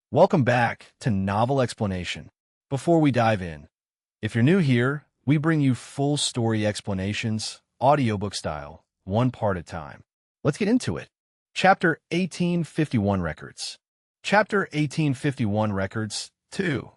Welcome back to Novel Explanation. Before we dive in, if you're new here, we bring you full story explanations, audiobook style, one part at a time. Let's get into it. Chapter 1851 Records. Chapter 1851 Records 2.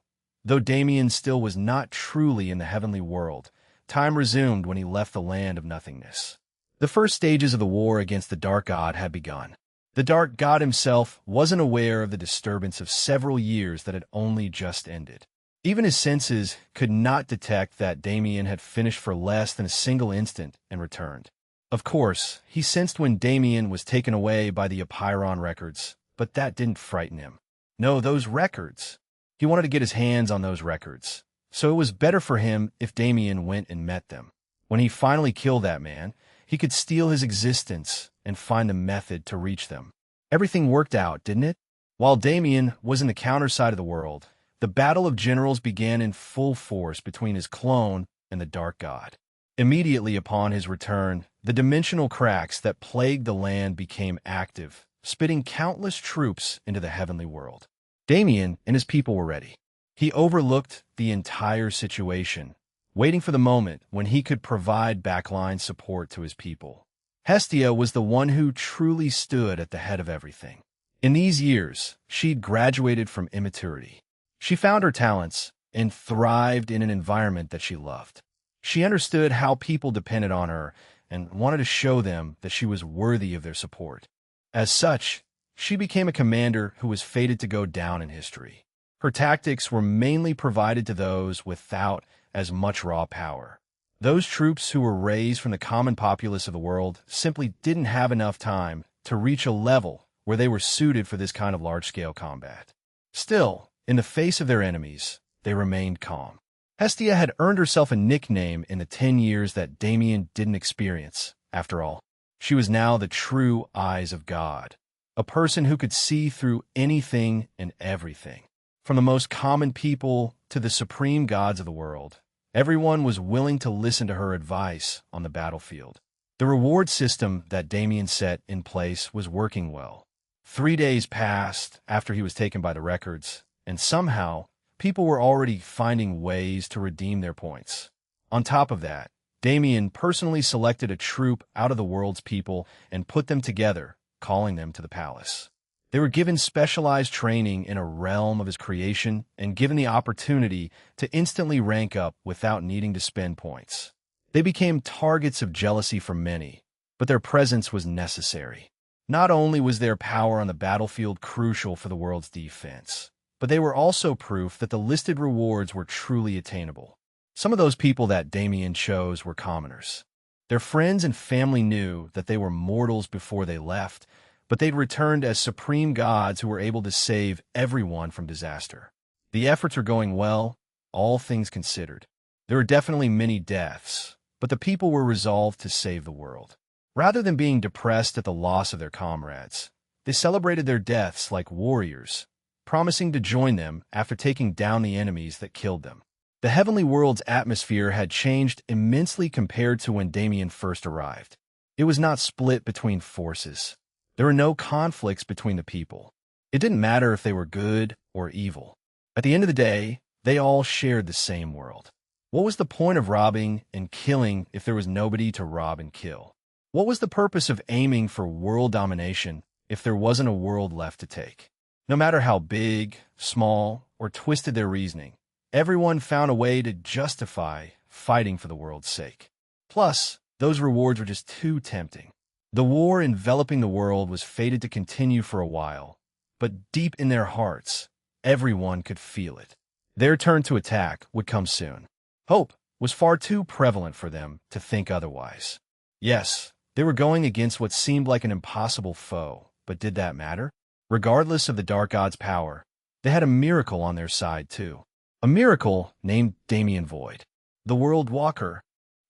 Though Damien still was not truly in the heavenly world, time resumed when he left the land of nothingness. The first stages of the war against the Dark God had begun. The Dark God himself wasn't aware of the disturbance of several years that had only just ended. Even his senses could not detect that Damien had finished for less than a single instant and returned. Of course, he sensed when Damien was taken away by the Apiron records, but that didn't frighten him. No, those records. He wanted to get his hands on those records, so it was better for him if Damien went and met them. When he finally killed that man, he could steal his existence and find a method to reach them. Everything worked out, didn't it? While Damien was in the counter side of the world, the battle of generals began in full force between his clone and the Dark God. Immediately upon his return, the dimensional cracks that plagued the land became active, spitting countless troops into the heavenly world. Damien and his people were ready. He overlooked the entire situation, waiting for the moment when he could provide backline support to his people. Hestia was the one who truly stood at the head of everything. In these years, she'd graduated from immaturity. She found her talents and thrived in an environment that she loved. She understood how people depended on her and wanted to show them that she was worthy of their support. As such, she became a commander who was fated to go down in history. Her tactics were mainly provided to those without as much raw power. Those troops who were raised from the common populace of the world simply didn't have enough time to reach a level where they were suited for this kind of large-scale combat. Still, in the face of their enemies, they remained calm. Hestia had earned herself a nickname in the 10 years that Damien didn't experience. After all, she was now the true eyes of God, a person who could see through anything and everything. From the most common people to the supreme gods of the world, everyone was willing to listen to her advice on the battlefield. The reward system that Damien set in place was working well. 3 days passed after he was taken by the records, and somehow, people were already finding ways to redeem their points. On top of that, Damien personally selected a troop out of the world's people and put them together, calling them to the palace. They were given specialized training in a realm of his creation and given the opportunity to instantly rank up without needing to spend points. They became targets of jealousy from many, but their presence was necessary. Not only was their power on the battlefield crucial for the world's defense, but they were also proof that the listed rewards were truly attainable. Some of those people that Damien chose were commoners. Their friends and family knew that they were mortals before they left, but they'd returned as supreme gods who were able to save everyone from disaster. The efforts were going well, all things considered. There were definitely many deaths, but the people were resolved to save the world. Rather than being depressed at the loss of their comrades, they celebrated their deaths like warriors, promising to join them after taking down the enemies that killed them. The heavenly world's atmosphere had changed immensely compared to when Damien first arrived. It was not split between forces. There were no conflicts between the people. It didn't matter if they were good or evil. At the end of the day, they all shared the same world. What was the point of robbing and killing if there was nobody to rob and kill? What was the purpose of aiming for world domination if there wasn't a world left to take? No matter how big, small, or twisted their reasoning, everyone found a way to justify fighting for the world's sake. Plus, those rewards were just too tempting. The war enveloping the world was fated to continue for a while, but deep in their hearts, everyone could feel it. Their turn to attack would come soon. Hope was far too prevalent for them to think otherwise. Yes, they were going against what seemed like an impossible foe, but did that matter? Regardless of the Dark God's power, they had a miracle on their side too. A miracle named Damien Void, the World Walker.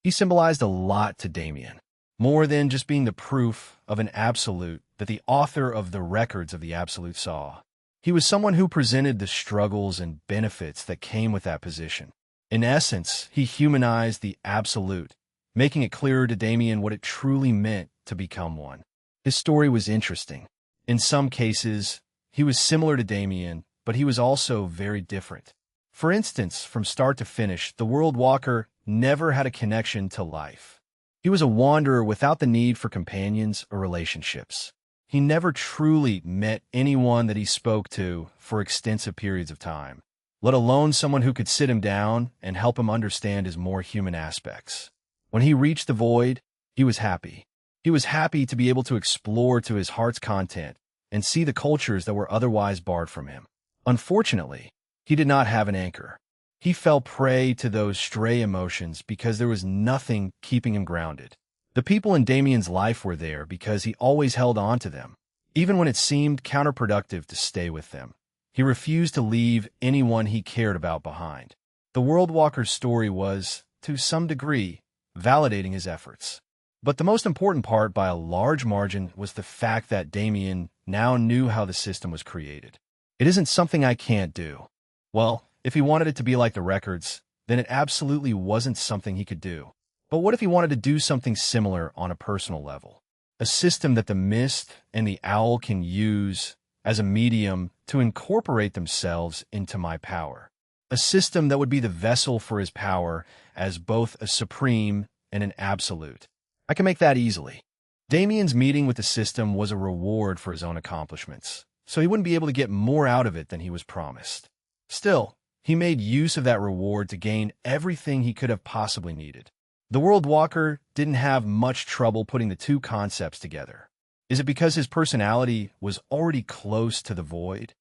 He symbolized a lot to Damien. More than just being the proof of an absolute that the author of the records of the absolute saw. He was someone who presented the struggles and benefits that came with that position. In essence, he humanized the absolute, making it clearer to Damien what it truly meant to become one. His story was interesting. In some cases, he was similar to Damien, but he was also very different. For instance, from start to finish, the World Walker never had a connection to life. He was a wanderer without the need for companions or relationships. He never truly met anyone that he spoke to for extensive periods of time, let alone someone who could sit him down and help him understand his more human aspects. When he reached the void, he was happy. He was happy to be able to explore to his heart's content and see the cultures that were otherwise barred from him. Unfortunately, he did not have an anchor. He fell prey to those stray emotions because there was nothing keeping him grounded. The people in Damien's life were there because he always held on to them, even when it seemed counterproductive to stay with them. He refused to leave anyone he cared about behind. The World Walker's story was, to some degree, validating his efforts. But the most important part by a large margin was the fact that Damien now knew how the system was created. It isn't something I can't do. Well, if he wanted it to be like the records, then it absolutely wasn't something he could do. But what if he wanted to do something similar on a personal level? A system that the mist and the owl can use as a medium to incorporate themselves into my power. A system that would be the vessel for his power as both a supreme and an absolute. I can make that easily. Damien's meeting with the system was a reward for his own accomplishments, so he wouldn't be able to get more out of it than he was promised. Still, he made use of that reward to gain everything he could have possibly needed. The World Walker didn't have much trouble putting the two concepts together. Is it because his personality was already close to the void?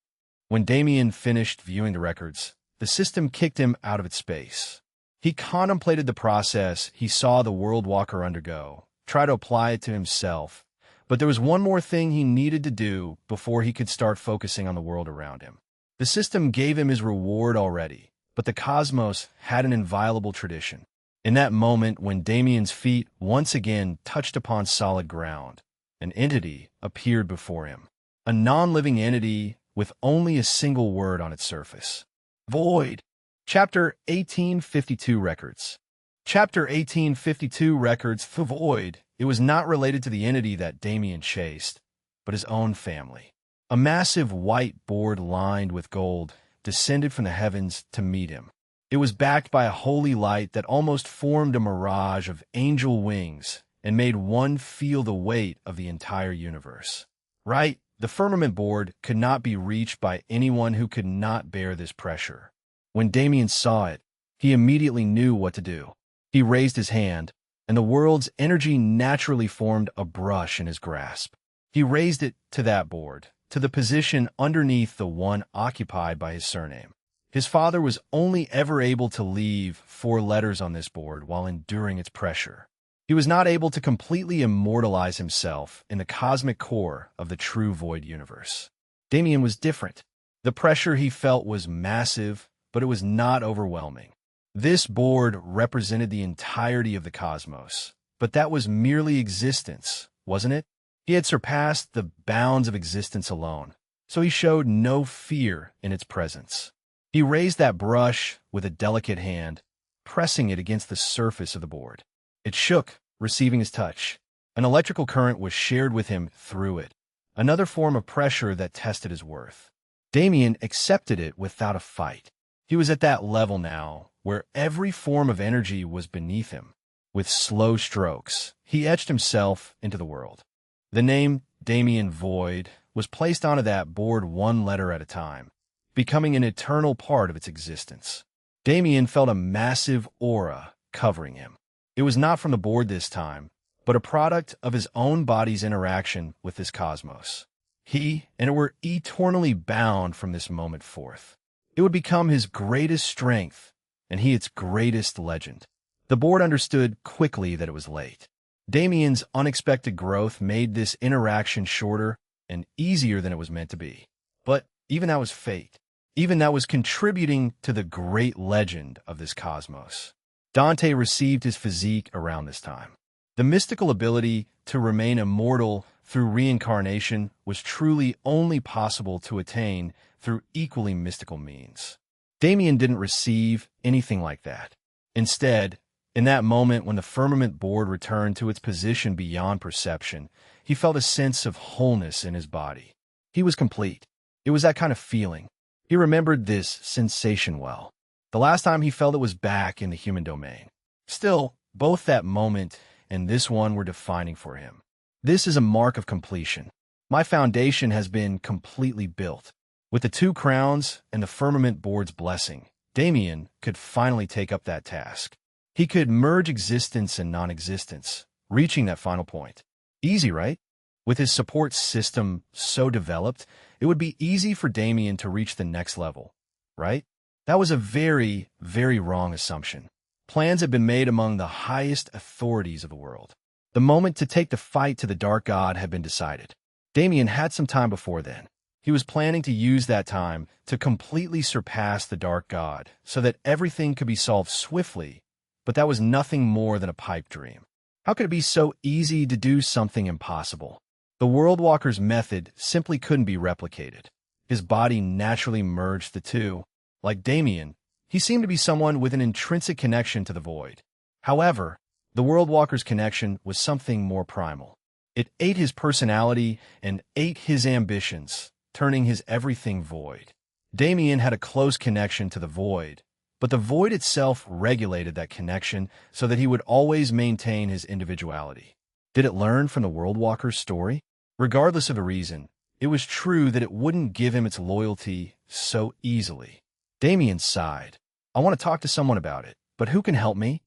When Damien finished viewing the records, the system kicked him out of its space. He contemplated the process he saw the World Walker undergo, tried to apply it to himself, but there was one more thing he needed to do before he could start focusing on the world around him. The system gave him his reward already, but the cosmos had an inviolable tradition. In that moment when Damien's feet once again touched upon solid ground, an entity appeared before him. A non-living entity with only a single word on its surface. Void. Chapter 1852 Records. Chapter 1852 Records. The Void. It was not related to the entity that Damien chased, but his own family. A massive white board lined with gold descended from the heavens to meet him. It was backed by a holy light that almost formed a mirage of angel wings and made one feel the weight of the entire universe. Right, the firmament board could not be reached by anyone who could not bear this pressure. When Damien saw it, he immediately knew what to do. He raised his hand, and the world's energy naturally formed a brush in his grasp. He raised it to that board, to the position underneath the one occupied by his surname. His father was only ever able to leave 4 letters on this board while enduring its pressure. He was not able to completely immortalize himself in the cosmic core of the true Void universe. Damien was different. The pressure he felt was massive, but it was not overwhelming. This board represented the entirety of the cosmos, but that was merely existence, wasn't it? He had surpassed the bounds of existence alone, so he showed no fear in its presence. He raised that brush with a delicate hand, pressing it against the surface of the board. It shook, receiving his touch. An electrical current was shared with him through it, another form of pressure that tested his worth. Damien accepted it without a fight. He was at that level now, where every form of energy was beneath him. With slow strokes, he etched himself into the world. The name Damien Void was placed onto that board 1 letter at a time, becoming an eternal part of its existence. Damien felt a massive aura covering him. It was not from the board this time, but a product of his own body's interaction with this cosmos. He and it were eternally bound from this moment forth. It would become his greatest strength, and he its greatest legend. The board understood quickly that it was late. Damien's unexpected growth made this interaction shorter and easier than it was meant to be. But even that was fate. Even that was contributing to the great legend of this cosmos. Dante received his physique around this time. The mystical ability to remain immortal through reincarnation was truly only possible to attain through equally mystical means. Damien didn't receive anything like that. Instead, in that moment when the firmament board returned to its position beyond perception, he felt a sense of wholeness in his body. He was complete. It was that kind of feeling. He remembered this sensation well. The last time he felt it was back in the human domain. Still, both that moment and this one were defining for him. This is a mark of completion. My foundation has been completely built. With the 2 crowns and the firmament board's blessing, Damien could finally take up that task. He could merge existence and non-existence, reaching that final point. Easy, right? With his support system so developed, it would be easy for Damien to reach the next level, right? That was a very, very wrong assumption. Plans had been made among the highest authorities of the world. The moment to take the fight to the Dark God had been decided. Damien had some time before then. He was planning to use that time to completely surpass the Dark God so that everything could be solved swiftly, but that was nothing more than a pipe dream. How could it be so easy to do something impossible? The World Walker's method simply couldn't be replicated. His body naturally merged the two. Like Damien, he seemed to be someone with an intrinsic connection to the void. However, the World Walker's connection was something more primal. It ate his personality and ate his ambitions, turning his everything void. Damien had a close connection to the void, but the void itself regulated that connection so that he would always maintain his individuality. Did it learn from the World Walker's story? Regardless of the reason, it was true that it wouldn't give him its loyalty so easily. Damien sighed. I want to talk to someone about it, but who can help me?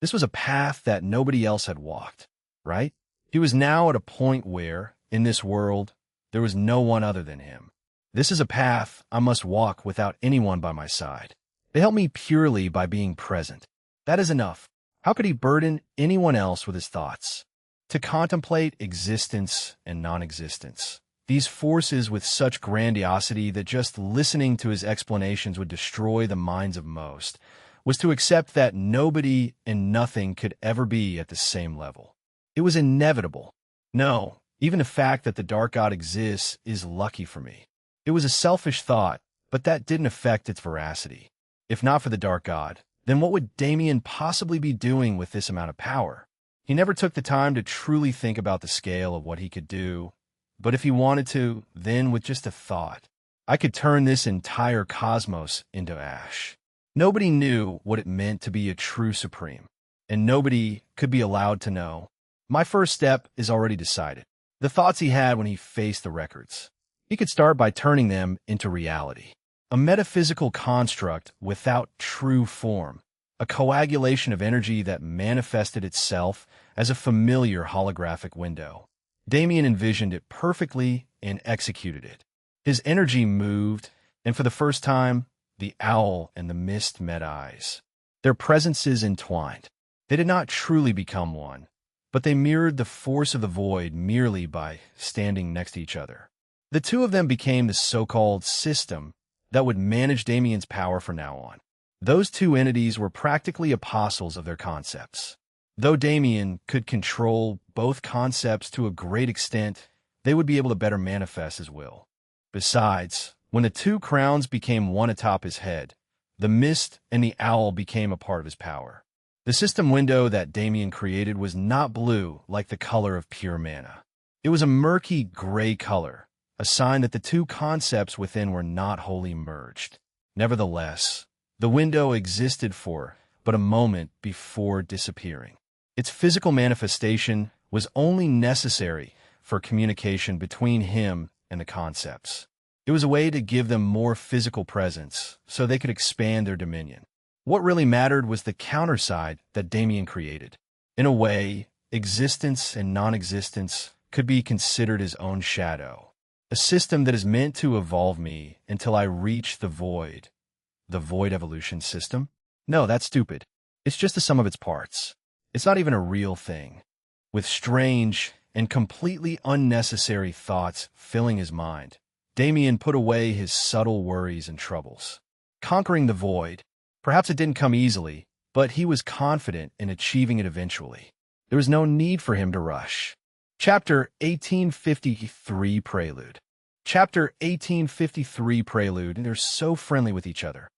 This was a path that nobody else had walked, right? He was now at a point where, in this world, there was no one other than him. This is a path I must walk without anyone by my side. They help me purely by being present. That is enough. How could he burden anyone else with his thoughts? To contemplate existence and non-existence, these forces with such grandiosity that just listening to his explanations would destroy the minds of most, was to accept that nobody and nothing could ever be at the same level. It was inevitable. No, even the fact that the Dark God exists is lucky for me. It was a selfish thought, but that didn't affect its veracity. If not for the Dark God, then what would Damien possibly be doing with this amount of power? He never took the time to truly think about the scale of what he could do, but if he wanted to, then with just a thought, I could turn this entire cosmos into ash. Nobody knew what it meant to be a true supreme, and nobody could be allowed to know. My first step is already decided. The thoughts he had when he faced the records. He could start by turning them into reality. A metaphysical construct without true form. A coagulation of energy that manifested itself as a familiar holographic window. Damien envisioned it perfectly and executed it. His energy moved, and for the first time, the owl and the mist met eyes. Their presences entwined. They did not truly become one, but they mirrored the force of the void merely by standing next to each other. The two of them became the so-called system that would manage Damien's power from now on. Those two entities were practically apostles of their concepts. Though Damien could control both concepts to a great extent, they would be able to better manifest his will. Besides, when the 2 crowns became one atop his head, the mist and the owl became a part of his power. The system window that Damien created was not blue like the color of pure mana. It was a murky gray color, a sign that the 2 concepts within were not wholly merged. Nevertheless, the window existed for but a moment before disappearing. Its physical manifestation was only necessary for communication between him and the concepts. It was a way to give them more physical presence so they could expand their dominion. What really mattered was the counterside that Damien created. In a way, existence and non-existence could be considered his own shadow. A system that is meant to evolve me until I reach the void. The void evolution system? No, that's stupid. It's just the sum of its parts. It's not even a real thing. With strange and completely unnecessary thoughts filling his mind, Damien put away his subtle worries and troubles. Conquering the void, perhaps it didn't come easily, but he was confident in achieving it eventually. There was no need for him to rush. Chapter 1853 Prelude. Chapter 1853 Prelude, and they're so friendly with each other.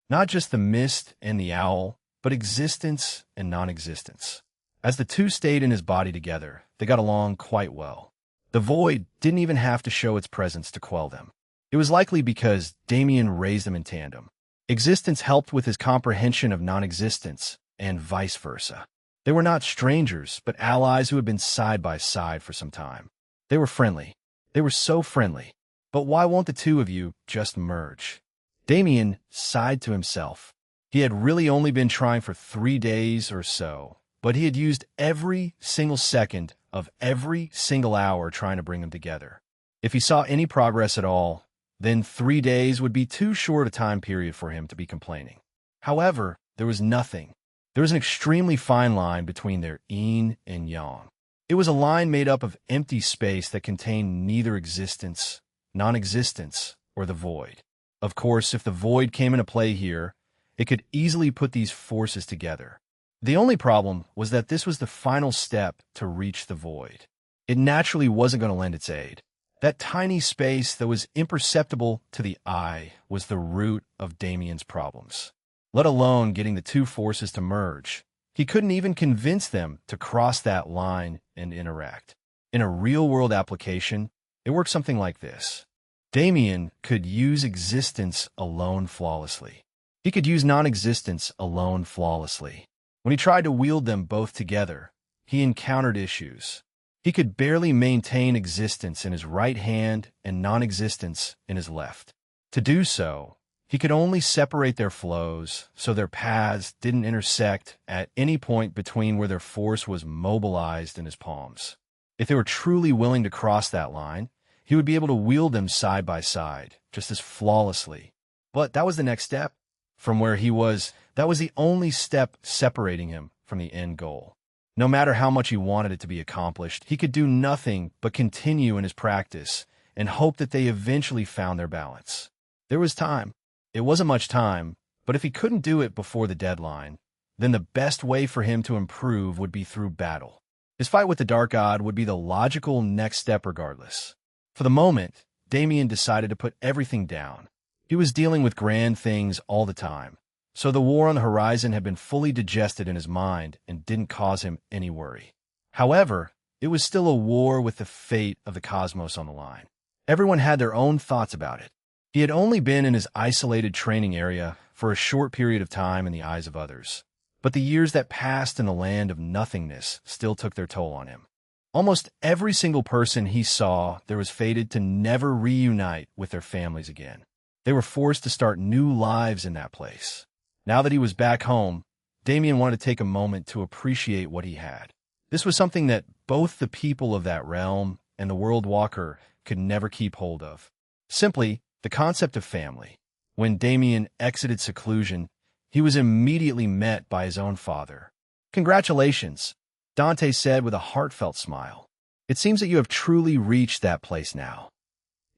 Not just the mist and the owl, but existence and non-existence. As the two stayed in his body together, they got along quite well. The void didn't even have to show its presence to quell them. It was likely because Damien raised them in tandem. Existence helped with his comprehension of non-existence, and vice versa. They were not strangers, but allies who had been side by side for some time. They were friendly. They were so friendly. But why won't the two of you just merge? Damien sighed to himself. He had really only been trying for 3 days or so, but he had used every single second of every single hour trying to bring them together. If he saw any progress at all, then 3 days would be too short a time period for him to be complaining. However, there was nothing. There was an extremely fine line between their yin and yang. It was a line made up of empty space that contained neither existence, non-existence, or the void. Of course, if the void came into play here, it could easily put these forces together. The only problem was that this was the final step to reach the void. It naturally wasn't going to lend its aid. That tiny space that was imperceptible to the eye was the root of Damien's problems. Let alone getting the two forces to merge. He couldn't even convince them to cross that line and interact. In a real-world application, it works something like this. Damien could use existence alone flawlessly. He could use non-existence alone flawlessly. When he tried to wield them both together, he encountered issues. He could barely maintain existence in his right hand and non-existence in his left. To do so, he could only separate their flows so their paths didn't intersect at any point between where their force was mobilized in his palms. If they were truly willing to cross that line, he would be able to wield them side by side, just as flawlessly. But that was the next step. From where he was, that was the only step separating him from the end goal. No matter how much he wanted it to be accomplished, he could do nothing but continue in his practice and hope that they eventually found their balance. There was time. It wasn't much time, but if he couldn't do it before the deadline, then the best way for him to improve would be through battle. His fight with the Dark God would be the logical next step regardless. For the moment, Damien decided to put everything down. He was dealing with grand things all the time, so the war on the horizon had been fully digested in his mind and didn't cause him any worry. However, it was still a war with the fate of the cosmos on the line. Everyone had their own thoughts about it. He had only been in his isolated training area for a short period of time in the eyes of others, but the years that passed in the land of nothingness still took their toll on him. Almost every single person he saw there was fated to never reunite with their families again. They were forced to start new lives in that place. Now that he was back home, Damien wanted to take a moment to appreciate what he had. This was something that both the people of that realm and the World Walker could never keep hold of. Simply, the concept of family. When Damien exited seclusion, he was immediately met by his own father. "Congratulations," Dante said with a heartfelt smile. "It seems that you have truly reached that place now."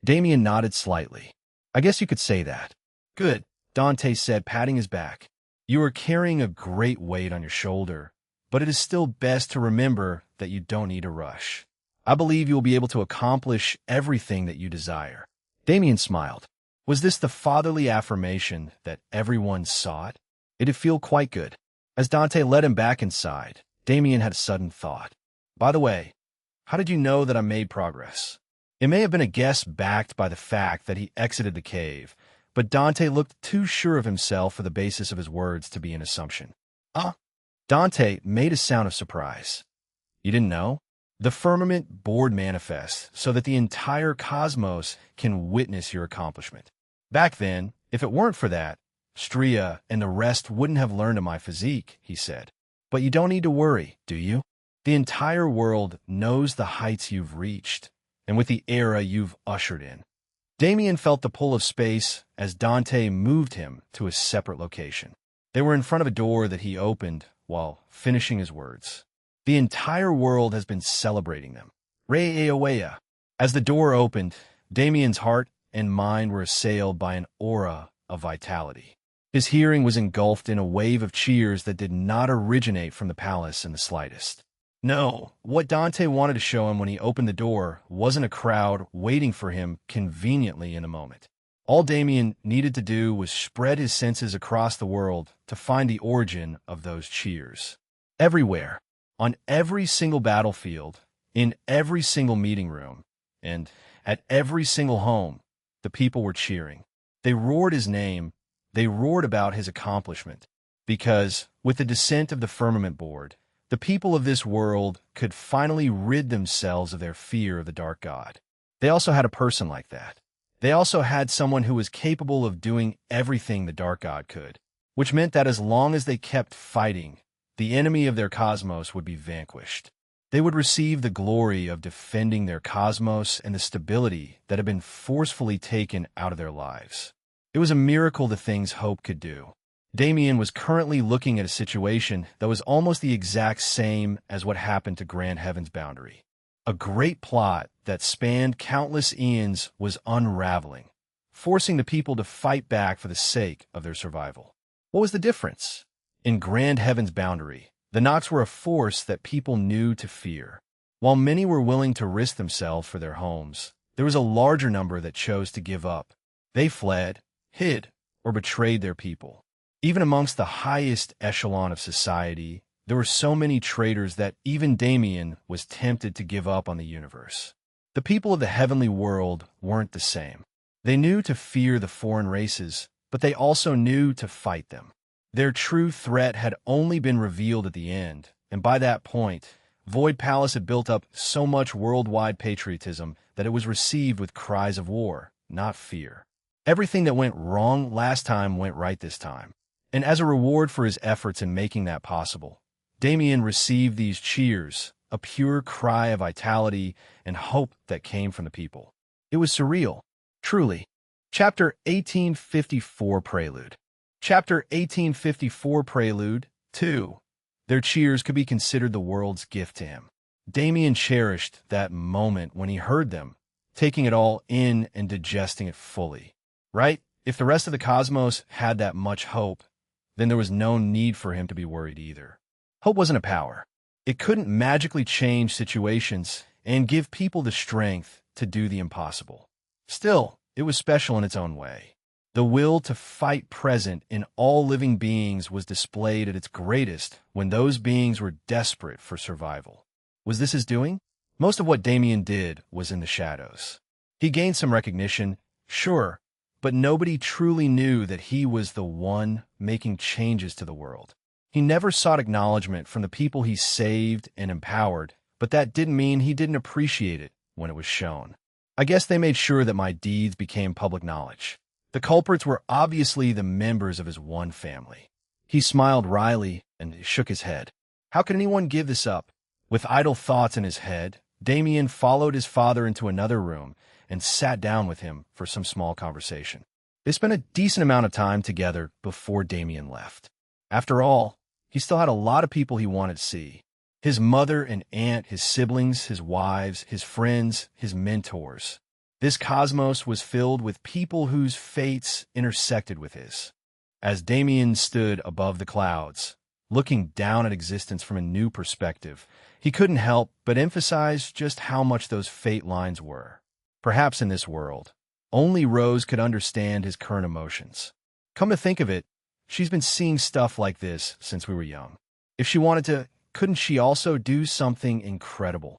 Damien nodded slightly. "I guess you could say that." "Good," Dante said, patting his back. "You are carrying a great weight on your shoulder, but it is still best to remember that you don't need to rush. I believe you will be able to accomplish everything that you desire." Damien smiled. Was this the fatherly affirmation that everyone sought? It did feel quite good. As Dante led him back inside, Damien had a sudden thought. "By the way, how did you know that I made progress?" It may have been a guess backed by the fact that he exited the cave, but Dante looked too sure of himself for the basis of his words to be an assumption. Dante made a sound of surprise. "You didn't know? The firmament board manifests so that the entire cosmos can witness your accomplishment. Back then, if it weren't for that, Stria and the rest wouldn't have learned of my physique," he said. "But you don't need to worry, do you? The entire world knows the heights you've reached, and with the era you've ushered in." Damien felt the pull of space as Dante moved him to a separate location. They were in front of a door that he opened while finishing his words. The entire world has been celebrating them. Re-Eowea. As the door opened, Damien's heart and mind were assailed by an aura of vitality. His hearing was engulfed in a wave of cheers that did not originate from the palace in the slightest. No, what Dante wanted to show him when he opened the door wasn't a crowd waiting for him conveniently in the moment. All Damien needed to do was spread his senses across the world to find the origin of those cheers. Everywhere, on every single battlefield, in every single meeting room, and at every single home, the people were cheering. They roared his name. They roared about his accomplishment. Because, with the descent of the firmament board, the people of this world could finally rid themselves of their fear of the dark god. They also had a person like that. They also had someone who was capable of doing everything the dark god could, which meant that as long as they kept fighting, the enemy of their cosmos would be vanquished. They would receive the glory of defending their cosmos and the stability that had been forcefully taken out of their lives. It was a miracle the things Hope could do. Damien was currently looking at a situation that was almost the exact same as what happened to Grand Heaven's Boundary. A great plot that spanned countless eons was unraveling, forcing the people to fight back for the sake of their survival. What was the difference? In Grand Heaven's Boundary, the Nox were a force that people knew to fear. While many were willing to risk themselves for their homes, there was a larger number that chose to give up. They fled, hid, or betrayed their people. Even amongst the highest echelon of society, there were so many traitors that even Damien was tempted to give up on the universe. The people of the heavenly world weren't the same. They knew to fear the foreign races, but they also knew to fight them. Their true threat had only been revealed at the end, and by that point, Void Palace had built up so much worldwide patriotism that it was received with cries of war, not fear. Everything that went wrong last time went right this time. And as a reward for his efforts in making that possible, Damien received these cheers, a pure cry of vitality and hope that came from the people. It was surreal, truly. Chapter 1854 Prelude. Chapter 1854 Prelude 2. Their cheers could be considered the world's gift to him. Damien cherished that moment when he heard them, taking it all in and digesting it fully. Right? If the rest of the cosmos had that much hope, then there was no need for him to be worried either. Hope wasn't a power. It couldn't magically change situations and give people the strength to do the impossible. Still, it was special in its own way. The will to fight present in all living beings was displayed at its greatest when those beings were desperate for survival. Was this his doing? Most of what Damien did was in the shadows. He gained some recognition, sure, but nobody truly knew that he was the one making changes to the world. He never sought acknowledgement from the people he saved and empowered, but that didn't mean he didn't appreciate it when it was shown. I guess they made sure that my deeds became public knowledge. The culprits were obviously the members of his one family. He smiled wryly and shook his head. How could anyone give this up? With idle thoughts in his head, Damien followed his father into another room and sat down with him for some small conversation. They spent a decent amount of time together before Damien left. After all, he still had a lot of people he wanted to see. His mother and aunt, his siblings, his wives, his friends, his mentors. This cosmos was filled with people whose fates intersected with his. As Damien stood above the clouds, looking down at existence from a new perspective, he couldn't help but emphasize just how much those fate lines were. Perhaps in this world, only Rose could understand his current emotions. Come to think of it, she's been seeing stuff like this since we were young. If she wanted to, couldn't she also do something incredible?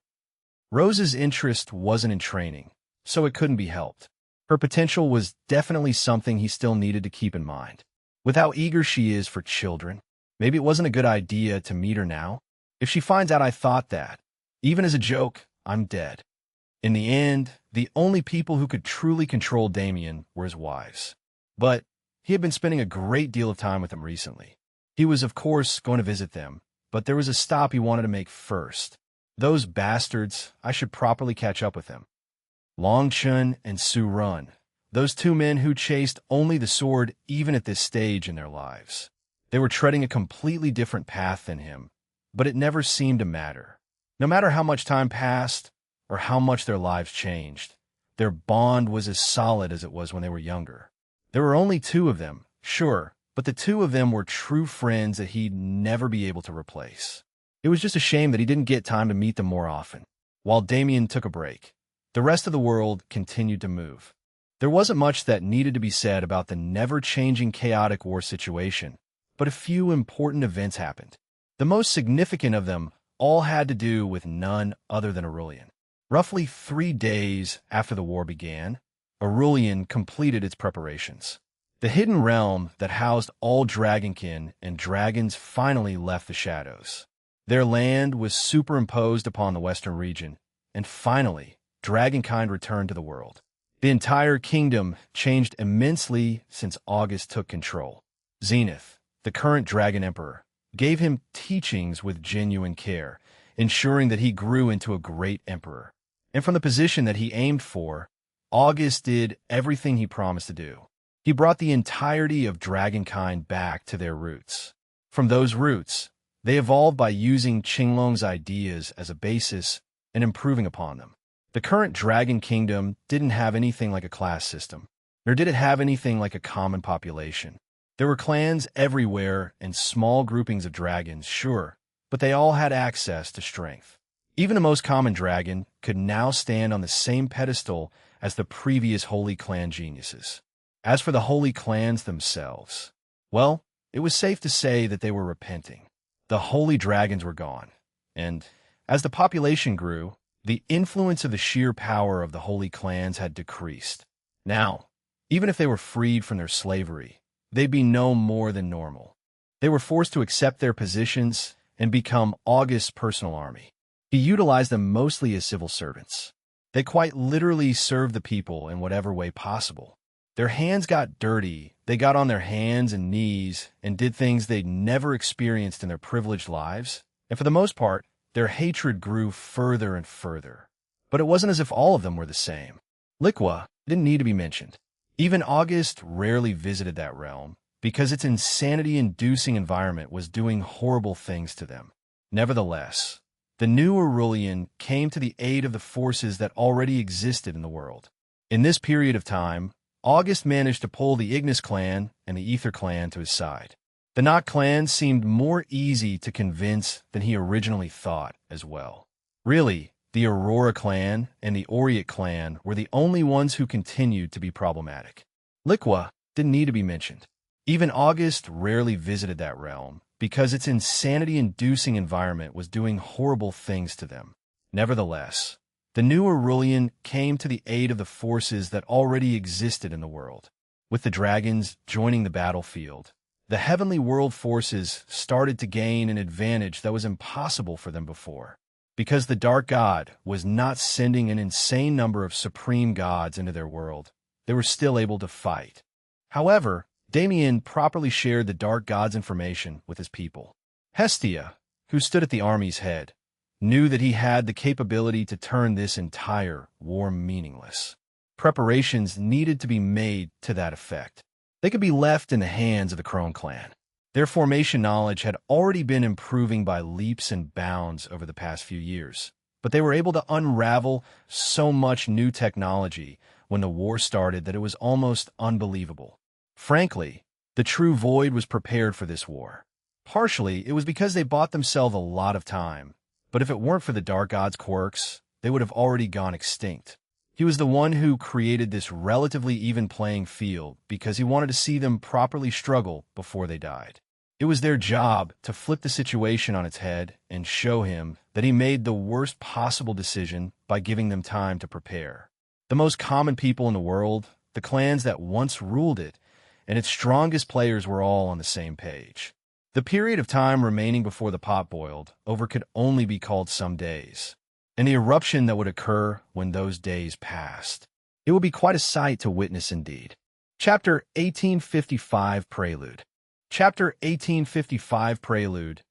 Rose's interest wasn't in training, so it couldn't be helped. Her potential was definitely something he still needed to keep in mind. With how eager she is for children, maybe it wasn't a good idea to meet her now. If she finds out I thought that, even as a joke, I'm dead. In the end, the only people who could truly control Damien were his wives. But he had been spending a great deal of time with them recently. He was, of course, going to visit them, but there was a stop he wanted to make first. Those bastards, I should properly catch up with them. Long Chun and Su Run, those two men who chased only the sword even at this stage in their lives. They were treading a completely different path than him, but it never seemed to matter. No matter how much time passed, or how much their lives changed, their bond was as solid as it was when they were younger. There were only two of them, sure, but the two of them were true friends that he'd never be able to replace. It was just a shame that he didn't get time to meet them more often. While Damien took a break, the rest of the world continued to move. There wasn't much that needed to be said about the never-changing chaotic war situation, but a few important events happened. The most significant of them all had to do with none other than Aurelian. Roughly 3 days after the war began, Aurelian completed its preparations. The hidden realm that housed all dragonkin and dragons finally left the shadows. Their land was superimposed upon the western region, and finally, dragonkind returned to the world. The entire kingdom changed immensely since August took control. Zenith, the current dragon emperor, gave him teachings with genuine care, ensuring that he grew into a great emperor. And from the position that he aimed for, August did everything he promised to do. He brought the entirety of dragonkind back to their roots. From those roots, they evolved by using Qinglong's ideas as a basis and improving upon them. The current dragon kingdom didn't have anything like a class system, nor did it have anything like a common population. There were clans everywhere and small groupings of dragons, sure, but they all had access to strength. Even the most common dragon could now stand on the same pedestal as the previous holy clan geniuses. As for the holy clans themselves, well, it was safe to say that they were repenting. The holy dragons were gone, and as the population grew, the influence of the sheer power of the holy clans had decreased. Now, even if they were freed from their slavery, they'd be no more than normal. They were forced to accept their positions and become August's personal army. He utilized them mostly as civil servants. They quite literally served the people in whatever way possible. Their hands got dirty, they got on their hands and knees and did things they'd never experienced in their privileged lives, and for the most part, their hatred grew further and further. But it wasn't as if all of them were the same. Liqua didn't need to be mentioned. Even August rarely visited that realm, because its insanity-inducing environment was doing horrible things to them. Nevertheless, the new Aurelian came to the aid of the forces that already existed in the world. In this period of time, August managed to pull the Ignis clan and the Ether clan to his side. The Noct clan seemed more easy to convince than he originally thought as well. Really, the Aurora clan and the Aureate clan were the only ones who continued to be problematic. Liqua didn't need to be mentioned. Even August rarely visited that realm, because its insanity-inducing environment was doing horrible things to them. Nevertheless, the new Aurelian came to the aid of the forces that already existed in the world. With the dragons joining the battlefield, the heavenly world forces started to gain an advantage that was impossible for them before. Because the Dark God was not sending an insane number of supreme gods into their world, they were still able to fight. However, Damien properly shared the Dark God's information with his people. Hestia, who stood at the army's head, knew that he had the capability to turn this entire war meaningless. Preparations needed to be made to that effect. They could be left in the hands of the Crone clan. Their formation knowledge had already been improving by leaps and bounds over the past few years, but they were able to unravel so much new technology when the war started that it was almost unbelievable. Frankly, the true Void was prepared for this war. Partially, it was because they bought themselves a lot of time, but if it weren't for the Dark God's quirks, they would have already gone extinct. He was the one who created this relatively even playing field because he wanted to see them properly struggle before they died. It was their job to flip the situation on its head and show him that he made the worst possible decision by giving them time to prepare. The most common people in the world, the clans that once ruled it, and its strongest players were all on the same page. The period of time remaining before the pot boiled over could only be called some days, and the eruption that would occur when those days passed. It would be quite a sight to witness indeed. Chapter 1855 Prelude. Chapter 1855 Prelude.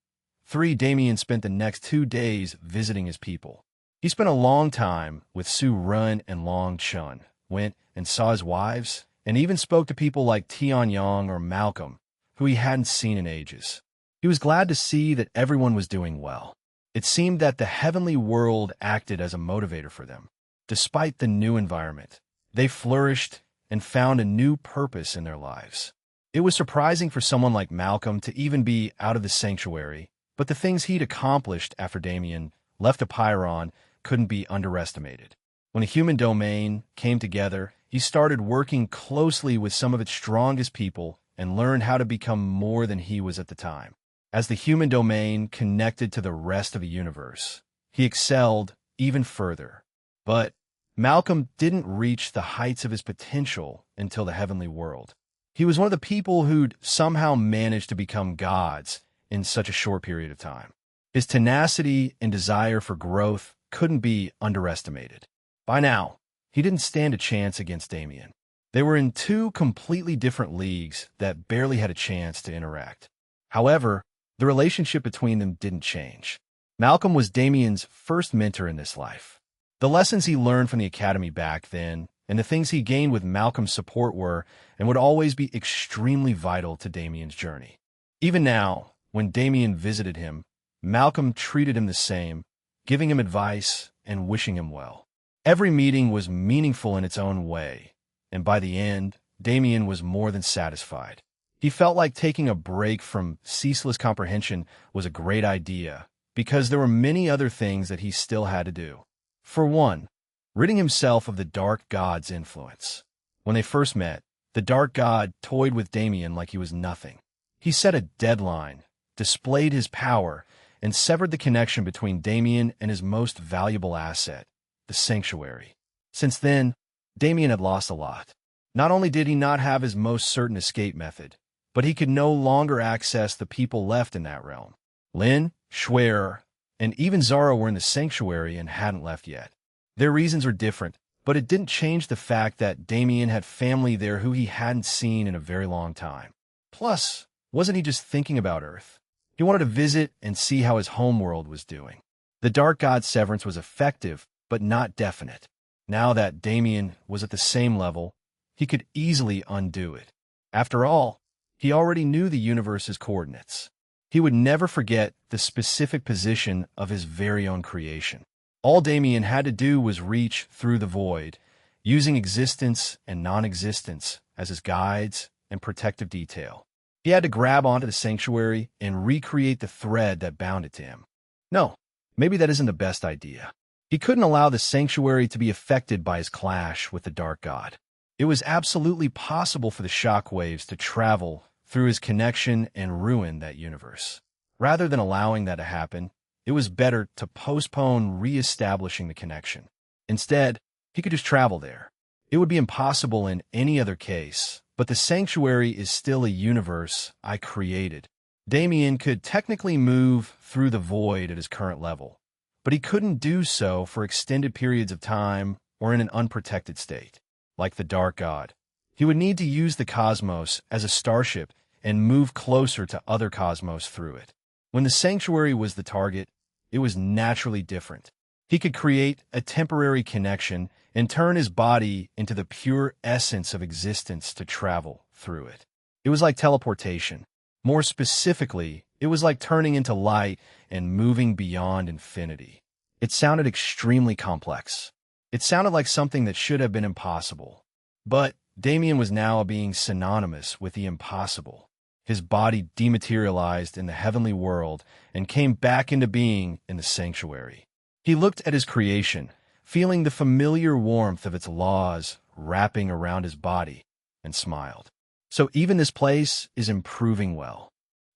3. Damien spent the next 2 days visiting his people. He spent a long time with Su Run and Long Chun, went and saw his wives, and even spoke to people like Tian Yang or Malcolm, who he hadn't seen in ages. He was glad to see that everyone was doing well. It seemed that the heavenly world acted as a motivator for them. Despite the new environment, they flourished and found a new purpose in their lives. It was surprising for someone like Malcolm to even be out of the sanctuary, but the things he'd accomplished after Damien left Apeiron couldn't be underestimated. When a human domain came together, he started working closely with some of its strongest people and learned how to become more than he was at the time. As the human domain connected to the rest of the universe, he excelled even further. But Malcolm didn't reach the heights of his potential until the heavenly world. He was one of the people who'd somehow managed to become gods in such a short period of time. His tenacity and desire for growth couldn't be underestimated. By now, he didn't stand a chance against Damien. They were in two completely different leagues that barely had a chance to interact. However, the relationship between them didn't change. Malcolm was Damien's first mentor in this life. The lessons he learned from the academy back then and the things he gained with Malcolm's support were and would always be extremely vital to Damien's journey. Even now, when Damien visited him, Malcolm treated him the same, giving him advice and wishing him well. Every meeting was meaningful in its own way, and by the end, Damien was more than satisfied. He felt like taking a break from ceaseless comprehension was a great idea, because there were many other things that he still had to do. For one, ridding himself of the Dark God's influence. When they first met, the Dark God toyed with Damien like he was nothing. He set a deadline, displayed his power, and severed the connection between Damien and his most valuable asset, the sanctuary. Since then, Damien had lost a lot. Not only did he not have his most certain escape method, but he could no longer access the people left in that realm. Lynn, Schwer, and even Zara were in the sanctuary and hadn't left yet. Their reasons were different, but it didn't change the fact that Damien had family there who he hadn't seen in a very long time. Plus, wasn't he just thinking about Earth? He wanted to visit and see how his homeworld was doing. The Dark God's severance was effective, but not definite. Now that Damien was at the same level, he could easily undo it. After all, he already knew the universe's coordinates. He would never forget the specific position of his very own creation. All Damien had to do was reach through the void, using existence and non-existence as his guides and protective detail. He had to grab onto the sanctuary and recreate the thread that bound it to him. No, maybe that isn't the best idea. He couldn't allow the sanctuary to be affected by his clash with the Dark God. It was absolutely possible for the shockwaves to travel through his connection and ruin that universe. Rather than allowing that to happen, it was better to postpone re-establishing the connection. Instead, he could just travel there. It would be impossible in any other case, but the sanctuary is still a universe I created. Damien could technically move through the void at his current level, but he couldn't do so for extended periods of time or in an unprotected state. Like the Dark God, he would need to use the cosmos as a starship and move closer to other cosmos through it. When the sanctuary was the target, it was naturally different. He could create a temporary connection and turn his body into the pure essence of existence to travel through it. It was like teleportation. More specifically, it was like turning into light and moving beyond infinity. It sounded extremely complex. It sounded like something that should have been impossible. But Damien was now being synonymous with the impossible. His body dematerialized in the heavenly world and came back into being in the sanctuary. He looked at his creation, feeling the familiar warmth of its laws wrapping around his body, and smiled. So even this place is improving well.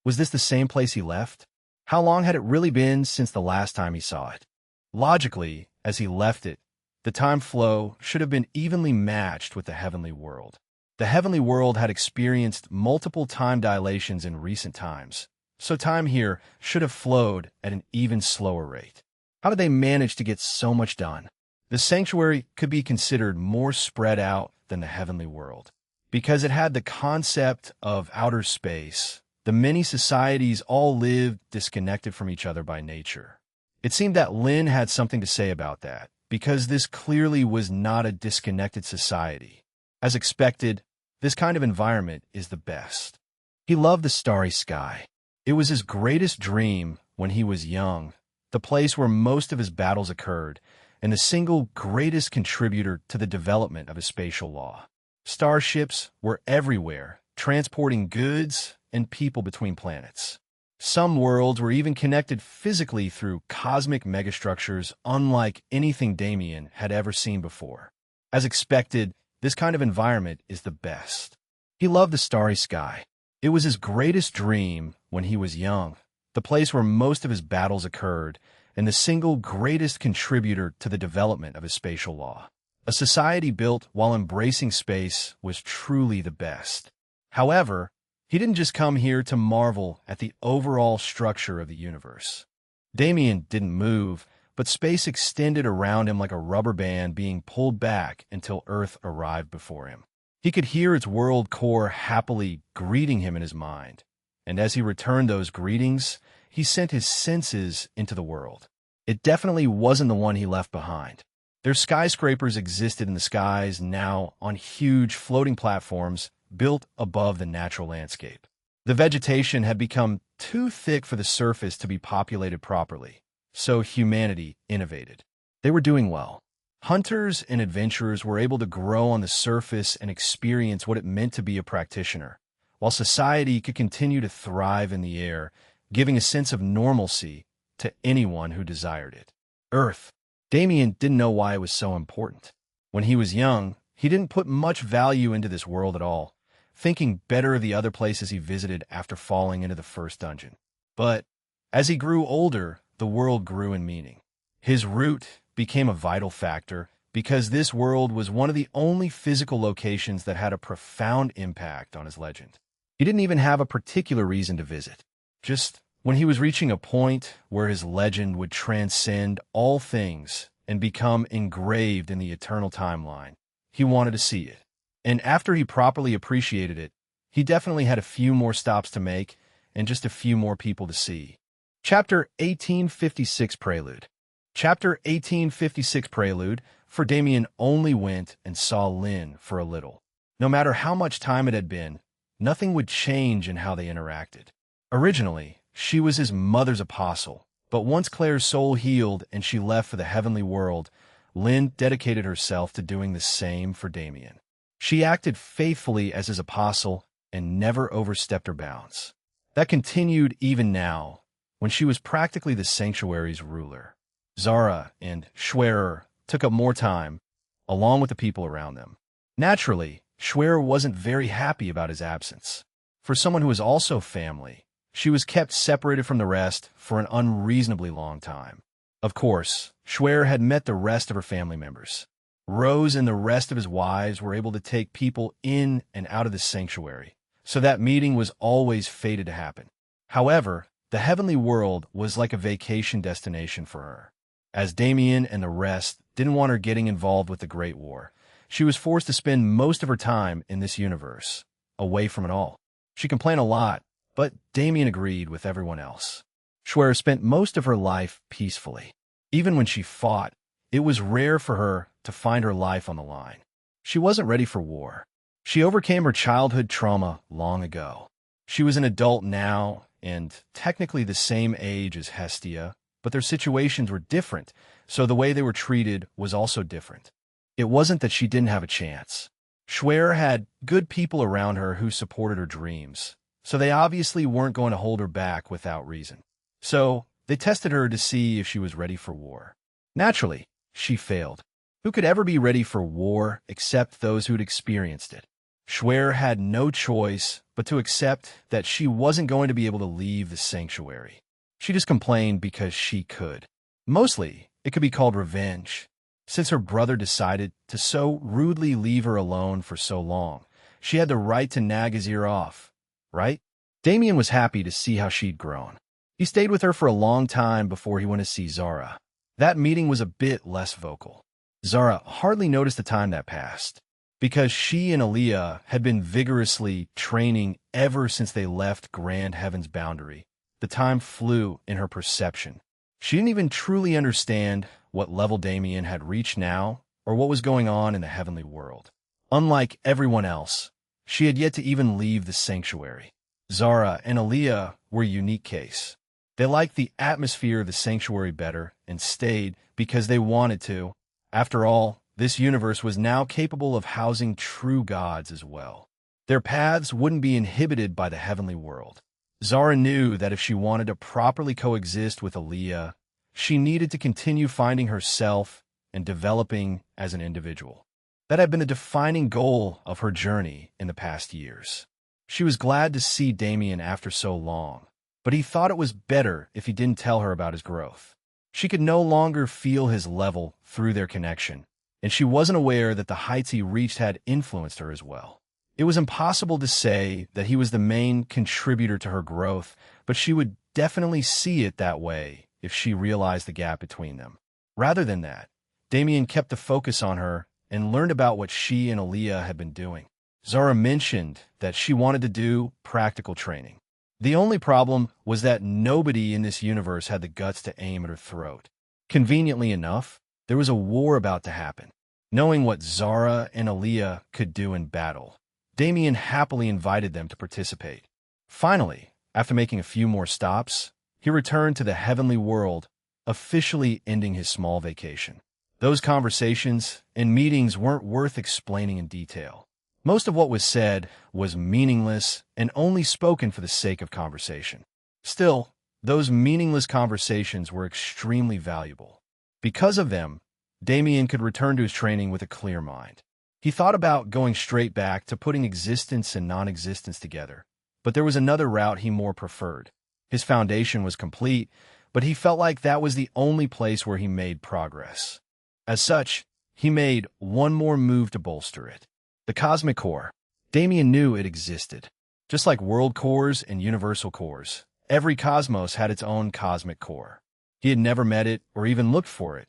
Was this the same place he left? How long had it really been since the last time he saw it? Logically, as he left it, the time flow should have been evenly matched with the heavenly world. The heavenly world had experienced multiple time dilations in recent times, so time here should have flowed at an even slower rate. How did they manage to get so much done? The sanctuary could be considered more spread out than the heavenly world. Because it had the concept of outer space, the many societies all lived disconnected from each other by nature. It seemed that Lynn had something to say about that, because this clearly was not a disconnected society. As expected, this kind of environment is the best. He loved the starry sky. It was his greatest dream when he was young, the place where most of his battles occurred, and the single greatest contributor to the development of his spatial law. Starships were everywhere, transporting goods and people between planets. Some worlds were even connected physically through cosmic megastructures unlike anything Damien had ever seen before. As expected, this kind of environment is the best. He loved the starry sky. It was his greatest dream when he was young, the place where most of his battles occurred, and the single greatest contributor to the development of his spatial law. A society built while embracing space was truly the best. However, he didn't just come here to marvel at the overall structure of the universe. Damien didn't move, but space extended around him like a rubber band being pulled back until Earth arrived before him. He could hear its world core happily greeting him in his mind, and as he returned those greetings, he sent his senses into the world. It definitely wasn't the one he left behind. Their skyscrapers existed in the skies now on huge floating platforms built above the natural landscape. The vegetation had become too thick for the surface to be populated properly, so humanity innovated. They were doing well. Hunters and adventurers were able to grow on the surface and experience what it meant to be a practitioner, while society could continue to thrive in the air, giving a sense of normalcy to anyone who desired it. Earth. Damien didn't know why it was so important. When he was young, he didn't put much value into this world at all, thinking better of the other places he visited after falling into the first dungeon. But as he grew older, the world grew in meaning. His route became a vital factor because this world was one of the only physical locations that had a profound impact on his legend. He didn't even have a particular reason to visit. Just when he was reaching a point where his legend would transcend all things and become engraved in the eternal timeline, he wanted to see it. And after he properly appreciated it, he definitely had a few more stops to make and just a few more people to see. Chapter 1856 Prelude. Chapter 1856 Prelude, for Damien only went and saw Lynn for a little. No matter how much time it had been, nothing would change in how they interacted. Originally, she was his mother's apostle, but once Claire's soul healed and she left for the heavenly world, Lynn dedicated herself to doing the same for Damien. She acted faithfully as his apostle and never overstepped her bounds. That continued even now, when she was practically the sanctuary's ruler. Zara and Schwerer took up more time, along with the people around them. Naturally, Schwerer wasn't very happy about his absence. For someone who was also family, she was kept separated from the rest for an unreasonably long time. Of course, Schwerer had met the rest of her family members. Rose and the rest of his wives were able to take people in and out of the sanctuary, so that meeting was always fated to happen. However, the heavenly world was like a vacation destination for her. As Damien and the rest didn't want her getting involved with the Great War, she was forced to spend most of her time in this universe, away from it all. She complained a lot, but Damien agreed with everyone else. Schwerer spent most of her life peacefully. Even when she fought, it was rare for her to find her life on the line. She wasn't ready for war. She overcame her childhood trauma long ago. She was an adult now, and technically the same age as Hestia, but their situations were different, so the way they were treated was also different. It wasn't that she didn't have a chance. Schwerer had good people around her who supported her dreams, so they obviously weren't going to hold her back without reason. So they tested her to see if she was ready for war. Naturally, she failed. Who could ever be ready for war except those who'd experienced it? Schwerer had no choice but to accept that she wasn't going to be able to leave the sanctuary. She just complained because she could. Mostly, it could be called revenge. Since her brother decided to so rudely leave her alone for so long, she had the right to nag his ear off, right? Damien was happy to see how she'd grown. He stayed with her for a long time before he went to see Zara. That meeting was a bit less vocal. Zara hardly noticed the time that passed, because she and Aaliyah had been vigorously training ever since they left Grand Heaven's boundary. The time flew in her perception. She didn't even truly understand what level Damien had reached now or what was going on in the heavenly world. Unlike everyone else, she had yet to even leave the sanctuary. Zara and Aaliyah were a unique case. They liked the atmosphere of the sanctuary better and stayed because they wanted to. After all, this universe was now capable of housing true gods as well. Their paths wouldn't be inhibited by the heavenly world. Zara knew that if she wanted to properly coexist with Aaliyah, she needed to continue finding herself and developing as an individual. That had been a defining goal of her journey in the past years. She was glad to see Damien after so long, but he thought it was better if he didn't tell her about his growth. She could no longer feel his level through their connection. and she wasn't aware that the heights he reached had influenced her as well. It was impossible to say that he was the main contributor to her growth, but she would definitely see it that way if she realized the gap between them. Rather than that, Damien kept the focus on her and learned about what she and Aaliyah had been doing. Zara mentioned that she wanted to do practical training. The only problem was that nobody in this universe had the guts to aim at her throat. Conveniently enough, there was a war about to happen. Knowing what Zara and Aaliyah could do in battle, Damien happily invited them to participate. Finally, after making a few more stops, he returned to the heavenly world, officially ending his small vacation. Those conversations and meetings weren't worth explaining in detail. Most of what was said was meaningless and only spoken for the sake of conversation. Still, those meaningless conversations were extremely valuable. Because of them, Damien could return to his training with a clear mind. He thought about going straight back to putting existence and non-existence together, but there was another route he more preferred. His foundation was complete, but he felt like that was the only place where he made progress. As such, he made one more move to bolster it. The cosmic core. Damien knew it existed. Just like world cores and universal cores, every cosmos had its own cosmic core. He had never met it or even looked for it,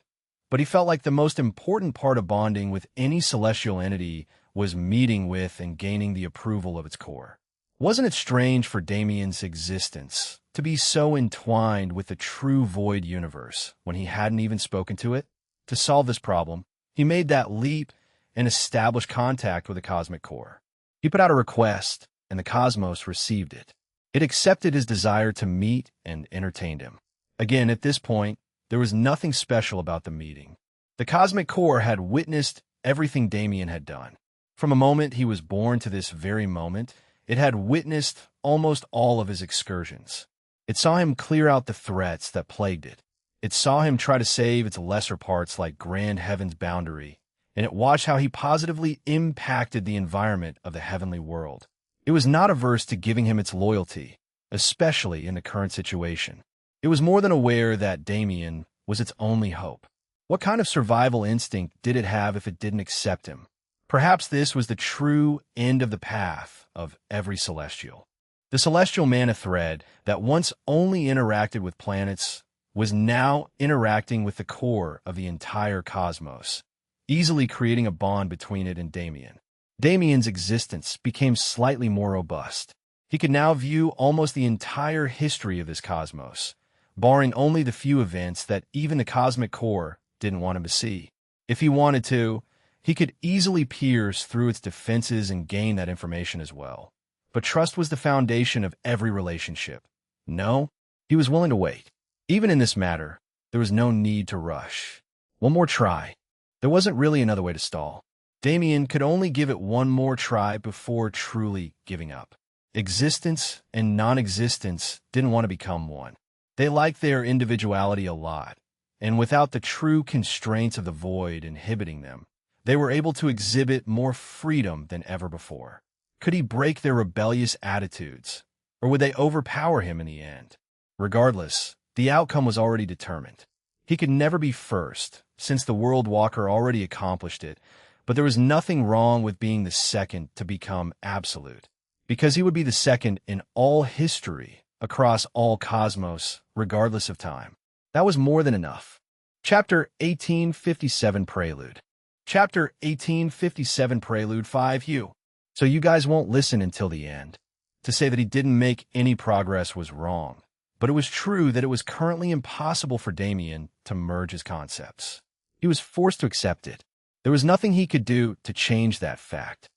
but he felt like the most important part of bonding with any celestial entity was meeting with and gaining the approval of its core. Wasn't it strange for Damien's existence to be so entwined with the true void universe when he hadn't even spoken to it? To solve this problem, he made that leap and established contact with the cosmic core. He put out a request, and the cosmos received it. It accepted his desire to meet and entertained him. Again, at this point, there was nothing special about the meeting. The cosmic core had witnessed everything Damien had done. From a moment he was born to this very moment, it had witnessed almost all of his excursions. It saw him clear out the threats that plagued it. It saw him try to save its lesser parts like Grand Heaven's boundary, and it watched how he positively impacted the environment of the heavenly world. It was not averse to giving him its loyalty, especially in the current situation. It was more than aware that Damien was its only hope. What kind of survival instinct did it have if it didn't accept him? Perhaps this was the true end of the path of every celestial. The celestial mana thread that once only interacted with planets was now interacting with the core of the entire cosmos, easily creating a bond between it and Damien. Damien's existence became slightly more robust. He could now view almost the entire history of this cosmos, barring only the few events that even the cosmic core didn't want him to see. If he wanted to, he could easily pierce through its defenses and gain that information as well. But trust was the foundation of every relationship. No, he was willing to wait. Even in this matter, there was no need to rush. One more try. There wasn't really another way to stall. Damien could only give it one more try before truly giving up. Existence and non-existence didn't want to become one. They liked their individuality a lot, and without the true constraints of the void inhibiting them, they were able to exhibit more freedom than ever before. Could he break their rebellious attitudes, or would they overpower him in the end? Regardless, the outcome was already determined. He could never be first, since the World Walker already accomplished it, but there was nothing wrong with being the second to become absolute, because he would be the second in all history, across all cosmos, regardless of time. That was more than enough. Chapter 1857 Prelude. Chapter 1857 Prelude 5 Hugh. So you guys won't listen until the end. To say that he didn't make any progress was wrong, but it was true that it was currently impossible for Damien to merge his concepts. He was forced to accept it. There was nothing he could do to change that fact.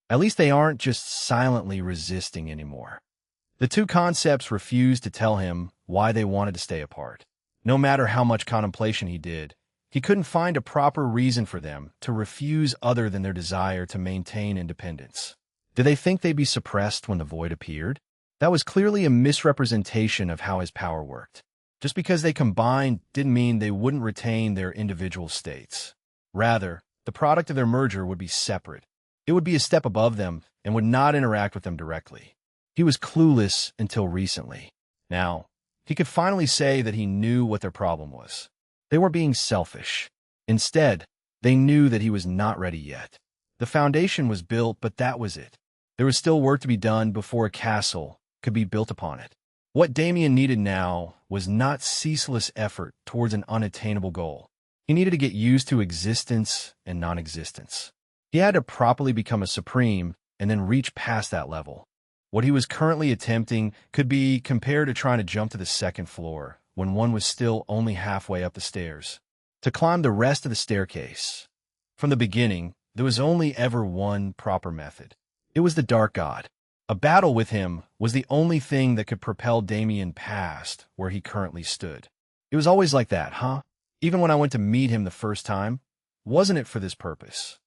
At least they aren't just silently resisting anymore. The two concepts refused to tell him why they wanted to stay apart. No matter how much contemplation he did, he couldn't find a proper reason for them to refuse other than their desire to maintain independence. Did they think they'd be suppressed when the void appeared? That was clearly a misrepresentation of how his power worked. Just because they combined didn't mean they wouldn't retain their individual states. Rather, the product of their merger would be separate. It would be a step above them and would not interact with them directly. He was clueless until recently. Now, he could finally say that he knew what their problem was. They weren't being selfish. Instead, They knew that he was not ready yet. The foundation was built, but that was it. There was still work to be done before a castle could be built upon it. What Damien needed now was not ceaseless effort towards an unattainable goal. He needed to get used to existence and non-existence. He had to properly become a supreme and then reach past that level. What he was currently attempting could be compared to trying to jump to the second floor when one was still only halfway up the stairs. To climb the rest of the staircase. From the beginning, there was only ever one proper method. It was the Dark God. A battle with him was the only thing that could propel Damien past where he currently stood. It was always like that, huh? Even when I went to meet him the first time, wasn't it for this purpose?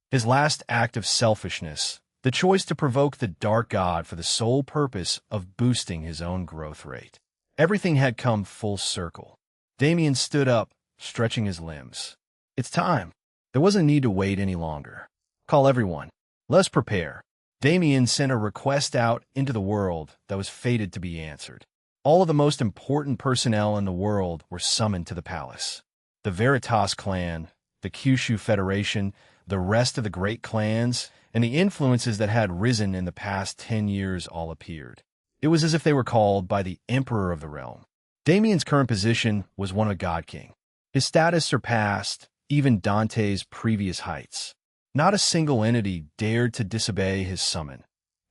His last act of selfishness, the choice to provoke the Dark God for the sole purpose of boosting his own growth rate. Everything had come full circle. Damien stood up, stretching his limbs. It's time. There wasn't a need to wait any longer. Call everyone. Let's prepare. Damien sent a request out into the world that was fated to be answered. All of the most important personnel in the world were summoned to the palace. The Veritas clan, the Kyushu Federation, the rest of the great clans, and the influences that had risen in the past 10 years all appeared. It was as if they were called by the Emperor of the realm. Damien's current position was one of God King. His status surpassed even Dante's previous heights. Not a single entity dared to disobey his summon,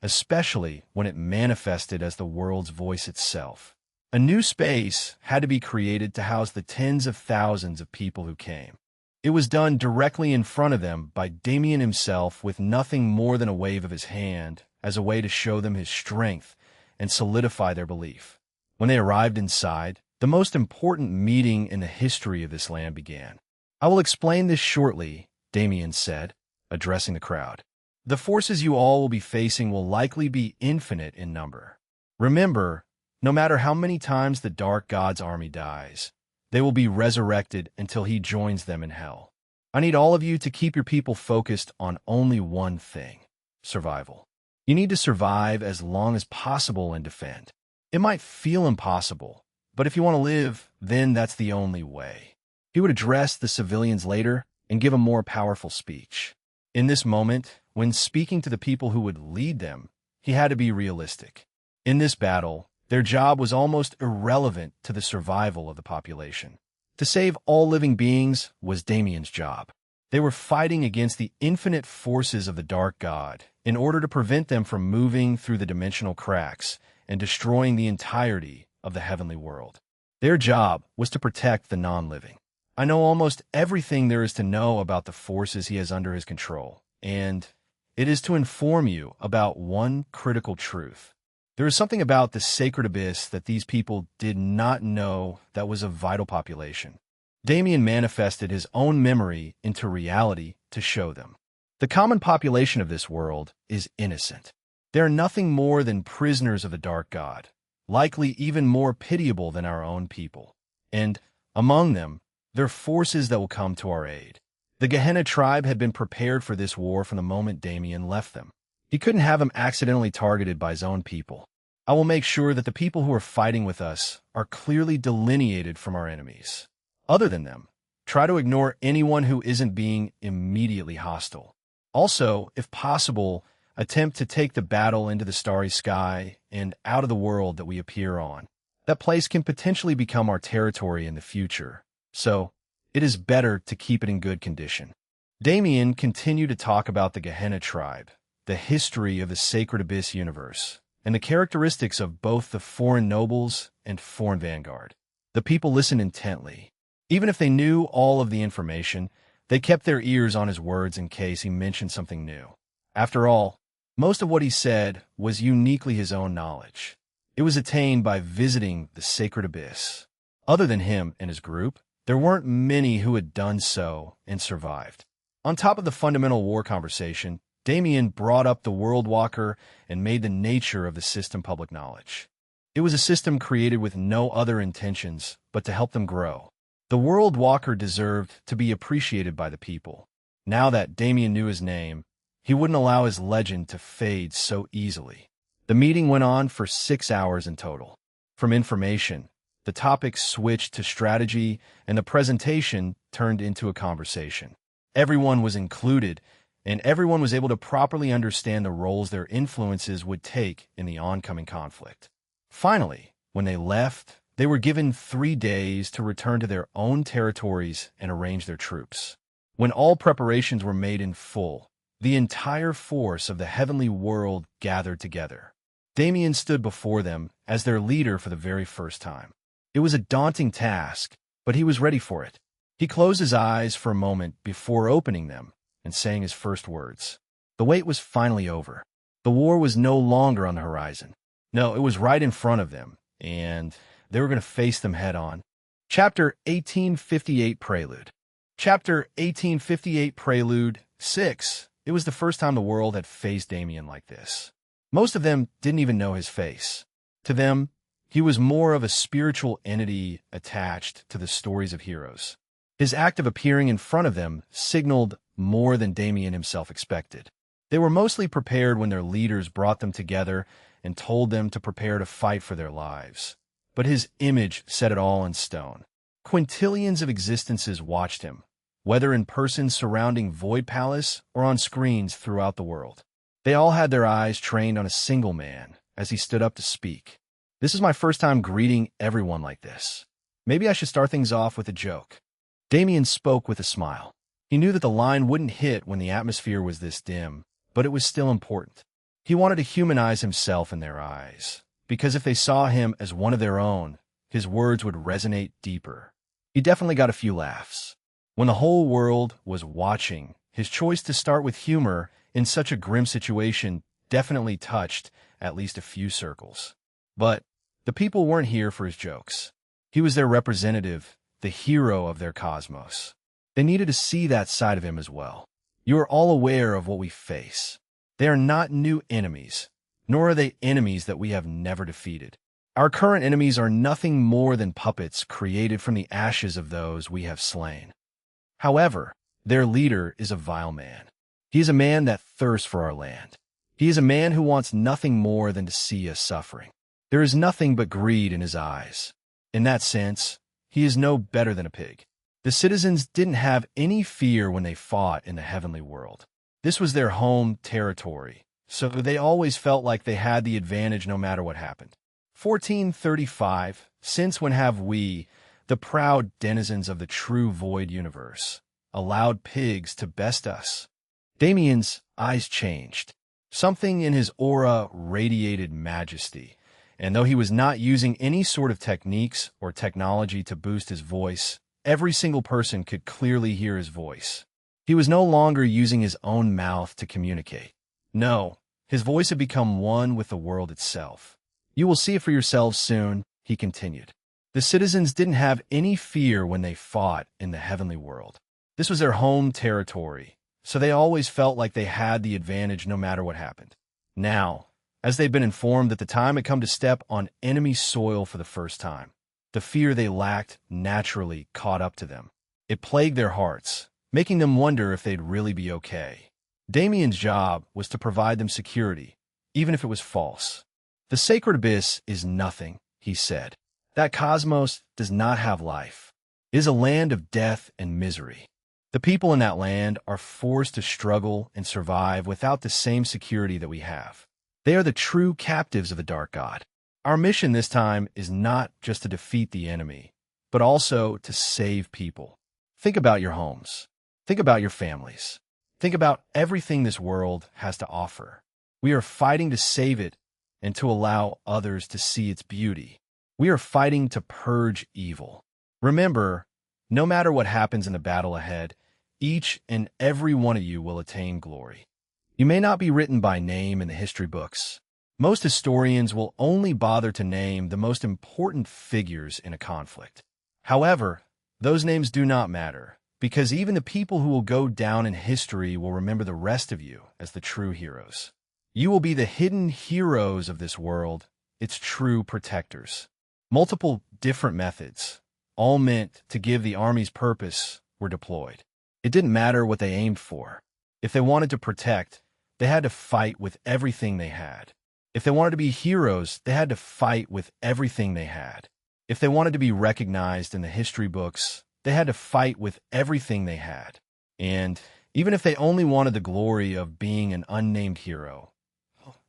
especially when it manifested as the world's voice itself. A new space had to be created to house the tens of thousands of people who came. It was done directly in front of them by Damien himself with nothing more than a wave of his hand as a way to show them his strength and solidify their belief. When they arrived inside, the most important meeting in the history of this land began. I will explain this shortly, Damien said, addressing the crowd. The forces you all will be facing will likely be infinite in number. Remember, no matter how many times the Dark God's army dies, they will be resurrected until he joins them in hell. I need all of you to keep your people focused on only one thing: survival. You need to survive as long as possible and defend. It might feel impossible, but if you want to live, then that's the only way. He would address the civilians later and give a more powerful speech. In this moment, when speaking to the people who would lead them, he had to be realistic. In this battle, their job was almost irrelevant to the survival of the population. To save all living beings was Damien's job. They were fighting against the infinite forces of the Dark God in order to prevent them from moving through the dimensional cracks and destroying the entirety of the heavenly world. Their job was to protect the non-living. I know almost everything there is to know about the forces he has under his control, and it is to inform you about one critical truth. There is something about the sacred abyss that these people did not know that was a vital population. Damien manifested his own memory into reality to show them. The common population of this world is innocent. They are nothing more than prisoners of the Dark God, likely even more pitiable than our own people. And among them, there are forces that will come to our aid. The Gehenna tribe had been prepared for this war from the moment Damien left them. He couldn't have them accidentally targeted by his own people. I will make sure that the people who are fighting with us are clearly delineated from our enemies. Other than them, try to ignore anyone who isn't being immediately hostile. Also, if possible, attempt to take the battle into the starry sky and out of the world that we appear on. That place can potentially become our territory in the future, so it is better to keep it in good condition. Damien continued to talk about the Gehenna tribe, the history of the Sacred Abyss universe, and the characteristics of both the foreign nobles and foreign vanguard. The people listened intently. Even if they knew all of the information, they kept their ears on his words in case he mentioned something new. After all, most of what he said was uniquely his own knowledge. It was attained by visiting the Sacred Abyss. Other than him and his group, there weren't many who had done so and survived. On top of the fundamental war conversation, Damien brought up the World Walker and made the nature of the system public knowledge. It was a system created with no other intentions but to help them grow. The World Walker deserved to be appreciated by the people. Now that Damien knew his name, he wouldn't allow his legend to fade so easily. The meeting went on for 6 hours in total. From information, the topic switched to strategy, and the presentation turned into a conversation. Everyone was included, and everyone was able to properly understand the roles their influences would take in the oncoming conflict. Finally, when they left, they were given 3 days to return to their own territories and arrange their troops. When all preparations were made in full, the entire force of the heavenly world gathered together. Damien stood before them as their leader for the very first time. It was a daunting task, but he was ready for it. He closed his eyes for a moment before opening them and saying his first words. The wait was finally over. The war was no longer on the horizon. No, it was right in front of them, and they were going to face them head-on. Chapter 1858 Prelude. Chapter 1858 Prelude 6. It was the first time the world had faced Damien like this. Most of them didn't even know his face. To them, he was more of a spiritual entity attached to the stories of heroes. His act of appearing in front of them signaled more than Damien himself expected. They were mostly prepared when their leaders brought them together and told them to prepare to fight for their lives. But his image set it all in stone. Quintillions of existences watched him, whether in person surrounding Void Palace or on screens throughout the world. They all had their eyes trained on a single man as he stood up to speak. This is my first time greeting everyone like this. Maybe I should start things off with a joke. Damien spoke with a smile. He knew that the line wouldn't hit when the atmosphere was this dim, but it was still important. He wanted to humanize himself in their eyes, because if they saw him as one of their own, his words would resonate deeper. He definitely got a few laughs. When the whole world was watching, his choice to start with humor in such a grim situation definitely touched at least a few circles. But the people weren't here for his jokes. He was their representative, the hero of their cosmos. They needed to see that side of him as well. You are all aware of what we face. They are not new enemies, nor are they enemies that we have never defeated. Our current enemies are nothing more than puppets created from the ashes of those we have slain. However, their leader is a vile man. He is a man that thirsts for our land. He is a man who wants nothing more than to see us suffering. There is nothing but greed in his eyes. In that sense, he is no better than a pig. The citizens didn't have any fear when they fought in the heavenly world. This was their home territory, so they always felt like they had the advantage no matter what happened. 1435. Since when have we, the proud denizens of the true void universe, allowed pigs to best us? Damien's eyes changed. Something in his aura radiated majesty, and though he was not using any sort of techniques or technology to boost his voice, every single person could clearly hear his voice. He was no longer using his own mouth to communicate. No, his voice had become one with the world itself. You will see it for yourselves soon, he continued. The citizens didn't have any fear when they fought in the heavenly world. This was their home territory, so they always felt like they had the advantage no matter what happened. Now, as they've been informed that the time had come to step on enemy soil for the first time, the fear they lacked naturally caught up to them. It plagued their hearts, making them wonder if they'd really be okay. Damien's job was to provide them security, even if it was false. The sacred abyss is nothing, he said. That cosmos does not have life. It is a land of death and misery. The people in that land are forced to struggle and survive without the same security that we have. They are the true captives of the Dark God. Our mission this time is not just to defeat the enemy, but also to save people. Think about your homes. Think about your families. Think about everything this world has to offer. We are fighting to save it and to allow others to see its beauty. We are fighting to purge evil. Remember, no matter what happens in the battle ahead, each and every one of you will attain glory. You may not be written by name in the history books. Most historians will only bother to name the most important figures in a conflict. However, those names do not matter, because even the people who will go down in history will remember the rest of you as the true heroes. You will be the hidden heroes of this world, its true protectors. Multiple different methods, all meant to give the army's purpose, were deployed. It didn't matter what they aimed for. If they wanted to protect, they had to fight with everything they had. If they wanted to be heroes, they had to fight with everything they had. If they wanted to be recognized in the history books, they had to fight with everything they had. And even if they only wanted the glory of being an unnamed hero,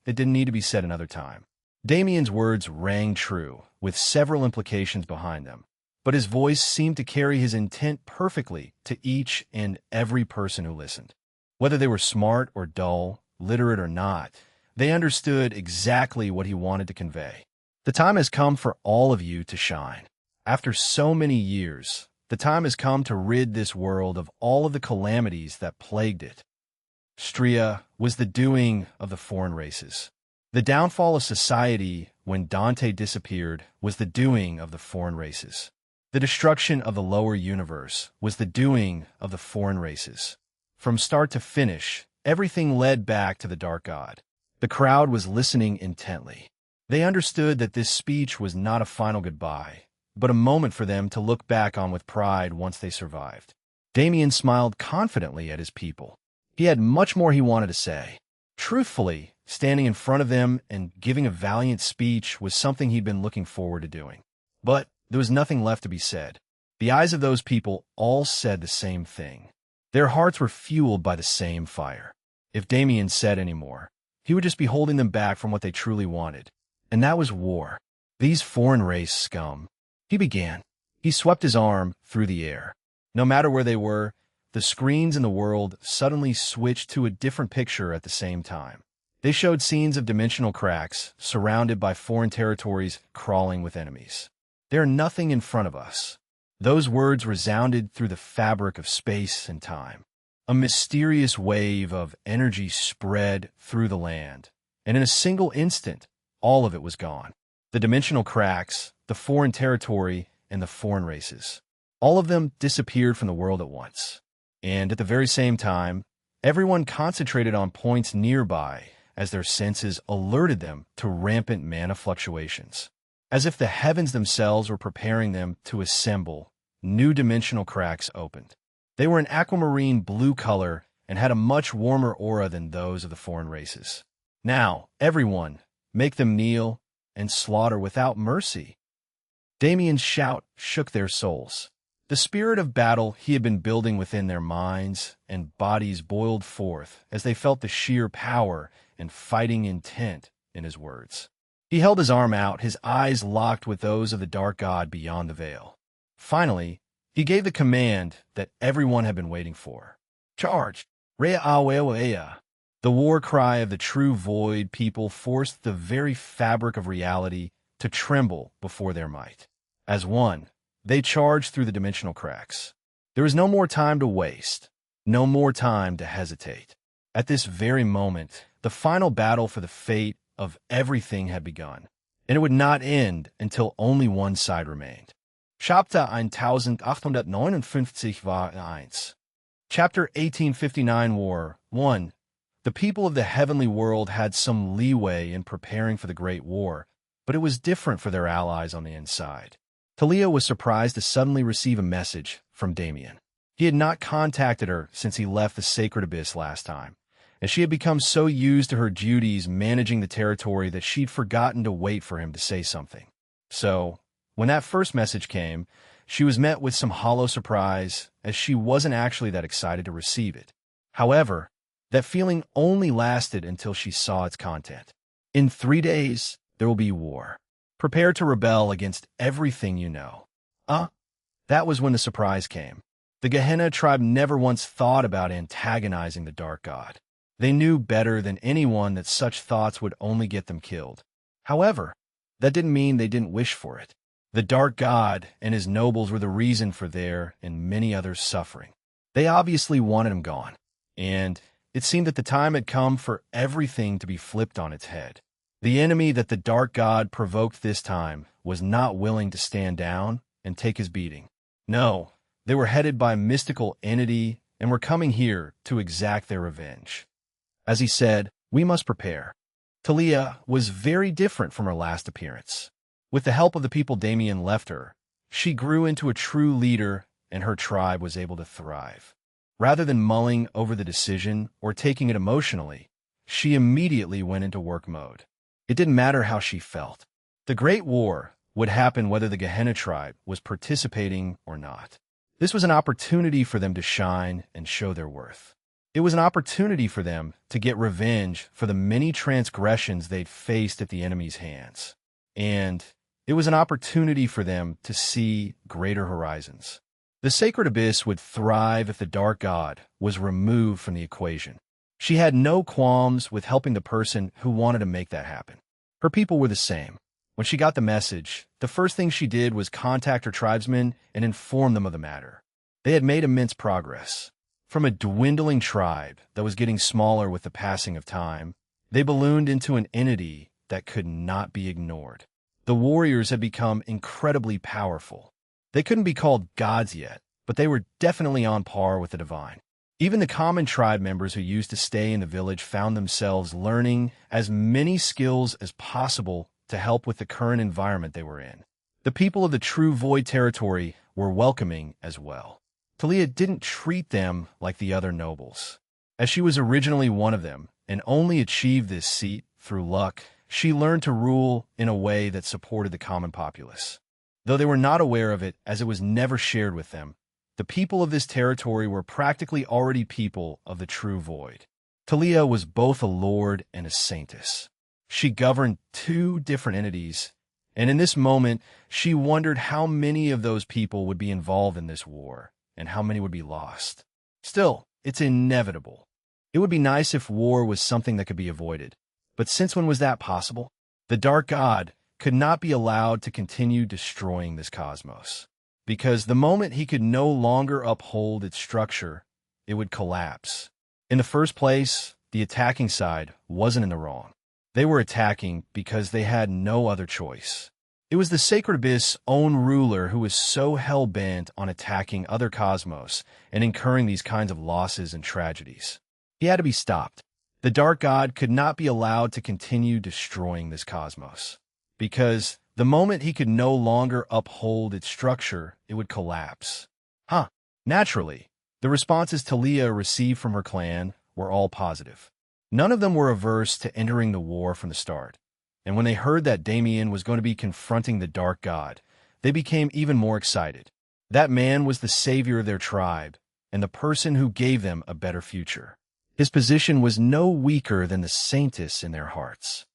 it didn't need to be said another time. Damien's words rang true, with several implications behind them, but his voice seemed to carry his intent perfectly to each and every person who listened. Whether they were smart or dull, literate or not, they understood exactly what he wanted to convey. The time has come for all of you to shine. After so many years, the time has come to rid this world of all of the calamities that plagued it. Stria was the doing of the foreign races. The downfall of society when Dante disappeared was the doing of the foreign races. The destruction of the lower universe was the doing of the foreign races. From start to finish, everything led back to the Dark God. The crowd was listening intently. They understood that this speech was not a final goodbye, but a moment for them to look back on with pride once they survived. Damien smiled confidently at his people. He had much more he wanted to say. Truthfully, standing in front of them and giving a valiant speech was something he'd been looking forward to doing. But there was nothing left to be said. The eyes of those people all said the same thing. Their hearts were fueled by the same fire. If Damien said any more, he would just be holding them back from what they truly wanted. And that was war. These foreign race scum. He began. He swept his arm through the air. No matter where they were, the screens in the world suddenly switched to a different picture at the same time. They showed scenes of dimensional cracks, surrounded by foreign territories crawling with enemies. They're nothing in front of us. Those words resounded through the fabric of space and time. A mysterious wave of energy spread through the land, and in a single instant, all of it was gone. The dimensional cracks, the foreign territory, and the foreign races. All of them disappeared from the world at once. And at the very same time, everyone concentrated on points nearby as their senses alerted them to rampant mana fluctuations. As if the heavens themselves were preparing them to assemble, new dimensional cracks opened. They were an aquamarine blue color and had a much warmer aura than those of the foreign races. Now, everyone, make them kneel and slaughter without mercy. Damien's shout shook their souls. The spirit of battle he had been building within their minds and bodies boiled forth as they felt the sheer power and fighting intent in his words. He held his arm out, his eyes locked with those of the Dark God beyond the veil. Finally, he gave the command that everyone had been waiting for. Charge! Rea Awea. The war cry of the true Void people forced the very fabric of reality to tremble before their might. As one, they charged through the dimensional cracks. There was no more time to waste, no more time to hesitate. At this very moment, the final battle for the fate of everything had begun, and it would not end until only one side remained. Chapter 1859 war 1. Chapter 1859 War 1. The people of the heavenly world had some leeway in preparing for the Great War, but it was different for their allies on the inside. Talia was surprised to suddenly receive a message from Damien. He had not contacted her since he left the Sacred Abyss last time, and she had become so used to her duties managing the territory that she'd forgotten to wait for him to say something. So, when that first message came, she was met with some hollow surprise, as she wasn't actually that excited to receive it. However, that feeling only lasted until she saw its content. In 3 days, there will be war. Prepare to rebel against everything you know. That was when the surprise came. The Gehenna tribe never once thought about antagonizing the Dark God. They knew better than anyone that such thoughts would only get them killed. However, that didn't mean they didn't wish for it. The Dark God and his nobles were the reason for their and many others' suffering. They obviously wanted him gone, and it seemed that the time had come for everything to be flipped on its head. The enemy that the Dark God provoked this time was not willing to stand down and take his beating. No, they were headed by a mystical entity and were coming here to exact their revenge. As he said, we must prepare. Talia was very different from her last appearance. With the help of the people Damien left her, she grew into a true leader and her tribe was able to thrive. Rather than mulling over the decision or taking it emotionally, she immediately went into work mode. It didn't matter how she felt. The Great War would happen whether the Gehenna tribe was participating or not. This was an opportunity for them to shine and show their worth. It was an opportunity for them to get revenge for the many transgressions they'd faced at the enemy's hands. And it was an opportunity for them to see greater horizons. The sacred abyss would thrive if the dark god was removed from the equation. She had no qualms with helping the person who wanted to make that happen. Her people were the same. When she got the message, the first thing she did was contact her tribesmen and inform them of the matter. They had made immense progress. From a dwindling tribe that was getting smaller with the passing of time, they ballooned into an entity that could not be ignored. The warriors had become incredibly powerful. They couldn't be called gods yet, but they were definitely on par with the divine. Even the common tribe members who used to stay in the village found themselves learning as many skills as possible to help with the current environment they were in. The people of the True Void territory were welcoming as well. Talia didn't treat them like the other nobles. As she was originally one of them and only achieved this seat through luck, she learned to rule in a way that supported the common populace. Though they were not aware of it, as it was never shared with them, the people of this territory were practically already people of the True Void. Talia was both a lord and a saintess. She governed two different entities, and in this moment, she wondered how many of those people would be involved in this war, and how many would be lost. Still, it's inevitable. It would be nice if war was something that could be avoided. But since when was that possible? The Dark God could not be allowed to continue destroying this cosmos, because the moment he could no longer uphold its structure, it would collapse. In the first place, the attacking side wasn't in the wrong. They were attacking because they had no other choice. It was the Sacred Abyss' own ruler who was so hell-bent on attacking other cosmos and incurring these kinds of losses and tragedies. He had to be stopped. The Dark God could not be allowed to continue destroying this cosmos, because the moment he could no longer uphold its structure, it would collapse. Naturally, the responses Talia received from her clan were all positive. None of them were averse to entering the war from the start, and when they heard that Damien was going to be confronting the Dark God, they became even more excited. That man was the savior of their tribe, and the person who gave them a better future. His position was no weaker than the saintess in their hearts.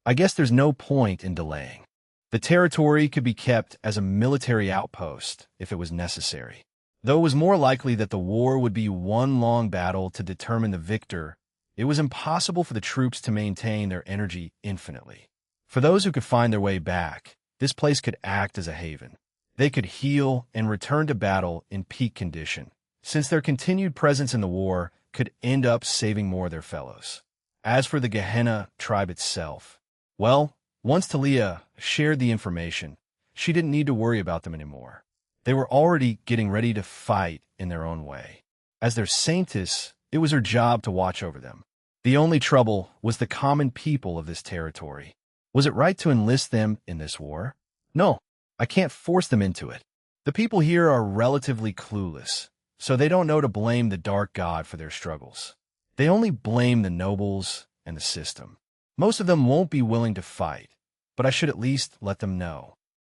I guess there's no point in delaying. The territory could be kept as a military outpost if it was necessary. Though it was more likely that the war would be one long battle to determine the victor, it was impossible for the troops to maintain their energy infinitely. For those who could find their way back, this place could act as a haven. They could heal and return to battle in peak condition, since their continued presence in the war could end up saving more of their fellows. As for the Gehenna tribe itself, well, once Talia shared the information, she didn't need to worry about them anymore. They were already getting ready to fight in their own way. As their saintess, it was her job to watch over them. The only trouble was the common people of this territory. Was it right to enlist them in this war? No, I can't force them into it. The people here are relatively clueless, so they don't know to blame the Dark God for their struggles. They only blame the nobles and the system. Most of them won't be willing to fight, but I should at least let them know.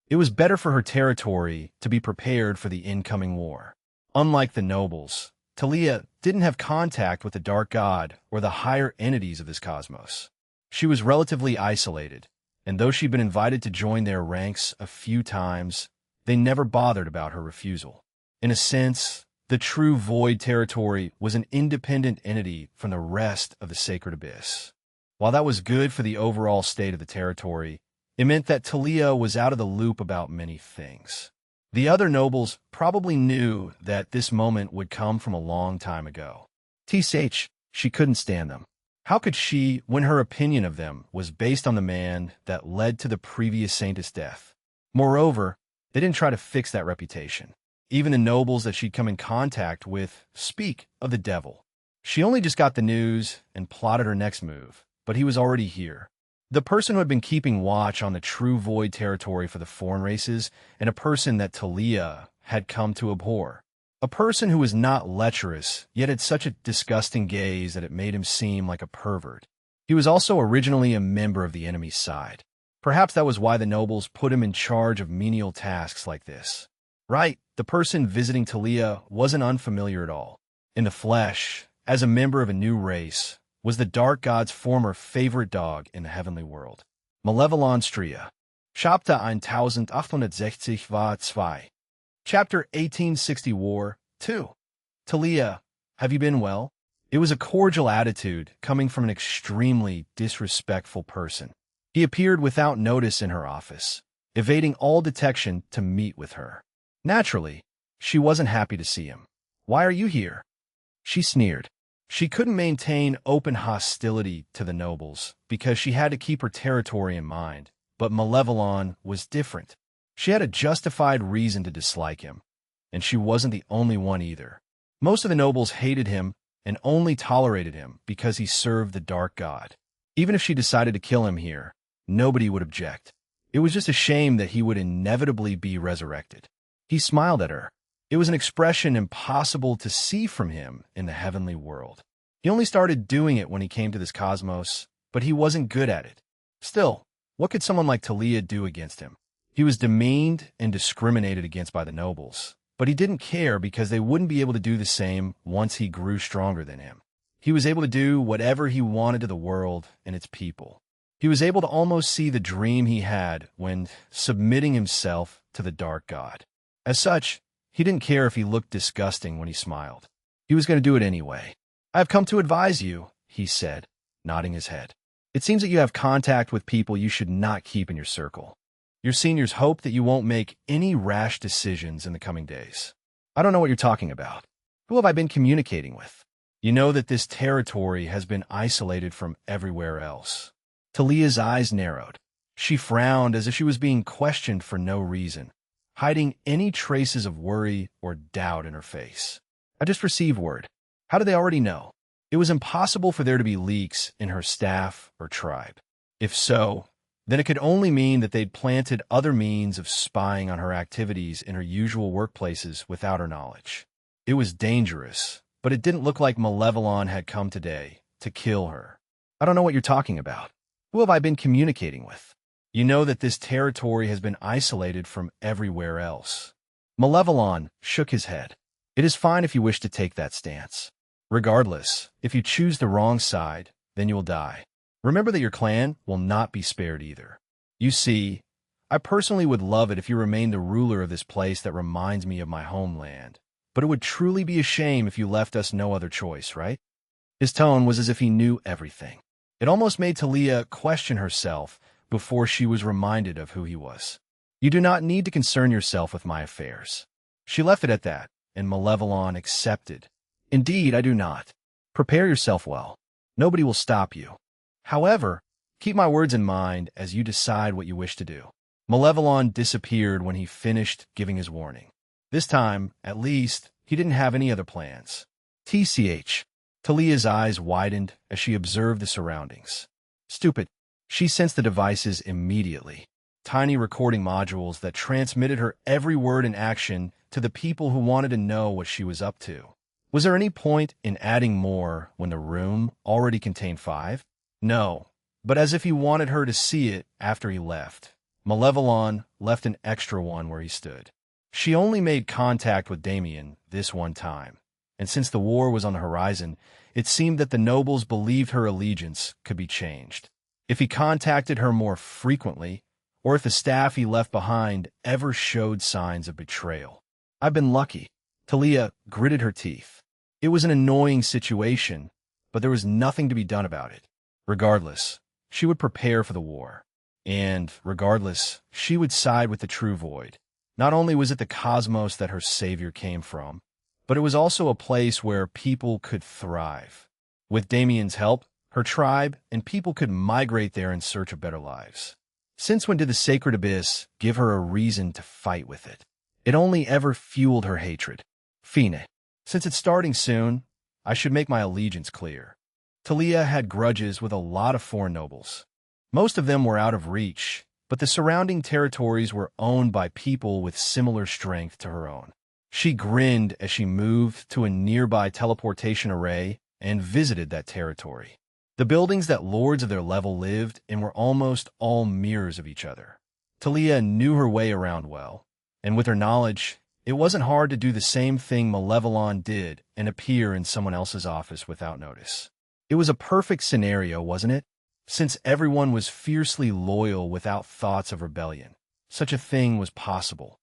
It was better for her territory to be prepared for the incoming war. Unlike the nobles, Talia didn't have contact with the Dark God or the higher entities of this cosmos. She was relatively isolated, and though she'd been invited to join their ranks a few times, they never bothered about her refusal. In a sense, the True Void territory was an independent entity from the rest of the Sacred Abyss. While that was good for the overall state of the territory, it meant that Talia was out of the loop about many things. The other nobles probably knew that this moment would come from a long time ago. She couldn't stand them. How could she, when her opinion of them was based on the man that led to the previous saintess' death? Moreover, they didn't try to fix that reputation. Even the nobles that she'd come in contact with speak of the devil. She only just got the news and plotted her next move, but he was already here. The person who had been keeping watch on the True Void territory for the foreign races, and a person that Talia had come to abhor. A person who was not lecherous, yet had such a disgusting gaze that it made him seem like a pervert. He was also originally a member of the enemy's side. Perhaps that was why the nobles put him in charge of menial tasks like this. Right, the person visiting Talia wasn't unfamiliar at all. In the flesh, as a member of a new race, was the Dark God's former favorite dog in the heavenly world. Malevolon Stria. Chapter 1860 war 2. Chapter 1860 War 2. Talia, have you been well? It was a cordial attitude coming from an extremely disrespectful person. He appeared without notice in her office, evading all detection to meet with her. Naturally, she wasn't happy to see him. Why are you here? She sneered. She couldn't maintain open hostility to the nobles because she had to keep her territory in mind, but Malevolon was different. She had a justified reason to dislike him, and she wasn't the only one either. Most of the nobles hated him and only tolerated him because he served the Dark God. Even if she decided to kill him here, nobody would object. It was just a shame that he would inevitably be resurrected. He smiled at her. It was an expression impossible to see from him in the heavenly world. He only started doing it when he came to this cosmos, but he wasn't good at it. Still, what could someone like Talia do against him? He was demeaned and discriminated against by the nobles, but he didn't care because they wouldn't be able to do the same once he grew stronger than him. He was able to do whatever he wanted to the world and its people. He was able to almost see the dream he had when submitting himself to the Dark God. As such, he didn't care if he looked disgusting when he smiled. He was going to do it anyway. "I have come to advise you," he said, nodding his head. "It seems that you have contact with people you should not keep in your circle. Your seniors hope that you won't make any rash decisions in the coming days." "I don't know what you're talking about. Who have I been communicating with?" "You know that this territory has been isolated from everywhere else." Talia's eyes narrowed. She frowned as if she was being questioned for no reason, hiding any traces of worry or doubt in her face. "I just received word." How did they already know? It was impossible for there to be leaks in her staff or tribe. If so, then it could only mean that they'd planted other means of spying on her activities in her usual workplaces without her knowledge. It was dangerous, but it didn't look like Malevolon had come today to kill her. "I don't know what you're talking about. Who have I been communicating with?" "You know that this territory has been isolated from everywhere else." Malevolon shook his head. "It is fine if you wish to take that stance. Regardless, if you choose the wrong side, then you will die. Remember that your clan will not be spared either. You see, I personally would love it if you remained the ruler of this place that reminds me of my homeland, but it would truly be a shame if you left us no other choice, right?" His tone was as if he knew everything. It almost made Talia question herself before she was reminded of who he was. "You do not need to concern yourself with my affairs." She left it at that, and Malevolon accepted. "Indeed, I do not. Prepare yourself well. Nobody will stop you. However, keep my words in mind as you decide what you wish to do." Malevolon disappeared when he finished giving his warning. This time, at least, he didn't have any other plans. TCH. Talia's eyes widened as she observed the surroundings. Stupid. She sensed the devices immediately. Tiny recording modules that transmitted her every word and action to the people who wanted to know what she was up to. Was there any point in adding more when the room already contained 5? No, but as if he wanted her to see it after he left, Malevolon left an extra one where he stood. She only made contact with Damien this one time, and since the war was on the horizon, it seemed that the nobles believed her allegiance could be changed. If he contacted her more frequently, or if the staff he left behind ever showed signs of betrayal. "I've been lucky." Talia gritted her teeth. It was an annoying situation, but there was nothing to be done about it. Regardless, she would prepare for the war. And, regardless, she would side with the true void. Not only was it the cosmos that her savior came from, but it was also a place where people could thrive. With Damien's help, her tribe and people could migrate there in search of better lives. Since when did the sacred abyss give her a reason to fight with it? It only ever fueled her hatred. Fine. Since it's starting soon, I should make my allegiance clear. Talia had grudges with a lot of foreign nobles. Most of them were out of reach, but the surrounding territories were owned by people with similar strength to her own. She grinned as she moved to a nearby teleportation array and visited that territory. The buildings that lords of their level lived in were almost all mirrors of each other. Talia knew her way around well, and with her knowledge, It wasn't hard to do the same thing Malevolon did and appear in someone else's office without notice. It was a perfect scenario, wasn't it? Since everyone was fiercely loyal without thoughts of rebellion, such a thing was possible.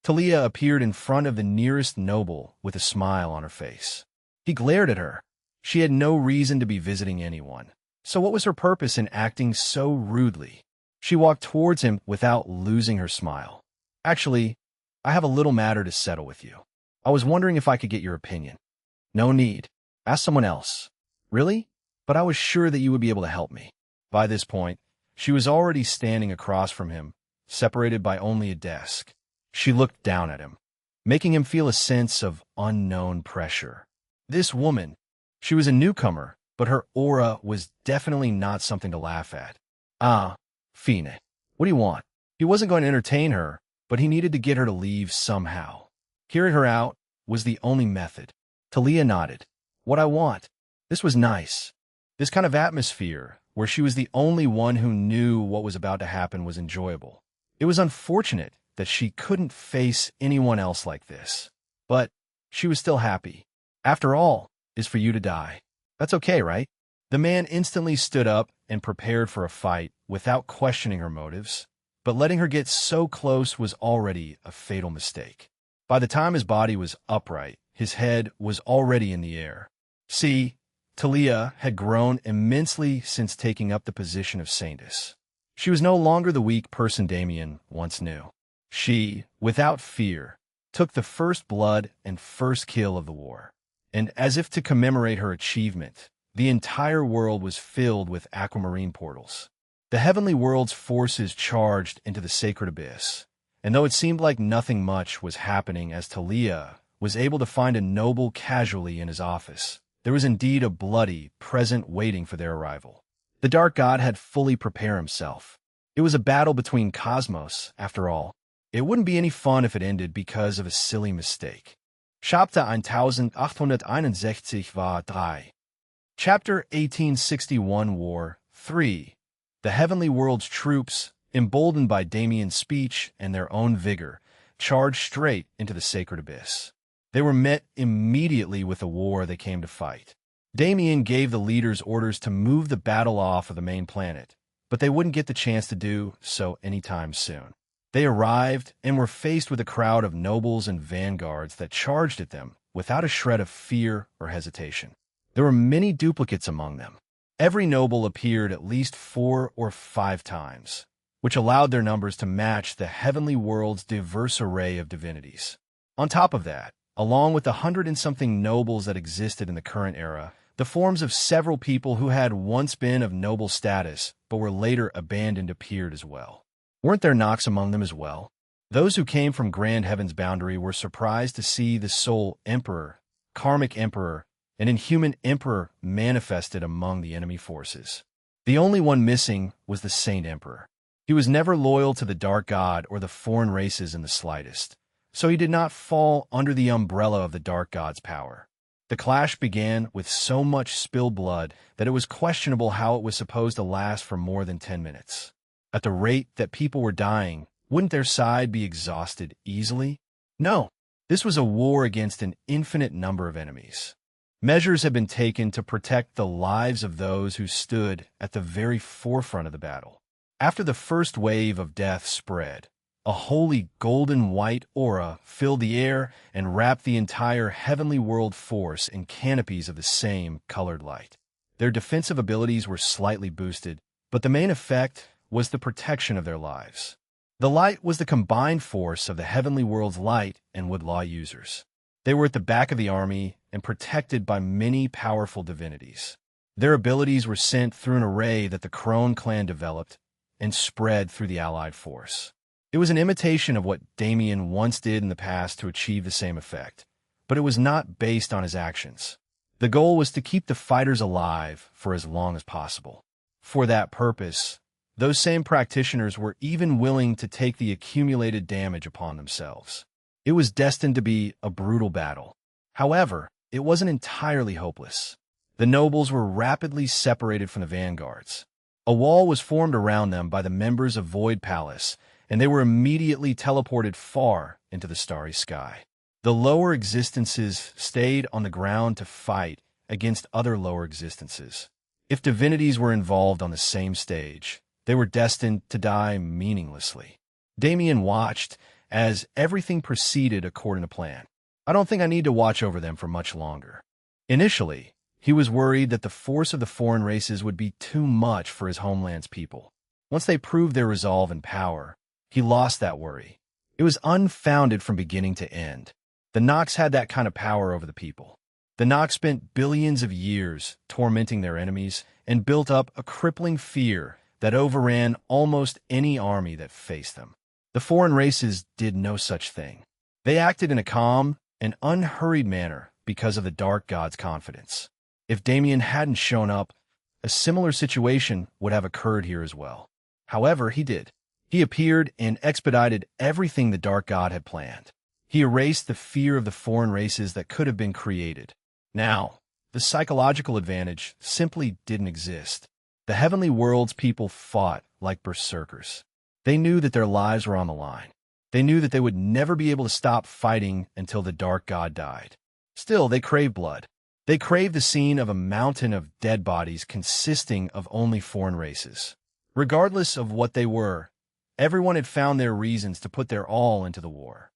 Talia appeared in front of the nearest noble with a smile on her face. He glared at her. She had no reason to be visiting anyone. So what was her purpose in acting so rudely? She walked towards him without losing her smile. Actually, I have a little matter to settle with you. I was wondering if I could get your opinion. No need. Ask someone else. Really? But I was sure that you would be able to help me. By this point, she was already standing across from him, separated by only a desk. She looked down at him, making him feel a sense of unknown pressure. This woman, she was a newcomer, but her aura was definitely not something to laugh at. Fine. What do you want? He wasn't going to entertain her, but he needed to get her to leave somehow. Hearing her out was the only method. Talia nodded. What I want. This was nice. This kind of atmosphere, where she was the only one who knew what was about to happen, was enjoyable. It was unfortunate that she couldn't face anyone else like this. But she was still happy. After all, is for you to die. That's okay, right? The man instantly stood up and prepared for a fight without questioning her motives, but letting her get so close was already a fatal mistake. By the time his body was upright, his head was already in the air. See, Talia had grown immensely since taking up the position of saintess. She was no longer the weak person Damien once knew. She, without fear, took the first blood and first kill of the war. And as if to commemorate her achievement, the entire world was filled with aquamarine portals. The heavenly world's forces charged into the sacred abyss, and though it seemed like nothing much was happening as Talia was able to find a noble casually in his office, there was indeed a bloody present waiting for their arrival. The Dark God had fully prepared himself. It was a battle between cosmos, after all. It wouldn't be any fun if it ended because of a silly mistake. Chapter 1861 war 3. Chapter 1861 War 3. The heavenly world's troops, emboldened by Damien's speech and their own vigor, charged straight into the sacred abyss. They were met immediately with the war they came to fight. Damien gave the leaders orders to move the battle off of the main planet, but they wouldn't get the chance to do so anytime soon. They arrived and were faced with a crowd of nobles and vanguards that charged at them without a shred of fear or hesitation. There were many duplicates among them. Every noble appeared at least 4 or 5 times, which allowed their numbers to match the heavenly world's diverse array of divinities. On top of that, along with the 100-and-something nobles that existed in the current era, the forms of several people who had once been of noble status but were later abandoned appeared as well. Weren't there Nox among them as well? Those who came from Grand Heaven's boundary were surprised to see the Soul Emperor, Karmic Emperor, and Inhuman Emperor manifested among the enemy forces. The only one missing was the Saint Emperor. He was never loyal to the Dark God or the foreign races in the slightest, so he did not fall under the umbrella of the Dark God's power. The clash began with so much spilled blood that it was questionable how it was supposed to last for more than 10 minutes. At the rate that people were dying, wouldn't their side be exhausted easily? No, this was a war against an infinite number of enemies. Measures had been taken to protect the lives of those who stood at the very forefront of the battle. After the first wave of death spread, a holy golden white aura filled the air and wrapped the entire heavenly world force in canopies of the same colored light. Their defensive abilities were slightly boosted, but the main effect was the protection of their lives. The light was the combined force of the heavenly world's light and Woodlaw users. They were at the back of the army and protected by many powerful divinities. Their abilities were sent through an array that the Crone clan developed and spread through the allied force. It was an imitation of what Damien once did in the past to achieve the same effect, but it was not based on his actions. The goal was to keep the fighters alive for as long as possible. For that purpose, those same practitioners were even willing to take the accumulated damage upon themselves. It was destined to be a brutal battle. However, it wasn't entirely hopeless. The nobles were rapidly separated from the vanguards. A wall was formed around them by the members of Void Palace, and they were immediately teleported far into the starry sky. The lower existences stayed on the ground to fight against other lower existences. If divinities were involved on the same stage, they were destined to die meaninglessly. Damien watched as everything proceeded according to plan. I don't think I need to watch over them for much longer. Initially, he was worried that the force of the foreign races would be too much for his homeland's people. Once they proved their resolve and power, he lost that worry. It was unfounded from beginning to end. The Nox had that kind of power over the people. The Nox spent billions of years tormenting their enemies and built up a crippling fear that overran almost any army that faced them. The foreign races did no such thing. They acted in a calm and unhurried manner because of the Dark God's confidence. If Damien hadn't shown up, a similar situation would have occurred here as well. However, he did. He appeared and expedited everything the Dark God had planned. He erased the fear of the foreign races that could have been created. Now, the psychological advantage simply didn't exist. The heavenly world's people fought like berserkers. They knew that their lives were on the line. They knew that they would never be able to stop fighting until the Dark God died. Still, they craved blood. They craved the scene of a mountain of dead bodies consisting of only foreign races. Regardless of what they were, everyone had found their reasons to put their all into the war.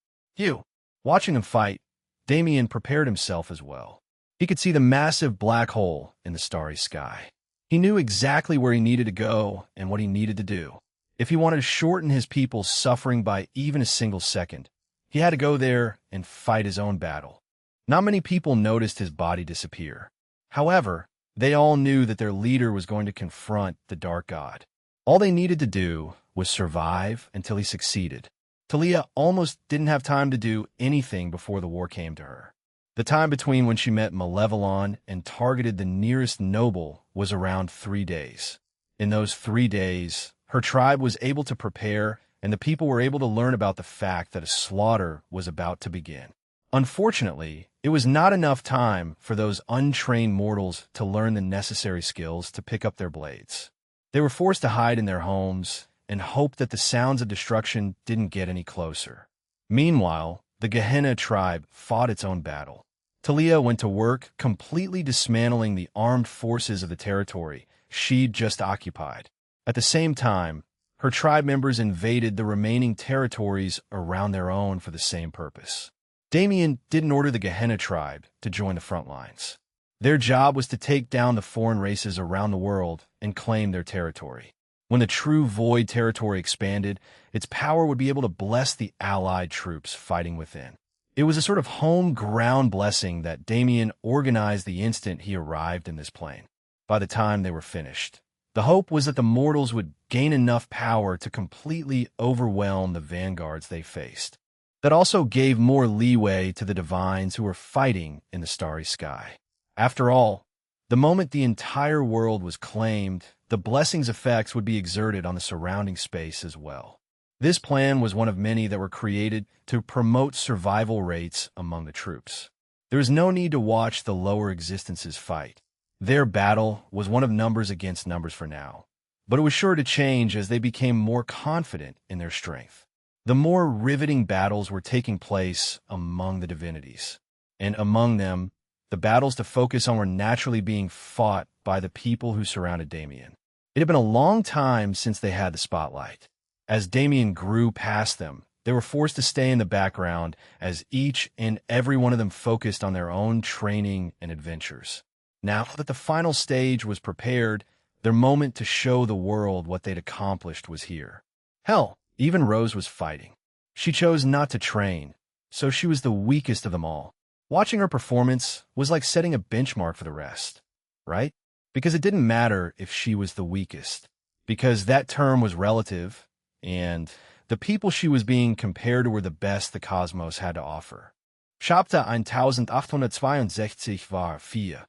Watching them fight, Damien prepared himself as well. He could see the massive black hole in the starry sky. He knew exactly where he needed to go and what he needed to do. If he wanted to shorten his people's suffering by even a single second, he had to go there and fight his own battle. Not many people noticed his body disappear. However, they all knew that their leader was going to confront the Dark God. All they needed to do was survive until he succeeded. Talia almost didn't have time to do anything before the war came to her. The time between when she met Malevolon and targeted the nearest noble was around 3 days. In those 3 days, her tribe was able to prepare, and the people were able to learn about the fact that a slaughter was about to begin. Unfortunately, it was not enough time for those untrained mortals to learn the necessary skills to pick up their blades. They were forced to hide in their homes and hope that the sounds of destruction didn't get any closer. Meanwhile, the Gehenna tribe fought its own battle. Talia went to work completely dismantling the armed forces of the territory she'd just occupied. At the same time, her tribe members invaded the remaining territories around their own for the same purpose. Damien didn't order the Gehenna tribe to join the front lines. Their job was to take down the foreign races around the world and claim their territory. When the true Void territory expanded, its power would be able to bless the allied troops fighting within. It was a sort of home ground blessing that Damien organized the instant he arrived in this plane. By the time they were finished, the hope was that the mortals would gain enough power to completely overwhelm the vanguards they faced. That also gave more leeway to the divines who were fighting in the starry sky. After all, the moment the entire world was claimed, the blessing's effects would be exerted on the surrounding space as well. This plan was one of many that were created to promote survival rates among the troops. There was no need to watch the lower existences fight. Their battle was one of numbers against numbers for now, but it was sure to change as they became more confident in their strength. The more riveting battles were taking place among the divinities, and among them, the battles to focus on were naturally being fought by the people who surrounded Damien. It had been a long time since they had the spotlight. As Damien grew past them, they were forced to stay in the background as each and every one of them focused on their own training and adventures. Now that the final stage was prepared, their moment to show the world what they'd accomplished was here. Hell, even Rose was fighting. She chose not to train, so she was the weakest of them all. Watching her performance was like setting a benchmark for the rest, right? Because it didn't matter if she was the weakest, because that term was relative, and the people she was being compared to were the best the cosmos had to offer. Chapter 1862 war 4.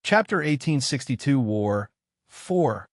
Chapter 1862 War 4.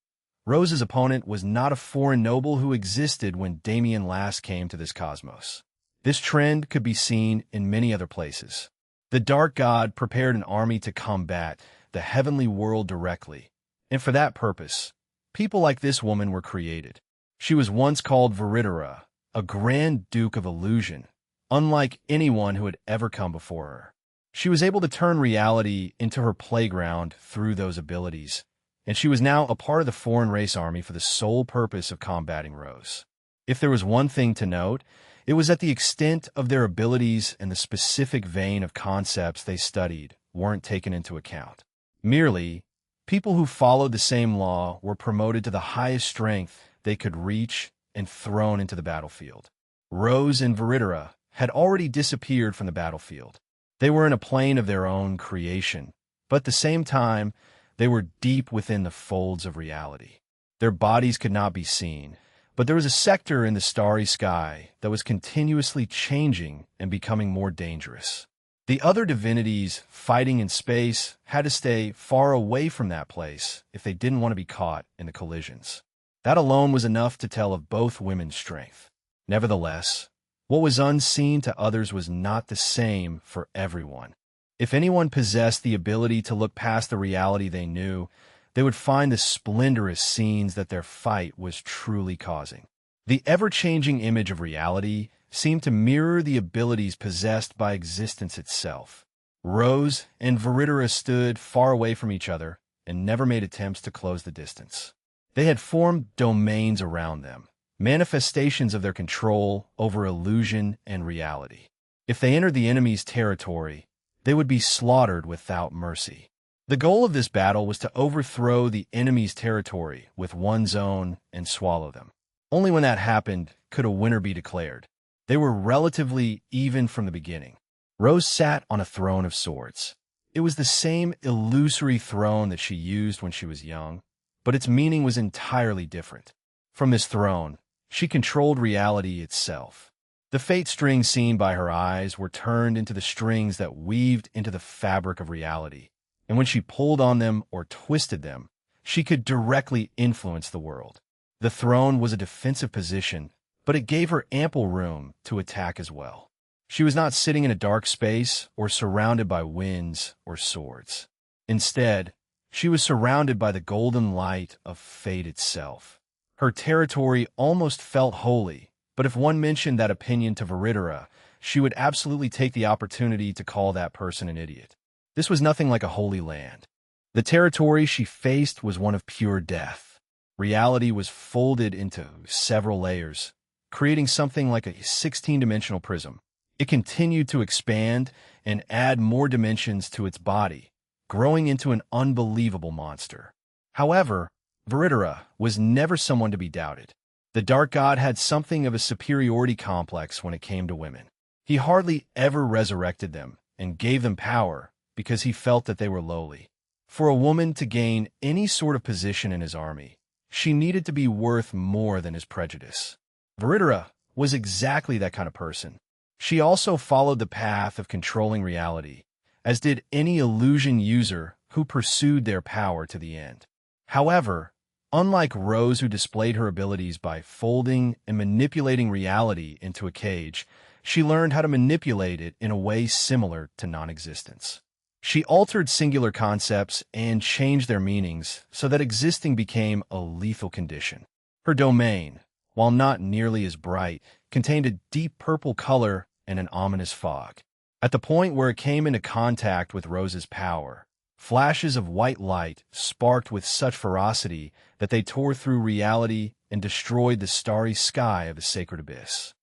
Rose's opponent was not a foreign noble who existed when Damien last came to this cosmos. This trend could be seen in many other places. The Dark God prepared an army to combat the heavenly world directly, and for that purpose, people like this woman were created. She was once called Veritera, a Grand Duke of illusion, unlike anyone who had ever come before her. She was able to turn reality into her playground through those abilities, and she was now a part of the foreign race army for the sole purpose of combating Rose. If there was one thing to note, it was that the extent of their abilities and the specific vein of concepts they studied weren't taken into account. Merely, people who followed the same law were promoted to the highest strength they could reach and thrown into the battlefield. Rose and Veritera had already disappeared from the battlefield. They were in a plane of their own creation, but at the same time, they were deep within the folds of reality. Their bodies could not be seen, but there was a sector in the starry sky that was continuously changing and becoming more dangerous. The other divinities fighting in space had to stay far away from that place if they didn't want to be caught in the collisions. That alone was enough to tell of both women's strength. Nevertheless, what was unseen to others was not the same for everyone. If anyone possessed the ability to look past the reality they knew, they would find the splendorous scenes that their fight was truly causing. The ever-changing image of reality seemed to mirror the abilities possessed by existence itself. Rose and Veritera stood far away from each other and never made attempts to close the distance. They had formed domains around them, manifestations of their control over illusion and reality. If they entered the enemy's territory, they would be slaughtered without mercy. The goal of this battle was to overthrow the enemy's territory with one's own and swallow them. Only when that happened could a winner be declared. They were relatively even from the beginning. Rose sat on a throne of sorts. It was the same illusory throne that she used when she was young, but its meaning was entirely different. From this throne, she controlled reality itself. The fate strings seen by her eyes were turned into the strings that weaved into the fabric of reality, and when she pulled on them or twisted them, she could directly influence the world. The throne was a defensive position, but it gave her ample room to attack as well. She was not sitting in a dark space or surrounded by winds or swords. Instead, she was surrounded by the golden light of fate itself. Her territory almost felt holy, but if one mentioned that opinion to Veritera, she would absolutely take the opportunity to call that person an idiot. This was nothing like a holy land. The territory she faced was one of pure death. Reality was folded into several layers, creating something like a 16-dimensional prism. It continued to expand and add more dimensions to its body, growing into an unbelievable monster. However, Veritera was never someone to be doubted. The Dark God had something of a superiority complex when it came to women. He hardly ever resurrected them and gave them power because he felt that they were lowly. For a woman to gain any sort of position in his army, she needed to be worth more than his prejudice. Veritera was exactly that kind of person. She also followed the path of controlling reality, as did any illusion user who pursued their power to the end. However, unlike Rose, who displayed her abilities by folding and manipulating reality into a cage, she learned how to manipulate it in a way similar to non-existence. She altered singular concepts and changed their meanings so that existing became a lethal condition. Her domain, while not nearly as bright, contained a deep purple color and an ominous fog. At the point where it came into contact with Rose's power, flashes of white light sparked with such ferocity that they tore through reality and destroyed the starry sky of the sacred abyss.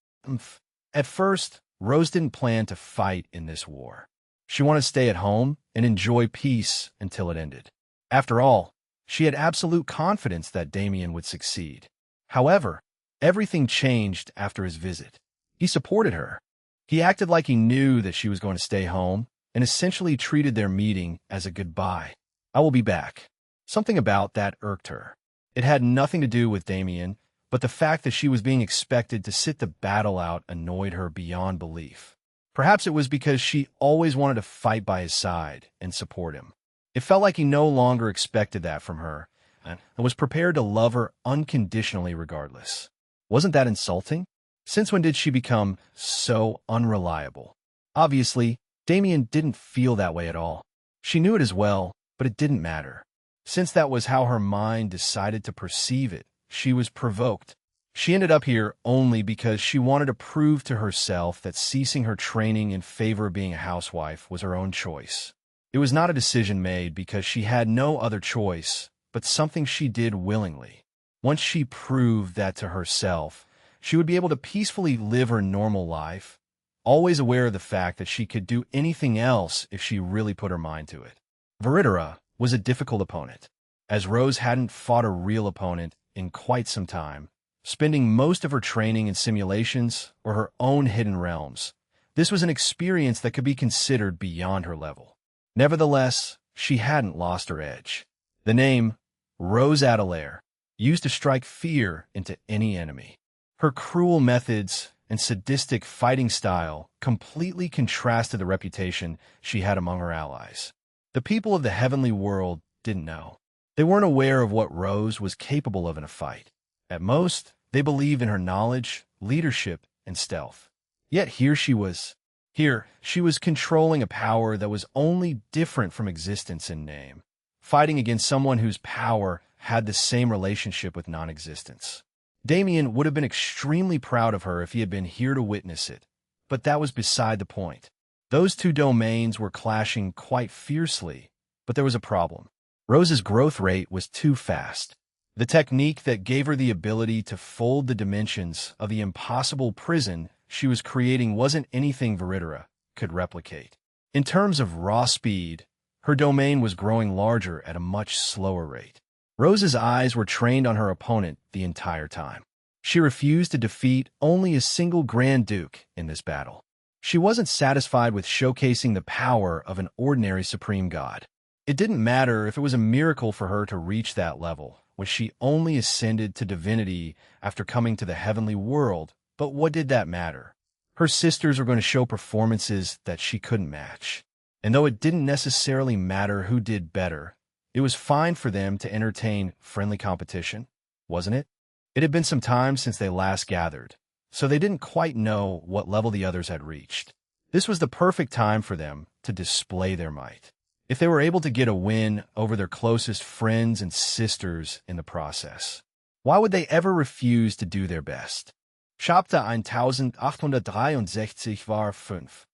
At first, Rose didn't plan to fight in this war. She wanted to stay at home and enjoy peace until it ended. After all, she had absolute confidence that Damien would succeed. However, everything changed after his visit. He supported her. He acted like he knew that she was going to stay home and essentially treated their meeting as a goodbye. "I will be back." Something about that irked her. It had nothing to do with Damien, but the fact that she was being expected to sit the battle out annoyed her beyond belief. Perhaps it was because she always wanted to fight by his side and support him. It felt like he no longer expected that from her and was prepared to love her unconditionally regardless. Wasn't that insulting? Since when did she become so unreliable? Obviously, Damien didn't feel that way at all. She knew it as well, but it didn't matter. Since that was how her mind decided to perceive it, she was provoked. She ended up here only because she wanted to prove to herself that ceasing her training in favor of being a housewife was her own choice. It was not a decision made because she had no other choice, but something she did willingly. Once she proved that to herself, she would be able to peacefully live her normal life, always aware of the fact that she could do anything else if she really put her mind to it. Viridera was a difficult opponent, as Rose hadn't fought a real opponent in quite some time, spending most of her training in simulations or her own hidden realms. This was an experience that could be considered beyond her level. Nevertheless, she hadn't lost her edge. The name, Rose Adelaire, used to strike fear into any enemy. Her cruel methods and sadistic fighting style completely contrasted the reputation she had among her allies. The people of the heavenly world didn't know. They weren't aware of what Rose was capable of in a fight. At most, they believed in her knowledge, leadership, and stealth. Yet here she was controlling a power that was only different from existence in name, fighting against someone whose power had the same relationship with non-existence. Damien would have been extremely proud of her if he had been here to witness it, but that was beside the point. Those two domains were clashing quite fiercely, but there was a problem. Rose's growth rate was too fast. The technique that gave her the ability to fold the dimensions of the impossible prison she was creating wasn't anything Viridera could replicate. In terms of raw speed, her domain was growing larger at a much slower rate. Rose's eyes were trained on her opponent the entire time. She refused to defeat only a single Grand Duke in this battle. She wasn't satisfied with showcasing the power of an ordinary supreme god. It didn't matter if it was a miracle for her to reach that level, when she only ascended to divinity after coming to the heavenly world, but what did that matter? Her sisters were going to show performances that she couldn't match. And though it didn't necessarily matter who did better, it was fine for them to entertain friendly competition, wasn't it? It had been some time since they last gathered, so they didn't quite know what level the others had reached. This was the perfect time for them to display their might. If they were able to get a win over their closest friends and sisters in the process, why would they ever refuse to do their best? Chapter 1863 war 5.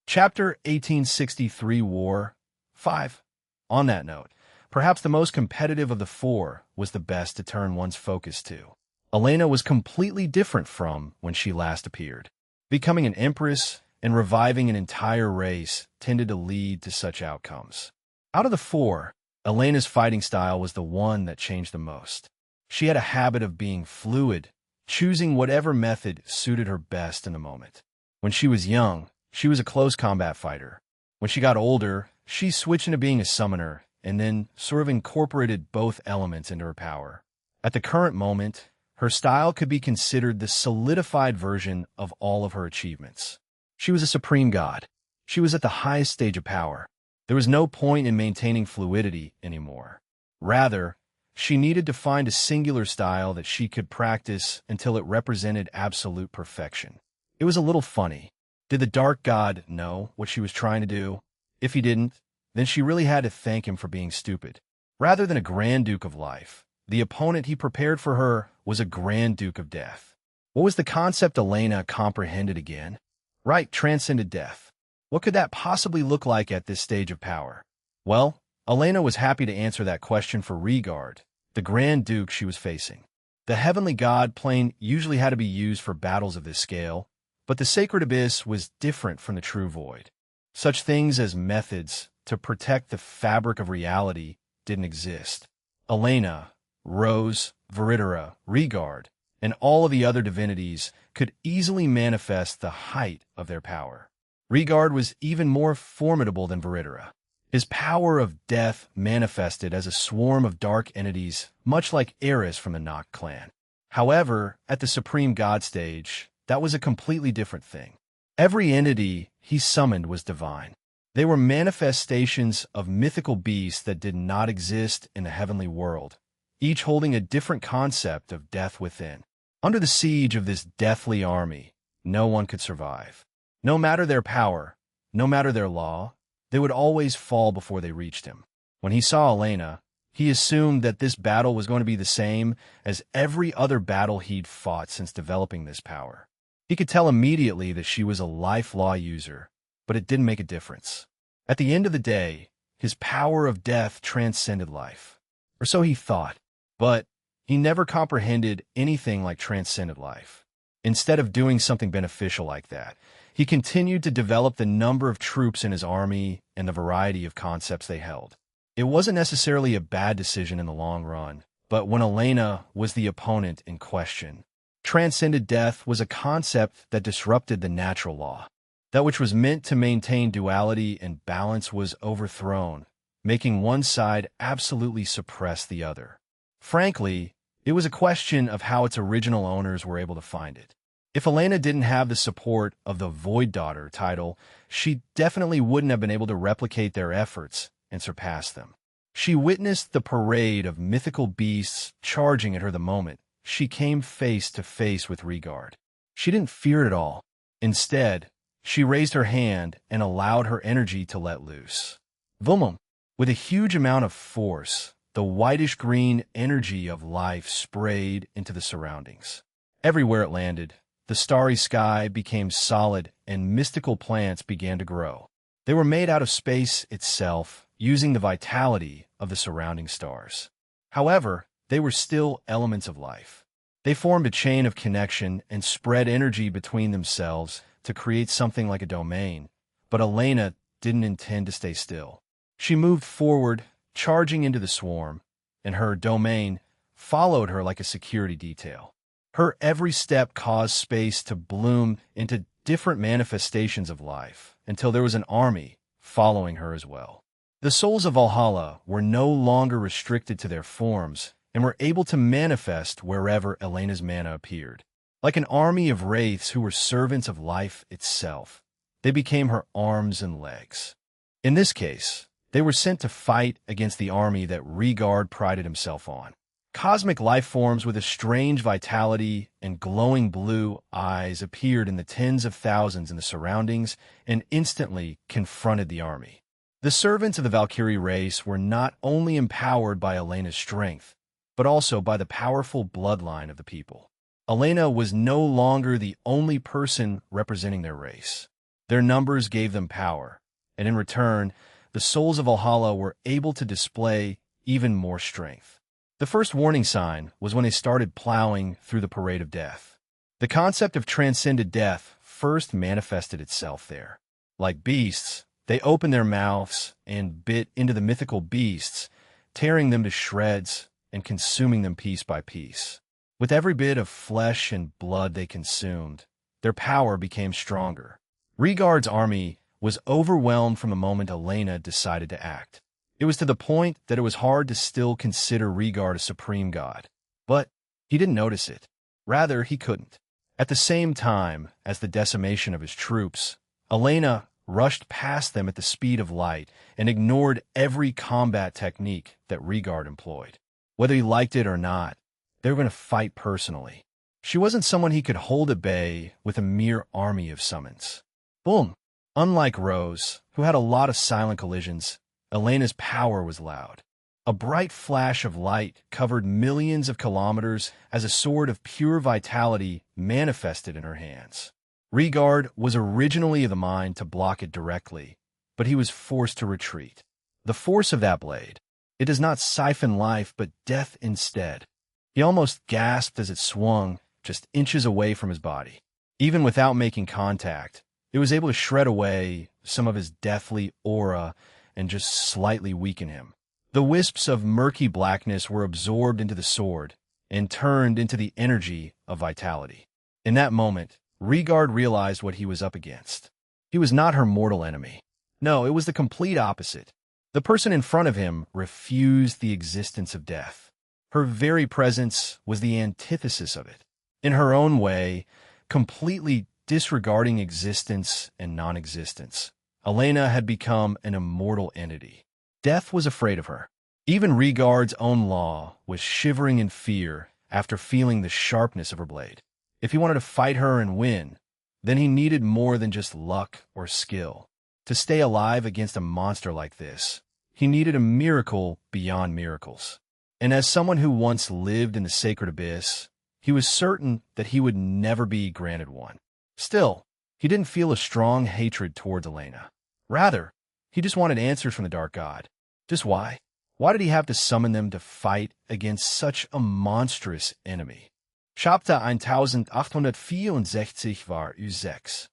Chapter 1863 War 5. On that note, perhaps the most competitive of the four was the best to turn one's focus to. Elena was completely different from when she last appeared. Becoming an empress and reviving an entire race tended to lead to such outcomes. Out of the four, Elena's fighting style was the one that changed the most. She had a habit of being fluid, choosing whatever method suited her best in the moment. When she was young, she was a close combat fighter. When she got older, she switched into being a summoner and then sort of incorporated both elements into her power. At the current moment, her style could be considered the solidified version of all of her achievements. She was a supreme god. She was at the highest stage of power. There was no point in maintaining fluidity anymore. Rather, she needed to find a singular style that she could practice until it represented absolute perfection. It was a little funny. Did the dark god know what she was trying to do? If he didn't, then she really had to thank him for being stupid. Rather than a Grand Duke of life, the opponent he prepared for her was a Grand Duke of death. What was the concept Elena comprehended again? Right, transcended death. What could that possibly look like at this stage of power? Well, Elena was happy to answer that question for Regard, the Grand Duke she was facing. The heavenly god plane usually had to be used for battles of this scale, but the sacred abyss was different from the true void. Such things as methods to protect the fabric of reality didn't exist. Elena, Rose, Viridera, Regard, and all of the other divinities could easily manifest the height of their power. Regard was even more formidable than Viridera. His power of death manifested as a swarm of dark entities, much like Eris from the Noct clan. However, at the Supreme God stage, that was a completely different thing. Every entity he summoned was divine. They were manifestations of mythical beasts that did not exist in the heavenly world, each holding a different concept of death within. Under the siege of this deathly army, no one could survive. No matter their power, no matter their law, they would always fall before they reached him. When he saw Elena, He assumed that this battle was going to be the same as every other battle he'd fought since developing this power. He could tell immediately that she was a life law user, but it didn't make a difference. At the end of the day, his power of death transcended life. Or so he thought. But he never comprehended anything like transcended life. Instead of doing something beneficial like that, he continued to develop the number of troops in his army and the variety of concepts they held. It wasn't necessarily a bad decision in the long run, but when Elena was the opponent in question, transcended death was a concept that disrupted the natural law. That which was meant to maintain duality and balance was overthrown, making one side absolutely suppress the other. Frankly, it was a question of how its original owners were able to find it. If Elena didn't have the support of the Void Daughter title, she definitely wouldn't have been able to replicate their efforts and surpass them. She witnessed the parade of mythical beasts charging at her the moment she came face to face with Regard. She didn't fear it at all. Instead, she raised her hand and allowed her energy to let loose. Boom! With a huge amount of force, the whitish-green energy of life sprayed into the surroundings. Everywhere it landed, the starry sky became solid and mystical plants began to grow. They were made out of space itself, using the vitality of the surrounding stars. However, they were still elements of life. They formed a chain of connection and spread energy between themselves to create something like a domain, but Elena didn't intend to stay still. She moved forward, charging into the swarm, and her domain followed her like a security detail. Her every step caused space to bloom into different manifestations of life, until there was an army following her as well. The souls of Valhalla were no longer restricted to their forms, and were able to manifest wherever Elena's mana appeared. Like an army of wraiths who were servants of life itself, they became her arms and legs. In this case, they were sent to fight against the army that Regard prided himself on. Cosmic life forms with a strange vitality and glowing blue eyes appeared in the tens of thousands in the surroundings and instantly confronted the army. The servants of the Valkyrie race were not only empowered by Elena's strength, but also by the powerful bloodline of the people. Elena was no longer the only person representing their race. Their numbers gave them power, and in return, the souls of Valhalla were able to display even more strength. The first warning sign was when they started plowing through the parade of death. The concept of transcended death first manifested itself there. Like beasts, they opened their mouths and bit into the mythical beasts, tearing them to shreds and consuming them piece by piece. With every bit of flesh and blood they consumed, their power became stronger. Regard's army was overwhelmed from the moment Elena decided to act. It was to the point that it was hard to still consider Regard a supreme god. But he didn't notice it. Rather, he couldn't. At the same time as the decimation of his troops, Elena rushed past them at the speed of light and ignored every combat technique that Regard employed. Whether he liked it or not, they were going to fight personally. She wasn't someone he could hold at bay with a mere army of summons. Boom! Unlike Rose, who had a lot of silent collisions, Elena's power was loud. A bright flash of light covered millions of kilometers as a sword of pure vitality manifested in her hands. Regard was originally of the mind to block it directly, but he was forced to retreat. The force of that blade, it does not siphon life but death instead. He almost gasped as it swung just inches away from his body. Even without making contact, it was able to shred away some of his deathly aura and just slightly weaken him. The wisps of murky blackness were absorbed into the sword and turned into the energy of vitality. In that moment, Regard realized what he was up against. He was not her mortal enemy. No, it was the complete opposite. The person in front of him refused the existence of death. Her very presence was the antithesis of it. In her own way, completely disregarding existence and non-existence, Elena had become an immortal entity. Death was afraid of her. Even Regard's own law was shivering in fear after feeling the sharpness of her blade. If he wanted to fight her and win, then he needed more than just luck or skill. To stay alive against a monster like this, He needed a miracle beyond miracles. And as someone who once lived in the sacred abyss, he was certain that he would never be granted one. Still, he didn't feel a strong hatred towards Elena. Rather, he just wanted answers from the Dark God. Just why? Why did he have to summon them to fight against such a monstrous enemy? Chapter 1864 war U6.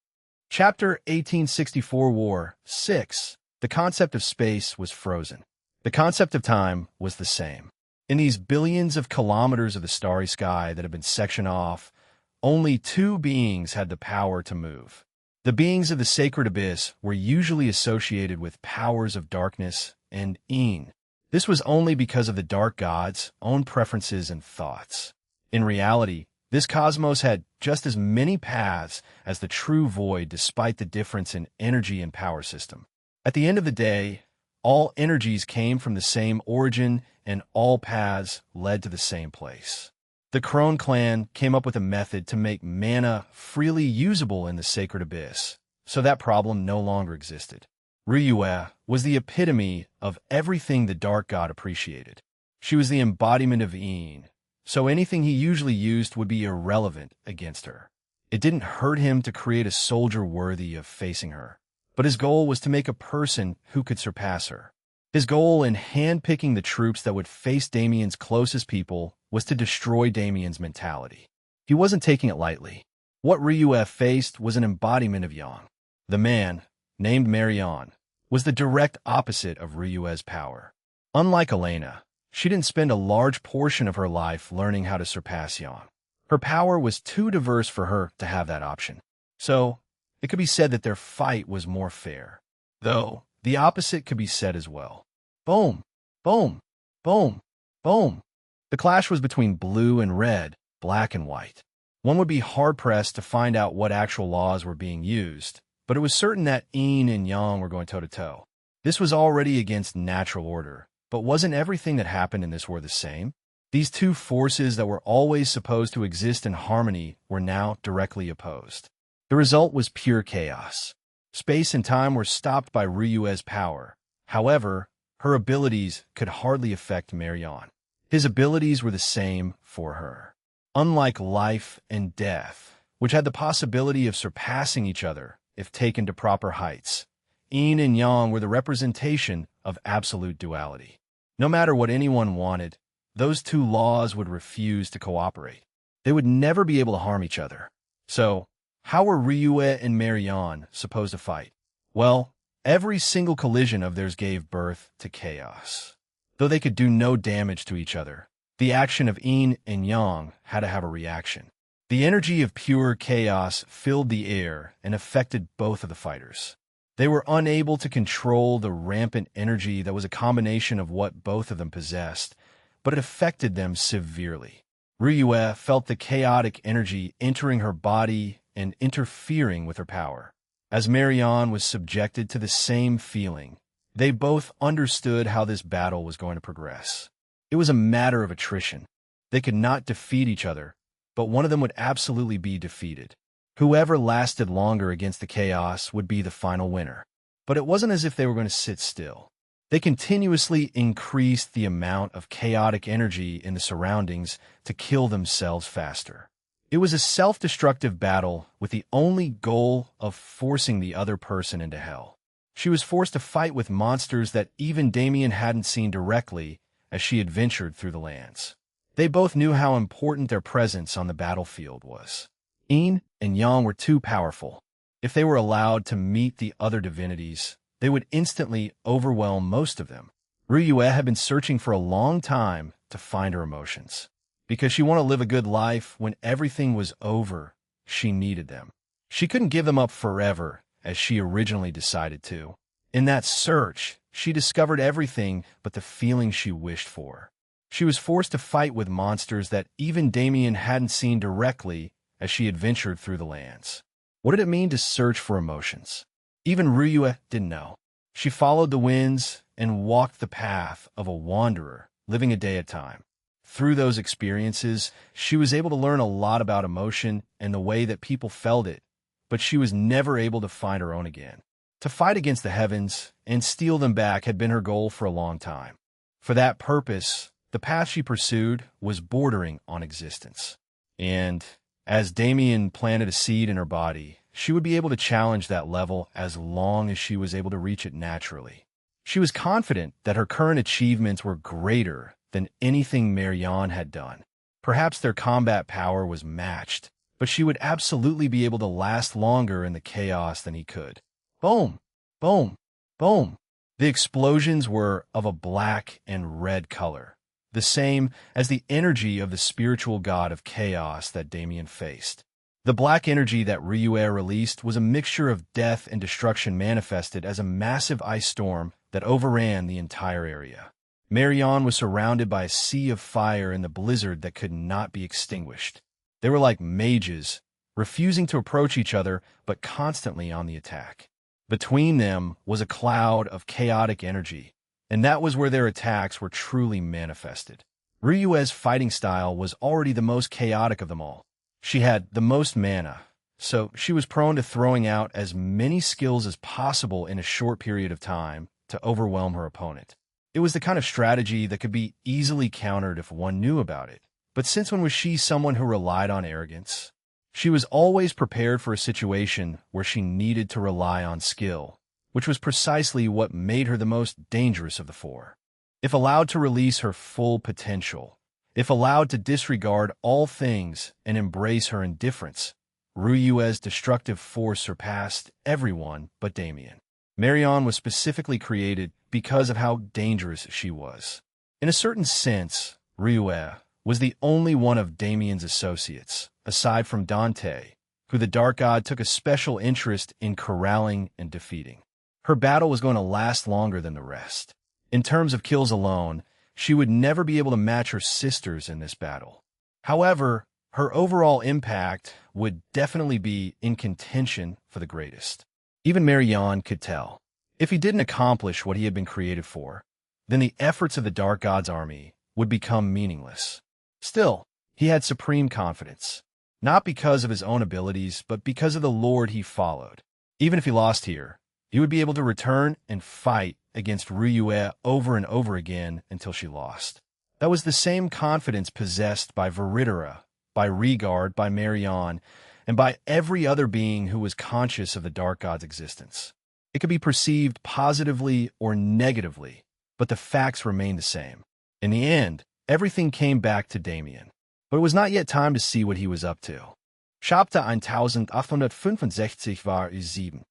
Chapter 1864 War 6. The concept of space was frozen. The concept of time was the same. In these billions of kilometers of the starry sky that had been sectioned off, only two beings had the power to move. The beings of the sacred abyss were usually associated with powers of darkness and Een. This was only because of the Dark God's own preferences and thoughts. In reality, this cosmos had just as many paths as the true void despite the difference in energy and power system. At the end of the day, all energies came from the same origin and all paths led to the same place. The Crone clan came up with a method to make mana freely usable in the sacred abyss, so that problem no longer existed. Ryue was the epitome of everything the Dark God appreciated. She was the embodiment of Een, so anything he usually used would be irrelevant against her. It didn't hurt him to create a soldier worthy of facing her, but his goal was to make a person who could surpass her. His goal in handpicking the troops that would face Damien's closest people was to destroy Damien's mentality. He wasn't taking it lightly. What Ryue faced was an embodiment of Yang. The man, named Marion, was the direct opposite of Ryue's power. Unlike Elena, she didn't spend a large portion of her life learning how to surpass Yang. Her power was too diverse for her to have that option. So, it could be said that their fight was more fair. Though, the opposite could be said as well. Boom, boom, boom, boom. The clash was between blue and red, black and white. One would be hard-pressed to find out what actual laws were being used, but it was certain that Een and Yang were going toe-to-toe. This was already against natural order, but wasn't everything that happened in this war the same? These two forces that were always supposed to exist in harmony were now directly opposed. The result was pure chaos. Space and time were stopped by Ryue's power. However, her abilities could hardly affect Marion. His abilities were the same for her. Unlike life and death, which had the possibility of surpassing each other if taken to proper heights, Een and Yang were the representation of absolute duality. No matter what anyone wanted, those two laws would refuse to cooperate. They would never be able to harm each other. So, how were Ryue and Marion supposed to fight? Well, every single collision of theirs gave birth to chaos. Though they could do no damage to each other, the action of Een and Yang had to have a reaction. The energy of pure chaos filled the air and affected both of the fighters. They were unable to control the rampant energy that was a combination of what both of them possessed, but it affected them severely. Ryue felt the chaotic energy entering her body and interfering with her power. As Marion was subjected to the same feeling, they both understood how this battle was going to progress. It was a matter of attrition. They could not defeat each other, but one of them would absolutely be defeated. Whoever lasted longer against the chaos would be the final winner. But it wasn't as if they were going to sit still. They continuously increased the amount of chaotic energy in the surroundings to kill themselves faster. It was a self-destructive battle with the only goal of forcing the other person into hell. She was forced to fight with monsters that even Damien hadn't seen directly as she adventured through the lands. They both knew how important their presence on the battlefield was. Een and Yang were too powerful. If they were allowed to meet the other divinities, they would instantly overwhelm most of them. Ryue had been searching for a long time to find her emotions. Because she wanted to live a good life when everything was over, she needed them. She couldn't give them up forever, as she originally decided to. In that search, she discovered everything but the feeling she wished for. She was forced to fight with monsters that even Damien hadn't seen directly as she adventured through the lands. What did it mean to search for emotions? Even Ryue didn't know. She followed the winds and walked the path of a wanderer, living a day at a time. Through those experiences, she was able to learn a lot about emotion and the way that people felt it, but she was never able to find her own again. To fight against the heavens and steal them back had been her goal for a long time. For that purpose, the path she pursued was bordering on existence. And as Damien planted a seed in her body, she would be able to challenge that level as long as she was able to reach it naturally. She was confident that her current achievements were greater than anything Marianne had done. Perhaps their combat power was matched, but she would absolutely be able to last longer in the chaos than he could. Boom! Boom! Boom! The explosions were of a black and red color, the same as the energy of the spiritual god of chaos that Damien faced. The black energy that Ryue released was a mixture of death and destruction manifested as a massive ice storm that overran the entire area. Marianne was surrounded by a sea of fire in the blizzard that could not be extinguished. They were like mages, refusing to approach each other but constantly on the attack. Between them was a cloud of chaotic energy, and that was where their attacks were truly manifested. Ryue's fighting style was already the most chaotic of them all. She had the most mana, so she was prone to throwing out as many skills as possible in a short period of time to overwhelm her opponent. It was the kind of strategy that could be easily countered if one knew about it. But since when was she someone who relied on arrogance? She was always prepared for a situation where she needed to rely on skill, which was precisely what made her the most dangerous of the four. If allowed to release her full potential, if allowed to disregard all things and embrace her indifference, Ryue's destructive force surpassed everyone but Damien. Marianne was specifically created because of how dangerous she was. In a certain sense, Ryue was the only one of Damien's associates, aside from Dante, who the Dark God took a special interest in corralling and defeating. Her battle was going to last longer than the rest. In terms of kills alone, she would never be able to match her sisters in this battle. However, her overall impact would definitely be in contention for the greatest. Even Marianne could tell. If he didn't accomplish what he had been created for, then the efforts of the Dark God's army would become meaningless. Still, he had supreme confidence, not because of his own abilities, but because of the Lord he followed. Even if he lost here, he would be able to return and fight against Ryue over and over again until she lost. That was the same confidence possessed by Veritera, by Regard, by Marianne, and by every other being who was conscious of the Dark God's existence. It could be perceived positively or negatively, but the facts remained the same. In the end, everything came back to Damien. But it was not yet time to see what he was up to. Chapter 1865 war 7.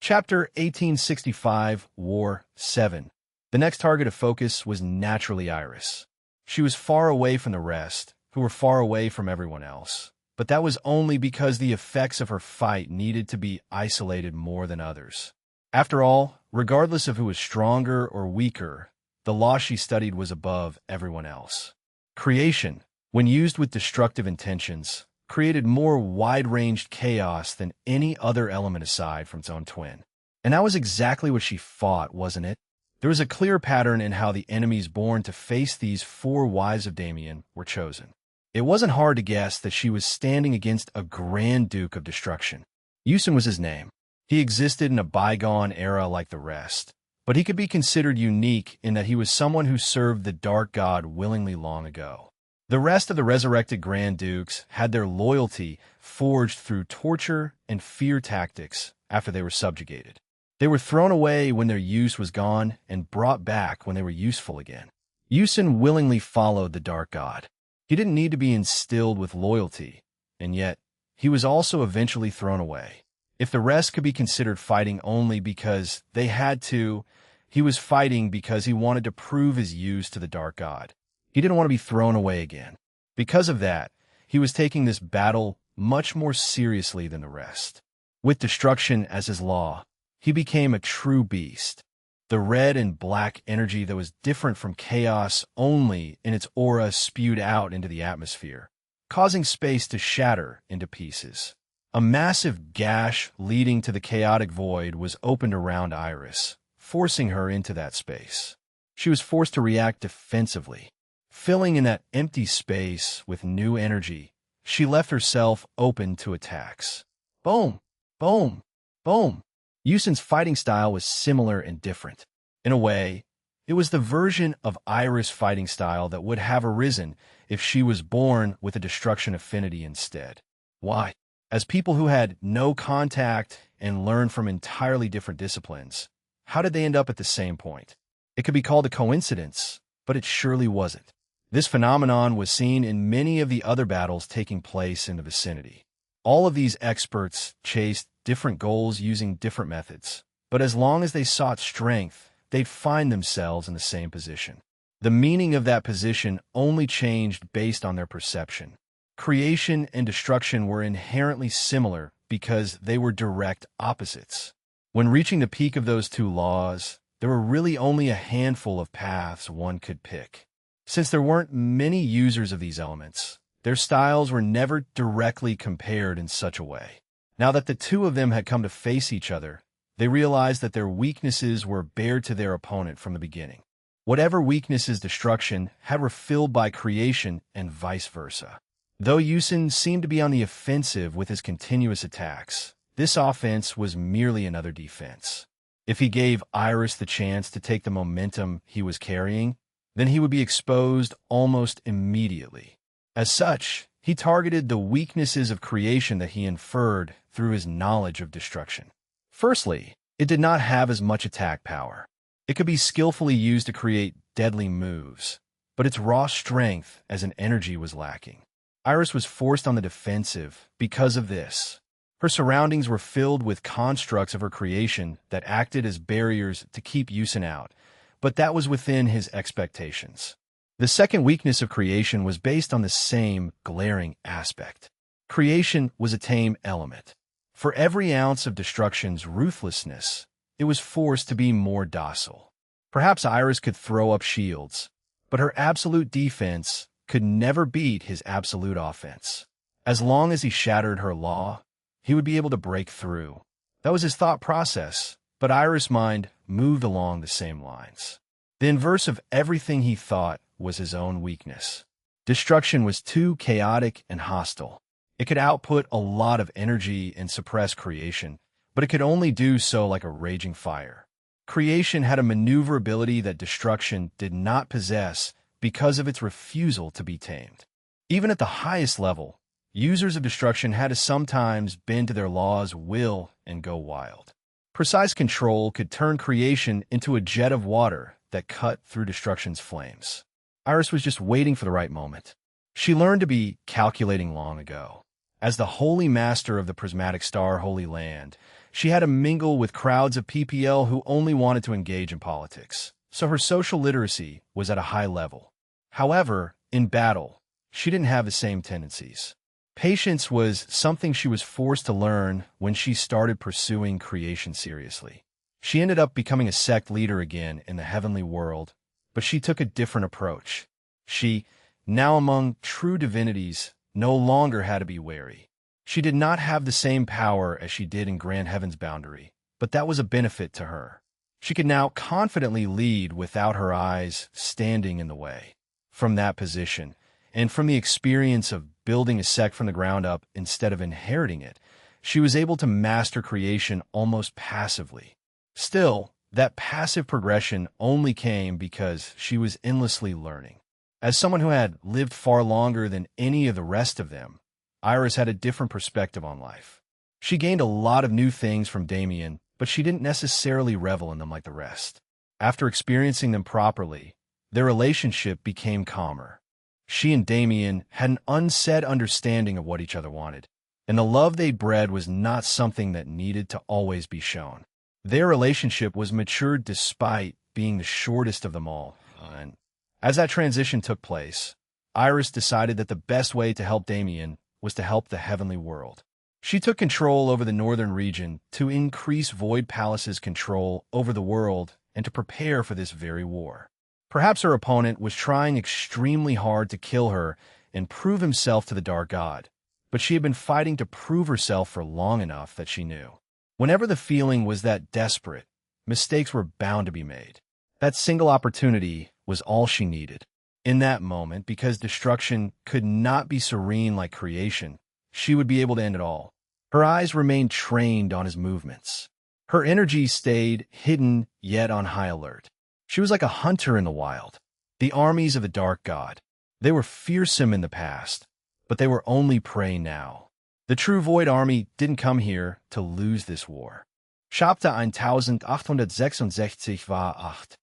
Chapter 1865 War 7. The next target of focus was naturally Iris. She was far away from the rest, who were far away from everyone else. But that was only because the effects of her fight needed to be isolated more than others. After all, regardless of who was stronger or weaker, the law she studied was above everyone else. Creation, when used with destructive intentions, created more wide-ranged chaos than any other element aside from its own twin. And that was exactly what she fought, wasn't it? There was a clear pattern in how the enemies born to face these four wives of Damien were chosen. It wasn't hard to guess that she was standing against a Grand Duke of Destruction. Yusun was his name. He existed in a bygone era like the rest, but he could be considered unique in that he was someone who served the Dark God willingly long ago. The rest of the resurrected Grand Dukes had their loyalty forged through torture and fear tactics after they were subjugated. They were thrown away when their use was gone and brought back when they were useful again. Yusun willingly followed the Dark God. He didn't need to be instilled with loyalty, and yet he was also eventually thrown away. If the rest could be considered fighting only because they had to, he was fighting because he wanted to prove his use to the Dark God. He didn't want to be thrown away again. Because of that, he was taking this battle much more seriously than the rest. With destruction as his law, he became a true beast. The red and black energy that was different from chaos only in its aura spewed out into the atmosphere, causing space to shatter into pieces. A massive gash leading to the chaotic void was opened around Iris, forcing her into that space. She was forced to react defensively. Filling in that empty space with new energy, she left herself open to attacks. Boom! Boom! Boom! Yusin's fighting style was similar and different. In a way, it was the version of Iris' fighting style that would have arisen if she was born with a destruction affinity instead. Why? As people who had no contact and learned from entirely different disciplines, how did they end up at the same point? It could be called a coincidence, but it surely wasn't. This phenomenon was seen in many of the other battles taking place in the vicinity. All of these experts chased different goals using different methods, but as long as they sought strength, they'd find themselves in the same position. The meaning of that position only changed based on their perception. Creation and destruction were inherently similar because they were direct opposites. When reaching the peak of those two laws, there were really only a handful of paths one could pick. Since there weren't many users of these elements, their styles were never directly compared in such a way. Now that the two of them had come to face each other, they realized that their weaknesses were bared to their opponent from the beginning. Whatever weaknesses destruction had were filled by creation and vice versa. Though Yusin seemed to be on the offensive with his continuous attacks, this offense was merely another defense. If he gave Iris the chance to take the momentum he was carrying, then he would be exposed almost immediately. As such, he targeted the weaknesses of creation that he inferred through his knowledge of destruction. Firstly, it did not have as much attack power. It could be skillfully used to create deadly moves, but its raw strength as an energy was lacking. Iris was forced on the defensive because of this. Her surroundings were filled with constructs of her creation that acted as barriers to keep Yusin out, but that was within his expectations. The second weakness of creation was based on the same glaring aspect. Creation was a tame element. For every ounce of destruction's ruthlessness, it was forced to be more docile. Perhaps Iris could throw up shields, but her absolute defense could never beat his absolute offense. As long as he shattered her law, he would be able to break through. That was his thought process, but Iris' mind moved along the same lines. The inverse of everything he thought was his own weakness. Destruction was too chaotic and hostile. It could output a lot of energy and suppress creation, but it could only do so like a raging fire. Creation had a maneuverability that destruction did not possess because of its refusal to be tamed. Even at the highest level, users of destruction had to sometimes bend to their law's will and go wild. Precise control could turn creation into a jet of water that cut through destruction's flames. Iris was just waiting for the right moment. She learned to be calculating long ago. As the holy master of the prismatic star Holy Land, she had to mingle with crowds of PPL who only wanted to engage in politics, so her social literacy was at a high level. However, in battle, she didn't have the same tendencies. Patience was something she was forced to learn when she started pursuing creation seriously. She ended up becoming a sect leader again in the heavenly world, but she took a different approach. She, now among true divinities, no longer had to be wary. She did not have the same power as she did in Grand Heaven's boundary, but that was a benefit to her. She could now confidently lead without her eyes standing in the way. From that position, and from the experience of building a sect from the ground up instead of inheriting it, she was able to master creation almost passively. Still, that passive progression only came because she was endlessly learning. As someone who had lived far longer than any of the rest of them, Iris had a different perspective on life. She gained a lot of new things from Damien, but she didn't necessarily revel in them like the rest. After experiencing them properly, their relationship became calmer. She and Damien had an unsaid understanding of what each other wanted, and the love they bred was not something that needed to always be shown. Their relationship was matured despite being the shortest of them all, and as that transition took place, Iris decided that the best way to help Damien was to help the heavenly world. She took control over the northern region to increase Void Palace's control over the world and to prepare for this very war. Perhaps her opponent was trying extremely hard to kill her and prove himself to the Dark God, but she had been fighting to prove herself for long enough that she knew. Whenever the feeling was that desperate, mistakes were bound to be made. That single opportunity was all she needed. In that moment, because destruction could not be serene like creation, she would be able to end it all. Her eyes remained trained on his movements. Her energy stayed hidden yet on high alert. She was like a hunter in the wild. The armies of the Dark God. They were fearsome in the past, but they were only prey now. The true Void Army didn't come here to lose this war. Chapter 1866 war 8.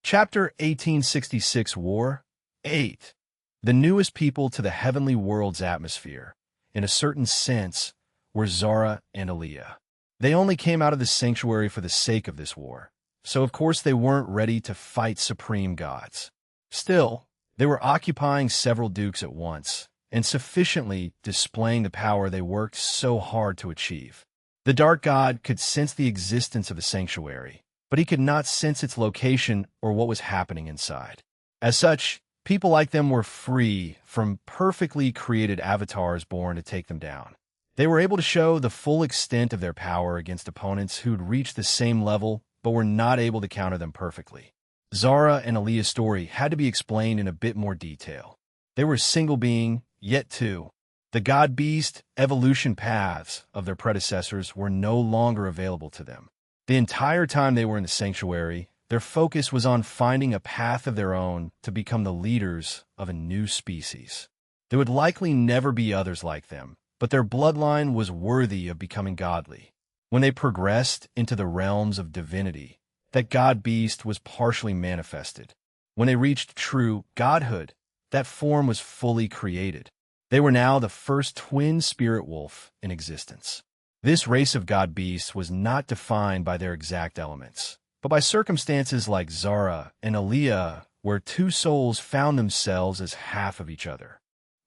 Chapter 1866 War 8. The newest people to the heavenly world's atmosphere, in a certain sense, were Zara and Aaliyah. They only came out of the sanctuary for the sake of this war, so of course they weren't ready to fight supreme gods. Still, they were occupying several dukes at once, and sufficiently displaying the power they worked so hard to achieve. The Dark God could sense the existence of the sanctuary, but he could not sense its location or what was happening inside. As such, people like them were free from perfectly created avatars born to take them down. They were able to show the full extent of their power against opponents who'd reached the same level but were not able to counter them perfectly. Zara and Aaliyah's story had to be explained in a bit more detail. They were a single being, yet two. The God-Beast evolution paths of their predecessors were no longer available to them. The entire time they were in the sanctuary, their focus was on finding a path of their own to become the leaders of a new species. There would likely never be others like them, but their bloodline was worthy of becoming godly. When they progressed into the realms of divinity, that God-Beast was partially manifested. When they reached true godhood, that form was fully created. They were now the first twin spirit wolf in existence. This race of God-Beasts was not defined by their exact elements, but by circumstances like Zara and Aaliyah, where two souls found themselves as half of each other.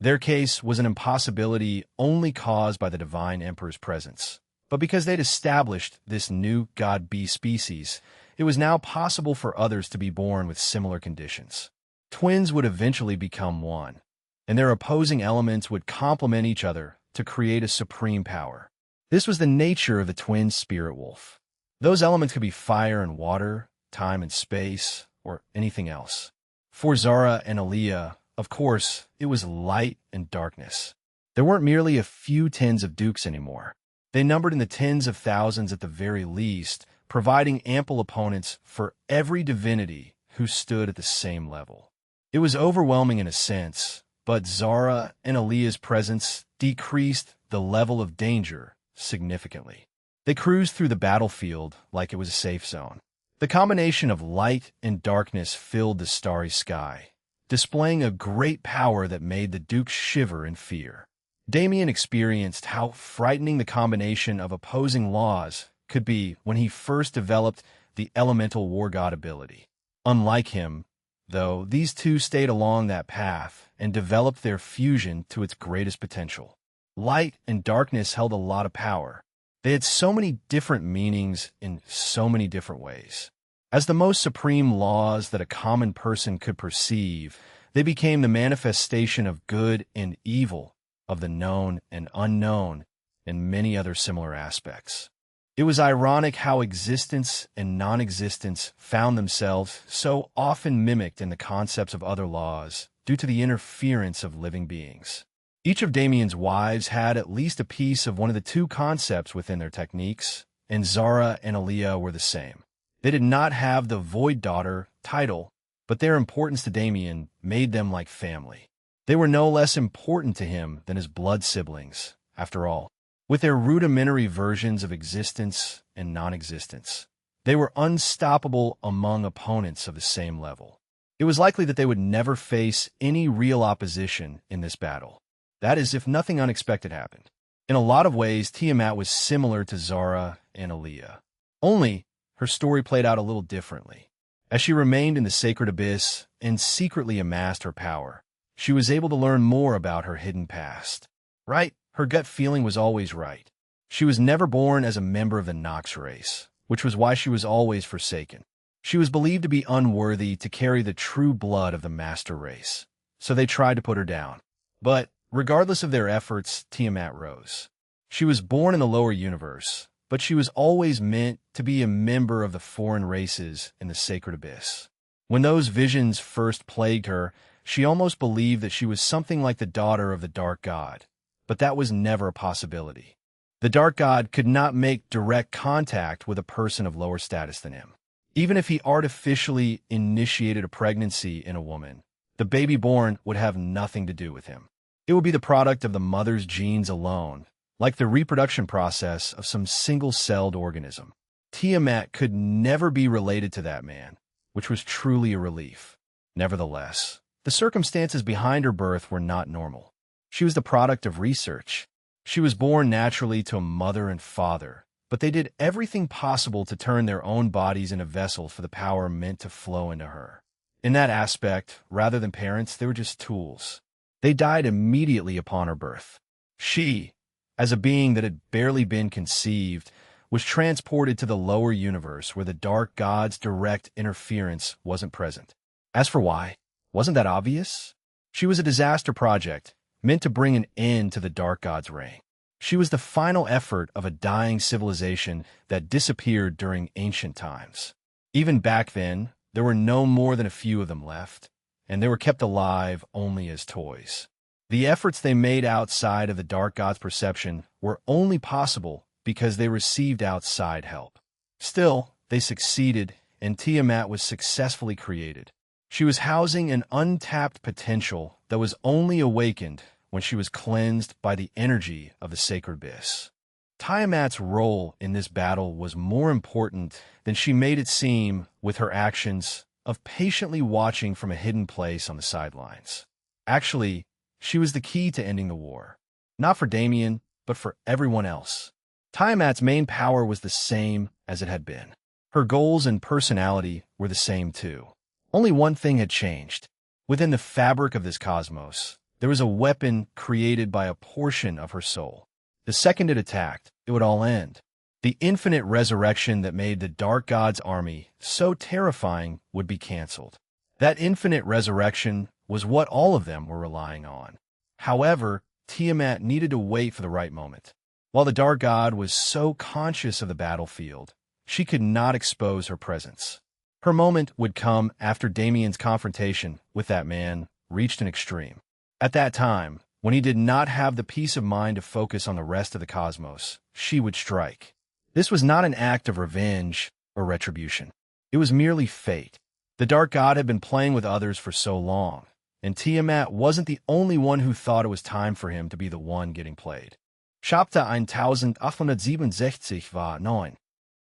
Their case was an impossibility only caused by the Divine Emperor's presence. But because they'd established this new God-Beast species, it was now possible for others to be born with similar conditions. Twins would eventually become one, and their opposing elements would complement each other to create a supreme power. This was the nature of the twin spirit wolf. Those elements could be fire and water, time and space, or anything else. For Zara and Aaliyah, of course, it was light and darkness. There weren't merely a few tens of dukes anymore. They numbered in the tens of thousands at the very least, providing ample opponents for every divinity who stood at the same level. It was overwhelming in a sense, but Zara and Aaliyah's presence decreased the level of danger significantly. They cruised through the battlefield like it was a safe zone. The combination of light and darkness filled the starry sky, displaying a great power that made the Dukes shiver in fear. Damien experienced how frightening the combination of opposing laws could be when he first developed the elemental war god ability. Unlike him, though, these two stayed along that path and developed their fusion to its greatest potential. Light and darkness held a lot of power. They had so many different meanings in so many different ways. As the most supreme laws that a common person could perceive, they became the manifestation of good and evil, of the known and unknown, and many other similar aspects. It was ironic how existence and non-existence found themselves so often mimicked in the concepts of other laws due to the interference of living beings. Each of Damien's wives had at least a piece of one of the two concepts within their techniques, and Zara and Aaliyah were the same. They did not have the Void Daughter title, but their importance to Damien made them like family. They were no less important to him than his blood siblings, after all. With their rudimentary versions of existence and non-existence, they were unstoppable among opponents of the same level. It was likely that they would never face any real opposition in this battle. That is, if nothing unexpected happened. In a lot of ways, Tiamat was similar to Zara and Aaliyah. Only, her story played out a little differently. As she remained in the sacred abyss and secretly amassed her power, she was able to learn more about her hidden past. Right? Her gut feeling was always right. She was never born as a member of the Nox race, which was why she was always forsaken. She was believed to be unworthy to carry the true blood of the master race, so they tried to put her down. But, regardless of their efforts, Tiamat rose. She was born in the lower universe, but she was always meant to be a member of the foreign races in the sacred abyss. When those visions first plagued her, she almost believed that she was something like the daughter of the Dark God. But that was never a possibility. The dark god could not make direct contact with a person of lower status than him. Even if he artificially initiated a pregnancy in a woman, the baby born would have nothing to do with him. It would be the product of the mother's genes alone, like the reproduction process of some single-celled organism. Tiamat could never be related to that man, which was truly a relief. Nevertheless, the circumstances behind her birth were not normal. She was the product of research. She was born naturally to a mother and father, but they did everything possible to turn their own bodies into vessels for the power meant to flow into her. In that aspect, rather than parents, they were just tools. They died immediately upon her birth. She, as a being that had barely been conceived, was transported to the lower universe where the dark god's direct interference wasn't present. As for why, wasn't that obvious? She was a disaster project, meant to bring an end to the dark god's reign. She was the final effort of a dying civilization that disappeared during ancient times. Even back then, there were no more than a few of them left, and they were kept alive only as toys. The efforts they made outside of the dark god's perception were only possible because they received outside help. Still, they succeeded, and Tiamat was successfully created. She was housing an untapped potential that was only awakened when she was cleansed by the energy of the sacred abyss. Tiamat's role in this battle was more important than she made it seem with her actions of patiently watching from a hidden place on the sidelines. Actually, she was the key to ending the war. Not for Damien, but for everyone else. Tiamat's main power was the same as it had been. Her goals and personality were the same too. Only one thing had changed. Within the fabric of this cosmos, there was a weapon created by a portion of her soul. The second it attacked, it would all end. The infinite resurrection that made the dark god's army so terrifying would be canceled. That infinite resurrection was what all of them were relying on. However, Tiamat needed to wait for the right moment. While the dark god was so conscious of the battlefield, she could not expose her presence. Her moment would come after Damien's confrontation with that man reached an extreme. At that time, when he did not have the peace of mind to focus on the rest of the cosmos, she would strike. This was not an act of revenge or retribution. It was merely fate. The dark god had been playing with others for so long, and Tiamat wasn't the only one who thought it was time for him to be the one getting played. Chapter 1867 war 9.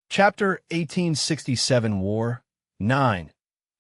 Chapter 1867 War 9.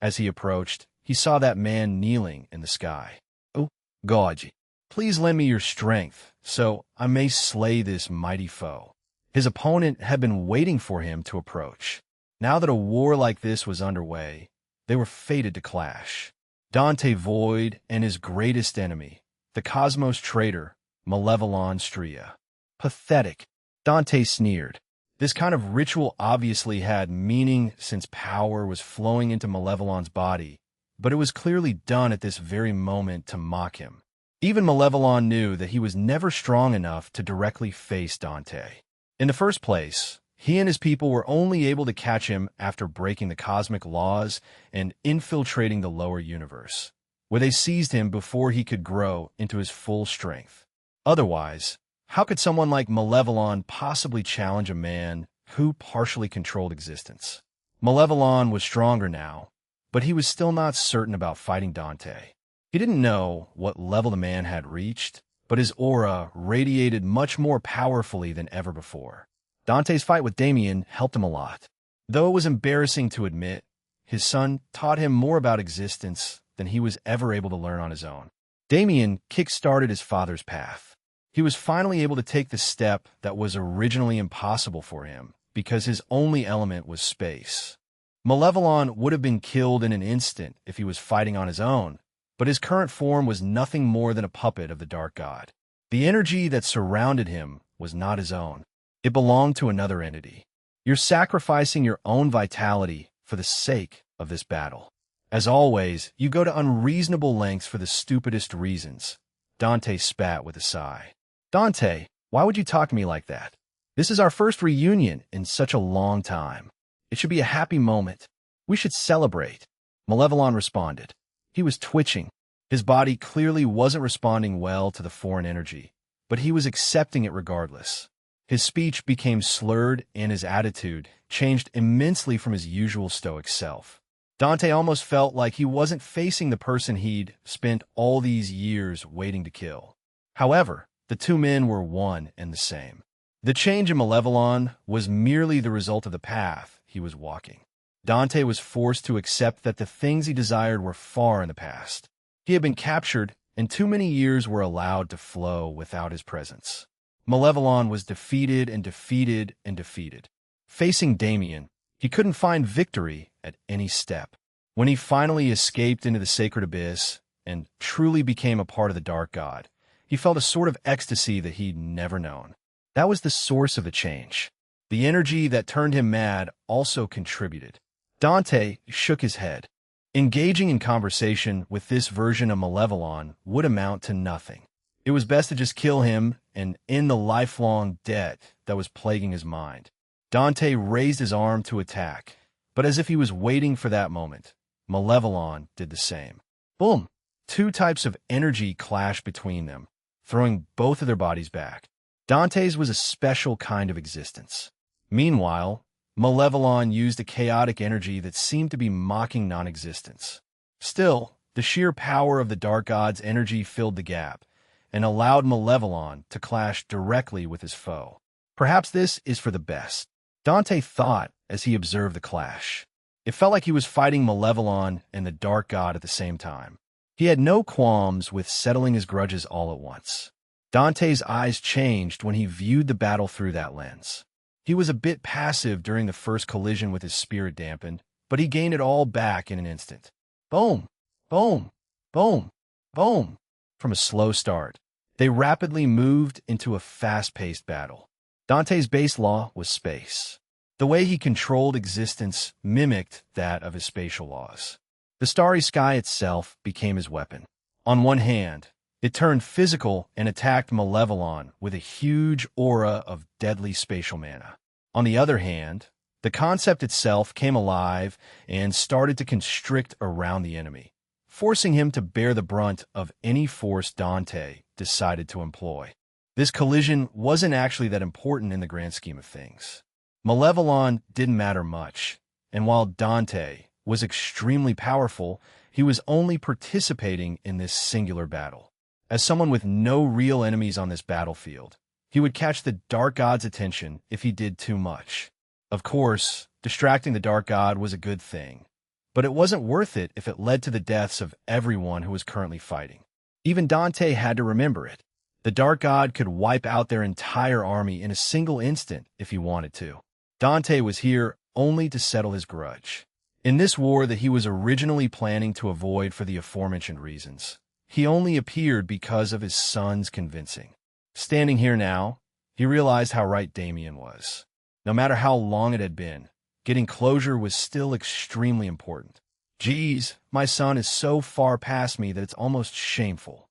As he approached, he saw that man kneeling in the sky. "Oh, God, please lend me your strength, so I may slay this mighty foe." His opponent had been waiting for him to approach. Now that a war like this was underway, they were fated to clash. Dante Void and his greatest enemy, the cosmos traitor, Malevolon Stria. Pathetic, Dante sneered. This kind of ritual obviously had meaning since power was flowing into Malevolon's body, but it was clearly done at this very moment to mock him. Even Malevolon knew that he was never strong enough to directly face Dante. In the first place, he and his people were only able to catch him after breaking the cosmic laws and infiltrating the lower universe, where they seized him before he could grow into his full strength. Otherwise, how could someone like Malevolon possibly challenge a man who partially controlled existence? Malevolon was stronger now, but he was still not certain about fighting Dante. He didn't know what level the man had reached, but his aura radiated much more powerfully than ever before. Dante's fight with Damien helped him a lot. Though it was embarrassing to admit, his son taught him more about existence than he was ever able to learn on his own. Damien kick-started his father's path. He was finally able to take the step that was originally impossible for him because his only element was space. Malevolon would have been killed in an instant if he was fighting on his own, but his current form was nothing more than a puppet of the dark god. The energy that surrounded him was not his own. It belonged to another entity. You're sacrificing your own vitality for the sake of this battle. As always, you go to unreasonable lengths for the stupidest reasons. Dante spat with a sigh. Dante, why would you talk to me like that? This is our first reunion in such a long time. It should be a happy moment. We should celebrate. Malevolon responded. He was twitching. His body clearly wasn't responding well to the foreign energy, but he was accepting it regardless. His speech became slurred and his attitude changed immensely from his usual stoic self. Dante almost felt like he wasn't facing the person he'd spent all these years waiting to kill. However, the two men were one and the same. The change in Malevolon was merely the result of the path he was walking. Dante was forced to accept that the things he desired were far in the past. He had been captured, and too many years were allowed to flow without his presence. Malevolon was defeated and defeated and defeated. Facing Damien, he couldn't find victory at any step. When he finally escaped into the sacred abyss and truly became a part of the Dark God, he felt a sort of ecstasy that he'd never known. That was the source of the change. The energy that turned him mad also contributed. Dante shook his head. Engaging in conversation with this version of Malevolon would amount to nothing. It was best to just kill him and end the lifelong debt that was plaguing his mind. Dante raised his arm to attack, but as if he was waiting for that moment, Malevolon did the same. Boom! Two types of energy clashed between them, throwing both of their bodies back. Dante's was a special kind of existence. Meanwhile, Malevolon used a chaotic energy that seemed to be mocking non-existence. Still, the sheer power of the Dark God's energy filled the gap and allowed Malevolon to clash directly with his foe. Perhaps this is for the best, Dante thought as he observed the clash. It felt like he was fighting Malevolon and the Dark God at the same time. He had no qualms with settling his grudges all at once. Dante's eyes changed when he viewed the battle through that lens. He was a bit passive during the first collision with his spirit dampened, but he gained it all back in an instant. Boom! Boom! Boom! Boom! From a slow start, they rapidly moved into a fast-paced battle. Dante's base law was space. The way he controlled existence mimicked that of his spatial laws. The starry sky itself became his weapon. On one hand, it turned physical and attacked Malevolon with a huge aura of deadly spatial mana. On the other hand, the concept itself came alive and started to constrict around the enemy, forcing him to bear the brunt of any force Dante decided to employ. This collision wasn't actually that important in the grand scheme of things. Malevolon didn't matter much, and while Dante was extremely powerful, he was only participating in this singular battle. As someone with no real enemies on this battlefield, he would catch the Dark God's attention if he did too much. Of course, distracting the Dark God was a good thing, but it wasn't worth it if it led to the deaths of everyone who was currently fighting. Even Dante had to remember it. The Dark God could wipe out their entire army in a single instant if he wanted to. Dante was here only to settle his grudge. In this war that he was originally planning to avoid for the aforementioned reasons, he only appeared because of his son's convincing. Standing here now, he realized how right Damien was. No matter how long it had been, getting closure was still extremely important. Geez, my son is so far past me that it's almost shameful.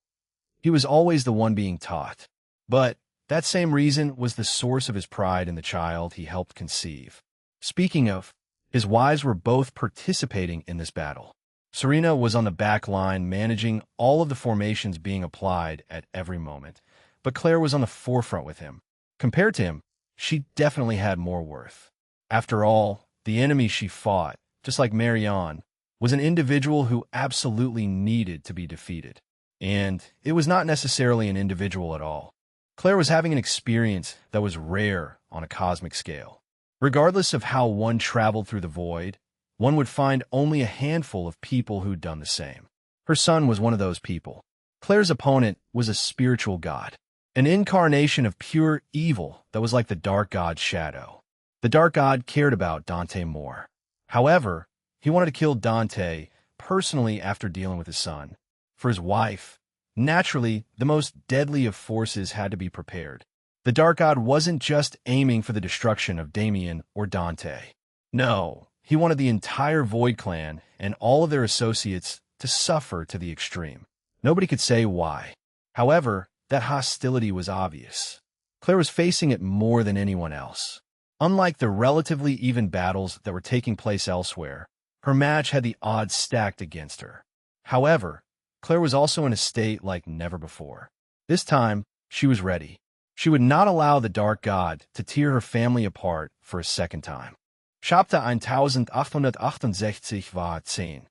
He was always the one being taught. But that same reason was the source of his pride in the child he helped conceive. Speaking of, his wives were both participating in this battle. Serena was on the back line managing all of the formations being applied at every moment, but Claire was on the forefront with him. Compared to him, she definitely had more worth. After all, the enemy she fought, just like Marianne, was an individual who absolutely needed to be defeated. And it was not necessarily an individual at all. Claire was having an experience that was rare on a cosmic scale. Regardless of how one traveled through the void, one would find only a handful of people who'd done the same. Her son was one of those people. Claire's opponent was a spiritual god, an incarnation of pure evil that was like the Dark God's shadow. The Dark God cared about Dante more. However, he wanted to kill Dante personally after dealing with his son. For his wife, naturally, the most deadly of forces had to be prepared. The Dark God wasn't just aiming for the destruction of Damien or Dante. No, he wanted the entire Void Clan and all of their associates to suffer to the extreme. Nobody could say why. However, that hostility was obvious. Claire was facing it more than anyone else. Unlike the relatively even battles that were taking place elsewhere, her match had the odds stacked against her. However, Claire was also in a state like never before. This time, she was ready. She would not allow the Dark God to tear her family apart for a second time. Chapter 1868 war 10.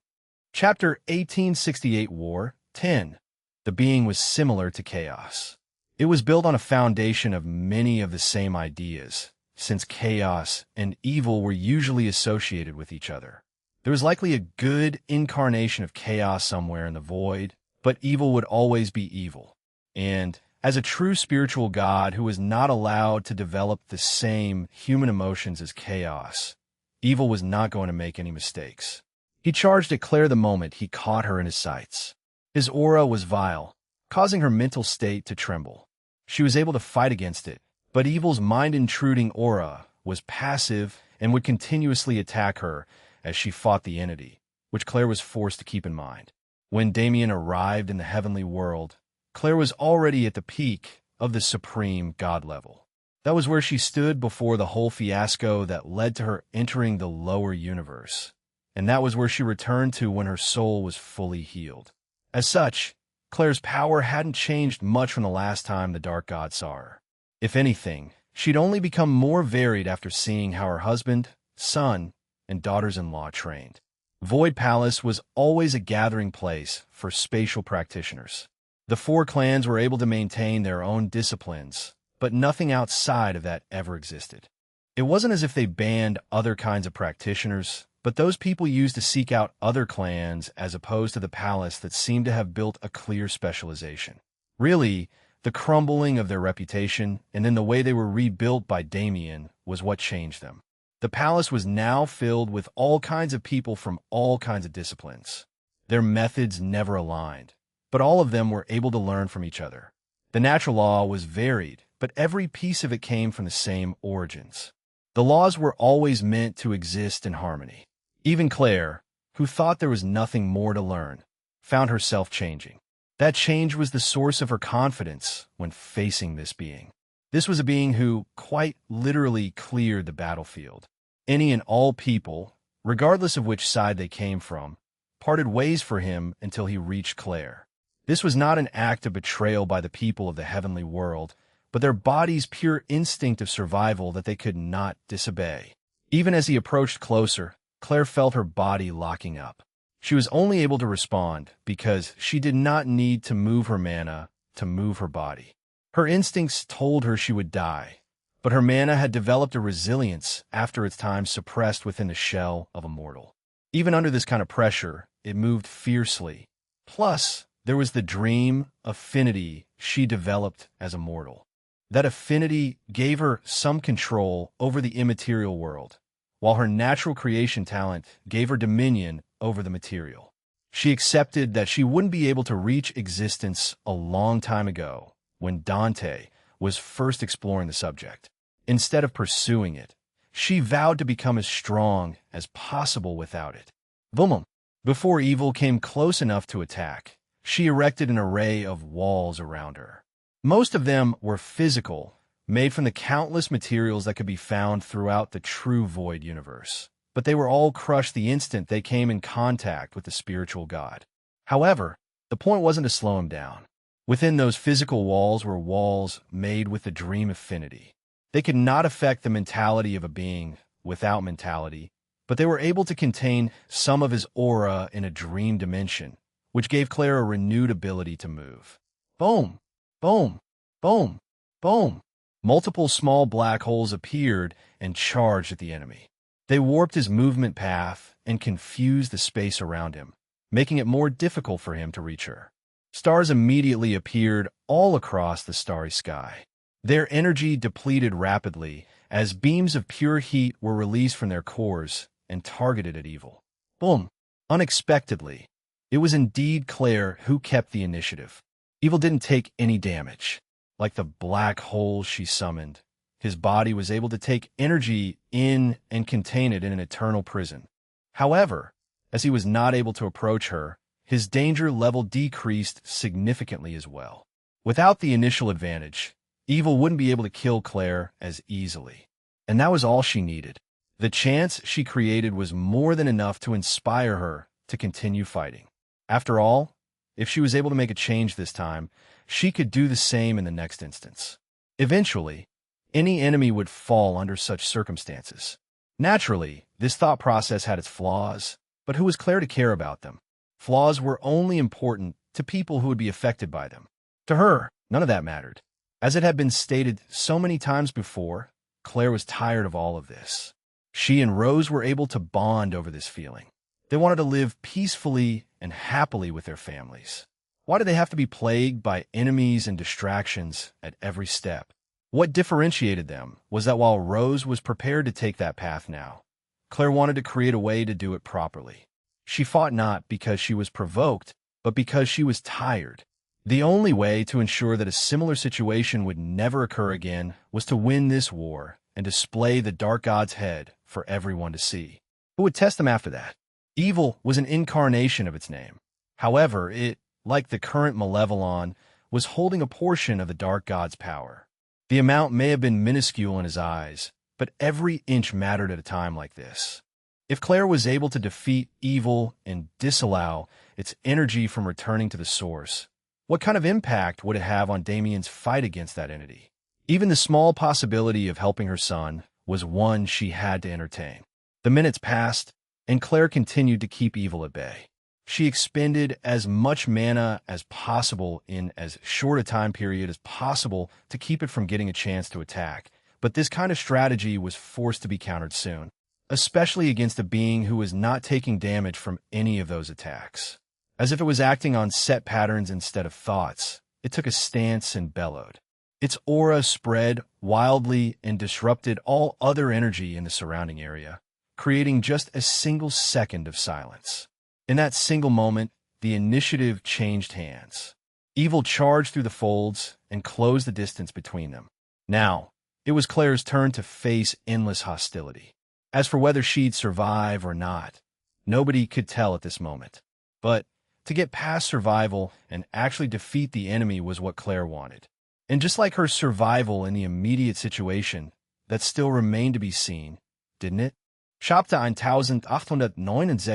Chapter 1868 War 10. The being was similar to chaos. It was built on a foundation of many of the same ideas, since chaos and evil were usually associated with each other. There was likely a good incarnation of chaos somewhere in the void, but evil would always be evil. And as a true spiritual god who was not allowed to develop the same human emotions as chaos, evil was not going to make any mistakes. He charged at Claire the moment he caught her in his sights. His aura was vile, causing her mental state to tremble. She was able to fight against it, but evil's mind-intruding aura was passive and would continuously attack her as she fought the entity, which Claire was forced to keep in mind. When Damien arrived in the heavenly world, Claire was already at the peak of the supreme god level. That was where she stood before the whole fiasco that led to her entering the lower universe, and that was where she returned to when her soul was fully healed. As such, Claire's power hadn't changed much from the last time the Dark God saw her. If anything, she'd only become more varied after seeing how her husband, son, and daughters-in-law trained. Void Palace was always a gathering place for spatial practitioners. The four clans were able to maintain their own disciplines, but nothing outside of that ever existed. It wasn't as if they banned other kinds of practitioners, but those people used to seek out other clans as opposed to the palace that seemed to have built a clear specialization. Really, the crumbling of their reputation and then the way they were rebuilt by Damien was what changed them. The palace was now filled with all kinds of people from all kinds of disciplines. Their methods never aligned, but all of them were able to learn from each other. The natural law was varied, but every piece of it came from the same origins. The laws were always meant to exist in harmony. Even Claire, who thought there was nothing more to learn, found herself changing. That change was the source of her confidence when facing this being. This was a being who, quite literally, cleared the battlefield. Any and all people, regardless of which side they came from, parted ways for him until he reached Claire. This was not an act of betrayal by the people of the heavenly world, but their body's pure instinct of survival that they could not disobey. Even as he approached closer, Claire felt her body locking up. She was only able to respond because she did not need to move her mana to move her body. Her instincts told her she would die, but her mana had developed a resilience after its time suppressed within the shell of a mortal. Even under this kind of pressure, it moved fiercely. Plus, there was the dream affinity she developed as a mortal. That affinity gave her some control over the immaterial world, while her natural creation talent gave her dominion over the material. She accepted that she wouldn't be able to reach existence a long time ago when Dante was first exploring the subject. Instead of pursuing it, she vowed to become as strong as possible without it. Boom! Before evil came close enough to attack, she erected an array of walls around her. Most of them were physical, made from the countless materials that could be found throughout the true Void universe, but they were all crushed the instant they came in contact with the spiritual god. However, the point wasn't to slow him down. Within those physical walls were walls made with the dream affinity. They could not affect the mentality of a being without mentality, but they were able to contain some of his aura in a dream dimension, which gave Claire a renewed ability to move. Boom! Boom! Boom! Boom! Multiple small black holes appeared and charged at the enemy. They warped his movement path and confused the space around him, making it more difficult for him to reach her. Stars immediately appeared all across the starry sky. Their energy depleted rapidly as beams of pure heat were released from their cores and targeted at evil. Boom! Unexpectedly, it was indeed Claire who kept the initiative. Evil didn't take any damage. Like the black hole she summoned, his body was able to take energy in and contain it in an eternal prison. However, as he was not able to approach her, his danger level decreased significantly as well. Without the initial advantage, evil wouldn't be able to kill Claire as easily. And that was all she needed. The chance she created was more than enough to inspire her to continue fighting. After all, if she was able to make a change this time, she could do the same in the next instance. Eventually, any enemy would fall under such circumstances. Naturally, this thought process had its flaws, but who was Claire to care about them? Flaws were only important to people who would be affected by them. To her, none of that mattered. As it had been stated so many times before, Claire was tired of all of this. She and Rose were able to bond over this feeling. They wanted to live peacefully and happily with their families. Why did they have to be plagued by enemies and distractions at every step? What differentiated them was that while Rose was prepared to take that path now, Claire wanted to create a way to do it properly. She fought not because she was provoked, but because she was tired. The only way to ensure that a similar situation would never occur again was to win this war and display the Dark God's head for everyone to see. Who would test them after that? Evil was an incarnation of its name. However, it, like the current Malevolon, was holding a portion of the Dark God's power. The amount may have been minuscule in his eyes, but every inch mattered at a time like this. If Claire was able to defeat evil and disallow its energy from returning to the source, what kind of impact would it have on Damien's fight against that entity? Even the small possibility of helping her son was one she had to entertain. The minutes passed, and Claire continued to keep evil at bay. She expended as much mana as possible in as short a time period as possible to keep it from getting a chance to attack, but this kind of strategy was forced to be countered soon, especially against a being who was not taking damage from any of those attacks. As if it was acting on set patterns instead of thoughts, it took a stance and bellowed. Its aura spread wildly and disrupted all other energy in the surrounding area, creating just a single second of silence. In that single moment, the initiative changed hands. Evil charged through the folds and closed the distance between them. Now, it was Claire's turn to face endless hostility. As for whether she'd survive or not, nobody could tell at this moment. But to get past survival and actually defeat the enemy was what Claire wanted. And just like her survival in the immediate situation, that still remained to be seen, didn't it? Chapter 1869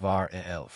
war 11.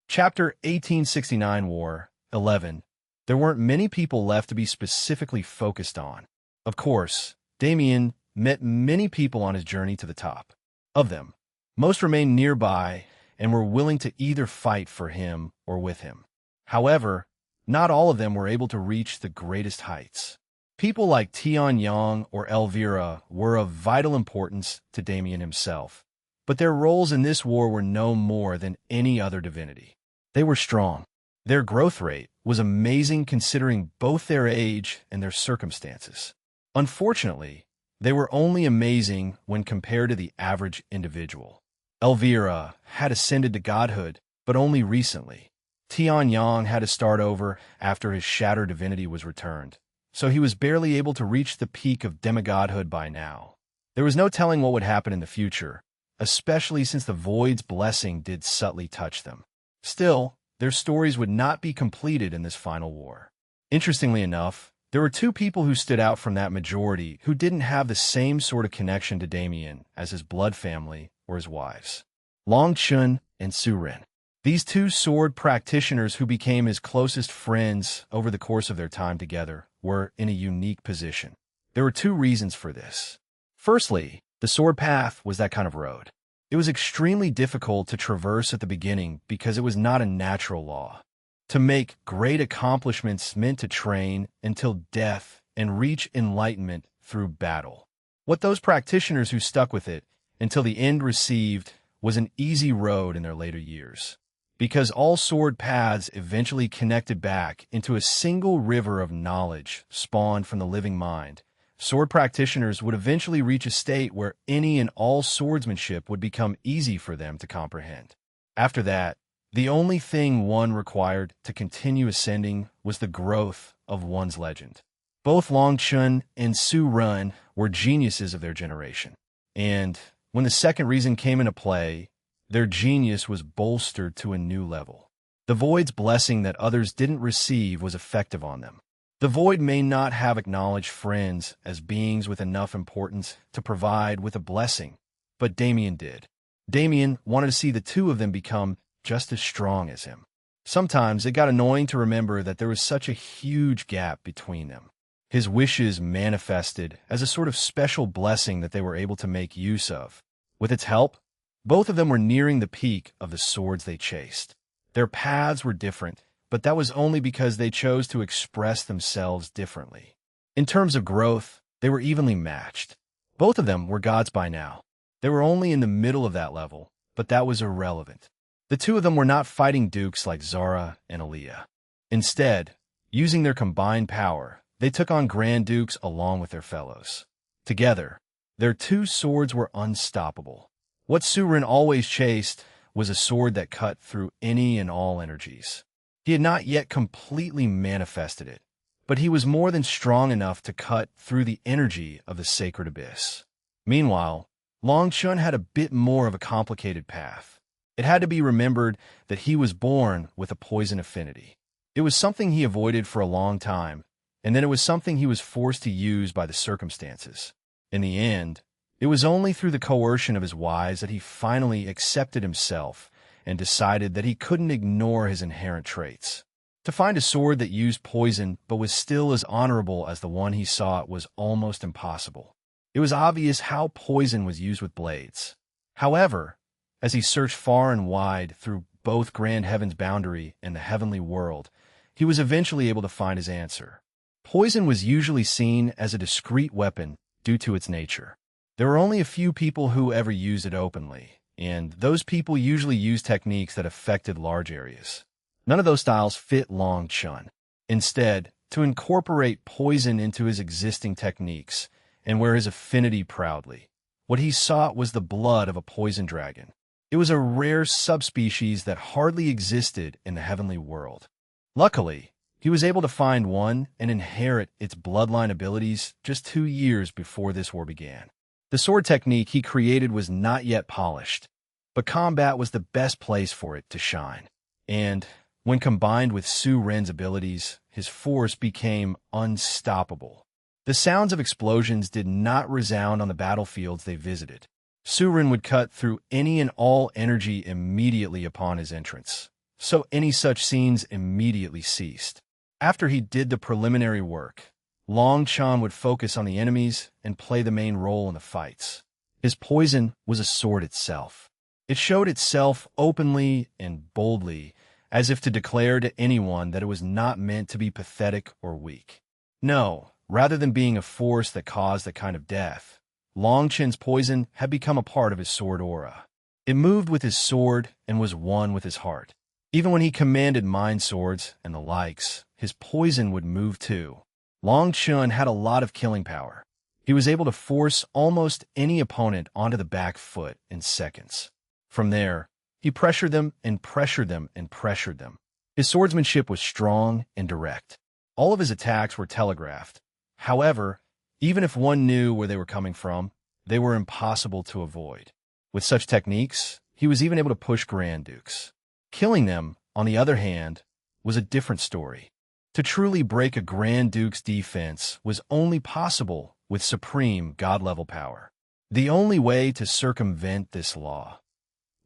Chapter 1869 War 11. There weren't many people left to be specifically focused on. Of course, Damien met many people on his journey to the top. Of them, most remained nearby and were willing to either fight for him or with him. However, not all of them were able to reach the greatest heights. People like Tian Yang or Elvira were of vital importance to Damien himself, but their roles in this war were no more than any other divinity. They were strong. Their growth rate was amazing considering both their age and their circumstances. Unfortunately, they were only amazing when compared to the average individual. Elvira had ascended to godhood, but only recently. Tian Yang had to start over after his shattered divinity was returned, so he was barely able to reach the peak of demigodhood by now. There was no telling what would happen in the future, especially since the Void's blessing did subtly touch them. Still, their stories would not be completed in this final war. Interestingly enough, there were two people who stood out from that majority who didn't have the same sort of connection to Damien as his blood family or his wives. Long Chun and Su Ren. These two sword practitioners who became his closest friends over the course of their time together were in a unique position. There were two reasons for this. Firstly, the sword path was that kind of road. It was extremely difficult to traverse at the beginning because it was not a natural law. To make great accomplishments meant to train until death and reach enlightenment through battle. What those practitioners who stuck with it until the end received was an easy road in their later years. Because all sword paths eventually connected back into a single river of knowledge spawned from the living mind, sword practitioners would eventually reach a state where any and all swordsmanship would become easy for them to comprehend. After that, the only thing one required to continue ascending was the growth of one's legend. Both Long Chun and Su Ren were geniuses of their generation, and when the second reason came into play, their genius was bolstered to a new level. The Void's blessing that others didn't receive was effective on them. The Void may not have acknowledged friends as beings with enough importance to provide with a blessing, but Damien did. Damien wanted to see the two of them become just as strong as him. Sometimes it got annoying to remember that there was such a huge gap between them. His wishes manifested as a sort of special blessing that they were able to make use of. With its help, both of them were nearing the peak of the swords they chased. Their paths were different, but that was only because they chose to express themselves differently. In terms of growth, they were evenly matched. Both of them were gods by now. They were only in the middle of that level, but that was irrelevant. The two of them were not fighting dukes like Zara and Aaliyah. Instead, using their combined power, they took on Grand Dukes along with their fellows. Together, their two swords were unstoppable. What Surin always chased was a sword that cut through any and all energies. He had not yet completely manifested it, but he was more than strong enough to cut through the energy of the sacred abyss. Meanwhile, Long Chun had a bit more of a complicated path. It had to be remembered that he was born with a poison affinity. It was something he avoided for a long time, and then it was something he was forced to use by the circumstances. In the end, it was only through the coercion of his wives that he finally accepted himself and decided that he couldn't ignore his inherent traits. To find a sword that used poison but was still as honorable as the one he sought was almost impossible. It was obvious how poison was used with blades. However, as he searched far and wide through both Grand Heaven's boundary and the heavenly world, he was eventually able to find his answer. Poison was usually seen as a discreet weapon due to its nature. There were only a few people who ever used it openly, and those people usually used techniques that affected large areas. None of those styles fit Long Chun. Instead, to incorporate poison into his existing techniques and wear his affinity proudly, what he sought was the blood of a poison dragon. It was a rare subspecies that hardly existed in the heavenly world. Luckily, he was able to find one and inherit its bloodline abilities just 2 years before this war began. The sword technique he created was not yet polished, but combat was the best place for it to shine. And when combined with Su Ren's abilities, his force became unstoppable. The sounds of explosions did not resound on the battlefields they visited. Su Ren would cut through any and all energy immediately upon his entrance, so any such scenes immediately ceased. After he did the preliminary work, Long Chun would focus on the enemies and play the main role in the fights. His poison was a sword itself. It showed itself openly and boldly, as if to declare to anyone that it was not meant to be pathetic or weak. No, rather than being a force that caused that kind of death, Long Chun's poison had become a part of his sword aura. It moved with his sword and was one with his heart. Even when he commanded mind swords and the likes, his poison would move too. Long Chun had a lot of killing power. He was able to force almost any opponent onto the back foot in seconds. From there, he pressured them and pressured them and pressured them. His swordsmanship was strong and direct. All of his attacks were telegraphed. However, even if one knew where they were coming from, they were impossible to avoid. With such techniques, he was even able to push Grand Dukes. Killing them, on the other hand, was a different story. To truly break a Grand Duke's defense was only possible with supreme god-level power. The only way to circumvent this law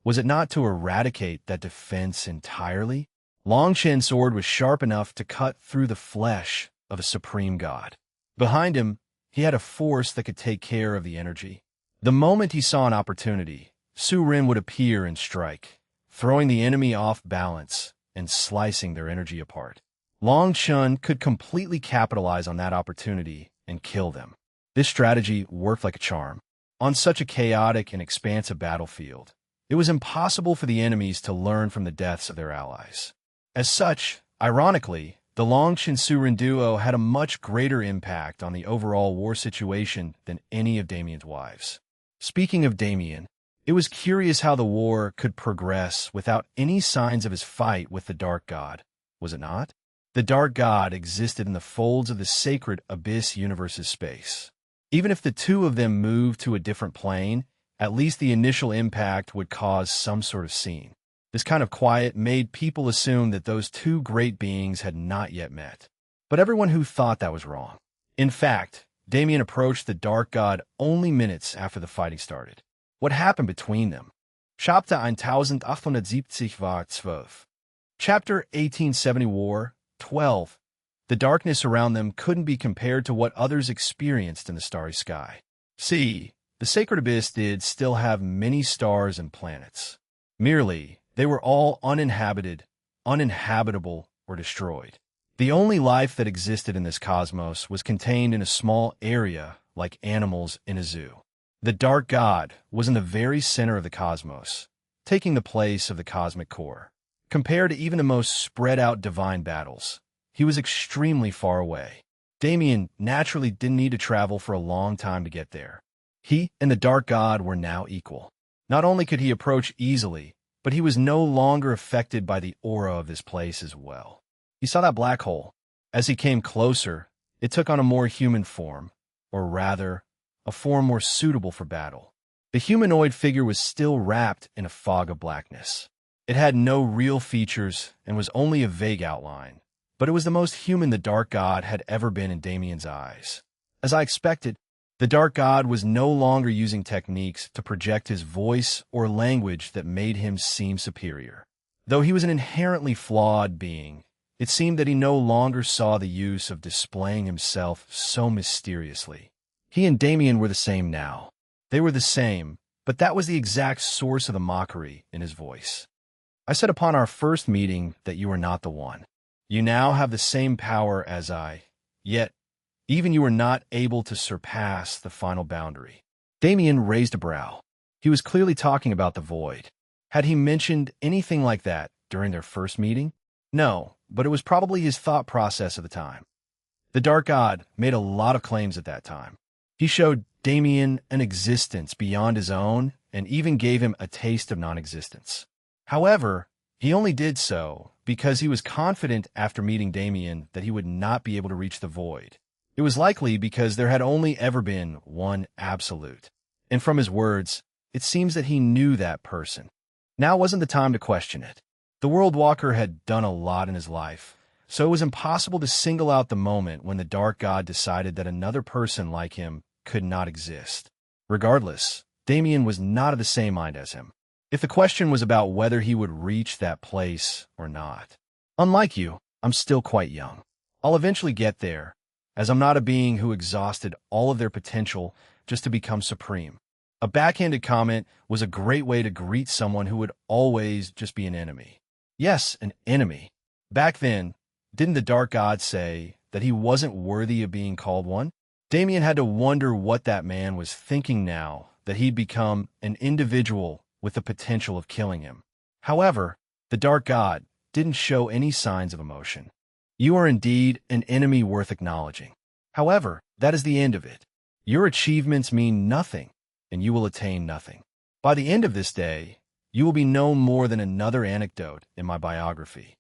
was it not to eradicate that defense entirely? Long Chun's sword was sharp enough to cut through the flesh of a supreme god. Behind him, he had a force that could take care of the energy. The moment he saw an opportunity, Su Ren would appear and strike, throwing the enemy off balance and slicing their energy apart. Long Chun could completely capitalize on that opportunity and kill them. This strategy worked like a charm. On such a chaotic and expansive battlefield, it was impossible for the enemies to learn from the deaths of their allies. As such, ironically, the Long Chun-Su Ren duo had a much greater impact on the overall war situation than any of Damien's wives. Speaking of Damien, it was curious how the war could progress without any signs of his fight with the Dark God, was it not? The Dark God existed in the folds of the sacred Abyss Universe's space. Even if the two of them moved to a different plane, at least the initial impact would cause some sort of scene. This kind of quiet made people assume that those two great beings had not yet met. But everyone who thought that was wrong. In fact, Damien approached the Dark God only minutes after the fighting started. What happened between them? Chapter 1870 war 12. Chapter 1870 War 12. The darkness around them couldn't be compared to what others experienced in the starry sky. See, the sacred abyss did still have many stars and planets. Merely, they were all uninhabited, uninhabitable, or destroyed. The only life that existed in this cosmos was contained in a small area like animals in a zoo. The Dark God was in the very center of the cosmos, taking the place of the cosmic core. Compared to even the most spread-out divine battles, he was extremely far away. Damien naturally didn't need to travel for a long time to get there. He and the Dark God were now equal. Not only could he approach easily, but he was no longer affected by the aura of this place as well. He saw that black hole. As he came closer, it took on a more human form, or rather, a form more suitable for battle. The humanoid figure was still wrapped in a fog of blackness. It had no real features and was only a vague outline, but it was the most human the Dark God had ever been in Damien's eyes. As I expected, the Dark God was no longer using techniques to project his voice or language that made him seem superior. Though he was an inherently flawed being, it seemed that he no longer saw the use of displaying himself so mysteriously. He and Damien were the same now. They were the same, but that was the exact source of the mockery in his voice. I said upon our first meeting that you were not the one. You now have the same power as I, yet even you were not able to surpass the final boundary. Damien raised a brow. He was clearly talking about the void. Had he mentioned anything like that during their first meeting? No, but it was probably his thought process at the time. The Dark God made a lot of claims at that time. He showed Damien an existence beyond his own and even gave him a taste of non-existence. However, he only did so because he was confident after meeting Damien that he would not be able to reach the void. It was likely because there had only ever been one absolute. And from his words, it seems that he knew that person. Now wasn't the time to question it. The World Walker had done a lot in his life, so it was impossible to single out the moment when the Dark God decided that another person like him could not exist. Regardless, Damien was not of the same mind as him. If the question was about whether he would reach that place or not. Unlike you, I'm still quite young. I'll eventually get there, as I'm not a being who exhausted all of their potential just to become supreme. A backhanded comment was a great way to greet someone who would always just be an enemy. Yes, an enemy. Back then, didn't the Dark God say that he wasn't worthy of being called one? Damien had to wonder what that man was thinking now that he'd become an individual with the potential of killing him. However, the Dark God didn't show any signs of emotion. You are indeed an enemy worth acknowledging. However, that is the end of it. Your achievements mean nothing, and you will attain nothing. By the end of this day, you will be no more than another anecdote in my biography.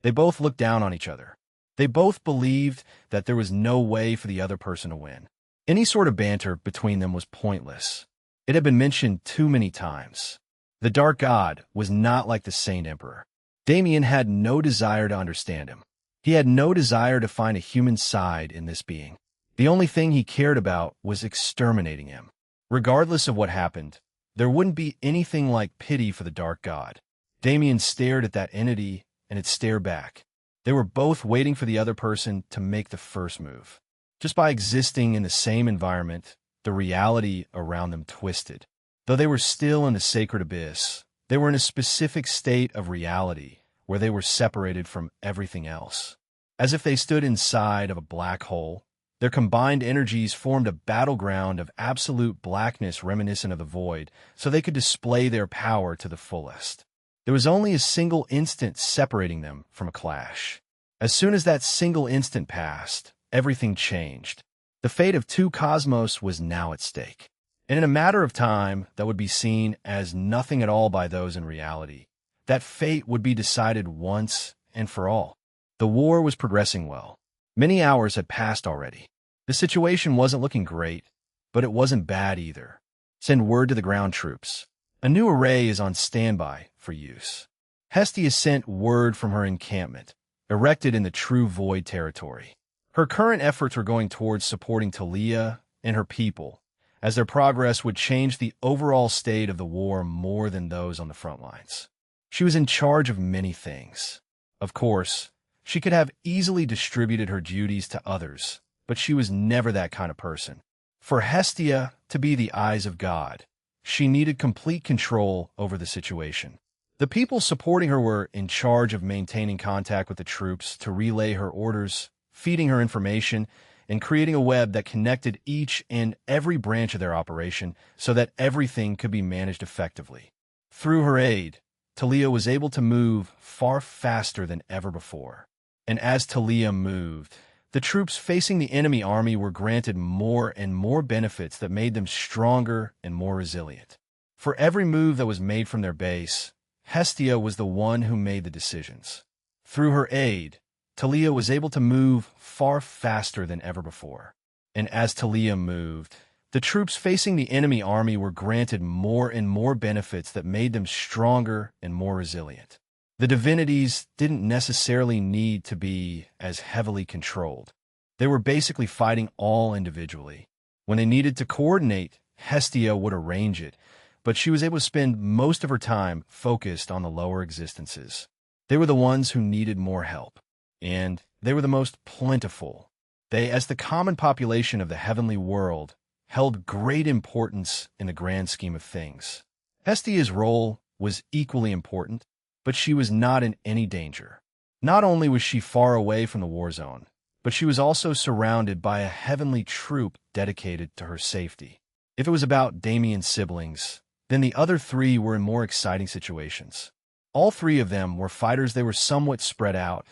They both looked down on each other. They both believed that there was no way for the other person to win. Any sort of banter between them was pointless. It had been mentioned too many times. The Dark God was not like the Saint Emperor. Damien had no desire to understand him. He had no desire to find a human side in this being. The only thing he cared about was exterminating him. Regardless of what happened, there wouldn't be anything like pity for the Dark God. Damien stared at that entity, and it stared back. They were both waiting for the other person to make the first move. Just by existing in the same environment, the reality around them twisted. Though they were still in the sacred abyss, they were in a specific state of reality where they were separated from everything else. As if they stood inside of a black hole, their combined energies formed a battleground of absolute blackness reminiscent of the void, so they could display their power to the fullest. There was only a single instant separating them from a clash. As soon as that single instant passed, everything changed. The fate of two cosmos was now at stake. And in a matter of time that would be seen as nothing at all by those in reality, that fate would be decided once and for all. The war was progressing well. Many hours had passed already. The situation wasn't looking great, but it wasn't bad either. Send word to the ground troops. A new array is on standby for use. Hestia sent word from her encampment, erected in the True Void territory. Her current efforts were going towards supporting Talia and her people, as their progress would change the overall state of the war more than those on the front lines. She was in charge of many things. Of course, She could have easily distributed her duties to others, but she was never that kind of person. For Hestia to be the eyes of God, she needed complete control over the situation. The people supporting her were in charge of maintaining contact with the troops to relay her orders, feeding her information, and creating a web that connected each and every branch of their operation so that everything could be managed effectively. Through her aid, Talia was able to move far faster than ever before. And as Talia moved, the troops facing the enemy army were granted more and more benefits that made them stronger and more resilient. For every move that was made from their base, Hestia was the one who made the decisions. Through her aid, Talia was able to move far faster than ever before. And as Talia moved, the troops facing the enemy army were granted more and more benefits that made them stronger and more resilient. The divinities didn't necessarily need to be as heavily controlled. They were basically fighting all individually. When they needed to coordinate, Hestia would arrange it, but she was able to spend most of her time focused on the lower existences. They were the ones who needed more help, and they were the most plentiful. They, as the common population of the heavenly world, held great importance in the grand scheme of things. Hestia's role was equally important, but she was not in any danger. Not only was she far away from the war zone, but she was also surrounded by a heavenly troop dedicated to her safety. If it was about Damien's siblings, then the other three were in more exciting situations. All three of them were fighters. They were somewhat spread out,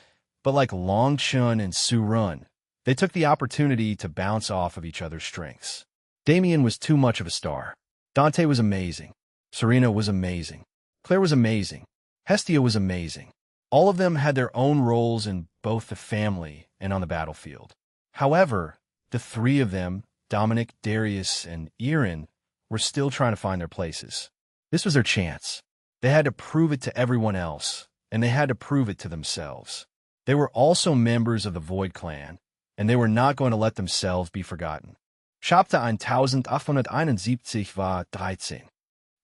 but like Long Chun and Su Run, they took the opportunity to bounce off of each other's strengths. Damien was too much of a star. Dante was amazing. Serena was amazing. Claire was amazing. Hestia was amazing. All of them had their own roles in both the family and on the battlefield. However, the three of them, Dominic, Darius, and Erin, were still trying to find their places. This was their chance. They had to prove it to everyone else, and they had to prove it to themselves. They were also members of the Void Clan, and they were not going to let themselves be forgotten. Chapter 1871 war 13.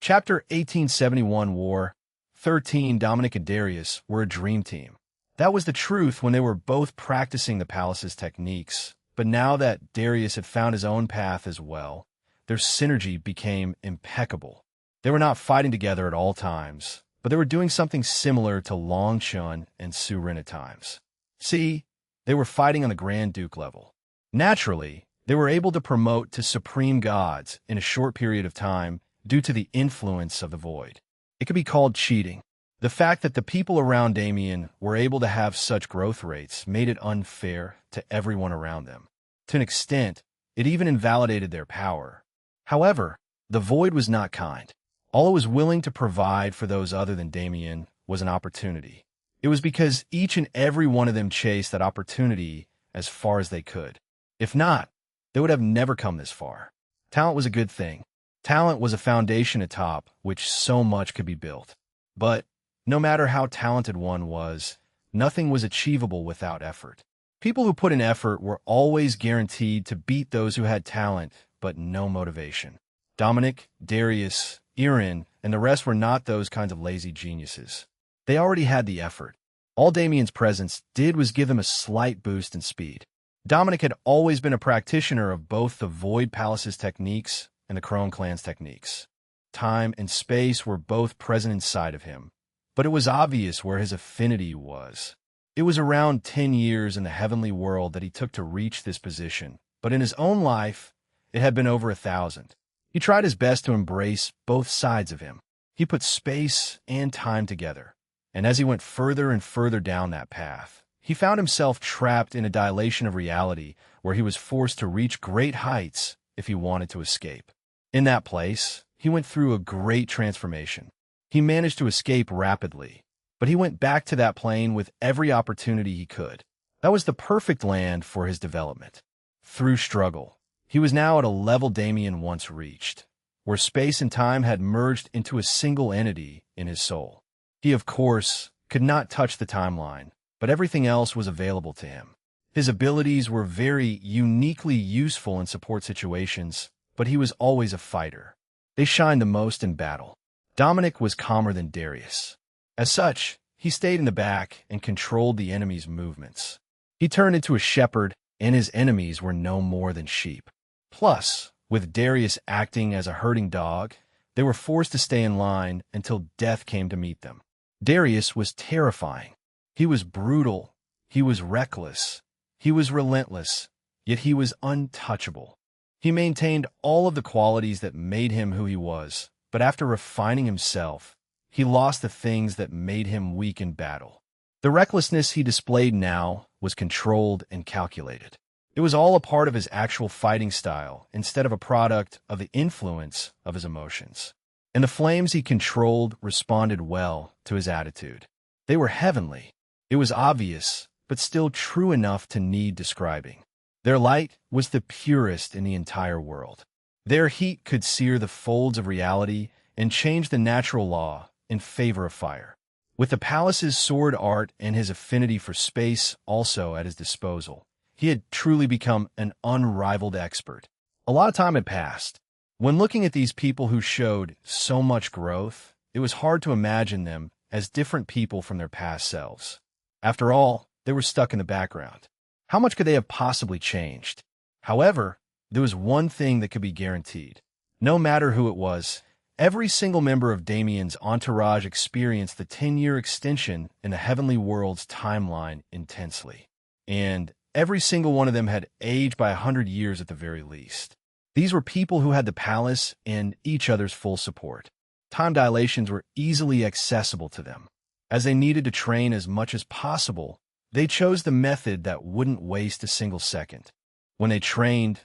Chapter 1871 War 13. Dominic and Darius were a dream team. That was the truth when they were both practicing the palace's techniques, but now that Darius had found his own path as well, their synergy became impeccable. They were not fighting together at all times, but they were doing something similar to Long Chun and Su Rin at times. See, they were fighting on the Grand Duke level. Naturally, they were able to promote to supreme gods in a short period of time due to the influence of the Void. It could be called cheating. The fact that the people around Damien were able to have such growth rates made it unfair to everyone around them. To an extent, it even invalidated their power. However, the Void was not kind. All it was willing to provide for those other than Damien was an opportunity. It was because each and every one of them chased that opportunity as far as they could. If not, they would have never come this far. Talent was a good thing. Talent was a foundation atop which so much could be built. But no matter how talented one was, nothing was achievable without effort. People who put in effort were always guaranteed to beat those who had talent but no motivation. Dominic, Darius, Erin, and the rest were not those kinds of lazy geniuses. They already had the effort. All Damien's presence did was give them a slight boost in speed. Dominic had always been a practitioner of both the Void Palace's techniques and the Crone Clan's techniques. Time and space were both present inside of him, but it was obvious where his affinity was. It was around 10 years in the heavenly world that he took to reach this position, but in his own life, it had been over 1,000. He tried his best to embrace both sides of him. He put space and time together, and as he went further and further down that path, he found himself trapped in a dilation of reality where he was forced to reach great heights if he wanted to escape. In that place, he went through a great transformation. He managed to escape rapidly, but he went back to that plane with every opportunity he could. That was the perfect land for his development. Through struggle, he was now at a level Damien once reached, where space and time had merged into a single entity in his soul. He, of course, could not touch the timeline, but everything else was available to him. His abilities were very uniquely useful in support situations, but he was always a fighter. They shined the most in battle. Dominic was calmer than Darius. As such, he stayed in the back and controlled the enemy's movements. He turned into a shepherd, and his enemies were no more than sheep. Plus, with Darius acting as a herding dog, they were forced to stay in line until death came to meet them. Darius was terrifying. He was brutal. He was reckless. He was relentless, yet he was untouchable. He maintained all of the qualities that made him who he was, but after refining himself, he lost the things that made him weak in battle. The recklessness he displayed now was controlled and calculated. It was all a part of his actual fighting style instead of a product of the influence of his emotions. And the flames he controlled responded well to his attitude. They were heavenly. It was obvious, but still true enough to need describing. Their light was the purest in the entire world. Their heat could sear the folds of reality and change the natural law in favor of fire. With the palace's sword art and his affinity for space also at his disposal, he had truly become an unrivaled expert. A lot of time had passed. When looking at these people who showed so much growth, it was hard to imagine them as different people from their past selves. After all, they were stuck in the background. How much could they have possibly changed? However, there was one thing that could be guaranteed. No matter who it was, every single member of Damien's entourage experienced the 10-year extension in the Heavenly World's timeline intensely. And every single one of them had aged by 100 years at the very least. These were people who had the palace and each other's full support. Time dilations were easily accessible to them. As they needed to train as much as possible, they chose the method that wouldn't waste a single second. When they trained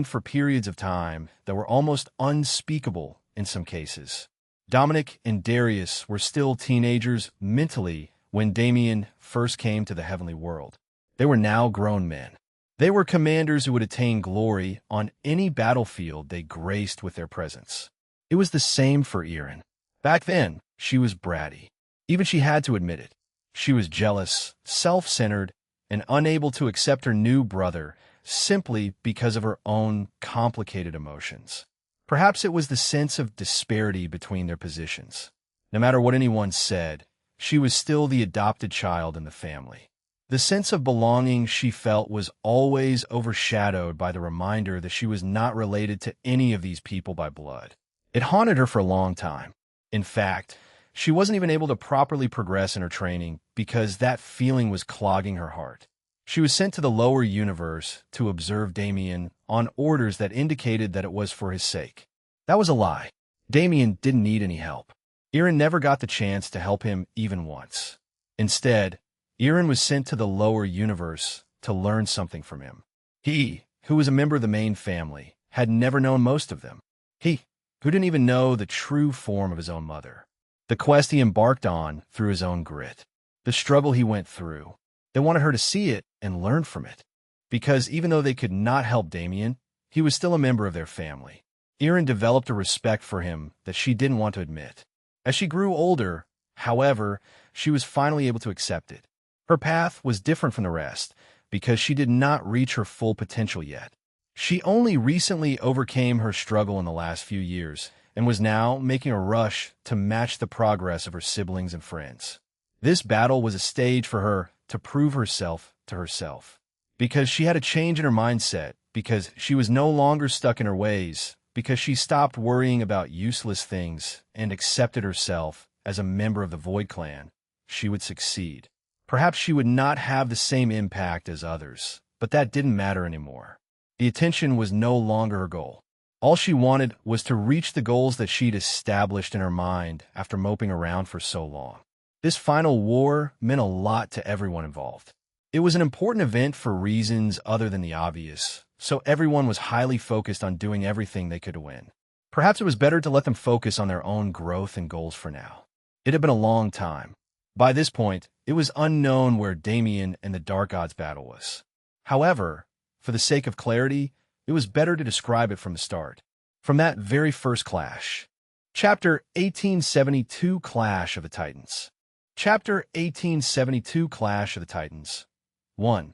for periods of time that were almost unspeakable in some cases. Dominic and Darius were still teenagers mentally when Damien first came to the Heavenly World. They were now grown men. They were commanders who would attain glory on any battlefield they graced with their presence. It was the same for Erin. Back then, she was bratty. Even she had to admit it. She was jealous, self-centered, and unable to accept her new brother simply because of her own complicated emotions. Perhaps it was the sense of disparity between their positions. No matter what anyone said, she was still the adopted child in the family. The sense of belonging she felt was always overshadowed by the reminder that she was not related to any of these people by blood. It haunted her for a long time. In fact, she wasn't even able to properly progress in her training because that feeling was clogging her heart. She was sent to the lower universe to observe Damien on orders that indicated that it was for his sake. That was a lie. Damien didn't need any help. Erin never got the chance to help him even once. Instead, Erin was sent to the lower universe to learn something from him. He, who was a member of the main family, had never known most of them. He, who didn't even know the true form of his own mother. The quest he embarked on through his own grit. The struggle he went through. They wanted her to see it and learn from it. Because even though they could not help Damien, he was still a member of their family. Erin developed a respect for him that she didn't want to admit. As she grew older, however, she was finally able to accept it. Her path was different from the rest because she did not reach her full potential yet. She only recently overcame her struggle in the last few years and was now making a rush to match the progress of her siblings and friends. This battle was a stage for her to prove herself to herself. Because she had a change in her mindset, because she was no longer stuck in her ways, because she stopped worrying about useless things and accepted herself as a member of the Void Clan, she would succeed. Perhaps she would not have the same impact as others, but that didn't matter anymore. The attention was no longer her goal. All she wanted was to reach the goals that she'd established in her mind after moping around for so long. This final war meant a lot to everyone involved. It was an important event for reasons other than the obvious, so everyone was highly focused on doing everything they could to win. Perhaps it was better to let them focus on their own growth and goals for now. It had been a long time. By this point, it was unknown where Damien and the Dark Gods battle was. However, for the sake of clarity, it was better to describe it from the start. From that very first clash. Chapter 1872 Clash of the Titans. Chapter 1872 Clash of the Titans. 1.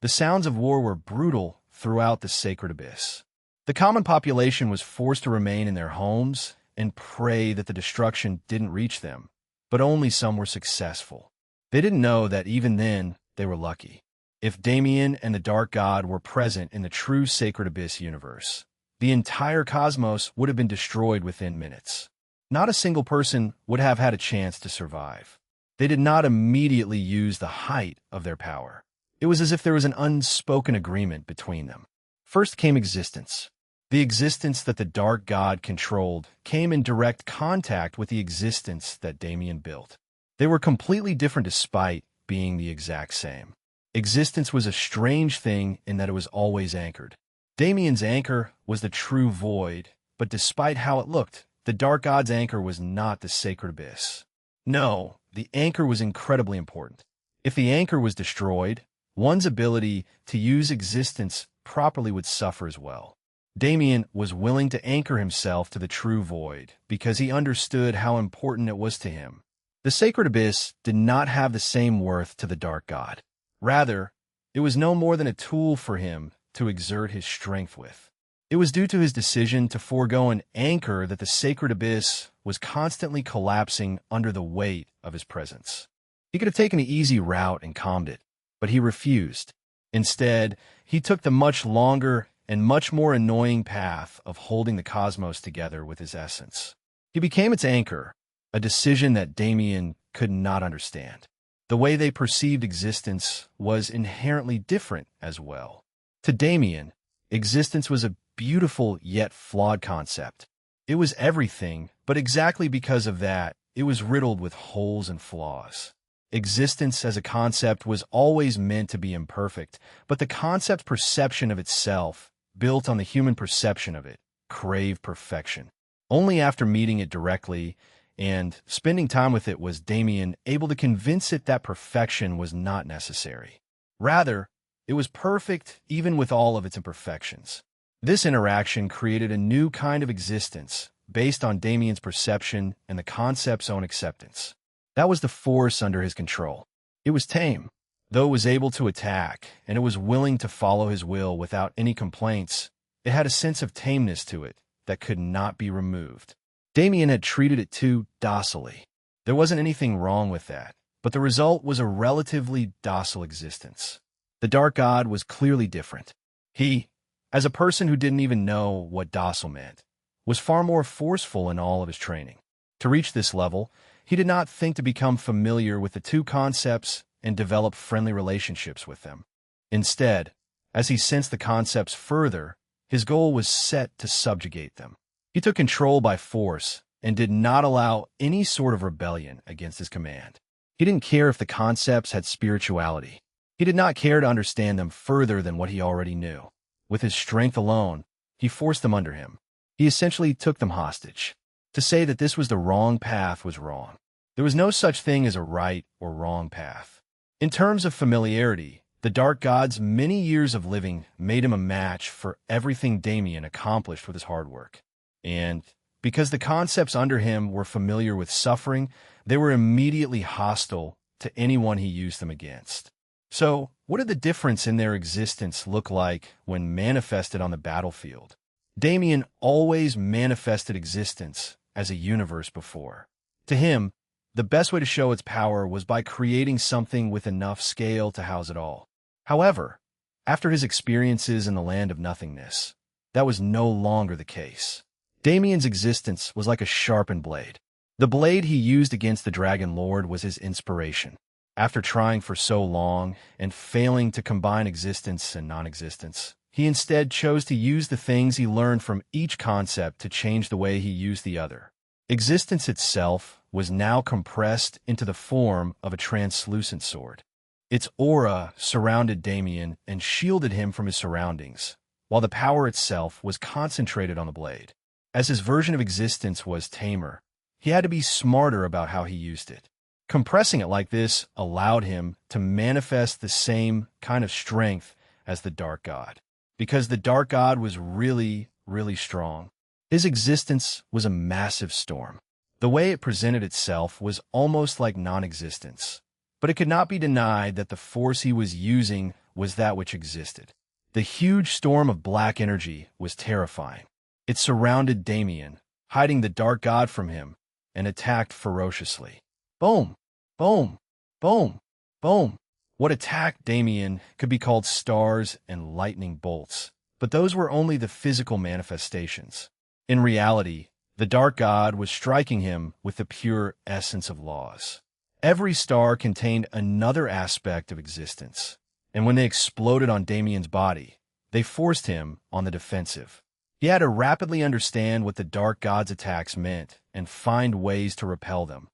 The sounds of war were brutal throughout the sacred abyss. The common population was forced to remain in their homes and pray that the destruction didn't reach them. but only some were successful. They didn't know that even then they were lucky. If Damien and the Dark God were present in the true Sacred Abyss universe, the entire cosmos would have been destroyed within minutes. Not a single person would have had a chance to survive. They did not immediately use the height of their power. It was as if there was an unspoken agreement between them. First came existence. The existence that the Dark God controlled came in direct contact with the existence that Damien built. They were completely different despite being the exact same. Existence was a strange thing in that it was always anchored. Damien's anchor was the true void, but despite how it looked, the Dark God's anchor was not the Sacred Abyss. No, the anchor was incredibly important. If the anchor was destroyed, one's ability to use existence properly would suffer as well. Damien was willing to anchor himself to the true void because he understood how important it was to him. The Sacred Abyss did not have the same worth to the Dark God. Rather, it was no more than a tool for him to exert his strength with. It was due to his decision to forego an anchor that the Sacred Abyss was constantly collapsing under the weight of his presence. He could have taken the easy route and calmed it, but he refused. Instead, he took the much longer and much more annoying path of holding the cosmos together with his essence. He became its anchor, a decision that Damien could not understand. The way they perceived existence was inherently different as well. To Damien, existence was a beautiful yet flawed concept. It was everything, but exactly because of that, it was riddled with holes and flaws. Existence as a concept was always meant to be imperfect, but the concept's perception of itself, built on the human perception of it, craved perfection. Only after meeting it directly and spending time with it was Damien able to convince it that perfection was not necessary. Rather, it was perfect even with all of its imperfections. This interaction created a new kind of existence based on Damien's perception and the concept's own acceptance. That was the force under his control. It was tame. Though it was able to attack, and it was willing to follow his will without any complaints, it had a sense of tameness to it that could not be removed. Damien had treated it too docilely. There wasn't anything wrong with that, but the result was a relatively docile existence. The Dark God was clearly different. He, as a person who didn't even know what docile meant, was far more forceful in all of his training. To reach this level, he did not think to become familiar with the two concepts and develop friendly relationships with them. Instead, as he sensed the concepts further, his goal was set to subjugate them. He took control by force and did not allow any sort of rebellion against his command. He didn't care if the concepts had spirituality. He did not care to understand them further than what he already knew. With his strength alone, he forced them under him. He essentially took them hostage. To say that this was the wrong path was wrong. There was no such thing as a right or wrong path. In terms of familiarity, the Dark God's many years of living made him a match for everything Damien accomplished with his hard work. And because the concepts under him were familiar with suffering, they were immediately hostile to anyone he used them against. So, what did the difference in their existence look like when manifested on the battlefield? Damien always manifested existence as a universe before. To him, the best way to show its power was by creating something with enough scale to house it all. However, after his experiences in the land of nothingness, that was no longer the case. Damien's existence was like a sharpened blade. The blade he used against the Dragon Lord was his inspiration. After trying for so long and failing to combine existence and non-existence, he instead chose to use the things he learned from each concept to change the way he used the other. Existence itself was now compressed into the form of a translucent sword. Its aura surrounded Damien and shielded him from his surroundings, while the power itself was concentrated on the blade. As his version of existence was tamer, he had to be smarter about how he used it. Compressing it like this allowed him to manifest the same kind of strength as the Dark God, because the Dark God was really, really strong. His existence was a massive storm. The way it presented itself was almost like non-existence, but it could not be denied that the force he was using was that which existed. The huge storm of black energy was terrifying. It surrounded Damien, hiding the Dark God from him, and attacked ferociously. Boom, boom, boom, boom. What attacked Damien could be called stars and lightning bolts, but those were only the physical manifestations. In reality, the dark god was striking him with the pure essence of laws. Every star contained another aspect of existence, and when they exploded on Damien's body, they forced him on the defensive. He had to rapidly understand what the dark god's attacks meant and find ways to repel them,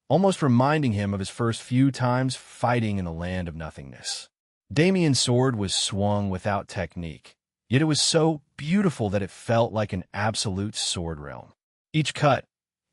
almost reminding him of his first few times fighting in the land of nothingness. Damien's sword was swung without technique, yet it was so beautiful that it felt like an absolute sword realm. Each cut,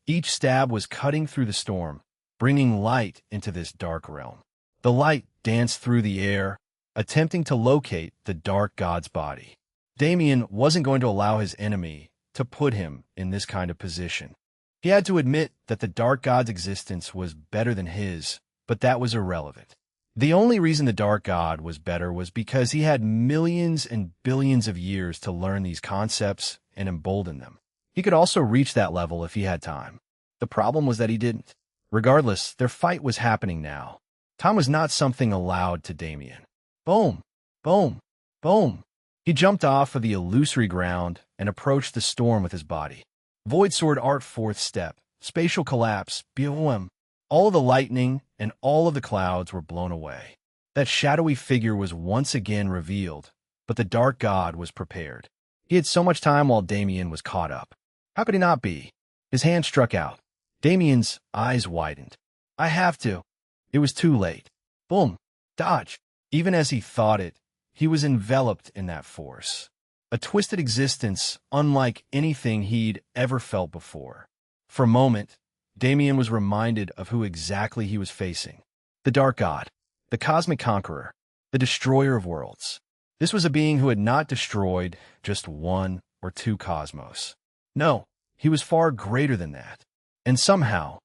each stab was cutting through the storm, bringing light into this dark realm. The light danced through the air, attempting to locate the dark god's body. Damien wasn't going to allow his enemy to put him in this kind of position. He had to admit that the dark god's existence was better than his, but that was irrelevant. The only reason the dark god was better was because he had millions and billions of years to learn these concepts and embolden them. He could also reach that level if he had time. The problem was that he didn't. Regardless, their fight was happening now. Time was not something allowed to Damien. Boom, boom, boom. He jumped off of the illusory ground and approached the storm with his body. Void Sword Art 4th Step, Spatial Collapse, BOM. All of the lightning and all of the clouds were blown away. That shadowy figure was once again revealed, but the dark god was prepared. He had so much time while Damien was caught up. How could he not be? His hand struck out. Damien's eyes widened. I have to. It was too late. Boom. Dodge. Even as he thought it, he was enveloped in that force. A twisted existence unlike anything he'd ever felt before. For a moment, Damien was reminded of who exactly he was facing. The Dark God, the Cosmic Conqueror, the Destroyer of Worlds. This was a being who had not destroyed just one or two cosmos. No, he was far greater than that. And somehow,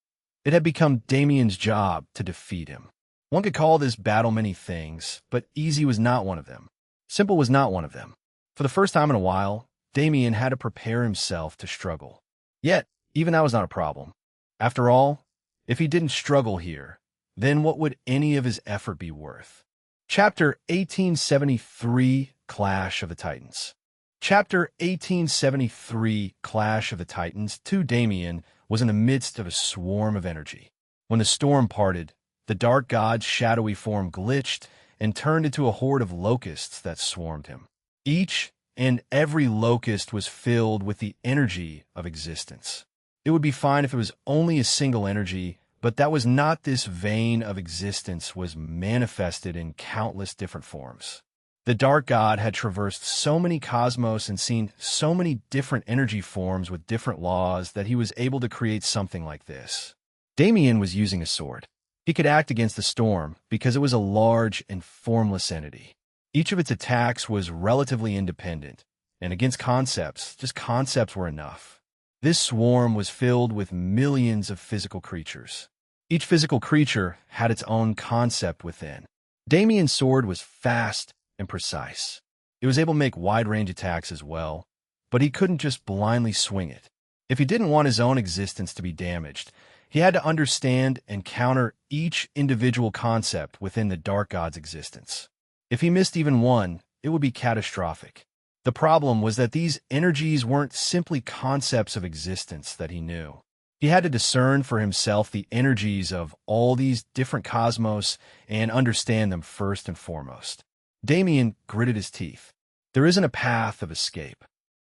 it had become Damien's job to defeat him. One could call this battle many things, but easy was not one of them. Simple was not one of them. For the first time in a while, Damien had to prepare himself to struggle. Yet, even that was not a problem. After all, if he didn't struggle here, then what would any of his effort be worth? Chapter 1873, Clash of the Titans. Chapter 1873, Clash of the Titans, to Damien, was in the midst of a swarm of energy. When the storm parted, the dark god's shadowy form glitched and turned into a horde of locusts that swarmed him. Each and every locust was filled with the energy of existence. It would be fine if it was only a single energy, but that was not. This vein of existence was manifested in countless different forms. The dark god had traversed so many cosmos and seen so many different energy forms with different laws that he was able to create something like this. Damien was using a sword. He could act against the storm because it was a large and formless entity. Each of its attacks was relatively independent, and against concepts, just concepts were enough. This swarm was filled with millions of physical creatures. Each physical creature had its own concept within. Damien's sword was fast and precise. It was able to make wide-range attacks as well, but he couldn't just blindly swing it. If he didn't want his own existence to be damaged, he had to understand and counter each individual concept within the dark god's existence. If he missed even one, it would be catastrophic. The problem was that these energies weren't simply concepts of existence that he knew. He had to discern for himself the energies of all these different cosmos and understand them first and foremost. Damien gritted his teeth. There isn't a path of escape.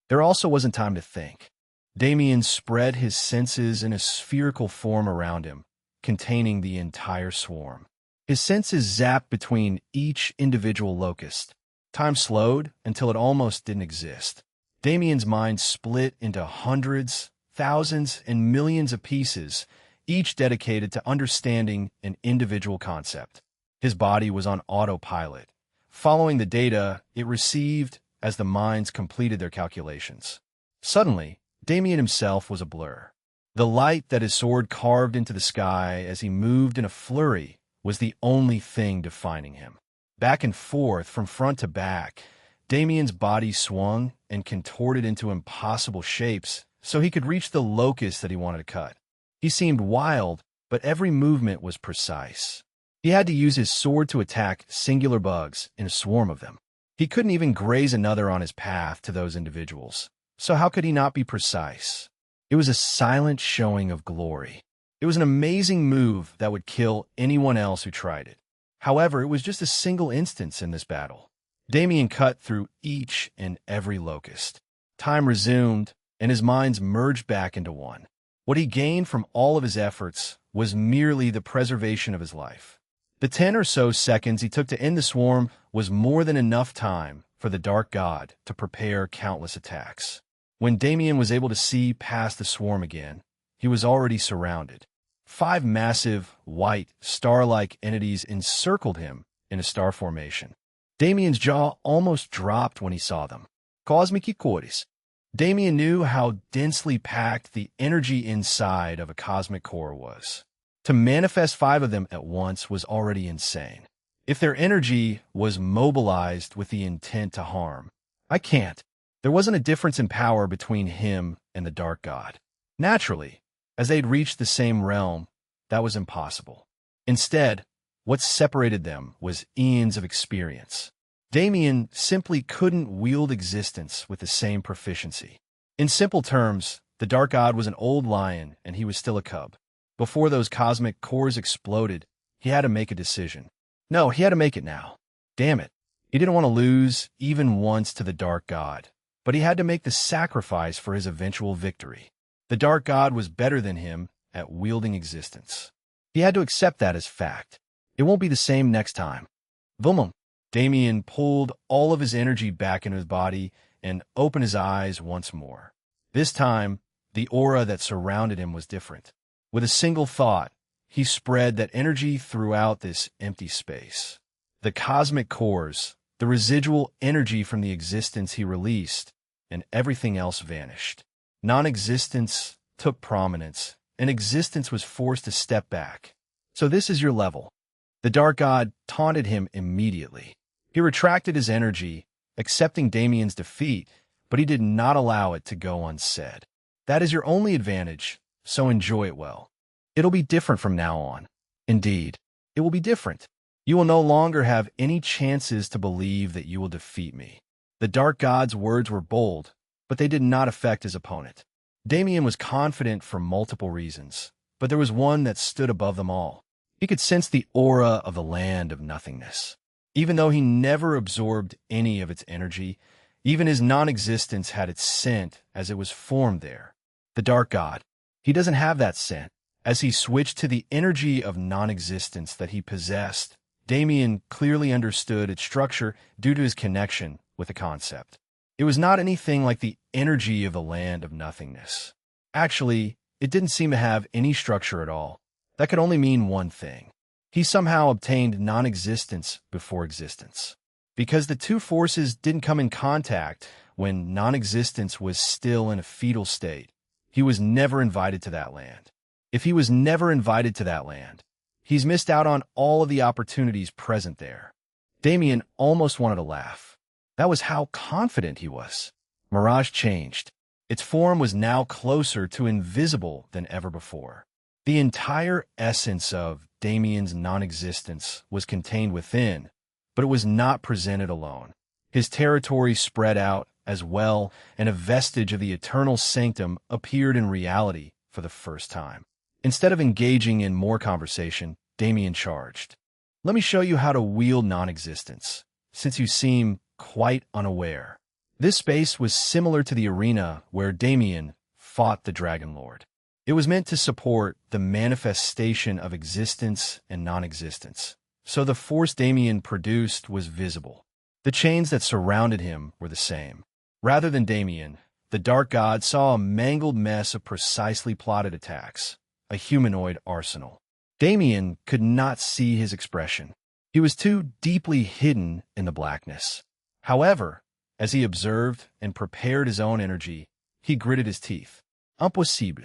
There also wasn't time to think. Damien spread his senses in a spherical form around him, containing the entire swarm. His senses zapped between each individual locust. Time slowed until it almost didn't exist. Damien's mind split into hundreds, thousands, and millions of pieces, each dedicated to understanding an individual concept. His body was on autopilot, following the data it received as the minds completed their calculations. Suddenly, Damien himself was a blur. The light that his sword carved into the sky as he moved in a flurry was the only thing defining him. Back and forth, from front to back, Damien's body swung and contorted into impossible shapes so he could reach the locust that he wanted to cut. He seemed wild, but every movement was precise. He had to use his sword to attack singular bugs in a swarm of them. He couldn't even graze another on his path to those individuals, so how could he not be precise? It was a silent showing of glory. It was an amazing move that would kill anyone else who tried it. However, it was just a single instance in this battle. Damien cut through each and every locust. Time resumed, and his minds merged back into one. What he gained from all of his efforts was merely the preservation of his life. The 10 or so seconds he took to end the swarm was more than enough time for the Dark God to prepare countless attacks. When Damien was able to see past the swarm again, he was already surrounded. 5 massive, white, star-like entities encircled him in a star formation. Damien's jaw almost dropped when he saw them. Cosmic cores. Damien knew how densely packed the energy inside of a cosmic core was. To manifest 5 of them at once was already insane. If their energy was mobilized with the intent to harm, I can't. There wasn't a difference in power between him and the Dark God. Naturally, as they'd reached the same realm, that was impossible. Instead, what separated them was eons of experience. Damien simply couldn't wield existence with the same proficiency. In simple terms, the Dark God was an old lion and he was still a cub. Before those cosmic cores exploded, he had to make a decision. No, he had to make it now. Damn it. He didn't want to lose even once to the Dark God, but he had to make the sacrifice for his eventual victory. The Dark God was better than him at wielding existence. He had to accept that as fact. It won't be the same next time. Boom. Damien pulled all of his energy back into his body and opened his eyes once more. This time, the aura that surrounded him was different. With a single thought, he spread that energy throughout this empty space. The cosmic cores, the residual energy from the existence he released, and everything else vanished. Non-existence took prominence, and existence was forced to step back. So this is your level. The Dark God taunted him immediately. He retracted his energy, accepting Damien's defeat, but he did not allow it to go unsaid. That is your only advantage, so enjoy it well. It'll be different from now on. Indeed, it will be different. You will no longer have any chances to believe that you will defeat me. The Dark God's words were bold, but they did not affect his opponent. Damien was confident for multiple reasons, but there was one that stood above them all. He could sense the aura of the land of nothingness. Even though he never absorbed any of its energy, even his non-existence had its scent as it was formed there. The Dark God, he doesn't have that scent. As he switched to the energy of non-existence that he possessed, Damien clearly understood its structure due to his connection with the concept. It was not anything like the energy of the land of nothingness. Actually, it didn't seem to have any structure at all. That could only mean one thing. He somehow obtained non-existence before existence. Because the two forces didn't come in contact when non-existence was still in a fetal state, he was never invited to that land. If he was never invited to that land, he's missed out on all of the opportunities present there. Damien almost wanted to laugh. That was how confident he was. Mirage changed. Its form was now closer to invisible than ever before. The entire essence of Damien's non-existence was contained within, but it was not presented alone. His territory spread out as well, and a vestige of the eternal sanctum appeared in reality for the first time. Instead of engaging in more conversation, Damien charged. Let me show you how to wield non-existence, since you seem quite unaware. This space was similar to the arena where Damien fought the Dragon Lord. It was meant to support the manifestation of existence and non-existence, so the force Damien produced was visible. The chains that surrounded him were the same. Rather than Damien, the Dark God saw a mangled mess of precisely plotted attacks, a humanoid arsenal. Damien could not see his expression. He was too deeply hidden in the blackness. However, as he observed and prepared his own energy, he gritted his teeth. Impossible.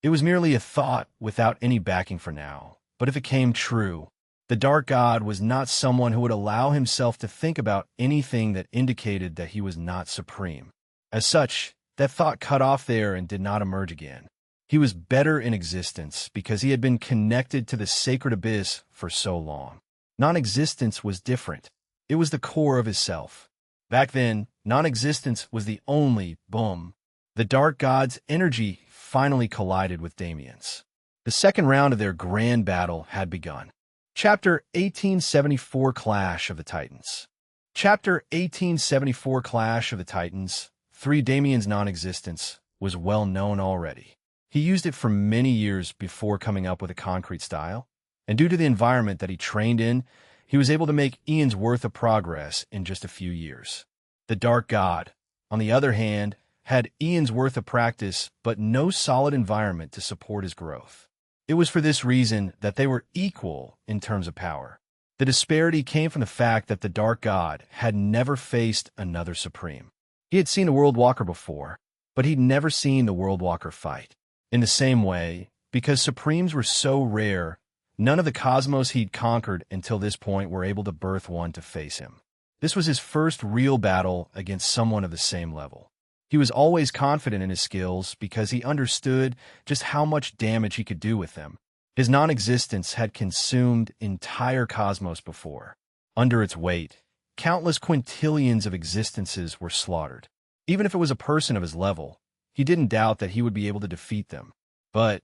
It was merely a thought without any backing for now. But if it came true, the Dark God was not someone who would allow himself to think about anything that indicated that he was not supreme. As such, that thought cut off there and did not emerge again. He was better in existence because he had been connected to the sacred abyss for so long. Non-existence was different. It was the core of his self. Back then, non-existence was the only boom. The Dark God's energy finally collided with Damien's. The second round of their grand battle had begun. Chapter 1874 Clash of the Titans. Chapter 1874 Clash of the Titans. 3 Damien's non-existence was well known already. He used it for many years before coming up with a concrete style, and due to the environment that he trained in, he was able to make Ian's worth of progress in just a few years. The Dark God, on the other hand, had Ian's worth of practice but no solid environment to support his growth. It was for this reason that they were equal in terms of power. The disparity came from the fact that the Dark God had never faced another Supreme. He had seen a World Walker before, but he'd never seen the World Walker fight. In the same way, because Supremes were so rare, none of the cosmos he'd conquered until this point were able to birth one to face him. This was his first real battle against someone of the same level. He was always confident in his skills because he understood just how much damage he could do with them. His non-existence had consumed entire cosmos before. Under its weight, countless quintillions of existences were slaughtered. Even if it was a person of his level, he didn't doubt that he would be able to defeat them. But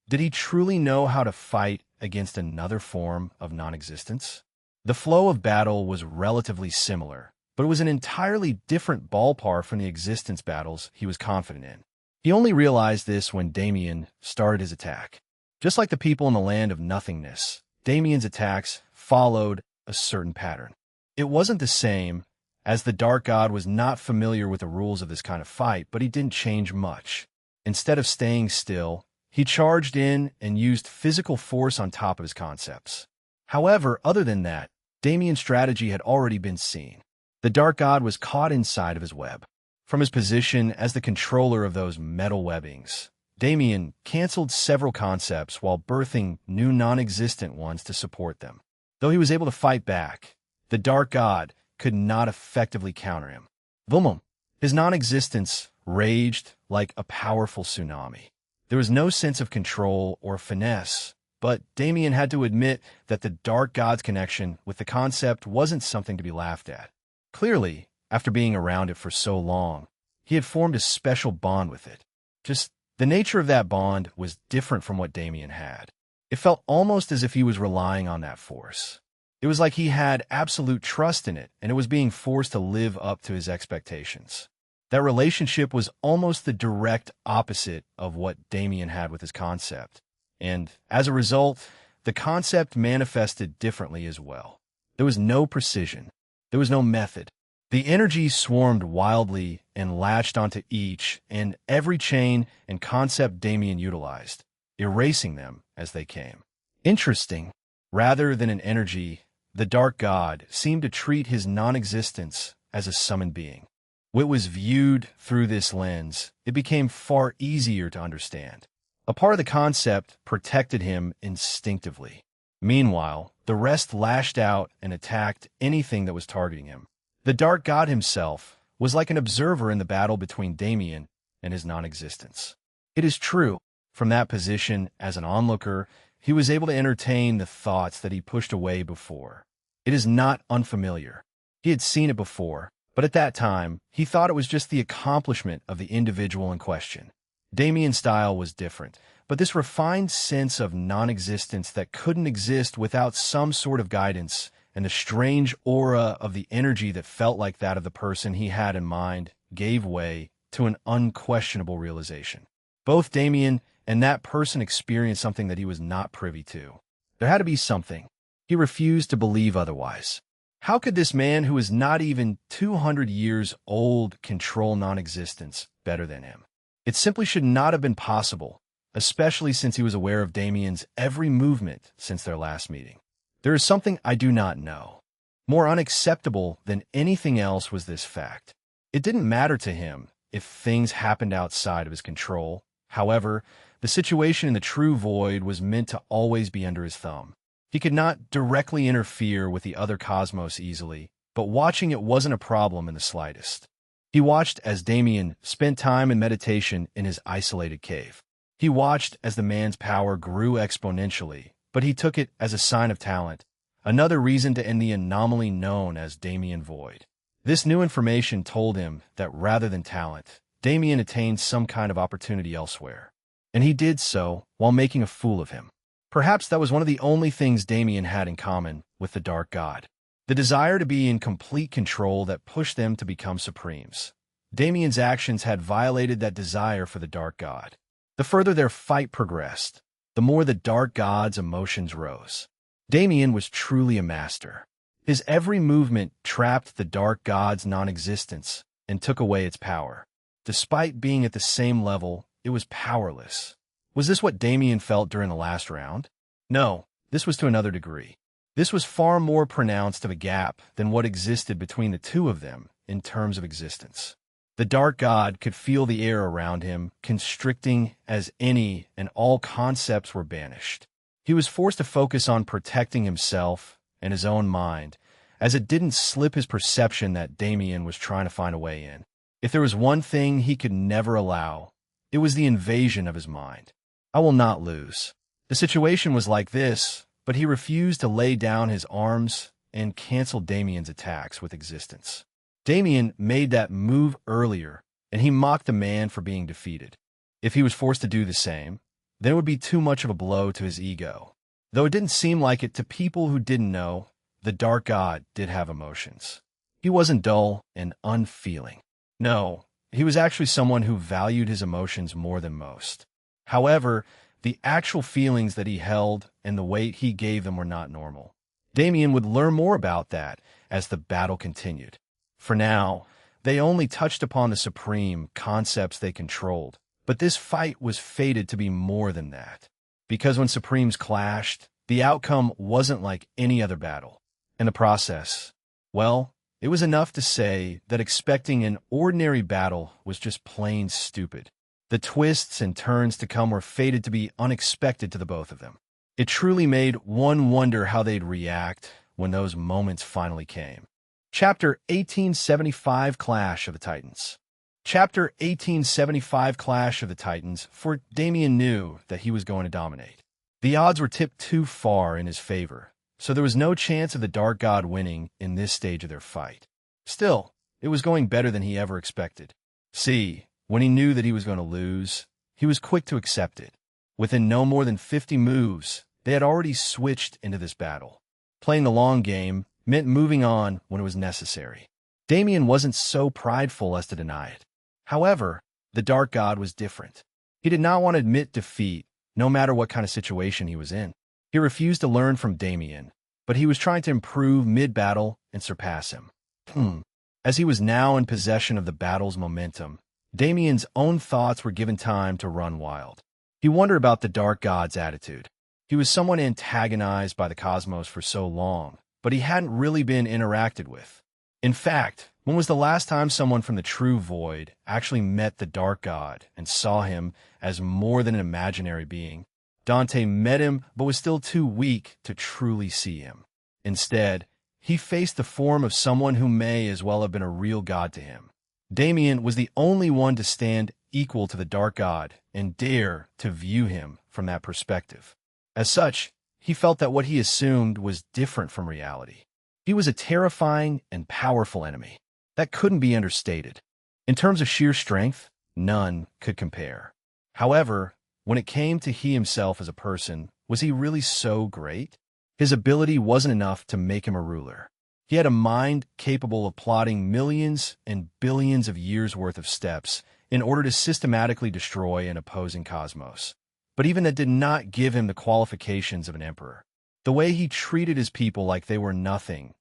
did he truly know how to fight against another form of non-existence? The flow of battle was relatively similar, but it was an entirely different ballpark from the existence battles he was confident in. He only realized this when Damien started his attack. Just like the people in the land of nothingness, Damien's attacks followed a certain pattern. It wasn't the same, as the Dark God was not familiar with the rules of this kind of fight, but he didn't change much. Instead of staying still, he charged in and used physical force on top of his concepts. However, other than that, Damien's strategy had already been seen. The Dark God was caught inside of his web. From his position as the controller of those metal webbings, Damien canceled several concepts while birthing new non-existent ones to support them. Though he was able to fight back, the Dark God could not effectively counter him. Boom! His non-existence raged like a powerful tsunami. There was no sense of control or finesse, but Damien had to admit that the Dark God's connection with the concept wasn't something to be laughed at. Clearly, after being around it for so long, he had formed a special bond with it. Just the nature of that bond was different from what Damien had. It felt almost as if he was relying on that force. It was like he had absolute trust in it, and it was being forced to live up to his expectations. That relationship was almost the direct opposite of what Damien had with his concept. And as a result, the concept manifested differently as well. There was no precision. There was no method. The energy swarmed wildly and latched onto each and every chain and concept Damien utilized, erasing them as they came. Interesting. Rather than an energy, the Dark God seemed to treat his non-existence as a summoned being. When it was viewed through this lens, it became far easier to understand. A part of the concept protected him instinctively. Meanwhile, the rest lashed out and attacked anything that was targeting him. The Dark God himself was like an observer in the battle between Damien and his non-existence. It is true, from that position as an onlooker, he was able to entertain the thoughts that he pushed away before. It is not unfamiliar. He had seen it before, but at that time, he thought it was just the accomplishment of the individual in question. Damien's style was different, but this refined sense of non-existence that couldn't exist without some sort of guidance, and the strange aura of the energy that felt like that of the person he had in mind gave way to an unquestionable realization. Both Damien and that person experienced something that he was not privy to. There had to be something. He refused to believe otherwise. How could this man who is not even 200 years old control non-existence better than him? It simply should not have been possible, especially since he was aware of Damien's every movement since their last meeting. There is something I do not know. More unacceptable than anything else was this fact. It didn't matter to him if things happened outside of his control. However, the situation in the true void was meant to always be under his thumb. He could not directly interfere with the other cosmos easily, but watching it wasn't a problem in the slightest. He watched as Damien spent time in meditation in his isolated cave. He watched as the man's power grew exponentially, but he took it as a sign of talent, another reason to end the anomaly known as Damien Void. This new information told him that rather than talent, Damien attained some kind of opportunity elsewhere. And he did so while making a fool of him. Perhaps that was one of the only things Damien had in common with the Dark God. The desire to be in complete control that pushed them to become supremes. Damien's actions had violated that desire for the Dark God. The further their fight progressed, the more the Dark God's emotions rose. Damien was truly a master. His every movement trapped the Dark God's non-existence and took away its power. Despite being at the same level, it was powerless. Was this what Damien felt during the last round? No, this was to another degree. This was far more pronounced of a gap than what existed between the two of them in terms of existence. The Dark God could feel the air around him, constricting as any and all concepts were banished. He was forced to focus on protecting himself and his own mind, as it didn't slip his perception that Damien was trying to find a way in. If there was one thing he could never allow, it was the invasion of his mind. I will not lose. The situation was like this, but he refused to lay down his arms and cancel Damien's attacks with existence. Damien made that move earlier, and he mocked the man for being defeated. If he was forced to do the same, then it would be too much of a blow to his ego. Though it didn't seem like it to people who didn't know, the Dark God did have emotions. He wasn't dull and unfeeling. No, he was actually someone who valued his emotions more than most. However, the actual feelings that he held and the weight he gave them were not normal. Damien would learn more about that as the battle continued. For now, they only touched upon the supreme concepts they controlled, but this fight was fated to be more than that. Because when supremes clashed, the outcome wasn't like any other battle. In the process, well, it was enough to say that expecting an ordinary battle was just plain stupid. The twists and turns to come were fated to be unexpected to the both of them. It truly made one wonder how they'd react when those moments finally came. Chapter 1875 Clash of the Titans. Chapter 1875 Clash of the Titans, for Damien knew that he was going to dominate. The odds were tipped too far in his favor, so there was no chance of the Dark God winning in this stage of their fight. Still, it was going better than he ever expected. See, when he knew that he was going to lose, he was quick to accept it. Within no more than 50 moves, they had already switched into this battle. Playing the long game meant moving on when it was necessary. Damien wasn't so prideful as to deny it. However, the Dark God was different. He did not want to admit defeat, no matter what kind of situation he was in. He refused to learn from Damien, but he was trying to improve mid-battle and surpass him. As he was now in possession of the battle's momentum, Damien's own thoughts were given time to run wild. He wondered about the Dark God's attitude. He was somewhat antagonized by the cosmos for so long, but he hadn't really been interacted with. In fact, when was the last time someone from the true void actually met the Dark God and saw him as more than an imaginary being? Dante met him, but was still too weak to truly see him. Instead, he faced the form of someone who may as well have been a real god to him. Damien was the only one to stand equal to the Dark God and dare to view him from that perspective. As such, he felt that what he assumed was different from reality. He was a terrifying and powerful enemy that couldn't be understated. In terms of sheer strength, none could compare. However, when it came to he himself as a person, was he really so great? His ability wasn't enough to make him a ruler. He had a mind capable of plotting millions and billions of years' worth of steps in order to systematically destroy an opposing cosmos. But even that did not give him the qualifications of an emperor. The way he treated his people like they were nothing.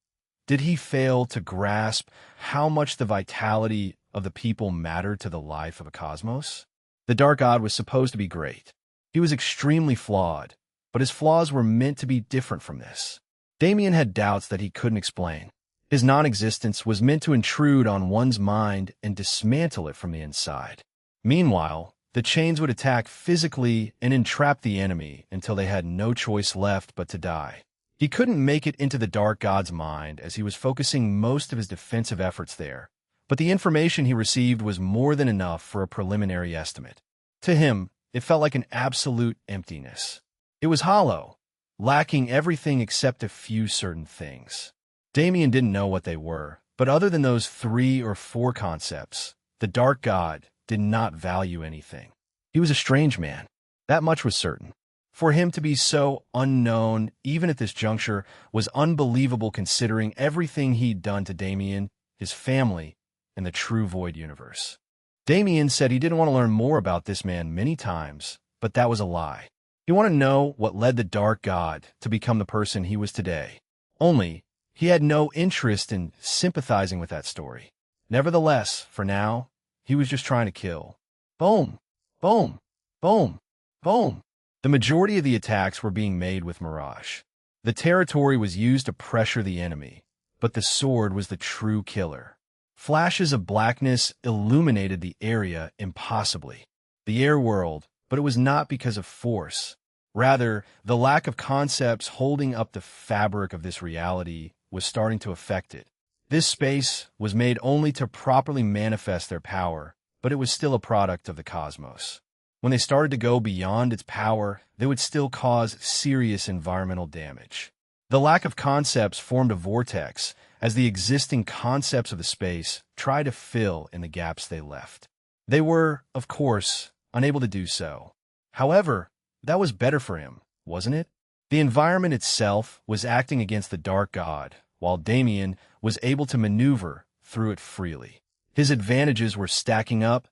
Did he fail to grasp how much the vitality of the people mattered to the life of a cosmos? The Dark God was supposed to be great. He was extremely flawed, but his flaws were meant to be different from this. Damien had doubts that he couldn't explain. His non-existence was meant to intrude on one's mind and dismantle it from the inside. Meanwhile, the chains would attack physically and entrap the enemy until they had no choice left but to die. He couldn't make it into the Dark God's mind as he was focusing most of his defensive efforts there, but the information he received was more than enough for a preliminary estimate. To him, It felt like an absolute emptiness. It was hollow, lacking everything except a few certain things. Damien didn't know what they were, but other than those 3 or 4 concepts, the Dark God did not value anything. He was a strange man. That much was certain. For him to be so unknown, even at this juncture, was unbelievable considering everything he'd done to Damien, his family, and the true Void universe. Damien said he didn't want to learn more about this man many times, but that was a lie. He wanted to know what led the Dark God to become the person he was today. Only, he had no interest in sympathizing with that story. Nevertheless, for now, he was just trying to kill. Boom! Boom! Boom! Boom! The majority of the attacks were being made with Mirage. The territory was used to pressure the enemy, but the sword was the true killer. Flashes of blackness illuminated the area impossibly. The air whirled, but it was not because of force. Rather, the lack of concepts holding up the fabric of this reality was starting to affect it. This space was made only to properly manifest their power, but it was still a product of the cosmos. When they started to go beyond its power, they would still cause serious environmental damage. The lack of concepts formed a vortex as the existing concepts of the space tried to fill in the gaps they left. They were, of course, unable to do so. However, that was better for him, wasn't it? The environment itself was acting against the Dark God, while Damien was able to maneuver through it freely. His advantages were stacking up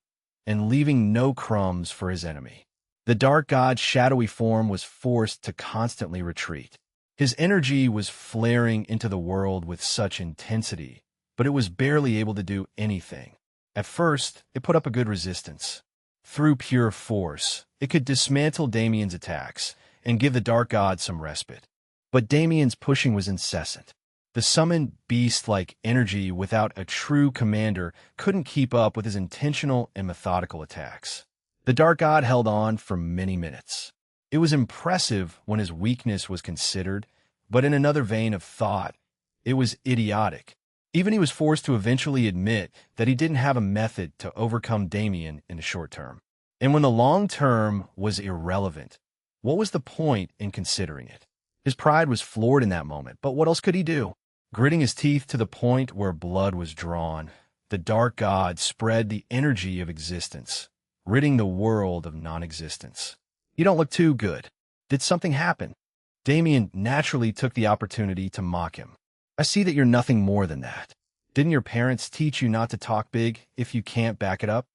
and leaving no crumbs for his enemy. The Dark God's shadowy form was forced to constantly retreat. His energy was flaring into the world with such intensity, but it was barely able to do anything. At first, it put up a good resistance. Through pure force, it could dismantle Damien's attacks and give the Dark God some respite. But Damien's pushing was incessant. The summoned beast-like energy without a true commander couldn't keep up with his intentional and methodical attacks. The Dark God held on for many minutes. It was impressive when his weakness was considered, but in another vein of thought, it was idiotic. Even he was forced to eventually admit that he didn't have a method to overcome Damien in the short term. And when the long term was irrelevant, what was the point in considering it? His pride was floored in that moment, but what else could he do? Gritting his teeth to the point where blood was drawn, the Dark God spread the energy of existence, ridding the world of non-existence. You don't look too good. Did something happen? Damien naturally took the opportunity to mock him. I see that you're nothing more than that. Didn't your parents teach you not to talk big if you can't back it up?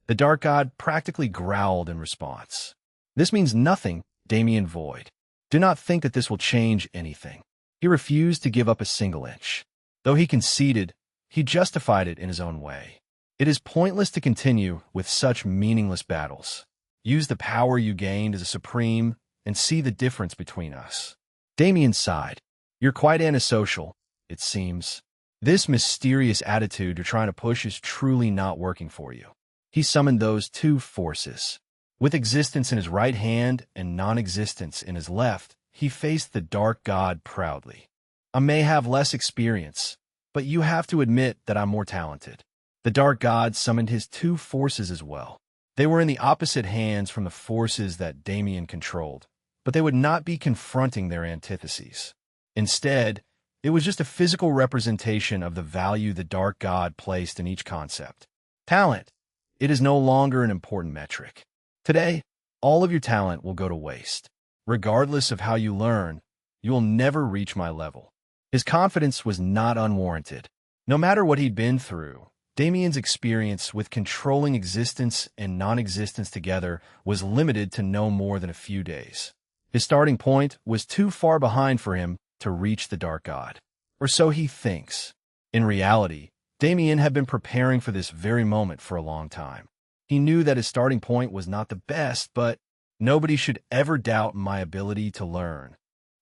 The Dark God practically growled in response. This means nothing, Damien Void. Do not think that this will change anything. He refused to give up a single inch. Though he conceded, he justified it in his own way. It is pointless to continue with such meaningless battles. Use the power you gained as a supreme and see the difference between us. Damien sighed. You're quite antisocial, it seems. This mysterious attitude you're trying to push is truly not working for you. He summoned those 2 forces. With existence in his right hand and non-existence in his left, he faced the Dark God proudly. I may have less experience, but you have to admit that I'm more talented. The Dark God summoned his 2 forces as well. They were in the opposite hands from the forces that Damien controlled, but they would not be confronting their antitheses. Instead, it was just a physical representation of the value the Dark God placed in each concept. Talent. It is no longer an important metric. Today, all of your talent will go to waste. Regardless of how you learn, you will never reach my level. His confidence was not unwarranted. No matter what he'd been through, Damien's experience with controlling existence and non-existence together was limited to no more than a few days. His starting point was too far behind for him to reach the Dark God. Or so he thinks. In reality, Damien had been preparing for this very moment for a long time. He knew that his starting point was not the best, but nobody should ever doubt my ability to learn.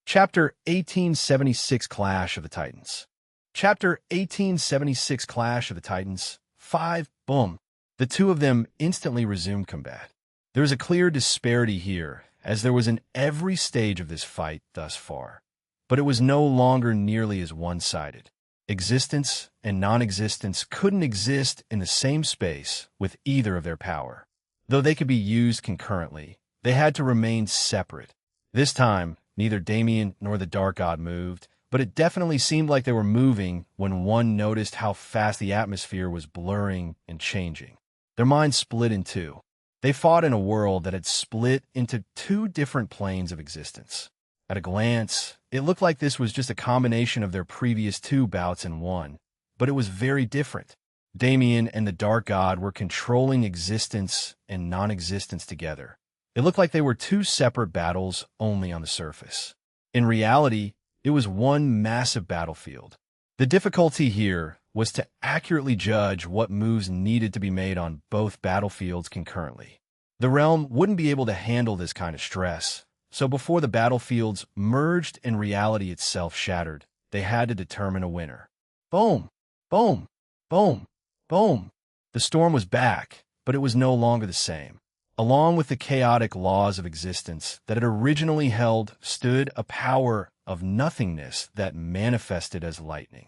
Chapter 1876 Clash of the Titans. Chapter 1876 Clash of the Titans. 5. Boom. The 2 of them instantly resumed combat. There is a clear disparity here, as there was in every stage of this fight thus far. But it was no longer nearly as one-sided. Existence and non-existence couldn't exist in the same space with either of their power. Though they could be used concurrently, they had to remain separate. This time, neither Damien nor the Dark God moved, but it definitely seemed like they were moving when one noticed how fast the atmosphere was blurring and changing. Their minds split in two. They fought in a world that had split into two different planes of existence. At a glance, it looked like this was just a combination of their previous two bouts in one, but it was very different. Damien and the Dark God were controlling existence and non-existence together. It looked like they were two separate battles only on the surface. In reality, it was one massive battlefield. The difficulty here was to accurately judge what moves needed to be made on both battlefields concurrently. The realm wouldn't be able to handle this kind of stress, so before the battlefields merged and reality itself shattered, they had to determine a winner. Boom! Boom! Boom! Boom! The storm was back, but it was no longer the same. Along with the chaotic laws of existence that it originally held stood a power of nothingness that manifested as lightning.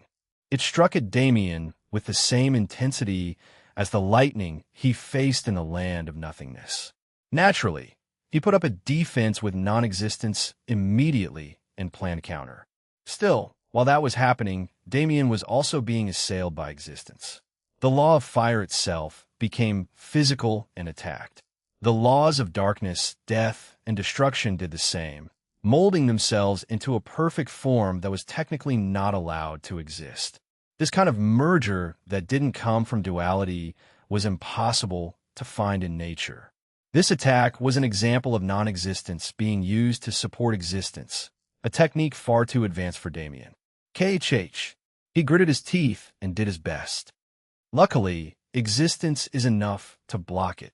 It struck at Damien with the same intensity as the lightning he faced in the land of nothingness. Naturally, he put up a defense with non-existence immediately and planned counter. Still, while that was happening, Damien was also being assailed by existence. The law of fire itself became physical and attacked. The laws of darkness, death, and destruction did the same, molding themselves into a perfect form that was technically not allowed to exist. This kind of merger that didn't come from duality was impossible to find in nature. This attack was an example of non-existence being used to support existence, a technique far too advanced for Damien. KHH. He gritted his teeth and did his best. Luckily, existence is enough to block it.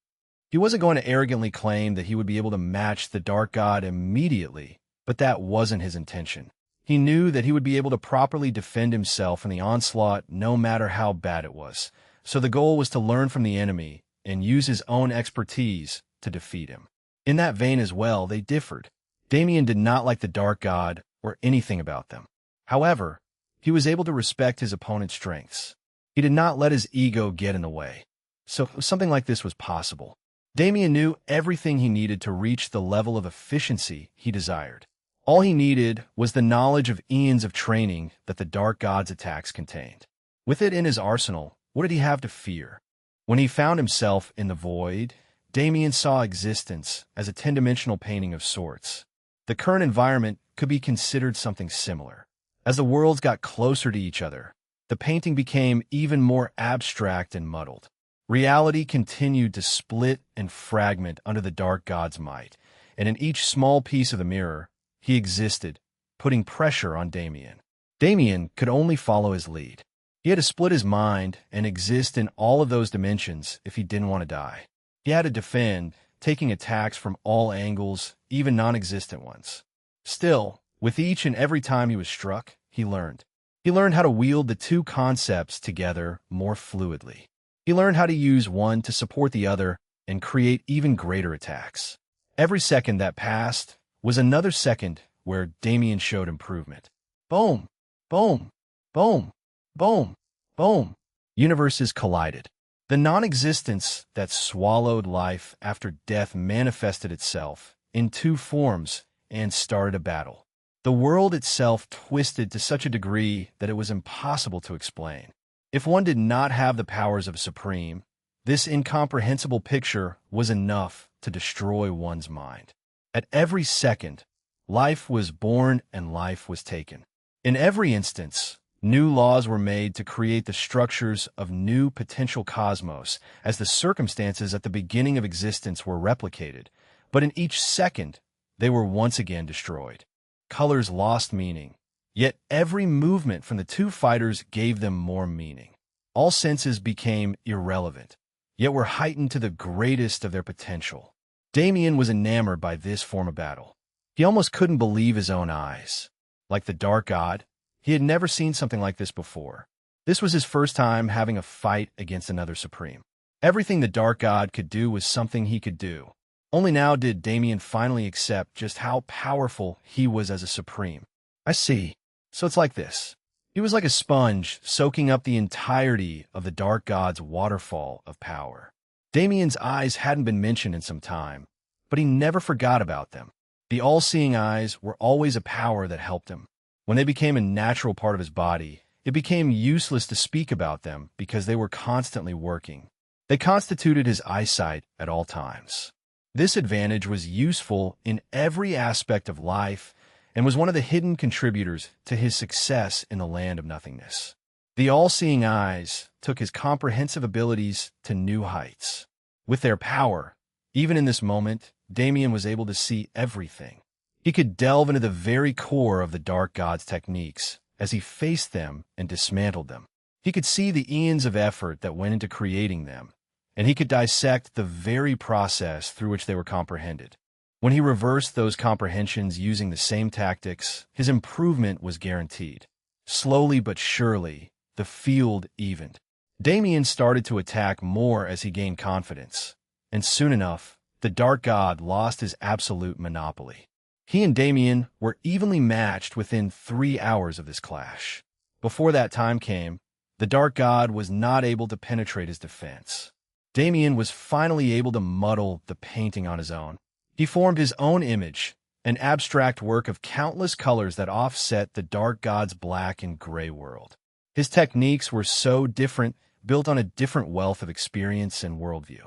He wasn't going to arrogantly claim that he would be able to match the Dark God immediately, but that wasn't his intention. He knew that he would be able to properly defend himself in the onslaught no matter how bad it was, so the goal was to learn from the enemy and use his own expertise to defeat him. In that vein as well, they differed. Damien did not like the Dark God or anything about them. However, he was able to respect his opponent's strengths. He did not let his ego get in the way. So something like this was possible. Damien knew everything he needed to reach the level of efficiency he desired. All he needed was the knowledge of eons of training that the Dark God's attacks contained. With it in his arsenal, what did he have to fear? When he found himself in the void, Damien saw existence as a 10-dimensional painting of sorts. The current environment could be considered something similar. As the worlds got closer to each other, the painting became even more abstract and muddled. Reality continued to split and fragment under the Dark God's might, and in each small piece of the mirror, he existed, putting pressure on Damien. Damien could only follow his lead. He had to split his mind and exist in all of those dimensions if he didn't want to die. He had to defend, taking attacks from all angles, even non-existent ones. Still, with each and every time he was struck, he learned. He learned how to wield the two concepts together more fluidly. He learned how to use one to support the other and create even greater attacks. Every second that passed was another second where Damien showed improvement. Boom, boom, boom, boom, boom. Universes collided. The non-existence that swallowed life after death manifested itself in two forms and started a battle. The world itself twisted to such a degree that it was impossible to explain. If one did not have the powers of Supreme, this incomprehensible picture was enough to destroy one's mind. At every second, life was born and life was taken. In every instance, new laws were made to create the structures of new potential cosmos as the circumstances at the beginning of existence were replicated, but in each second, they were once again destroyed. Colors lost meaning, yet every movement from the two fighters gave them more meaning. All senses became irrelevant, yet were heightened to the greatest of their potential. Damien was enamored by this form of battle. He almost couldn't believe his own eyes. Like the Dark God, he had never seen something like this before. This was his first time having a fight against another Supreme. Everything the Dark God could do was something he could do. Only now did Damien finally accept just how powerful he was as a Supreme. I see. So it's like this. He was like a sponge soaking up the entirety of the Dark God's waterfall of power. Damien's eyes hadn't been mentioned in some time, but he never forgot about them. The all-seeing eyes were always a power that helped him. When they became a natural part of his body, it became useless to speak about them because they were constantly working. They constituted his eyesight at all times. This advantage was useful in every aspect of life and was one of the hidden contributors to his success in the land of nothingness. The all-seeing eyes took his comprehensive abilities to new heights. With their power, even in this moment, Damien was able to see everything. He could delve into the very core of the Dark God's techniques as he faced them and dismantled them. He could see the eons of effort that went into creating them, and he could dissect the very process through which they were comprehended. When he reversed those comprehensions using the same tactics, his improvement was guaranteed. Slowly but surely, the field evened. Damien started to attack more as he gained confidence, and soon enough, the Dark God lost his absolute monopoly. He and Damien were evenly matched within 3 hours of this clash. Before that time came, the Dark God was not able to penetrate his defense. Damien was finally able to muddle the painting on his own. He formed his own image, an abstract work of countless colors that offset the Dark God's black and gray world. His techniques were so different, built on a different wealth of experience and worldview.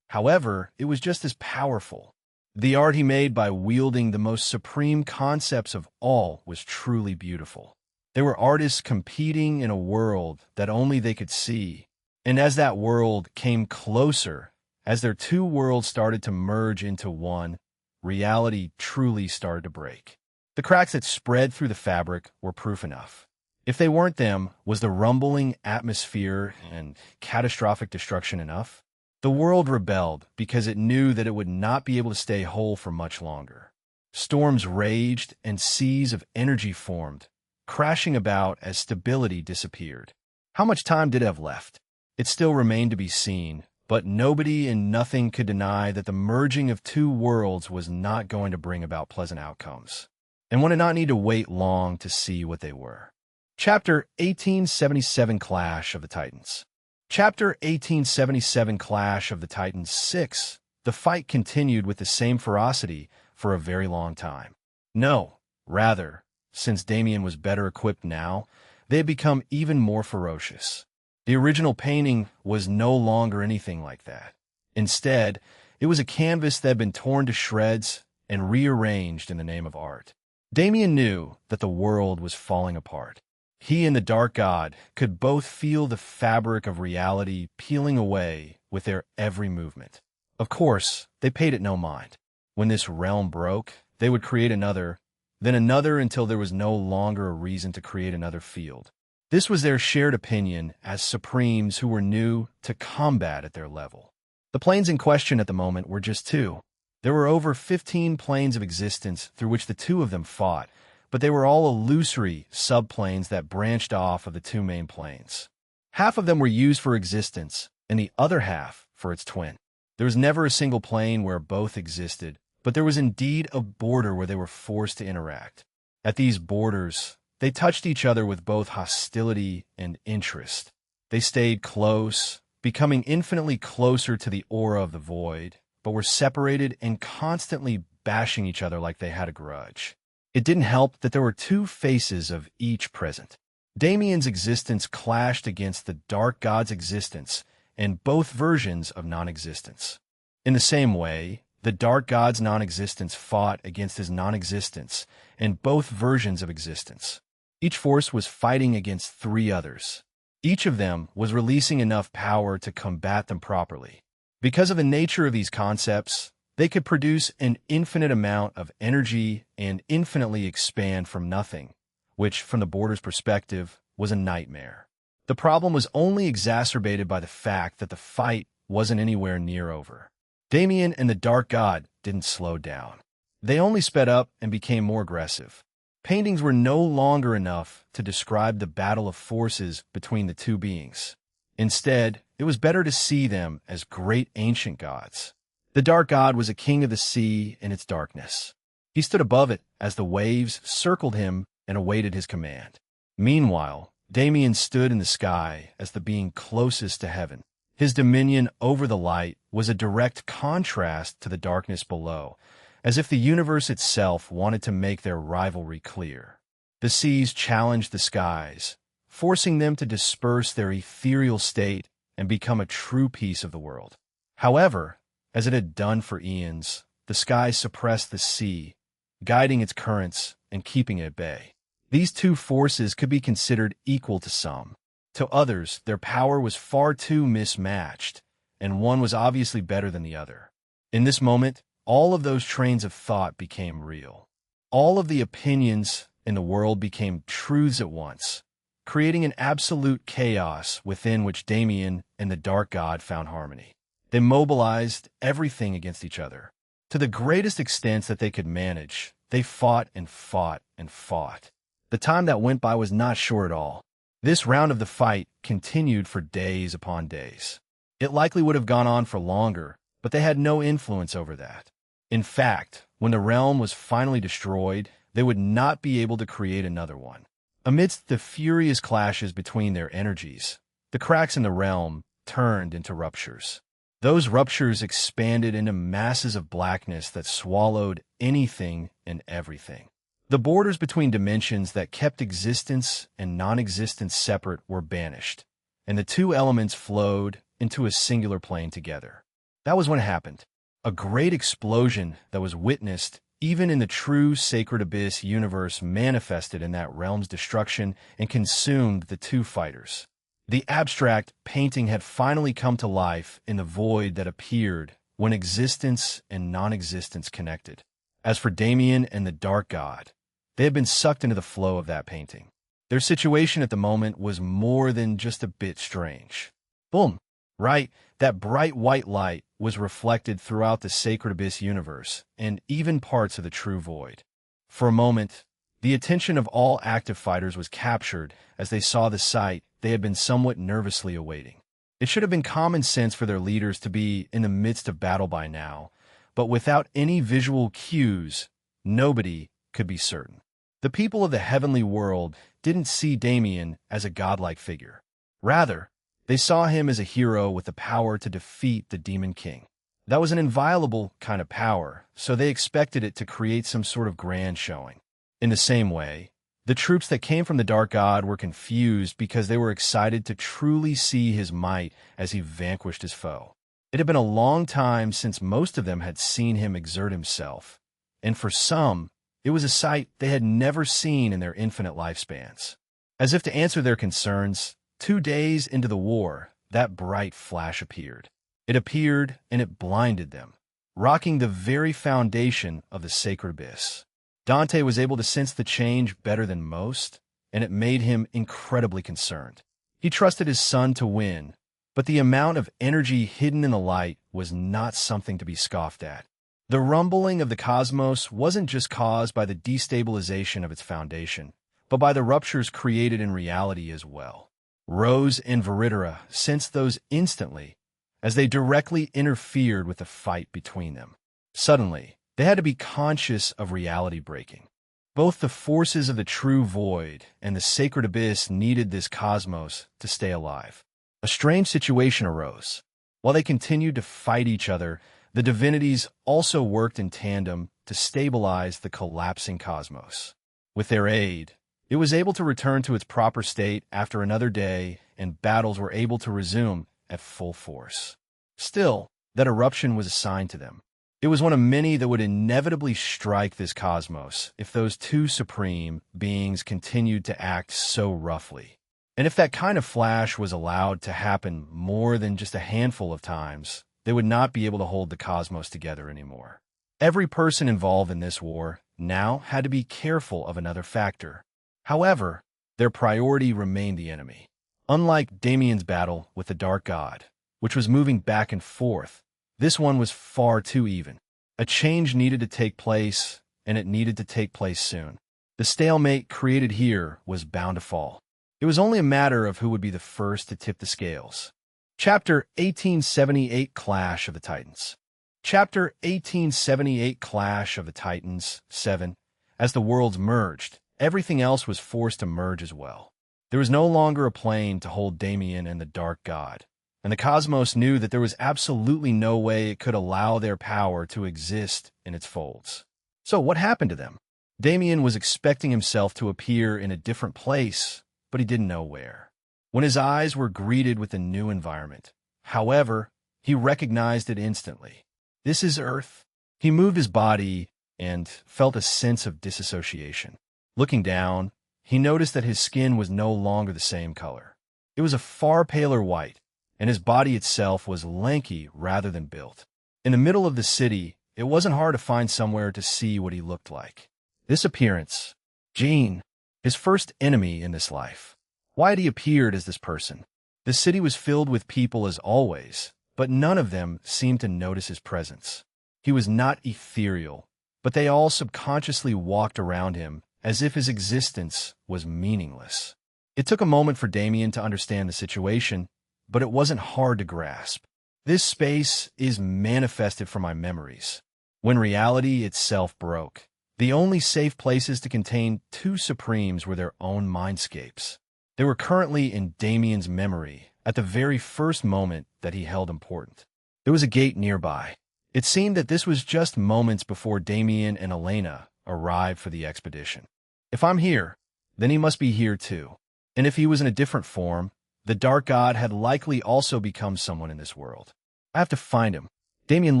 However, it was just as powerful. The art he made by wielding the most supreme concepts of all was truly beautiful. They were artists competing in a world that only they could see. And as that world came closer, as their two worlds started to merge into one, reality truly started to break. The cracks that spread through the fabric were proof enough. If they weren't them, was the rumbling atmosphere and catastrophic destruction enough? The world rebelled because it knew that it would not be able to stay whole for much longer. Storms raged and seas of energy formed, crashing about as stability disappeared. How much time did it have left? It still remained to be seen, but nobody and nothing could deny that the merging of two worlds was not going to bring about pleasant outcomes. And one did not need to wait long to see what they were. Chapter 1877 Clash of the Titans. Chapter 1877 Clash of the Titans 6. The fight continued with the same ferocity for a very long time. No, rather, since Damien was better equipped now, they had become even more ferocious. The original painting was no longer anything like that. Instead, it was a canvas that had been torn to shreds and rearranged in the name of art. Damien knew that the world was falling apart. He and the Dark God could both feel the fabric of reality peeling away with their every movement. Of course, they paid it no mind. When this realm broke, they would create another, then another until there was no longer a reason to create another field. This was their shared opinion as Supremes who were new to combat at their level. The planes in question at the moment were just two. There were over 15 planes of existence through which the two of them fought, but they were all illusory subplanes that branched off of the two main planes. Half of them were used for existence, and the other half for its twin. There was never a single plane where both existed, but there was indeed a border where they were forced to interact. At these borders, they touched each other with both hostility and interest. They stayed close, becoming infinitely closer to the aura of the void, but were separated and constantly bashing each other like they had a grudge. It didn't help that there were two faces of each present. Damien's existence clashed against the Dark God's existence and both versions of non-existence. In the same way, the Dark God's non-existence fought against his non-existence and both versions of existence. Each force was fighting against three others. Each of them was releasing enough power to combat them properly. Because of the nature of these concepts, they could produce an infinite amount of energy and infinitely expand from nothing, which, from the border's perspective, was a nightmare. The problem was only exacerbated by the fact that the fight wasn't anywhere near over. Damien and the Dark God didn't slow down. They only sped up and became more aggressive. Paintings were no longer enough to describe the battle of forces between the two beings. Instead, it was better to see them as great ancient gods. The Dark God was a king of the sea in its darkness. He stood above it as the waves circled him and awaited his command. Meanwhile, Damien stood in the sky as the being closest to heaven. His dominion over the light was a direct contrast to the darkness below, as if the universe itself wanted to make their rivalry clear. The seas challenged the skies, forcing them to disperse their ethereal state and become a true piece of the world. However, as it had done for eons, the sky suppressed the sea, guiding its currents and keeping it at bay. These two forces could be considered equal to some. To others, their power was far too mismatched, and one was obviously better than the other. In this moment, all of those trains of thought became real. All of the opinions in the world became truths at once, creating an absolute chaos within which Damien and the Dark God found harmony. They mobilized everything against each other. To the greatest extent that they could manage, they fought and fought and fought. The time that went by was not short at all. This round of the fight continued for days upon days. It likely would have gone on for longer, but they had no influence over that. In fact, when the realm was finally destroyed, they would not be able to create another one. Amidst the furious clashes between their energies, the cracks in the realm turned into ruptures. Those ruptures expanded into masses of blackness that swallowed anything and everything. The borders between dimensions that kept existence and non-existence separate were banished, and the two elements flowed into a singular plane together. That was when it happened. A great explosion that was witnessed even in the true Sacred Abyss universe manifested in that realm's destruction and consumed the two fighters. The abstract painting had finally come to life in the void that appeared when existence and non-existence connected. As for Damien and the Dark God, they had been sucked into the flow of that painting. Their situation at the moment was more than just a bit strange. Boom! Right, that bright white light was reflected throughout the Sacred Abyss universe and even parts of the true void. For a moment, the attention of all active fighters was captured as they saw the sight they had been somewhat nervously awaiting. It should have been common sense for their leaders to be in the midst of battle by now, but without any visual cues, nobody could be certain. The people of the heavenly world didn't see Damien as a godlike figure. Rather, they saw him as a hero with the power to defeat the Demon King. That was an inviolable kind of power, so they expected it to create some sort of grand showing. In the same way, the troops that came from the Dark God were confused because they were excited to truly see his might as he vanquished his foe. It had been a long time since most of them had seen him exert himself, and for some, it was a sight they had never seen in their infinite lifespans. As if to answer their concerns, 2 days into the war, that bright flash appeared. It appeared and it blinded them, rocking the very foundation of the Sacred Abyss. Dante was able to sense the change better than most, and it made him incredibly concerned. He trusted his son to win, but the amount of energy hidden in the light was not something to be scoffed at. The rumbling of the cosmos wasn't just caused by the destabilization of its foundation, but by the ruptures created in reality as well. Rose and Veritera sensed those instantly, as they directly interfered with the fight between them. Suddenly, they had to be conscious of reality breaking. Both the forces of the true void and the Sacred Abyss needed this cosmos to stay alive. A strange situation arose. While they continued to fight each other, the divinities also worked in tandem to stabilize the collapsing cosmos. With their aid, it was able to return to its proper state after another day, and battles were able to resume at full force. Still, that eruption was assigned to them. It was one of many that would inevitably strike this cosmos if those two supreme beings continued to act so roughly. And if that kind of flash was allowed to happen more than just a handful of times, they would not be able to hold the cosmos together anymore. Every person involved in this war now had to be careful of another factor. However, their priority remained the enemy. Unlike Damien's battle with the Dark God, which was moving back and forth, this one was far too even. A change needed to take place, and it needed to take place soon. The stalemate created here was bound to fall. It was only a matter of who would be the first to tip the scales. Chapter 1878 Clash of the Titans. Chapter 1878 Clash of the Titans 7. As the worlds merged, everything else was forced to merge as well. There was no longer a plane to hold Damien and the Dark God, and the cosmos knew that there was absolutely no way it could allow their power to exist in its folds. So what happened to them? Damien was expecting himself to appear in a different place, but he didn't know where. When his eyes were greeted with a new environment, however, he recognized it instantly. This is Earth. He moved his body and felt a sense of disassociation. Looking down, he noticed that his skin was no longer the same color. It was a far paler white, and his body itself was lanky rather than built. In the middle of the city, it wasn't hard to find somewhere to see what he looked like. This appearance, Gene, his first enemy in this life. Why had he appeared as this person? The city was filled with people as always, but none of them seemed to notice his presence. He was not ethereal, but they all subconsciously walked around him as if his existence was meaningless. It took a moment for Damien to understand the situation, but it wasn't hard to grasp. This space is manifested from my memories. When reality itself broke, the only safe places to contain two Supremes were their own mindscapes. They were currently in Damien's memory at the very first moment that he held important. There was a gate nearby. It seemed that this was just moments before Damien and Elena arrived for the expedition. If I'm here, then he must be here too. And if he was in a different form, the Dark God had likely also become someone in this world. I have to find him. Damien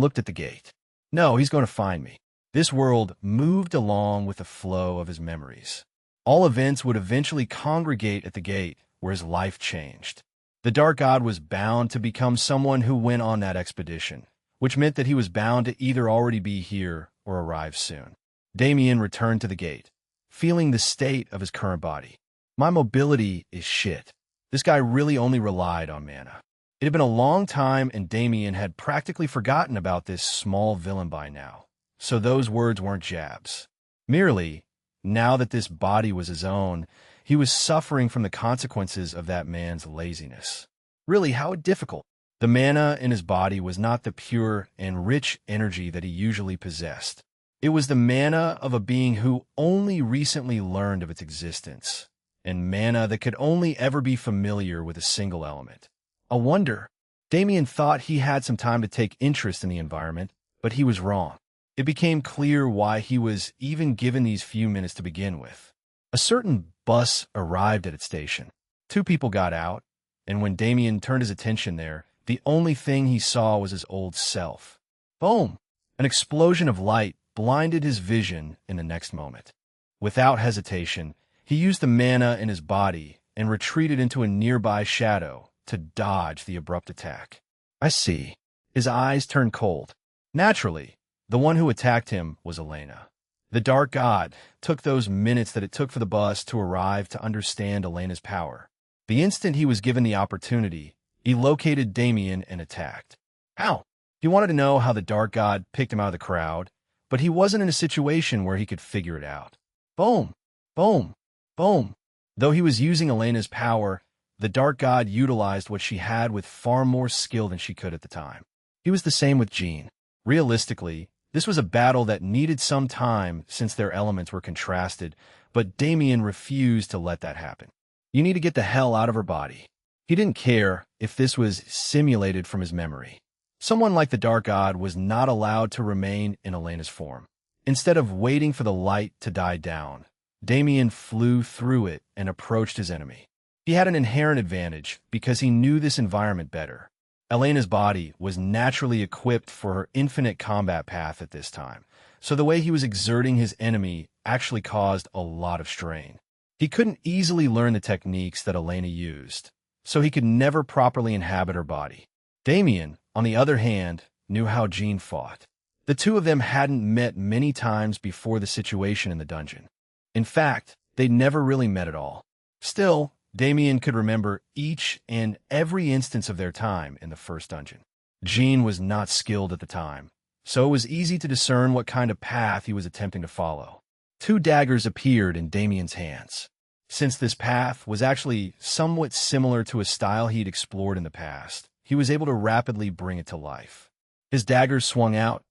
looked at the gate. No, he's going to find me. This world moved along with the flow of his memories. All events would eventually congregate at the gate where his life changed. The Dark God was bound to become someone who went on that expedition, which meant that he was bound to either already be here or arrive soon. Damien returned to the gate, feeling the state of his current body. My mobility is shit. This guy really only relied on mana. It had been a long time, and Damien had practically forgotten about this small villain by now. So those words weren't jabs. Merely, now that this body was his own, he was suffering from the consequences of that man's laziness. Really, how difficult. The mana in his body was not the pure and rich energy that he usually possessed. It was the mana of a being who only recently learned of its existence, and mana that could only ever be familiar with a single element. A wonder. Damien thought he had some time to take interest in the environment, but he was wrong. It became clear why he was even given these few minutes to begin with. A certain bus arrived at its station. Two people got out, and when Damien turned his attention there, the only thing he saw was his old self. Boom! An explosion of light blinded his vision in the next moment. Without hesitation, he used the mana in his body and retreated into a nearby shadow to dodge the abrupt attack. I see. His eyes turned cold. Naturally, the one who attacked him was Elena. The Dark God took those minutes that it took for the bus to arrive to understand Elena's power. The instant he was given the opportunity, he located Damien and attacked. How? He wanted to know how the Dark God picked him out of the crowd, but he wasn't in a situation where he could figure it out. Boom! Boom! Boom! Though he was using Elena's power, the Dark God utilized what she had with far more skill than she could at the time. He was the same with Gene. Realistically, this was a battle that needed some time since their elements were contrasted, but Damien refused to let that happen. You need to get the hell out of her body. He didn't care if this was simulated from his memory. Someone like the Dark God was not allowed to remain in Elena's form. Instead of waiting for the light to die down, Damien flew through it and approached his enemy. He had an inherent advantage because he knew this environment better. Elena's body was naturally equipped for her infinite combat path at this time, so the way he was exerting his enemy actually caused a lot of strain. He couldn't easily learn the techniques that Elena used, so he could never properly inhabit her body. Damien, on the other hand, knew how Gene fought. The two of them hadn't met many times before the situation in the dungeon. In fact, they'd never really met at all. Still, Damien could remember each and every instance of their time in the first dungeon. Gene was not skilled at the time, so it was easy to discern what kind of path he was attempting to follow. Two daggers appeared in Damien's hands. Since this path was actually somewhat similar to a style he'd explored in the past, he was able to rapidly bring it to life. His daggers swung out,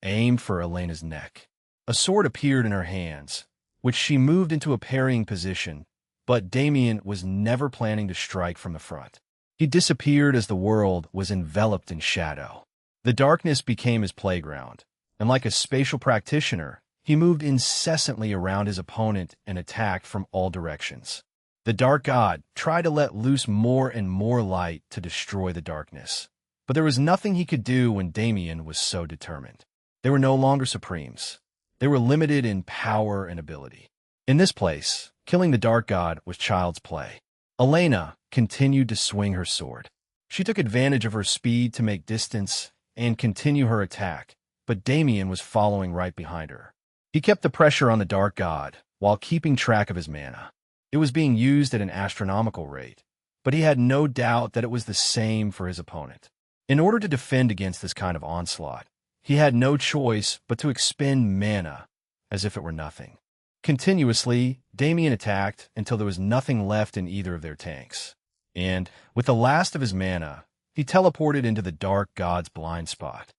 aimed for Elena's neck. A sword appeared in her hands, which she moved into a parrying position, but Damien was never planning to strike from the front. He disappeared as the world was enveloped in shadow. The darkness became his playground, and like a spatial practitioner, he moved incessantly around his opponent and attacked from all directions. The Dark God tried to let loose more and more light to destroy the darkness, but there was nothing he could do when Damien was so determined. They were no longer supremes. They were limited in power and ability. In this place, killing the Dark God was child's play. Elena continued to swing her sword. She took advantage of her speed to make distance and continue her attack, but Damien was following right behind her. He kept the pressure on the Dark God while keeping track of his mana. It was being used at an astronomical rate, but he had no doubt that it was the same for his opponent. In order to defend against this kind of onslaught, he had no choice but to expend mana as if it were nothing. Continuously, Damien attacked until there was nothing left in either of their tanks. And, with the last of his mana, he teleported into the Dark God's blind spot.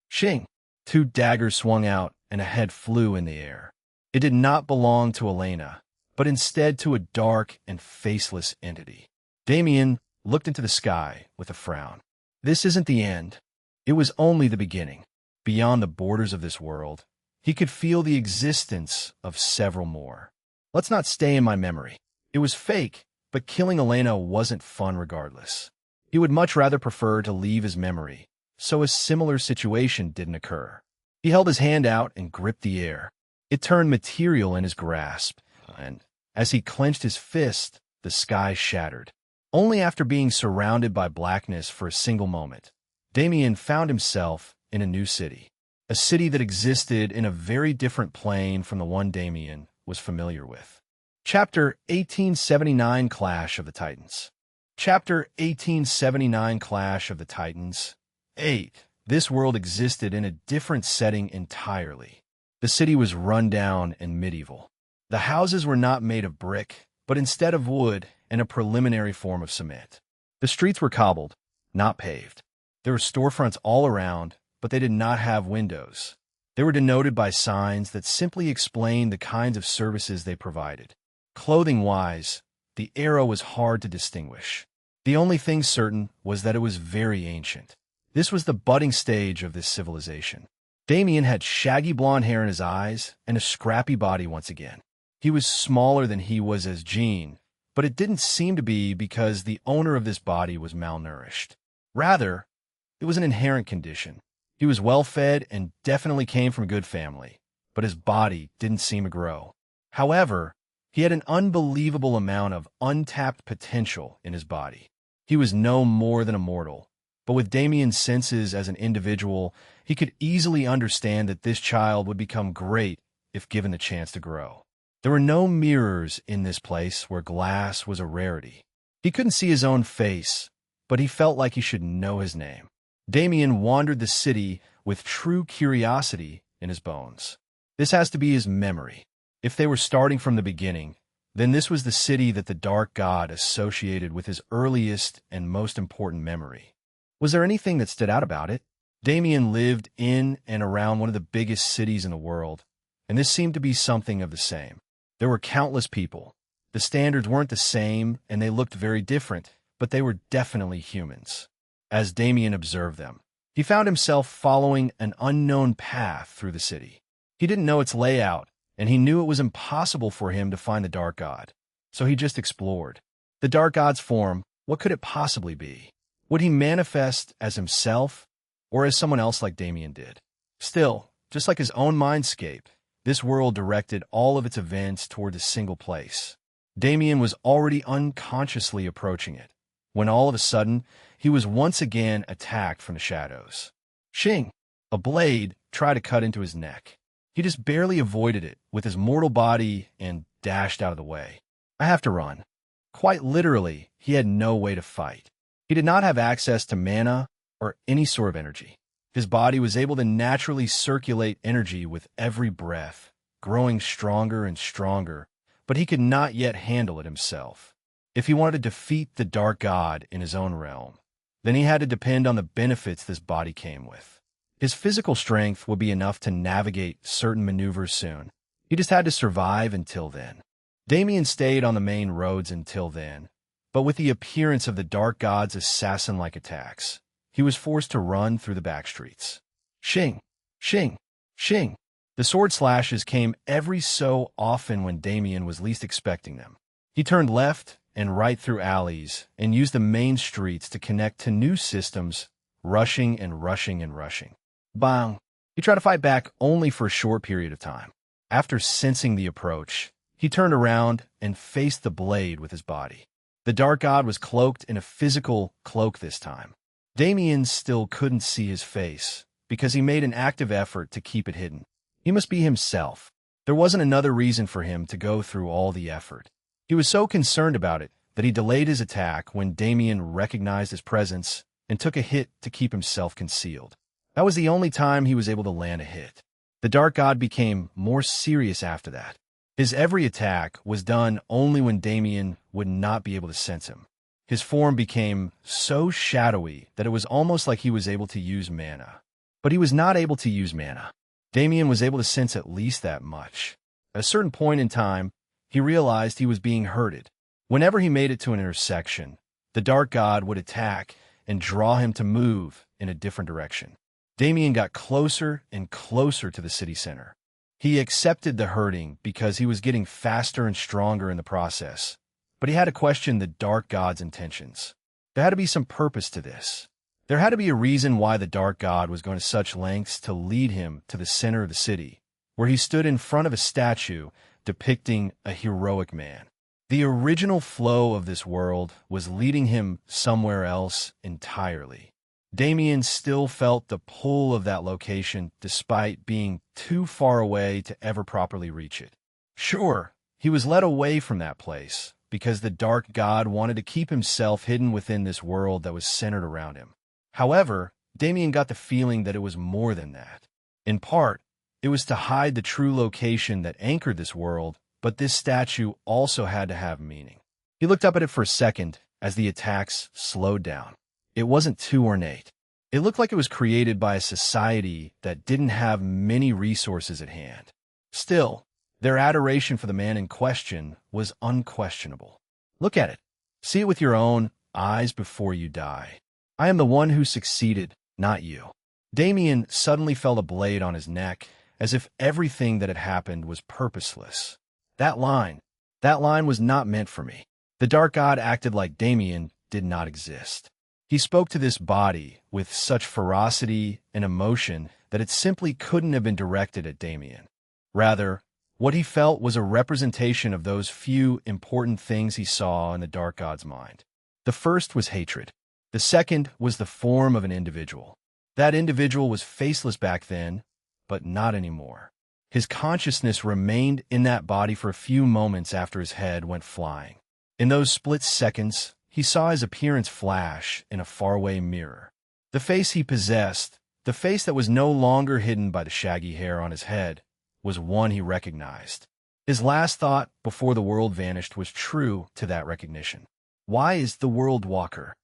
Shing! 2 daggers swung out and a head flew in the air. It did not belong to Elena, but instead to a dark and faceless entity. Damien looked into the sky with a frown. This isn't the end. It was only the beginning. Beyond the borders of this world, he could feel the existence of several more. Let's not stay in my memory. It was fake, but killing Elena wasn't fun regardless. He would much rather prefer to leave his memory, so a similar situation didn't occur. He held his hand out and gripped the air. It turned material in his grasp, and as he clenched his fist, the sky shattered. Only after being surrounded by blackness for a single moment, Damien found himself in a new city. A city that existed in a very different plane from the one Damien was familiar with. Chapter 1879 Clash of the Titans. Chapter 1879 Clash of the Titans. 8. This world existed in a different setting entirely. The city was run down and medieval. The houses were not made of brick, but instead of wood and a preliminary form of cement. The streets were cobbled, not paved. There were storefronts all around, but they did not have windows. They were denoted by signs that simply explained the kinds of services they provided. Clothing-wise, the era was hard to distinguish. The only thing certain was that it was very ancient. This was the budding stage of this civilization. Damien had shaggy blonde hair in his eyes and a scrappy body once again. He was smaller than he was as Jean, but it didn't seem to be because the owner of this body was malnourished. Rather, it was an inherent condition. He was well-fed and definitely came from a good family, but his body didn't seem to grow. However, he had an unbelievable amount of untapped potential in his body. He was no more than a mortal, but with Damien's senses as an individual, he could easily understand that this child would become great if given the chance to grow. There were no mirrors in this place where glass was a rarity. He couldn't see his own face, but he felt like he should know his name. Damien wandered the city with true curiosity in his bones. This has to be his memory. If they were starting from the beginning, then this was the city that the Dark God associated with his earliest and most important memory. Was there anything that stood out about it? Damien lived in and around one of the biggest cities in the world, and this seemed to be something of the same. There were countless people. The standards weren't the same, and they looked very different, but they were definitely humans. As Damien observed them, he found himself following an unknown path through the city. He didn't know its layout, and he knew it was impossible for him to find the Dark God, so he just explored. The Dark God's form, what could it possibly be? Would he manifest as himself, or as someone else like Damien did? Still, just like his own mindscape, this world directed all of its events toward a single place. Damien was already unconsciously approaching it, when all of a sudden, he was once again attacked from the shadows. Shing! A blade tried to cut into his neck. He just barely avoided it with his mortal body and dashed out of the way. I have to run. Quite literally, he had no way to fight. He did not have access to mana or any sort of energy. His body was able to naturally circulate energy with every breath, growing stronger and stronger, but he could not yet handle it himself. If he wanted to defeat the Dark God in his own realm, then he had to depend on the benefits this body came with. His physical strength would be enough to navigate certain maneuvers soon. He just had to survive until then. Damien stayed on the main roads until then, But with the appearance of the Dark God's assassin-like attacks, he was forced to run through the backstreets. Shing! Shing! Shing! The sword slashes came every so often when Damien was least expecting them. He turned left and right through alleys and used the main streets to connect to new systems, rushing and rushing and rushing. Bang! He tried to fight back only for a short period of time. After sensing the approach, he turned around and faced the blade with his body. The Dark God was cloaked in a physical cloak this time. Damien still couldn't see his face because he made an active effort to keep it hidden. He must be himself. There wasn't another reason for him to go through all the effort. He was so concerned about it that he delayed his attack when Damien recognized his presence and took a hit to keep himself concealed. That was the only time he was able to land a hit. The Dark God became more serious after that. His every attack was done only when Damien would not be able to sense him. His form became so shadowy that it was almost like he was able to use mana. But he was not able to use mana. Damien was able to sense at least that much. At a certain point in time, he realized he was being herded. Whenever he made it to an intersection, the Dark God would attack and draw him to move in a different direction. Damien got closer and closer to the city center. He accepted the herding because he was getting faster and stronger in the process, but he had to question the Dark God's intentions. There had to be some purpose to this. There had to be a reason why the Dark God was going to such lengths to lead him to the center of the city, where he stood in front of a statue depicting a heroic man. The original flow of this world was leading him somewhere else entirely. Damien still felt the pull of that location despite being too far away to ever properly reach it. Sure, he was led away from that place because the Dark God wanted to keep himself hidden within this world that was centered around him. However, Damien got the feeling that it was more than that. In part, it was to hide the true location that anchored this world, but this statue also had to have meaning. He looked up at it for a second as the attacks slowed down. It wasn't too ornate. It looked like it was created by a society that didn't have many resources at hand. Still, their adoration for the man in question was unquestionable. Look at it. See it with your own eyes before you die. I am the one who succeeded, not you. Damien suddenly felt a blade on his neck, as if everything that had happened was purposeless. That line was not meant for me. The Dark God acted like Damien did not exist. He spoke to this body with such ferocity and emotion that it simply couldn't have been directed at Damien. Rather, what he felt was a representation of those few important things he saw in the Dark God's mind. The first was hatred. The second was the form of an individual. That individual was faceless back then, but not anymore. His consciousness remained in that body for a few moments after his head went flying. In those split seconds, he saw his appearance flash in a faraway mirror. The face he possessed, the face that was no longer hidden by the shaggy hair on his head, was one he recognized. His last thought before the world vanished was true to that recognition. Why is the World Walker?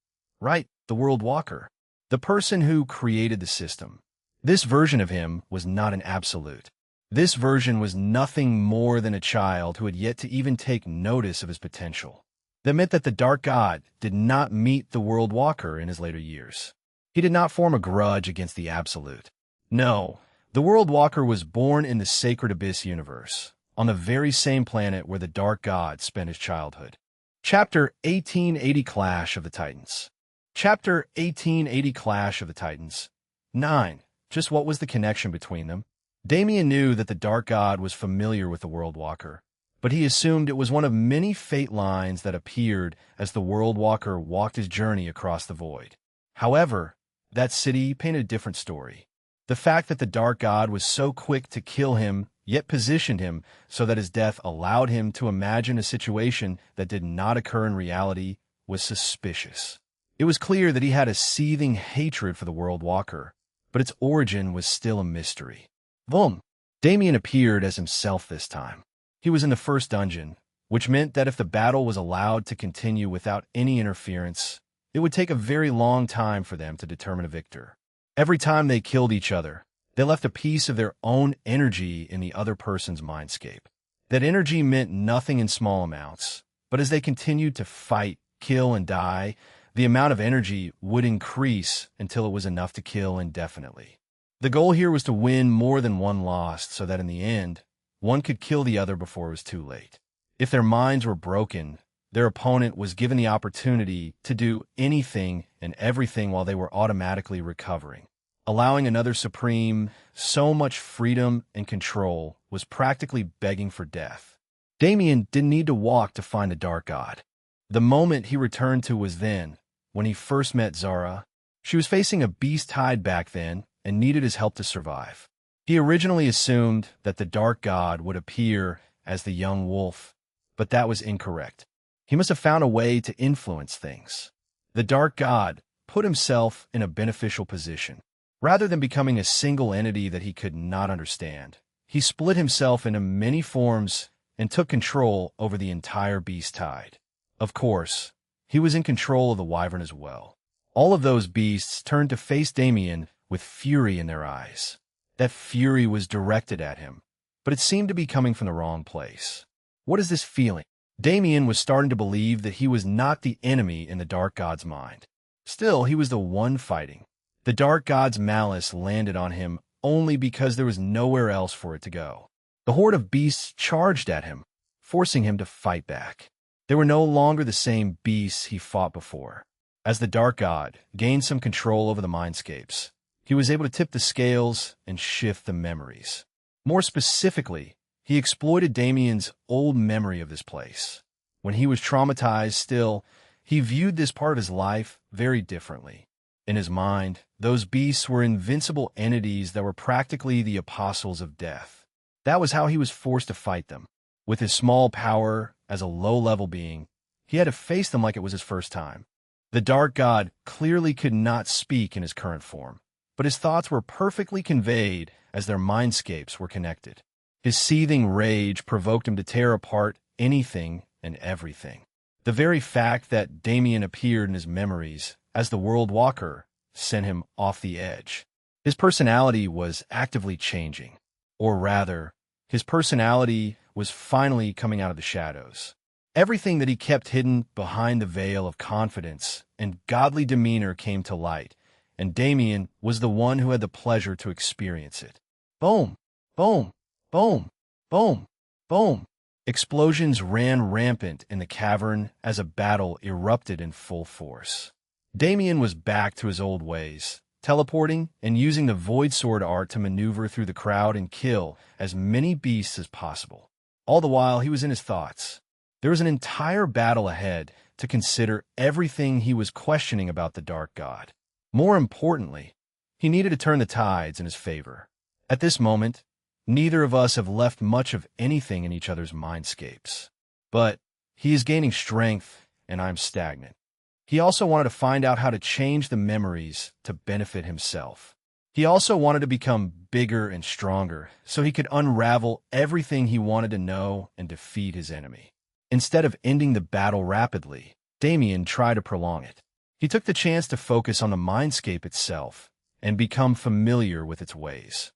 Right, the World Walker. The person who created the system. This version of him was not an absolute. This version was nothing more than a child who had yet to even take notice of his potential. That meant that the Dark God did not meet the World Walker in his later years. He did not form a grudge against the Absolute. No, the World Walker was born in the Sacred Abyss universe, on the very same planet where the Dark God spent his childhood. Chapter 1880 Clash of the Titans. Chapter 1880 Clash of the Titans. 9. Just what was the connection between them? Damien knew that the Dark God was familiar with the World Walker, but he assumed it was one of many fate lines that appeared as the World Walker walked his journey across the void. However, that city painted a different story. The fact that the Dark God was so quick to kill him, yet positioned him so that his death allowed him to imagine a situation that did not occur in reality, was suspicious. It was clear that he had a seething hatred for the World Walker, but its origin was still a mystery. Boom! Damien appeared as himself this time. He was in the first dungeon, which meant that if the battle was allowed to continue without any interference, it would take a very long time for them to determine a victor. Every time they killed each other, they left a piece of their own energy in the other person's mindscape. That energy meant nothing in small amounts, but as they continued to fight, kill and die, the amount of energy would increase until it was enough to kill indefinitely. The goal here was to win more than one lost so that in the end, one could kill the other before it was too late. If their minds were broken, their opponent was given the opportunity to do anything and everything while they were automatically recovering. Allowing another supreme so much freedom and control was practically begging for death. Damien didn't need to walk to find the Dark God. The moment he returned to was then, when he first met Zara. She was facing a beast tide back then and needed his help to survive. He originally assumed that the Dark God would appear as the young wolf, but that was incorrect. He must have found a way to influence things. The Dark God put himself in a beneficial position. Rather than becoming a single entity that he could not understand, he split himself into many forms and took control over the entire beast tide. Of course, he was in control of the wyvern as well. All of those beasts turned to face Damien with fury in their eyes. That fury was directed at him, but it seemed to be coming from the wrong place. What is this feeling? Damien was starting to believe that he was not the enemy in the Dark God's mind. Still, he was the one fighting. The Dark God's malice landed on him only because there was nowhere else for it to go. The horde of beasts charged at him, forcing him to fight back. They were no longer the same beasts he fought before. As the Dark God gained some control over the mindscapes, he was able to tip the scales and shift the memories. More specifically, he exploited Damien's old memory of this place. When he was traumatized still, he viewed this part of his life very differently. In his mind, those beasts were invincible entities that were practically the apostles of death. That was how he was forced to fight them. With his small power as a low-level being, he had to face them like it was his first time. The Dark God clearly could not speak in his current form, but his thoughts were perfectly conveyed as their mindscapes were connected. His seething rage provoked him to tear apart anything and everything. The very fact that Damien appeared in his memories as the World Walker sent him off the edge. His personality was actively changing. Or rather, his personality was finally coming out of the shadows. Everything that he kept hidden behind the veil of confidence and godly demeanor came to light, and Damien was the one who had the pleasure to experience it. Boom! Boom! Boom! Boom! Boom! Explosions ran rampant in the cavern as a battle erupted in full force. Damien was back to his old ways, teleporting and using the Void Sword art to maneuver through the crowd and kill as many beasts as possible. All the while, he was in his thoughts. There was an entire battle ahead to consider everything he was questioning about the Dark God. More importantly, he needed to turn the tides in his favor. At this moment, neither of us have left much of anything in each other's mindscapes. But he is gaining strength, and I'm stagnant. He also wanted to find out how to change the memories to benefit himself. He also wanted to become bigger and stronger so he could unravel everything he wanted to know and defeat his enemy. Instead of ending the battle rapidly, Damien tried to prolong it. He took the chance to focus on the mindscape itself and become familiar with its ways.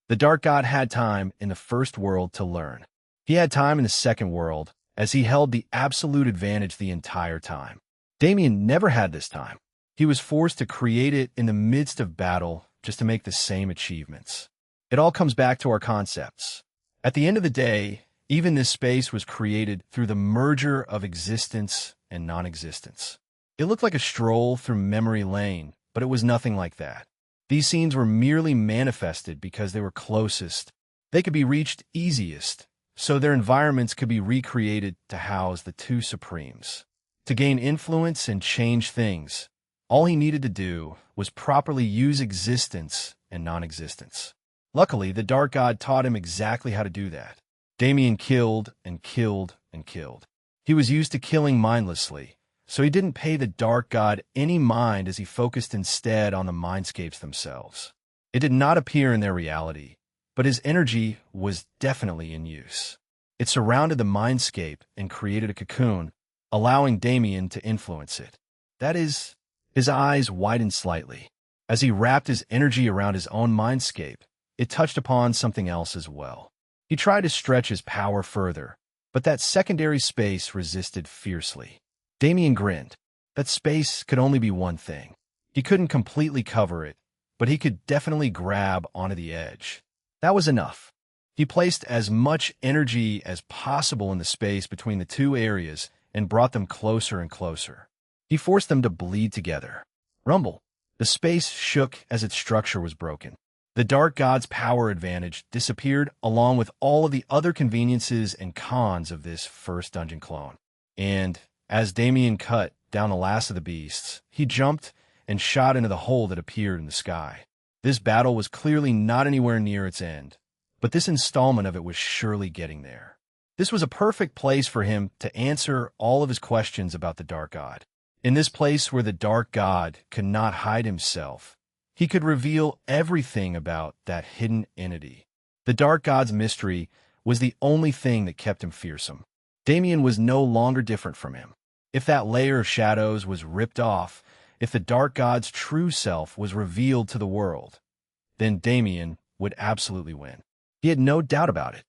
The Dark God had time in the first world to learn. He had time in the second world, as he held the absolute advantage the entire time. Damien never had this time. He was forced to create it in the midst of battle just to make the same achievements. It all comes back to our concepts. At the end of the day, even this space was created through the merger of existence and non-existence. It looked like a stroll through memory lane, but it was nothing like that. These scenes were merely manifested because they were closest. They could be reached easiest, so their environments could be recreated to house the two supremes. To gain influence and change things, all he needed to do was properly use existence and non-existence. Luckily, the Dark God taught him exactly how to do that. Damien killed and killed and killed. He was used to killing mindlessly, so he didn't pay the Dark God any mind as he focused instead on the mindscapes themselves. It did not appear in their reality, but his energy was definitely in use. It surrounded the mindscape and created a cocoon, allowing Damien to influence it. That is, his eyes widened slightly. As he wrapped his energy around his own mindscape, it touched upon something else as well. He tried to stretch his power further, but that secondary space resisted fiercely. Damien grinned. That space could only be one thing. He couldn't completely cover it, but he could definitely grab onto the edge. That was enough. He placed as much energy as possible in the space between the two areas and brought them closer and closer. He forced them to bleed together. Rumble. The space shook as its structure was broken. The Dark God's power advantage disappeared along with all of the other conveniences and cons of this first dungeon clone. And as Damien cut down the last of the beasts, he jumped and shot into the hole that appeared in the sky. This battle was clearly not anywhere near its end, but this installment of it was surely getting there. This was a perfect place for him to answer all of his questions about the Dark God. In this place where the Dark God could not hide himself, he could reveal everything about that hidden entity. The Dark God's mystery was the only thing that kept him fearsome. Damien was no longer different from him. If that layer of shadows was ripped off, if the Dark God's true self was revealed to the world, then Damien would absolutely win. He had no doubt about it.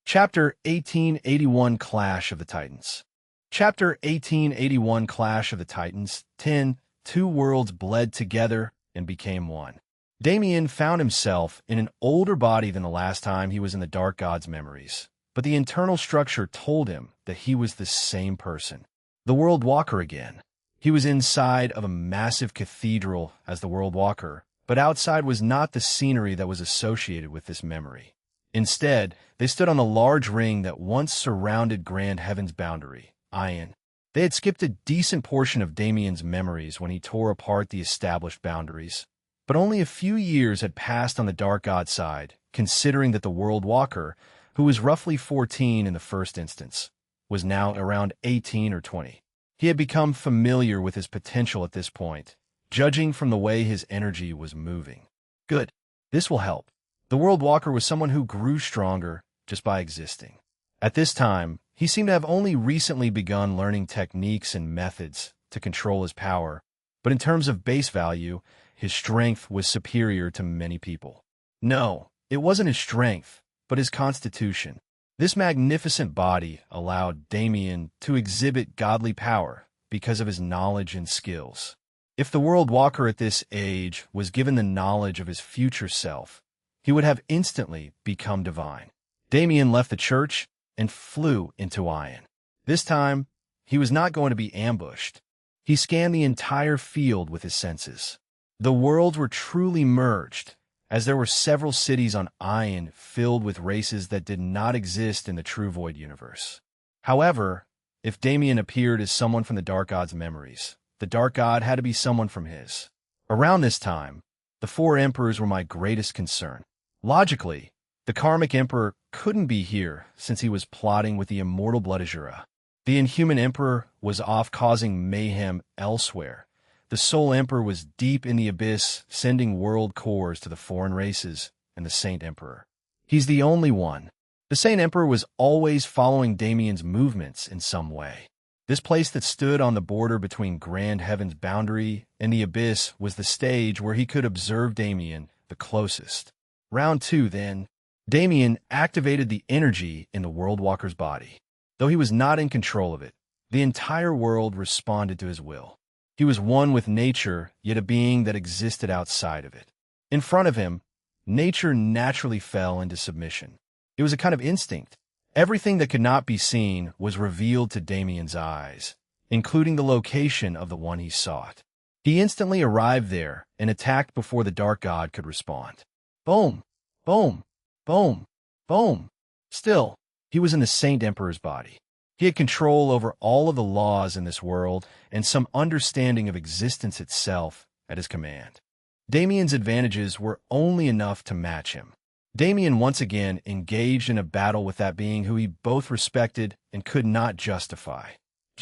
Chapter 1881 Clash of the Titans. Chapter 1881 Clash of the Titans 10. Two worlds bled together and became one. Damien found himself in an older body than the last time he was in the Dark God's memories, but the internal structure told him that he was the same person. The World Walker again. He was inside of a massive cathedral as the World Walker, but outside was not the scenery that was associated with this memory. Instead, they stood on the large ring that once surrounded Grand Heaven's boundary, Iron. They had skipped a decent portion of Damien's memories when he tore apart the established boundaries, but only a few years had passed on the Dark God side, considering that the World Walker, who was roughly 14 in the first instance, was now around 18 or 20. He had become familiar with his potential at this point, judging from the way his energy was moving. Good. This will help. The World Walker was someone who grew stronger just by existing. At this time, he seemed to have only recently begun learning techniques and methods to control his power, but in terms of base value, his strength was superior to many people. No, it wasn't his strength, but his constitution. This magnificent body allowed Damien to exhibit godly power because of his knowledge and skills. If the World Walker at this age was given the knowledge of his future self, he would have instantly become divine. Damien left the church and flew into Iron. This time, he was not going to be ambushed. He scanned the entire field with his senses. The worlds were truly merged, as there were several cities on Iron filled with races that did not exist in the True Void universe. However, if Damien appeared as someone from the Dark God's memories, the Dark God had to be someone from his. Around this time, the four emperors were my greatest concern. Logically, the Karmic Emperor couldn't be here since he was plotting with the immortal Blood Azura. The Inhuman Emperor was off causing mayhem elsewhere. The Soul Emperor was deep in the abyss, sending world cores to the foreign races, and the Saint Emperor. He's the only one. The Saint Emperor was always following Damien's movements in some way. This place that stood on the border between Grand Heaven's boundary and the abyss was the stage where he could observe Damien the closest. Round 2, then. Damien activated the energy in the World Walker's body. Though he was not in control of it, the entire world responded to his will. He was one with nature, yet a being that existed outside of it. In front of him, nature naturally fell into submission. It was a kind of instinct. Everything that could not be seen was revealed to Damien's eyes, including the location of the one he sought. He instantly arrived there and attacked before the Dark God could respond. Boom! Boom! Boom! Boom! Still, he was in the Saint Emperor's body. He had control over all of the laws in this world and some understanding of existence itself at his command. Damien's advantages were only enough to match him. Damien once again engaged in a battle with that being who he both respected and could not justify.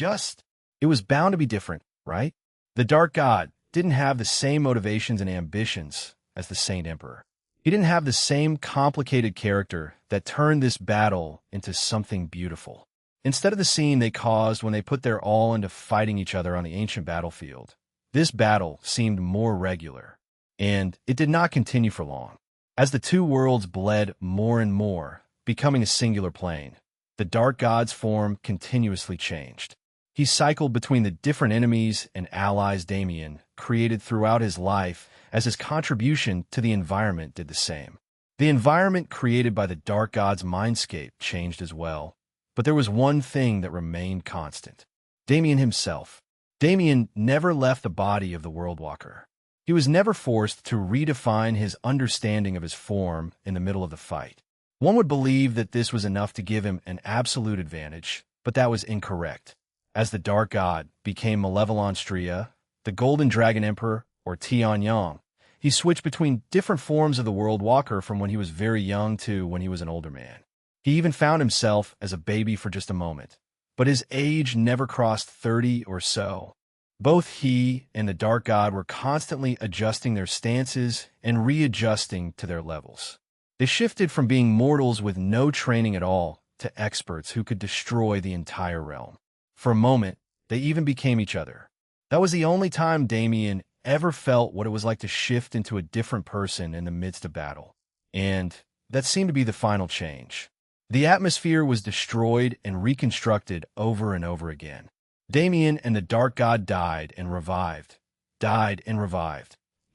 It was bound to be different, right? The Dark God didn't have the same motivations and ambitions as the Saint Emperor. He didn't have the same complicated character that turned this battle into something beautiful. Instead of the scene they caused when they put their all into fighting each other on the ancient battlefield, this battle seemed more regular, and it did not continue for long. As the two worlds bled more and more, becoming a singular plane, the Dark God's form continuously changed. He cycled between the different enemies and allies Damien created throughout his life, as his contribution to the environment did the same. The environment created by the Dark God's mindscape changed as well, but there was one thing that remained constant: Damien himself. Damien never left the body of the Worldwalker. He was never forced to redefine his understanding of his form in the middle of the fight. One would believe that this was enough to give him an absolute advantage, but that was incorrect. As the Dark God became Malevolonstria, the Golden Dragon Emperor, or Tianyang, he switched between different forms of the Worldwalker from when he was very young to when he was an older man. He even found himself as a baby for just a moment, but his age never crossed 30 or so. Both he and the Dark God were constantly adjusting their stances and readjusting to their levels. They shifted from being mortals with no training at all to experts who could destroy the entire realm. For a moment, they even became each other. That was the only time Damien ever felt what it was like to shift into a different person in the midst of battle. And that seemed to be the final change. The atmosphere was destroyed and reconstructed over and over again. Damien and the Dark God died and revived,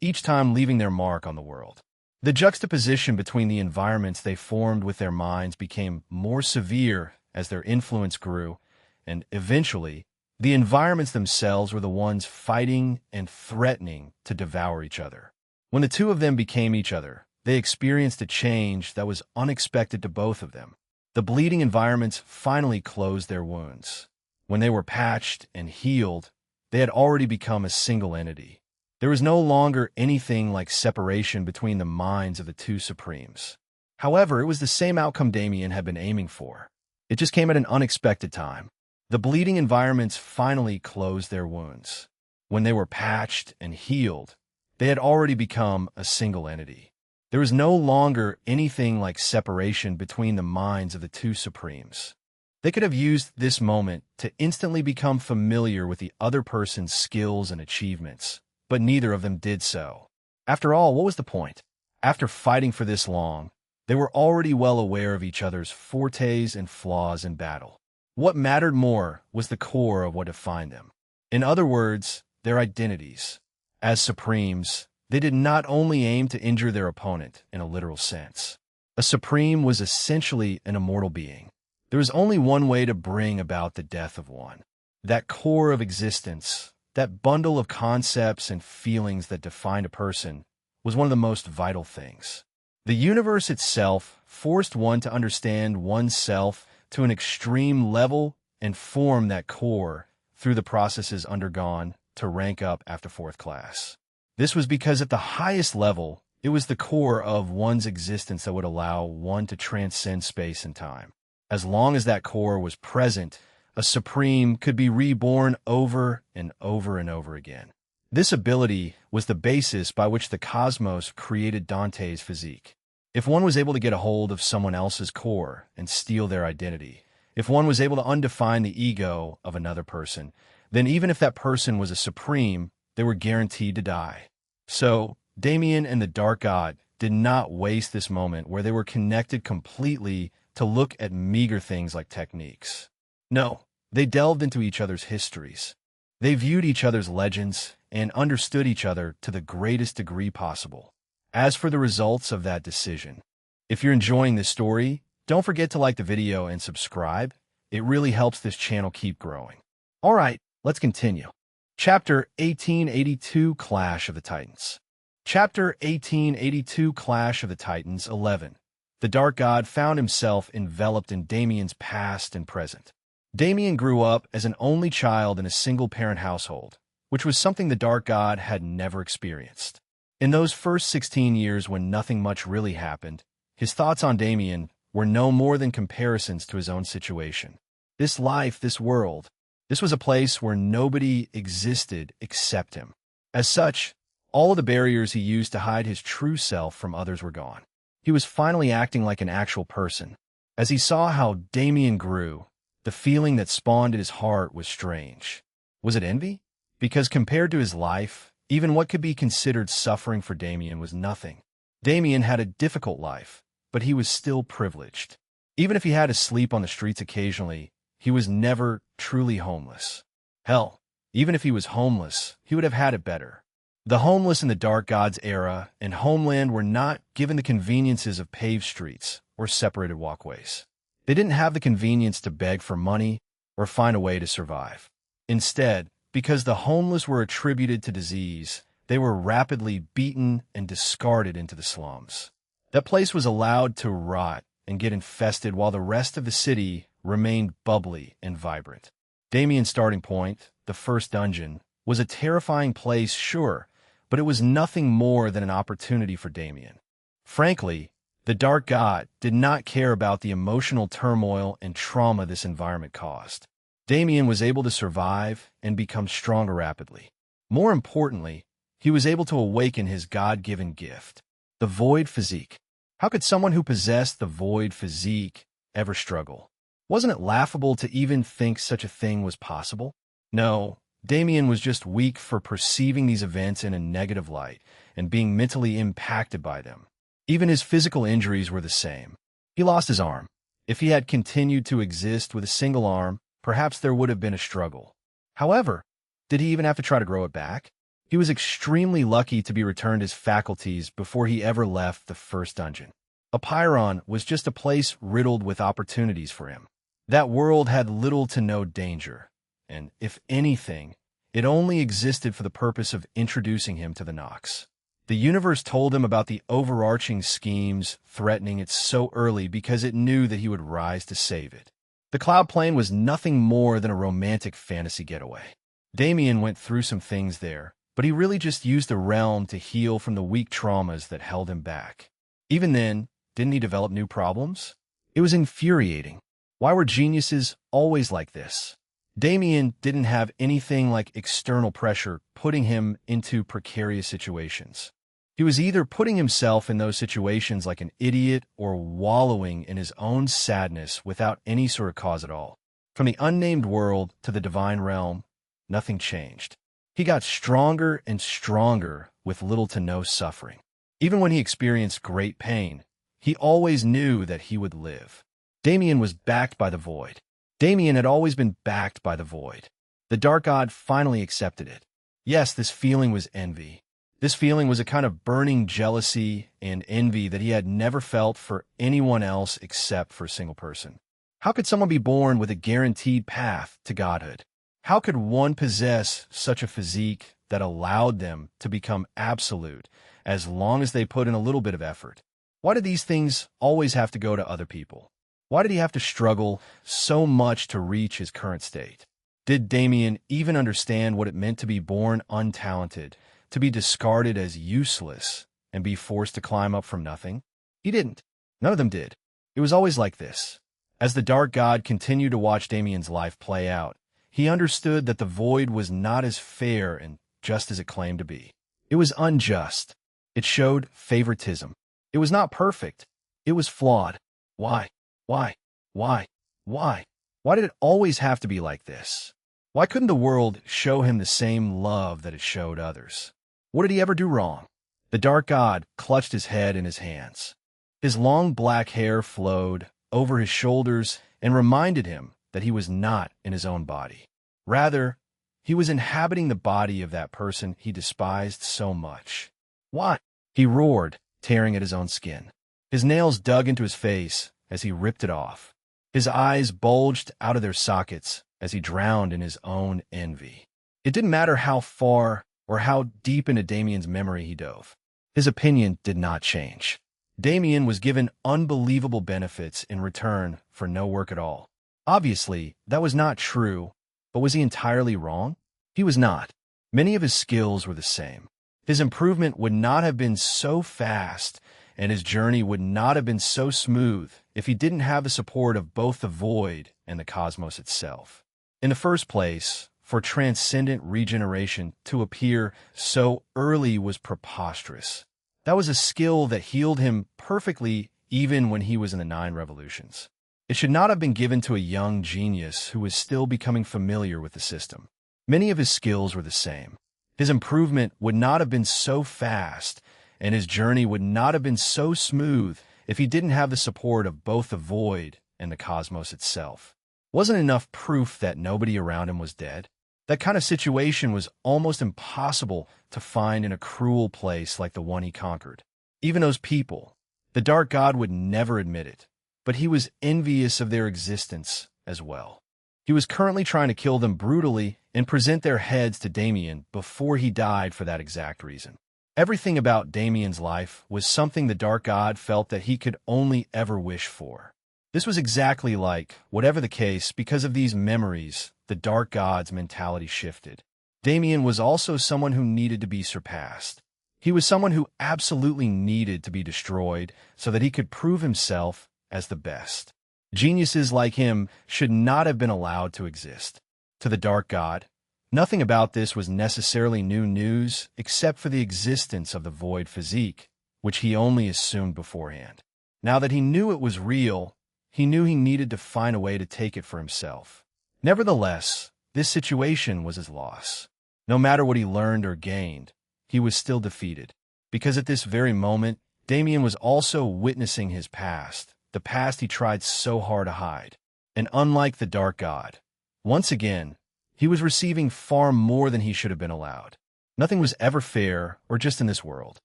each time leaving their mark on the world. The juxtaposition between the environments they formed with their minds became more severe as their influence grew, and eventually, the environments themselves were the ones fighting and threatening to devour each other. When the two of them became each other, they experienced a change that was unexpected to both of them. The bleeding environments finally closed their wounds. When they were patched and healed, they had already become a single entity. There was no longer anything like separation between the minds of the two supremes. However, it was the same outcome Damien had been aiming for. It just came at an unexpected time. The bleeding environments finally closed their wounds. When they were patched and healed, they had already become a single entity. There was no longer anything like separation between the minds of the two supremes. They could have used this moment to instantly become familiar with the other person's skills and achievements, but neither of them did so. After all, what was the point? After fighting for this long, they were already well aware of each other's fortes and flaws in battle. What mattered more was the core of what defined them. In other words, their identities. As supremes, they did not only aim to injure their opponent in a literal sense. A supreme was essentially an immortal being. There was only one way to bring about the death of one. That core of existence, that bundle of concepts and feelings that defined a person, was one of the most vital things. The universe itself forced one to understand oneself to an extreme level and form that core through the processes undergone to rank up after 4th class. This was because at the highest level, it was the core of one's existence that would allow one to transcend space and time. As long as that core was present, a supreme could be reborn over and over and over again. This ability was the basis by which the cosmos created Dante's physique. If one was able to get a hold of someone else's core and steal their identity, if one was able to undefine the ego of another person, then even if that person was a supreme, they were guaranteed to die. So, Damien and the Dark God did not waste this moment where they were connected completely to look at meager things like techniques. No, they delved into each other's histories. They viewed each other's legends and understood each other to the greatest degree possible. As for the results of that decision, if you're enjoying this story, don't forget to like the video and subscribe. It really helps this channel keep growing. All right, let's continue. Chapter 1882 Clash of the Titans. Chapter 1882 Clash of the Titans 11. The Dark God found himself enveloped in Damien's past and present. Damien grew up as an only child in a single-parent household, which was something the Dark God had never experienced. In those first 16 years when nothing much really happened, his thoughts on Damien were no more than comparisons to his own situation. This life, this world, this was a place where nobody existed except him. As such, all of the barriers he used to hide his true self from others were gone. He was finally acting like an actual person. As he saw how Damien grew, the feeling that spawned at his heart was strange. Was it envy? Because compared to his life, even what could be considered suffering for Damien was nothing. Damien had a difficult life, but he was still privileged. Even if he had to sleep on the streets occasionally, he was never truly homeless. Hell, even if he was homeless, he would have had it better. The homeless in the Dark Gods era and Homeland were not given the conveniences of paved streets or separated walkways. They didn't have the convenience to beg for money or find a way to survive. Instead, because the homeless were attributed to disease, they were rapidly beaten and discarded into the slums. That place was allowed to rot and get infested while the rest of the city remained bubbly and vibrant. Damien's starting point, the first dungeon, was a terrifying place, sure, but it was nothing more than an opportunity for Damien. Frankly, the Dark God did not care about the emotional turmoil and trauma this environment caused. Damien was able to survive and become stronger rapidly. More importantly, he was able to awaken his God-given gift, the Void Physique. How could someone who possessed the Void Physique ever struggle? Wasn't it laughable to even think such a thing was possible? No, Damien was just weak for perceiving these events in a negative light and being mentally impacted by them. Even his physical injuries were the same. He lost his arm. If he had continued to exist with a single arm, perhaps there would have been a struggle. However, did he even have to try to grow it back? He was extremely lucky to be returned his faculties before he ever left the first dungeon. Apeiron was just a place riddled with opportunities for him. That world had little to no danger, and if anything, it only existed for the purpose of introducing him to the Nox. The universe told him about the overarching schemes threatening it so early because it knew that he would rise to save it. The Cloud Plane was nothing more than a romantic fantasy getaway. Damien went through some things there, but he really just used the realm to heal from the weak traumas that held him back. Even then, didn't he develop new problems? It was infuriating. Why were geniuses always like this? Damien didn't have anything like external pressure putting him into precarious situations. He was either putting himself in those situations like an idiot or wallowing in his own sadness without any sort of cause at all. From the unnamed world to the divine realm, nothing changed. He got stronger and stronger with little to no suffering. Even when he experienced great pain, he always knew that he would live. Damien was backed by the Void. Damien had always been backed by the Void. The Dark God finally accepted it. Yes, this feeling was envy. This feeling was a kind of burning jealousy and envy that he had never felt for anyone else except for a single person. How could someone be born with a guaranteed path to godhood? How could one possess such a physique that allowed them to become absolute as long as they put in a little bit of effort? Why did these things always have to go to other people? Why did he have to struggle so much to reach his current state? Did Damien even understand what it meant to be born untalented, to be discarded as useless, and be forced to climb up from nothing? He didn't. None of them did. It was always like this. As the Dark God continued to watch Damien's life play out, he understood that the Void was not as fair and just as it claimed to be. It was unjust. It showed favoritism. It was not perfect. It was flawed. Why? Why? Why? Why? Why did it always have to be like this? Why couldn't the world show him the same love that it showed others? What did he ever do wrong? The Dark God clutched his head in his hands. His long black hair flowed over his shoulders and reminded him that he was not in his own body. Rather, he was inhabiting the body of that person he despised so much. Why? He roared, tearing at his own skin. His nails dug into his face as he ripped it off. His eyes bulged out of their sockets as he drowned in his own envy. It didn't matter how far or how deep into Damien's memory he dove. His opinion did not change. Damien was given unbelievable benefits in return for no work at all. Obviously, that was not true, but was he entirely wrong? He was not. Many of his skills were the same. His improvement would not have been so fast, and his journey would not have been so smooth if he didn't have the support of both the Void and the cosmos itself. In the first place, for transcendent regeneration to appear so early was preposterous. That was a skill that healed him perfectly even when he was in the 9 revolutions. It should not have been given to a young genius who was still becoming familiar with the system. Many of his skills were the same. His improvement would not have been so fast, and his journey would not have been so smooth if he didn't have the support of both the Void and the cosmos itself. Wasn't enough proof that nobody around him was dead? That kind of situation was almost impossible to find in a cruel place like the one he conquered. Even those people, the Dark God would never admit it, but he was envious of their existence as well. He was currently trying to kill them brutally and present their heads to Damien before he died for that exact reason. Everything about Damien's life was something the Dark God felt that he could only ever wish for. This was exactly like, whatever the case, because of these memories, the Dark God's mentality shifted. Damien was also someone who needed to be surpassed. He was someone who absolutely needed to be destroyed so that he could prove himself as the best. Geniuses like him should not have been allowed to exist. To the Dark God, nothing about this was necessarily new news except for the existence of the void physique, which he only assumed beforehand. Now that he knew it was real, he knew he needed to find a way to take it for himself. Nevertheless, this situation was his loss. No matter what he learned or gained, he was still defeated. Because at this very moment, Damien was also witnessing his past, the past he tried so hard to hide. And unlike the Dark God, once again, he was receiving far more than he should have been allowed. Nothing was ever fair or just in this world.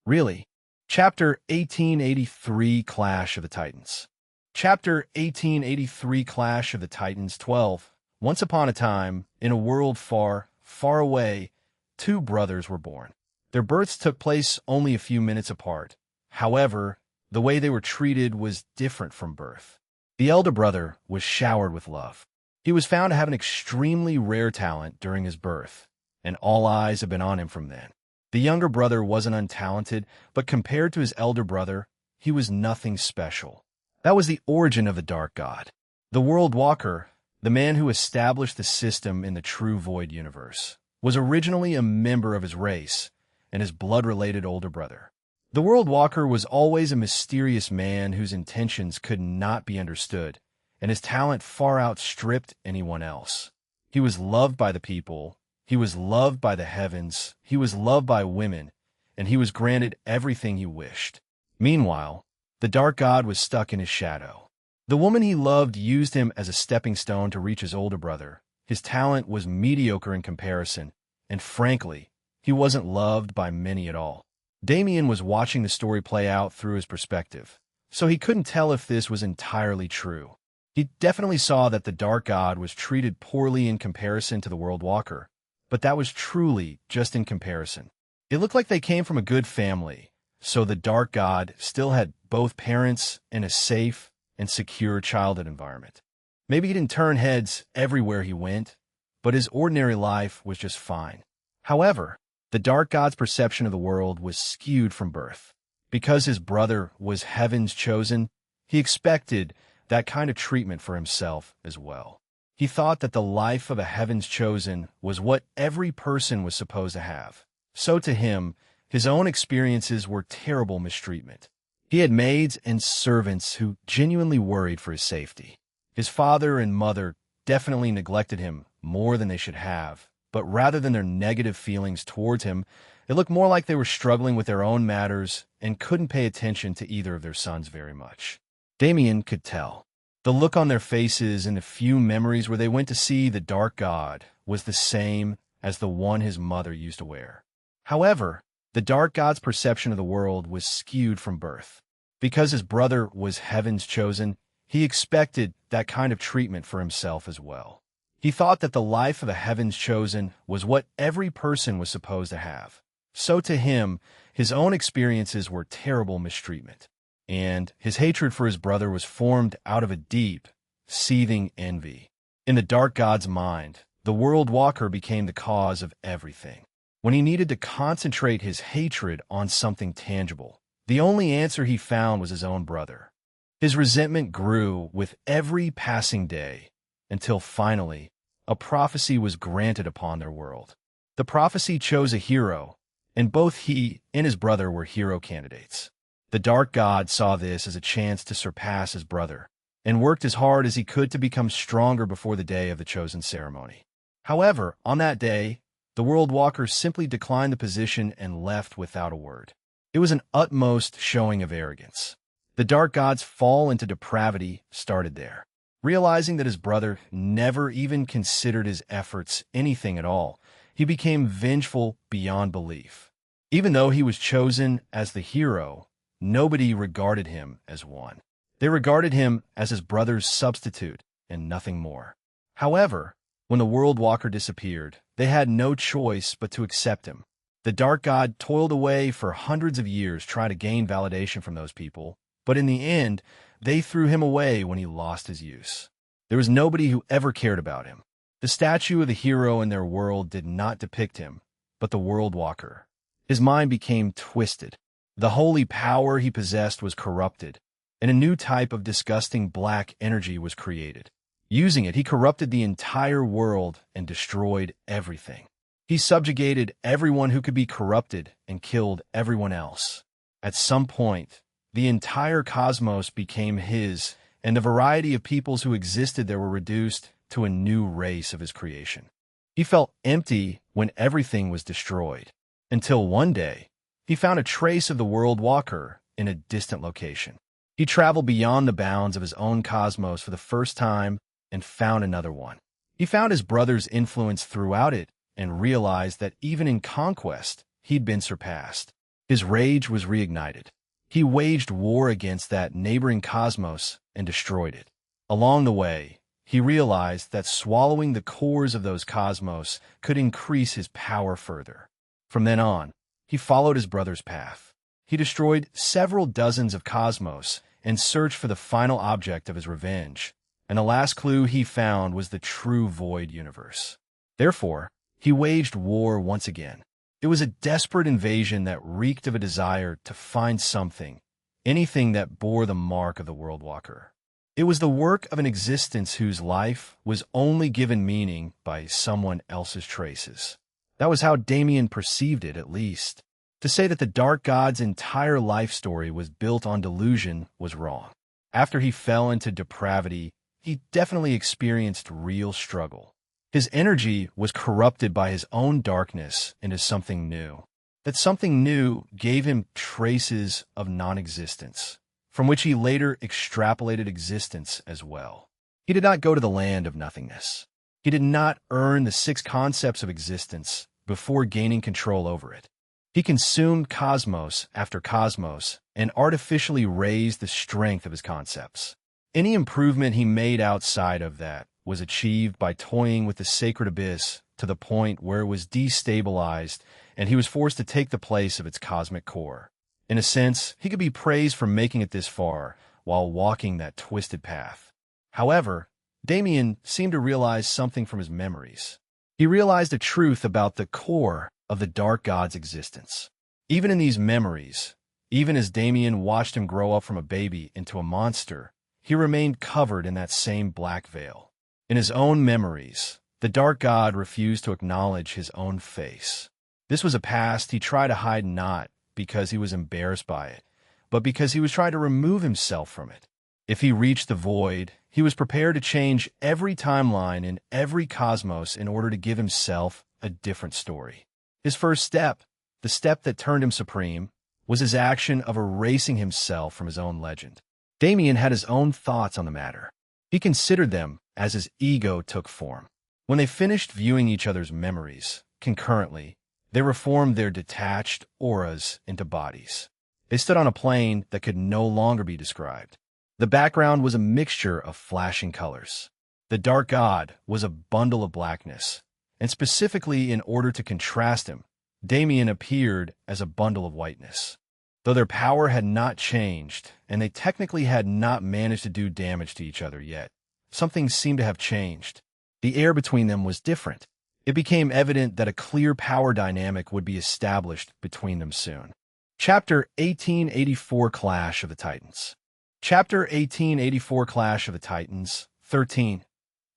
Really. Chapter 1883 Clash of the Titans. Chapter 1883 Clash of the Titans 12. Once upon a time, in a world far, far away, two brothers were born. Their births took place only a few minutes apart. However, the way they were treated was different from birth. The elder brother was showered with love. He was found to have an extremely rare talent during his birth, and all eyes have been on him from then. The younger brother wasn't untalented, but compared to his elder brother, he was nothing special. That was the origin of the Dark God. The World Walker, the man who established the system in the true Void universe, was originally a member of his race and his blood-related older brother. The World Walker was always a mysterious man whose intentions could not be understood, and his talent far outstripped anyone else. He was loved by the people, he was loved by the heavens, he was loved by women, and he was granted everything he wished. Meanwhile, the Dark God was stuck in his shadow. The woman he loved used him as a stepping stone to reach his older brother. His talent was mediocre in comparison, and frankly, he wasn't loved by many at all. Damien was watching the story play out through his perspective, so he couldn't tell if this was entirely true. He definitely saw that the Dark God was treated poorly in comparison to the World Walker, but that was truly just in comparison. It looked like they came from a good family, so the Dark God still had both parents and a safe and secure childhood environment. Maybe he didn't turn heads everywhere he went, but his ordinary life was just fine. However, the Dark God's perception of the world was skewed from birth. Because his brother was heaven's chosen, he expected that kind of treatment for himself as well. He thought that the life of a heaven's chosen was what every person was supposed to have. So to him, his own experiences were terrible mistreatment. He had maids and servants who genuinely worried for his safety. His father and mother definitely neglected him more than they should have, but rather than their negative feelings towards him, it looked more like they were struggling with their own matters and couldn't pay attention to either of their sons very much. Damien could tell. The look on their faces and the few memories where they went to see the Dark God was the same as the one his mother used to wear. However, the Dark God's perception of the world was skewed from birth. Because his brother was heaven's chosen, he expected that kind of treatment for himself as well. He thought that the life of a heaven's chosen was what every person was supposed to have. So to him, his own experiences were terrible mistreatment. And his hatred for his brother was formed out of a deep, seething envy. In the Dark God's mind, the World Walker became the cause of everything. When he needed to concentrate his hatred on something tangible, the only answer he found was his own brother. His resentment grew with every passing day, until finally, a prophecy was granted upon their world. The prophecy chose a hero, and both he and his brother were hero candidates. The Dark God saw this as a chance to surpass his brother, and worked as hard as he could to become stronger before the day of the chosen ceremony. However, on that day, the World Walker simply declined the position and left without a word. It was an utmost showing of arrogance. The Dark God's fall into depravity started there. Realizing that his brother never even considered his efforts anything at all, he became vengeful beyond belief. Even though he was chosen as the hero, nobody regarded him as one. They regarded him as his brother's substitute and nothing more. However, when the World Walker disappeared, they had no choice but to accept him. The Dark God toiled away for hundreds of years trying to gain validation from those people, but in the end, they threw him away when he lost his use. There was nobody who ever cared about him. The statue of the hero in their world did not depict him, but the World Walker. His mind became twisted. The holy power he possessed was corrupted, and a new type of disgusting black energy was created. Using it, he corrupted the entire world and destroyed everything. He subjugated everyone who could be corrupted and killed everyone else. At some point, the entire cosmos became his, and the variety of peoples who existed there were reduced to a new race of his creation. He felt empty when everything was destroyed, until one day, he found a trace of the World Walker in a distant location. He traveled beyond the bounds of his own cosmos for the first time and found another one. He found his brother's influence throughout it and realized that even in conquest, he'd been surpassed. His rage was reignited. He waged war against that neighboring cosmos and destroyed it. Along the way, he realized that swallowing the cores of those cosmos could increase his power further. From then on, he followed his brother's path. He destroyed several dozens of cosmos and searched for the final object of his revenge, and the last clue he found was the true Void universe. Therefore, he waged war once again. It was a desperate invasion that reeked of a desire to find something, anything that bore the mark of the World Walker. It was the work of an existence whose life was only given meaning by someone else's traces. That was how Damien perceived it, at least. To say that the Dark God's entire life story was built on delusion was wrong. After he fell into depravity, he definitely experienced real struggle. His energy was corrupted by his own darkness into something new. That something new gave him traces of non-existence, from which he later extrapolated existence as well. He did not go to the land of nothingness. He did not earn the 6 concepts of existence before gaining control over it. He consumed cosmos after cosmos and artificially raised the strength of his concepts. Any improvement he made outside of that was achieved by toying with the sacred abyss to the point where it was destabilized and he was forced to take the place of its cosmic core. In a sense, he could be praised for making it this far while walking that twisted path. However, Damien seemed to realize something from his memories. He realized a truth about the core of the Dark God's existence. Even in these memories, even as Damien watched him grow up from a baby into a monster, he remained covered in that same black veil. In his own memories, the Dark God refused to acknowledge his own face. This was a past he tried to hide not because he was embarrassed by it, but because he was trying to remove himself from it. If he reached the void, he was prepared to change every timeline in every cosmos in order to give himself a different story. His first step, the step that turned him supreme, was his action of erasing himself from his own legend. Damien had his own thoughts on the matter. He considered them as his ego took form. When they finished viewing each other's memories concurrently, they reformed their detached auras into bodies. They stood on a plane that could no longer be described. The background was a mixture of flashing colors. The Dark God was a bundle of blackness, and specifically in order to contrast him, Damien appeared as a bundle of whiteness. Though their power had not changed, and they technically had not managed to do damage to each other yet, something seemed to have changed. The air between them was different. It became evident that a clear power dynamic would be established between them soon. Chapter 1884 Clash of the Titans. Chapter 1884 Clash of the Titans, 13.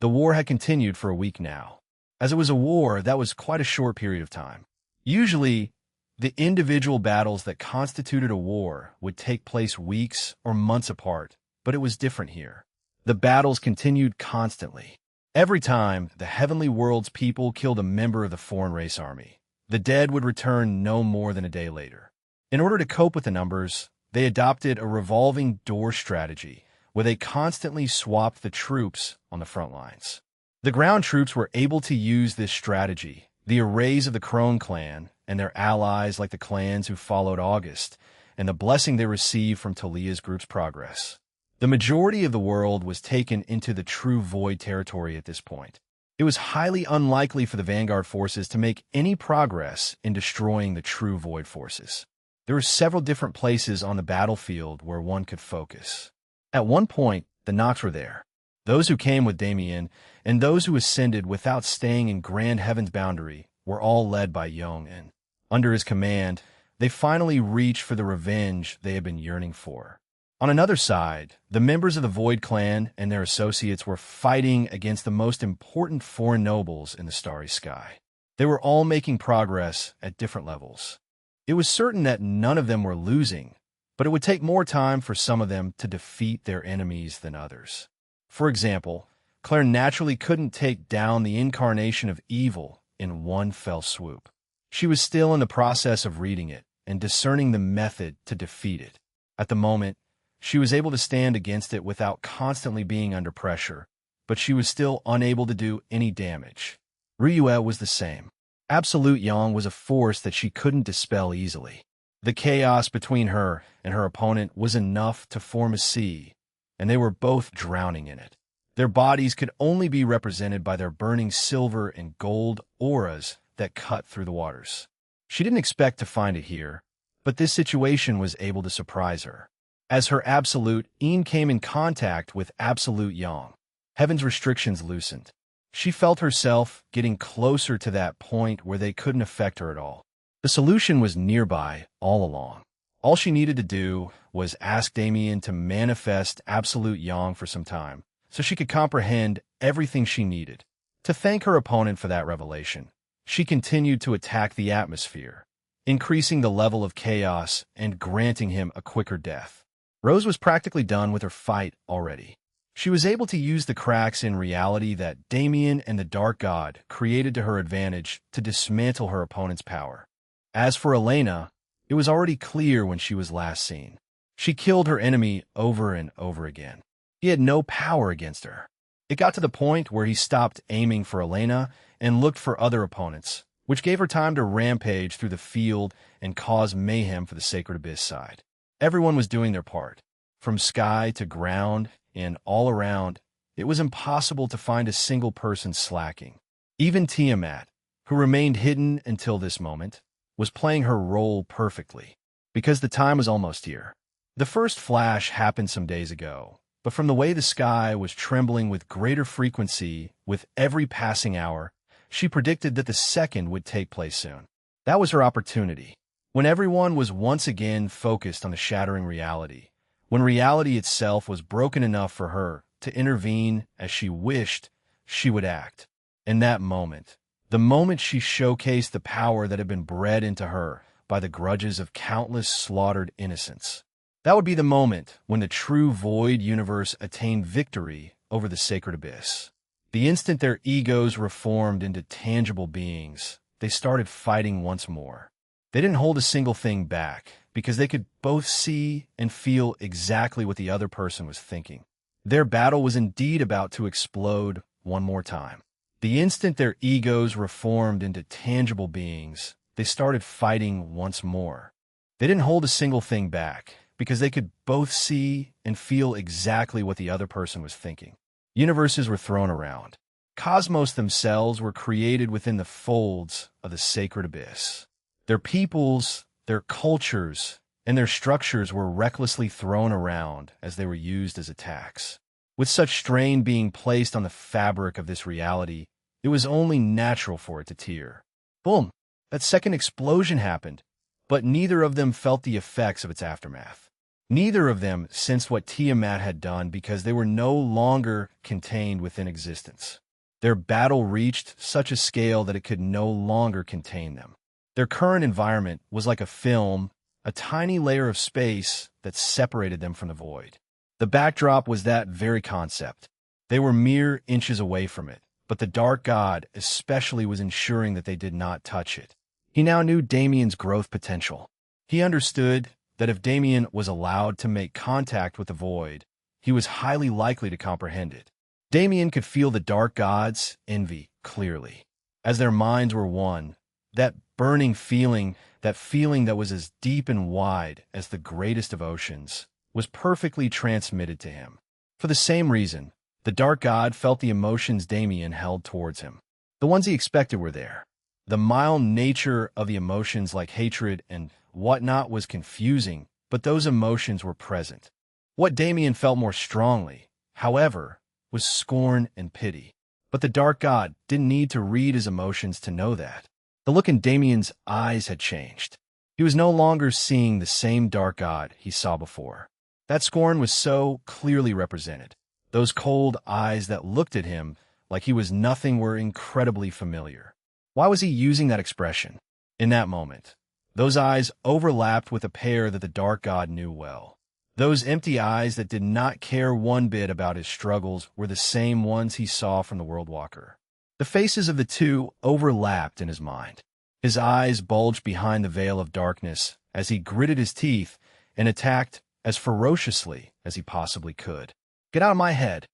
The war had continued for a week now. As it was a war, that was quite a short period of time. Usually, the individual battles that constituted a war would take place weeks or months apart, but it was different here. The battles continued constantly. Every time the heavenly world's people killed a member of the foreign race army, the dead would return no more than a day later. In order to cope with the numbers, they adopted a revolving door strategy, where they constantly swapped the troops on the front lines. The ground troops were able to use this strategy. The arrays of the Crone clan and their allies like the clans who followed August, and the blessing they received from Talia's group's progress. The majority of the world was taken into the true Void territory at this point. It was highly unlikely for the Vanguard forces to make any progress in destroying the true Void forces. There were several different places on the battlefield where one could focus. At one point, the Nox were there. Those who came with Damien and those who ascended without staying in Grand Heaven's boundary were all led by Young, and under his command, they finally reached for the revenge they had been yearning for. On another side, the members of the Void clan and their associates were fighting against the most important foreign nobles in the starry sky. They were all making progress at different levels. It was certain that none of them were losing, but it would take more time for some of them to defeat their enemies than others. For example, Claire naturally couldn't take down the incarnation of evil in one fell swoop. She was still in the process of reading it and discerning the method to defeat it. At the moment, she was able to stand against it without constantly being under pressure, but she was still unable to do any damage. Ryue was the same. Absolute Yang was a force that she couldn't dispel easily. The chaos between her and her opponent was enough to form a sea, and they were both drowning in it. Their bodies could only be represented by their burning silver and gold auras that cut through the waters. She didn't expect to find it here, but this situation was able to surprise her. As her Absolute Een came in contact with Absolute Yang, Heaven's restrictions loosened. She felt herself getting closer to that point where they couldn't affect her at all. The solution was nearby all along. All she needed to do was ask Damien to manifest Absolute Yang for some time, so she could comprehend everything she needed. To thank her opponent for that revelation, she continued to attack the atmosphere, increasing the level of chaos and granting him a quicker death. Rose was practically done with her fight already. She was able to use the cracks in reality that Damien and the Dark God created to her advantage to dismantle her opponent's power. As for Elena, it was already clear when she was last seen. She killed her enemy over and over again. He had no power against her. It got to the point where he stopped aiming for Elena and looked for other opponents, which gave her time to rampage through the field and cause mayhem for the Sacred Abyss side. Everyone was doing their part. From sky to ground and all around, it was impossible to find a single person slacking. Even Tiamat, who remained hidden until this moment, was playing her role perfectly, because the time was almost here. The first flash happened some days ago, but from the way the sky was trembling with greater frequency with every passing hour, she predicted that the second would take place soon. That was her opportunity. When everyone was once again focused on the shattering reality, when reality itself was broken enough for her to intervene as she wished, she would act. In that moment, the moment she showcased the power that had been bred into her by the grudges of countless slaughtered innocents. That would be the moment when the true Void universe attained victory over the Sacred Abyss. The instant their egos reformed into tangible beings, they started fighting once more. They didn't hold a single thing back, because they could both see and feel exactly what the other person was thinking. Their battle was indeed about to explode one more time. The instant their egos reformed into tangible beings, they started fighting once more. They didn't hold a single thing back, because they could both see and feel exactly what the other person was thinking. Universes were thrown around. Cosmos themselves were created within the folds of the Sacred Abyss. Their peoples, their cultures, and their structures were recklessly thrown around as they were used as attacks. With such strain being placed on the fabric of this reality, it was only natural for it to tear. Boom! That second explosion happened, but neither of them felt the effects of its aftermath. Neither of them sensed what Tiamat had done because they were no longer contained within existence. Their battle reached such a scale that it could no longer contain them. Their current environment was like a film, a tiny layer of space that separated them from the void. The backdrop was that very concept. They were mere inches away from it, but the Dark God especially was ensuring that they did not touch it. He now knew Damien's growth potential. He understood that if Damien was allowed to make contact with the void, he was highly likely to comprehend it. Damien could feel the dark god's envy clearly. As their minds were one, that burning feeling, that feeling that was as deep and wide as the greatest of oceans, was perfectly transmitted to him. For the same reason, the dark god felt the emotions Damien held towards him. The ones he expected were there. The mild nature of the emotions like hatred and whatnot was confusing, but those emotions were present. What Damien felt more strongly, however, was scorn and pity. But the dark god didn't need to read his emotions to know that. The look in Damien's eyes had changed. He was no longer seeing the same dark god he saw before. That scorn was so clearly represented. Those cold eyes that looked at him like he was nothing were incredibly familiar. Why was he using that expression? In that moment, those eyes overlapped with a pair that the dark god knew well. Those empty eyes that did not care one bit about his struggles were the same ones he saw from the World Walker. The faces of the two overlapped in his mind. His eyes bulged behind the veil of darkness as he gritted his teeth and attacked as ferociously as he possibly could. "Get out of my head!"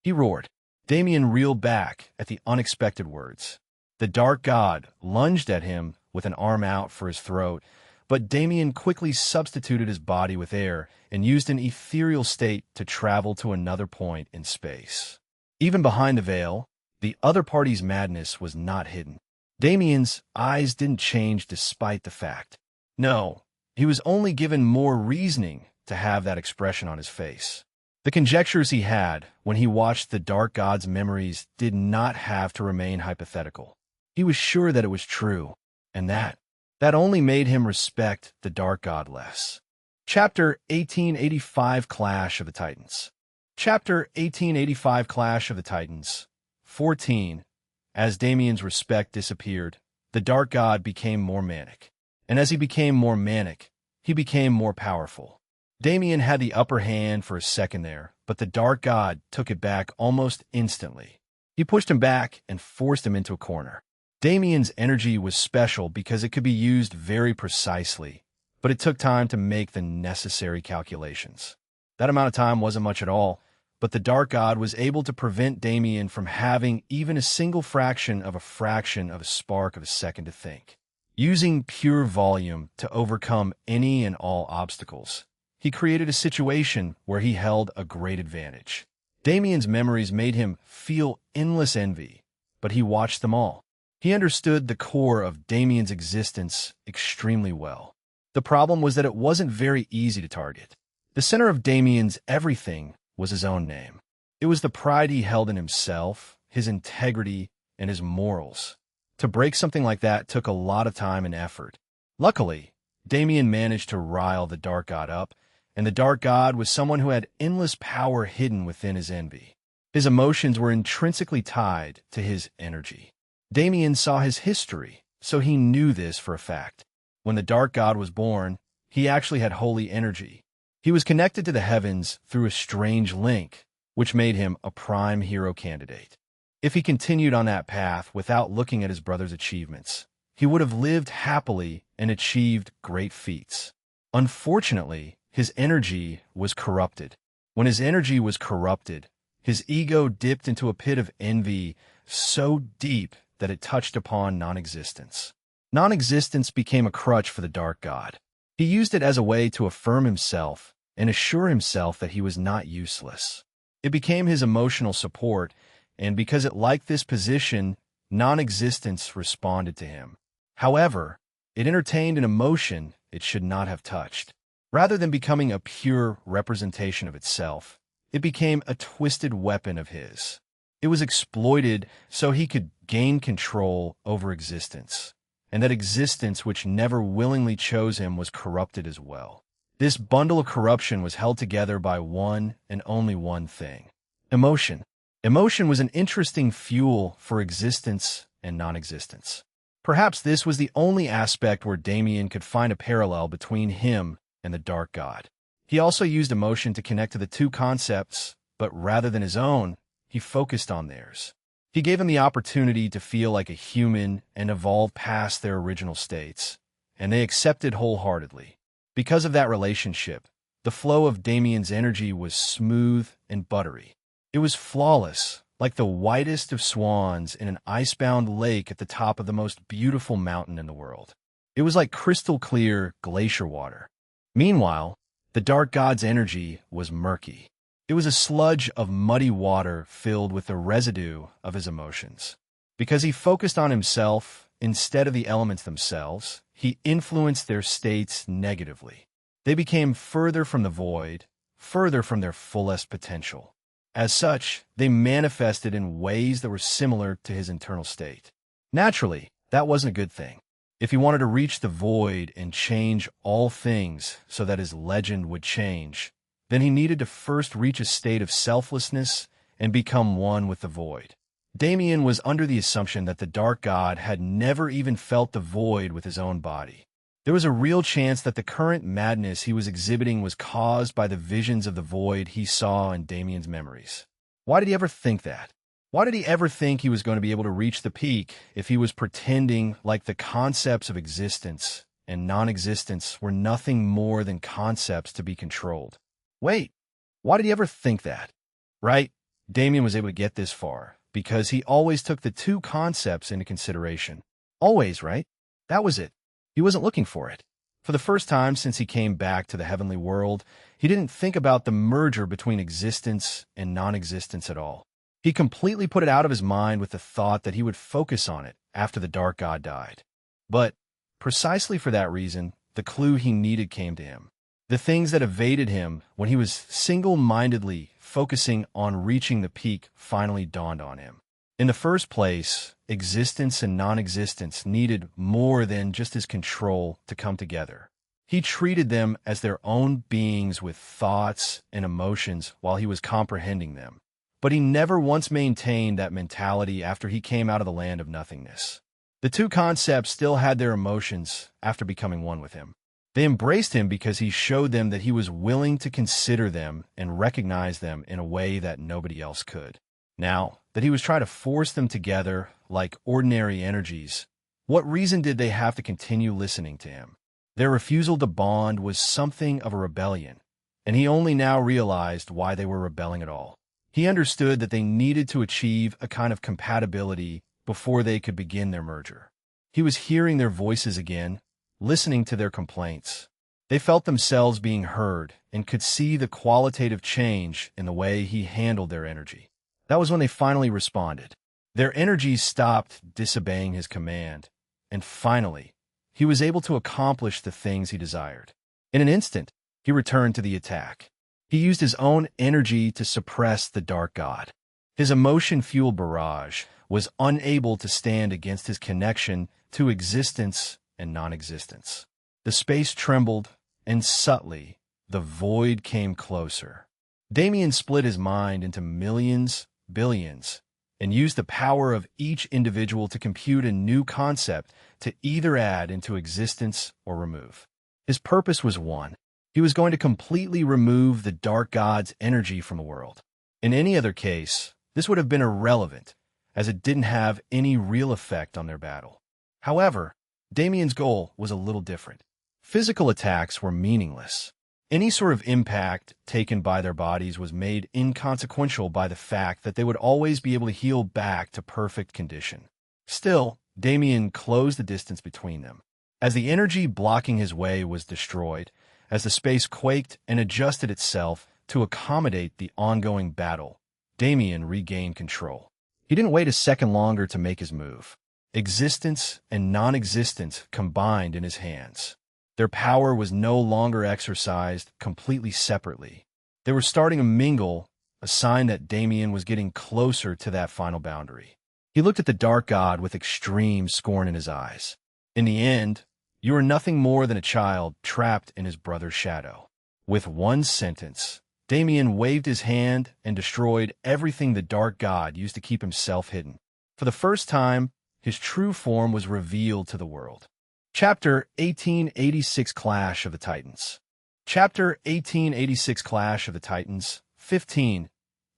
he roared. Damien reeled back at the unexpected words. The dark god lunged at him with an arm out for his throat, but Damien quickly substituted his body with air and used an ethereal state to travel to another point in space. Even behind the veil, the other party's madness was not hidden. Damien's eyes didn't change despite the fact. No, he was only given more reasoning to have that expression on his face. The conjectures he had when he watched the dark god's memories did not have to remain hypothetical. He was sure that it was true, and that only made him respect the dark god less. Chapter 1885 Clash of the Titans. Chapter 1885 Clash of the Titans. 14. As Damien's respect disappeared, the dark god became more manic. And as he became more manic, he became more powerful. Damien had the upper hand for a second there, but the dark god took it back almost instantly. He pushed him back and forced him into a corner. Damien's energy was special because it could be used very precisely, but it took time to make the necessary calculations. That amount of time wasn't much at all, but the dark god was able to prevent Damien from having even a single fraction of a spark of a second to think. Using pure volume to overcome any and all obstacles, he created a situation where he held a great advantage. Damien's memories made him feel endless envy, but he watched them all. He understood the core of Damien's existence extremely well. The problem was that it wasn't very easy to target. The center of Damien's everything was his own name. It was the pride he held in himself, his integrity, and his morals. To break something like that took a lot of time and effort. Luckily, Damien managed to rile the dark god up, and the dark god was someone who had endless power hidden within his envy. His emotions were intrinsically tied to his energy. Damien saw his history, so he knew this for a fact. When the dark god was born, he actually had holy energy. He was connected to the heavens through a strange link, which made him a prime hero candidate. If he continued on that path without looking at his brother's achievements, he would have lived happily and achieved great feats. Unfortunately, his energy was corrupted. When his energy was corrupted, his ego dipped into a pit of envy so deep that it touched upon non-existence. Non-existence became a crutch for the dark god. He used it as a way to affirm himself and assure himself that he was not useless. It became his emotional support, and because it liked this position, non-existence responded to him. However, it entertained an emotion it should not have touched. Rather than becoming a pure representation of itself, it became a twisted weapon of his. It was exploited so he could gain control over existence, and that existence which never willingly chose him was corrupted as well. This bundle of corruption was held together by one and only one thing: emotion. Emotion was an interesting fuel for existence and non-existence. Perhaps this was the only aspect where Damien could find a parallel between him and the dark god. He also used emotion to connect to the two concepts, but rather than his own, he focused on theirs. He gave them the opportunity to feel like a human and evolve past their original states, and they accepted wholeheartedly. Because of that relationship, The flow of Damien's energy was smooth and buttery. It was flawless, like the whitest of swans in an icebound lake at the top of the most beautiful mountain in the world. It was like crystal clear glacier water. Meanwhile, the dark god's energy was murky. It was a sludge of muddy water filled with the residue of his emotions. Because he focused on himself instead of the elements themselves, he influenced their states negatively. They became further from the void, further from their fullest potential. As such, they manifested in ways that were similar to his internal state. Naturally, that wasn't a good thing. If he wanted to reach the void and change all things so that his legend would change, then he needed to first reach a state of selflessness and become one with the void. Damien was under the assumption that the dark god had never even felt the void with his own body. There was a real chance that the current madness he was exhibiting was caused by the visions of the void he saw in Damien's memories. Why did he ever think that? Why did he ever think he was going to be able to reach the peak if he was pretending like the concepts of existence and non-existence were nothing more than concepts to be controlled? Wait, why did he ever think that? Right? Damien was able to get this far because he always took the two concepts into consideration. Always, right? That was it. He wasn't looking for it. For the first time since he came back to the heavenly world, he didn't think about the merger between existence and non-existence at all. He completely put it out of his mind with the thought that he would focus on it after the dark god died. But precisely for that reason, the clue he needed came to him. The things that evaded him when he was single-mindedly focusing on reaching the peak finally dawned on him. In the first place, existence and non-existence needed more than just his control to come together. He treated them as their own beings with thoughts and emotions while he was comprehending them. But he never once maintained that mentality after he came out of the land of nothingness. The two concepts still had their emotions after becoming one with him. They embraced him because he showed them that he was willing to consider them and recognize them in a way that nobody else could. Now that he was trying to force them together like ordinary energies, what reason did they have to continue listening to him? Their refusal to bond was something of a rebellion, and he only now realized why they were rebelling at all. He understood that they needed to achieve a kind of compatibility before they could begin their merger. He was hearing their voices again, listening to their complaints. They felt themselves being heard and could see the qualitative change in the way he handled their energy. That was when they finally responded. Their energies stopped disobeying his command, and finally, he was able to accomplish the things he desired. In an instant, he returned to the attack. He used his own energy to suppress the dark god. His emotion-fueled barrage was unable to stand against his connection to existence and non-existence. The space trembled, and subtly, the void came closer. Damien split his mind into millions, billions, and used the power of each individual to compute a new concept to either add into existence or remove. His purpose was one. He was going to completely remove the dark god's energy from the world. In any other case, this would have been irrelevant, as it didn't have any real effect on their battle. However, Damien's goal was a little different. Physical attacks were meaningless. Any sort of impact taken by their bodies was made inconsequential by the fact that they would always be able to heal back to perfect condition. Still, Damien closed the distance between them. As the energy blocking his way was destroyed, as the space quaked and adjusted itself to accommodate the ongoing battle, Damien regained control. He didn't wait a second longer to make his move. Existence and non-existence combined in his hands. Their power was no longer exercised completely separately. They were starting to mingle, a sign that Damien was getting closer to that final boundary. He looked at the dark god with extreme scorn in his eyes. In the end, you are nothing more than a child trapped in his brother's shadow. With one sentence, Damien waved his hand and destroyed everything the dark god used to keep himself hidden. For the first time, his true form was revealed to the world. Chapter 1886 Clash of the Titans. Chapter 1886 Clash of the Titans, 15.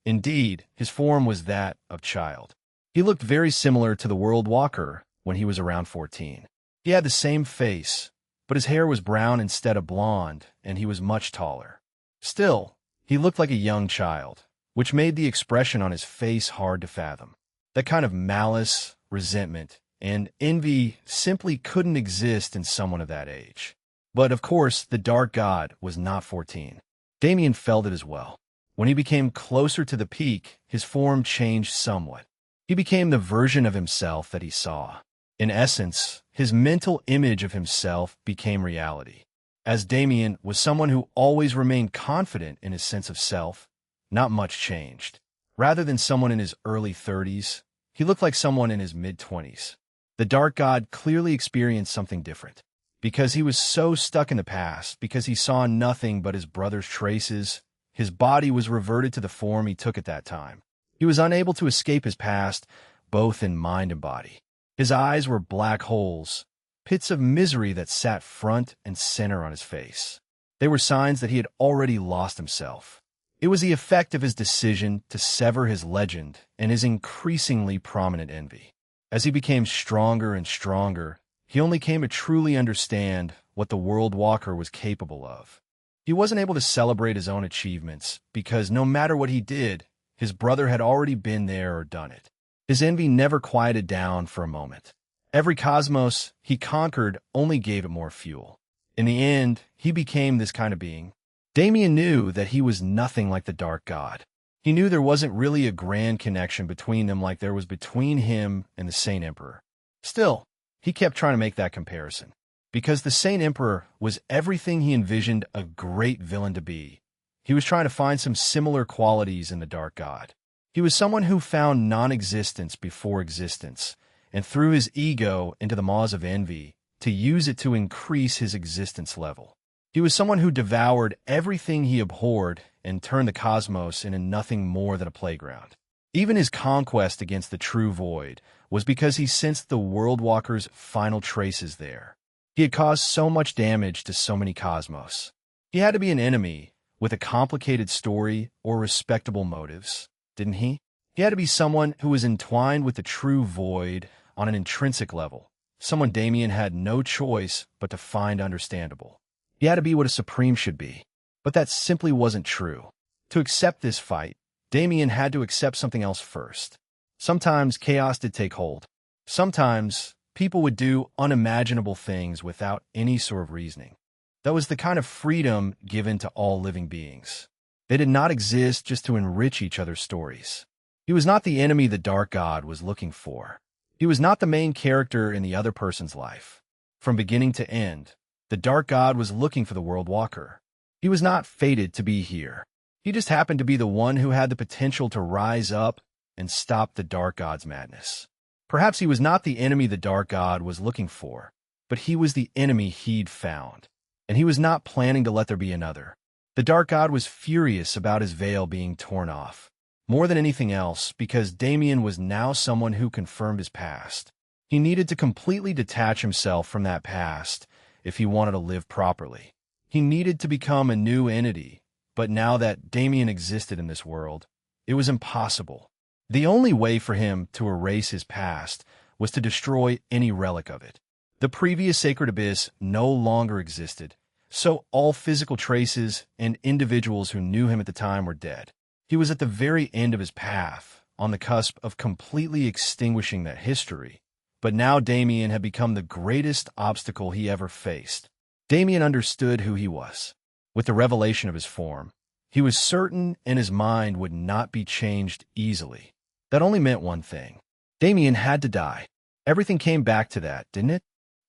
Indeed, his form was that of child. He looked very similar to the World Walker when he was around 14. He had the same face, but his hair was brown instead of blonde, and he was much taller. Still, he looked like a young child, which made the expression on his face hard to fathom. That kind of malice, resentment, and envy simply couldn't exist in someone of that age. But of course, the Dark God was not 14. Damien felt it as well. When he became closer to the peak, his form changed somewhat. He became the version of himself that he saw. In essence, his mental image of himself became reality. As Damien was someone who always remained confident in his sense of self, not much changed. Rather than someone in his early 30s, he looked like someone in his mid-20s. The Dark God clearly experienced something different. Because he was so stuck in the past, because he saw nothing but his brother's traces, his body was reverted to the form he took at that time. He was unable to escape his past, both in mind and body. His eyes were black holes, pits of misery that sat front and center on his face. They were signs that he had already lost himself. It was the effect of his decision to sever his legend and his increasingly prominent envy. As he became stronger and stronger, he only came to truly understand what the World Walker was capable of. He wasn't able to celebrate his own achievements because no matter what he did, his brother had already been there or done it. His envy never quieted down for a moment. Every cosmos he conquered only gave it more fuel. In the end, he became this kind of being. Damien knew that he was nothing like the Dark God. He knew there wasn't really a grand connection between them like there was between him and the Saint Emperor. Still, he kept trying to make that comparison. Because the Saint Emperor was everything he envisioned a great villain to be, he was trying to find some similar qualities in the Dark God. He was someone who found non-existence before existence, and threw his ego into the maws of envy to use it to increase his existence level. He was someone who devoured everything he abhorred and turned the cosmos into nothing more than a playground. Even his conquest against the true void was because he sensed the World Walker's final traces there. He had caused so much damage to so many cosmos. He had to be an enemy with a complicated story or respectable motives, didn't he? He had to be someone who was entwined with the true void on an intrinsic level, someone Damien had no choice but to find understandable. He had to be what a supreme should be. But that simply wasn't true. To accept this fight, Damien had to accept something else first. Sometimes chaos did take hold. Sometimes people would do unimaginable things without any sort of reasoning. That was the kind of freedom given to all living beings. They did not exist just to enrich each other's stories. He was not the enemy the Dark God was looking for. He was not the main character in the other person's life. From beginning to end, the Dark God was looking for the World Walker. He was not fated to be here. He just happened to be the one who had the potential to rise up and stop the Dark God's madness. Perhaps he was not the enemy the Dark God was looking for, but he was the enemy he'd found. And he was not planning to let there be another. The Dark God was furious about his veil being torn off, more than anything else because Damien was now someone who confirmed his past. He needed to completely detach himself from that past if he wanted to live properly. He needed to become a new entity, but now that Damien existed in this world, it was impossible. The only way for him to erase his past was to destroy any relic of it. The previous sacred abyss no longer existed, so all physical traces and individuals who knew him at the time were dead. He was at the very end of his path, on the cusp of completely extinguishing that history. But now Damien had become the greatest obstacle he ever faced. Damien understood who he was. With the revelation of his form, he was certain and his mind would not be changed easily. That only meant one thing. Damien had to die. Everything came back to that, didn't it?